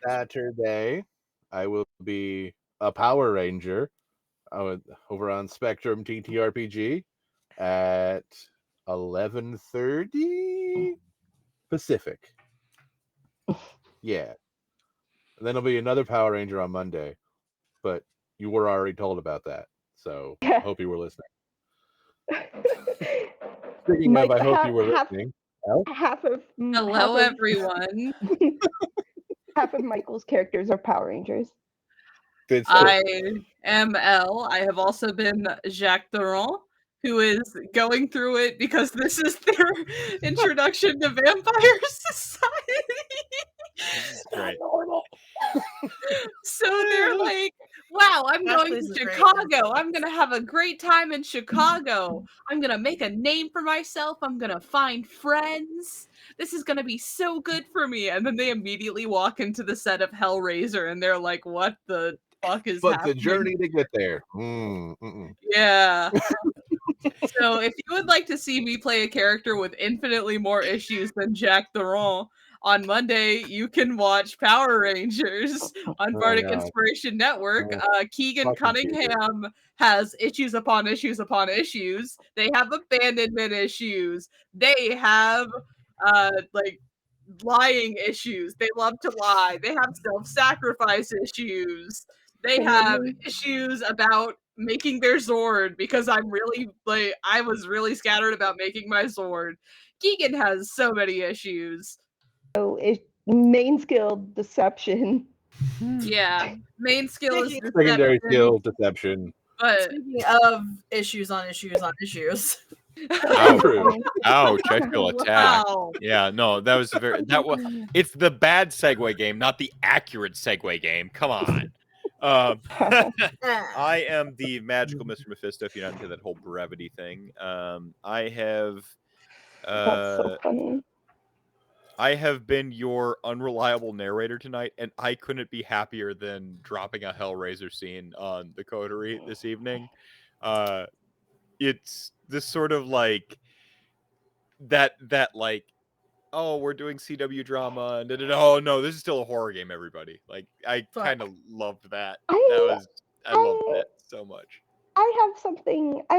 Saturday, I will be a Power Ranger over on Spectrum TTRPG at 11:30 Pacific. Yeah. And then there'll be another Power Ranger on Monday, but you were already told about that, so I hope you were listening. Speaking Mike, of, I hope you were listening. Hello, everyone. Half of Michael's characters are Power Rangers. I am Elle. I have also been Jaq Durant, who is going through it because this is their introduction to Vampire Society. This is great. So they're like, wow, I'm going to Chicago. I'm going to have a great time in Chicago. I'm going to make a name for myself. I'm going to find friends. This is going to be so good for me. And then they immediately walk into the set of Hellraiser and they're like, what the fuck is happening? The journey to get there. Yeah. So if you would like to see me play a character with infinitely more issues than Jaq Durant, on Monday, you can watch Power Rangers on Bardic Inspiration Network. Keegan Cunningham has issues upon issues upon issues. They have abandonment issues. They have like lying issues. They love to lie. They have self-sacrifice issues. They have issues about making their Zord because I was really scattered about making my Zord. Keegan has so many issues. So main skill deception. Yeah, main skill is deception. Secondary skill deception. But speaking of issues on issues on issues. Ouch, I feel attacked. Wow. Yeah, no, that was it's the bad segue game, not the accurate segue game. Come on. I am the magical Mr. Mephisto, if you're not into that whole brevity thing. I have That's so funny. I have been your unreliable narrator tonight, and I couldn't be happier than dropping a Hellraiser scene on the coterie this evening. It's this sort of like that like, oh, we're doing CW drama and oh no, this is still a horror game, everybody. Like I kind of loved that. I loved it so much. I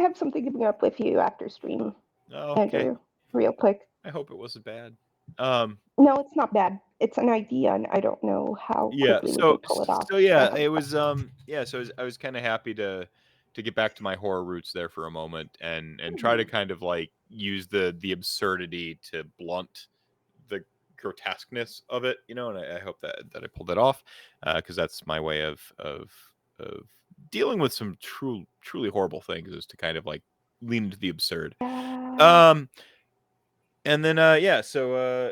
have something to bring up with you after stream. Oh, okay. Andrew, real quick. I hope it wasn't bad. No, it's not bad. It's an idea, and I don't know how quickly we can pull it off. So yeah, it was so I was kind of happy to get back to my horror roots there for a moment and try to kind of like use the absurdity to blunt the grotesqueness of it, you know, and I hope that I pulled it off because that's my way of dealing with some truly horrible things, is to kind of like lean into the absurd. And then so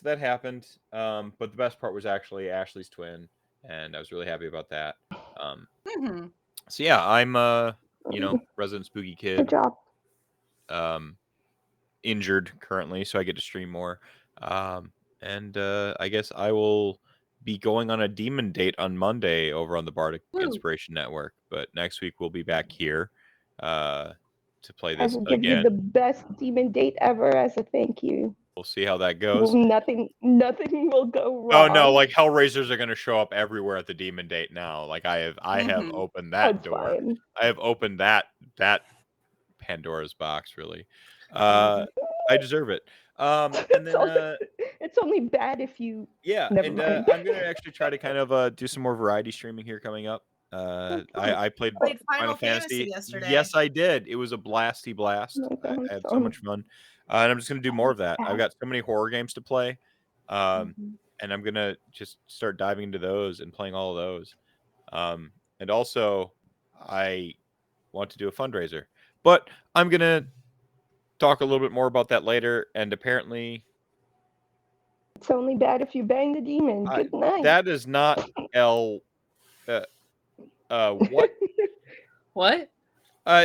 that happened. But the best part was actually Ashley's twin, and I was really happy about that. So yeah, I'm resident spooky kid. Good job. Injured currently, so I get to stream more. And I guess I will be going on a demon date on Monday over on the Bardic Inspiration Network. But next week we'll be back here to play this I will give you the best demon date ever as a thank you. We'll see how that goes. Nothing will go wrong. Oh no, like Hellraisers are going to show up everywhere at the demon date now. Like I have opened that door. Fine. I have opened that Pandora's box, really. I deserve it. And then it's only bad if you. Yeah, never and mind. I'm gonna actually try to kind of do some more variety streaming here coming up. I played Final Fantasy yesterday. Yes, I did. It was a blasty blast. I had so much fun, and I'm just gonna do more of that. I've got so many horror games to play, and I'm gonna just start diving into those and playing all of those. And also, I want to do a fundraiser, but I'm gonna talk a little bit more about that later. And apparently, it's only bad if you bang the demon. Good night. That is not what? What?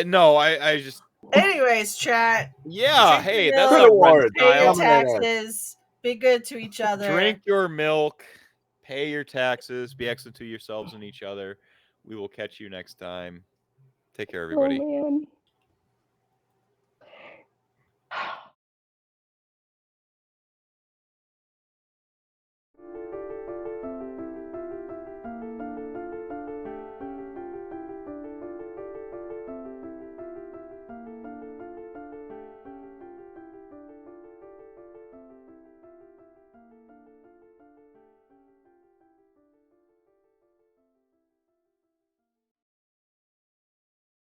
No, I just. Anyways, chat. Yeah, hey, that's milk, a red pay your style. taxes. Be good to each other. Drink your milk. Pay your taxes. Be excellent to yourselves and each other. We will catch you next time. Take care, everybody. Oh, man.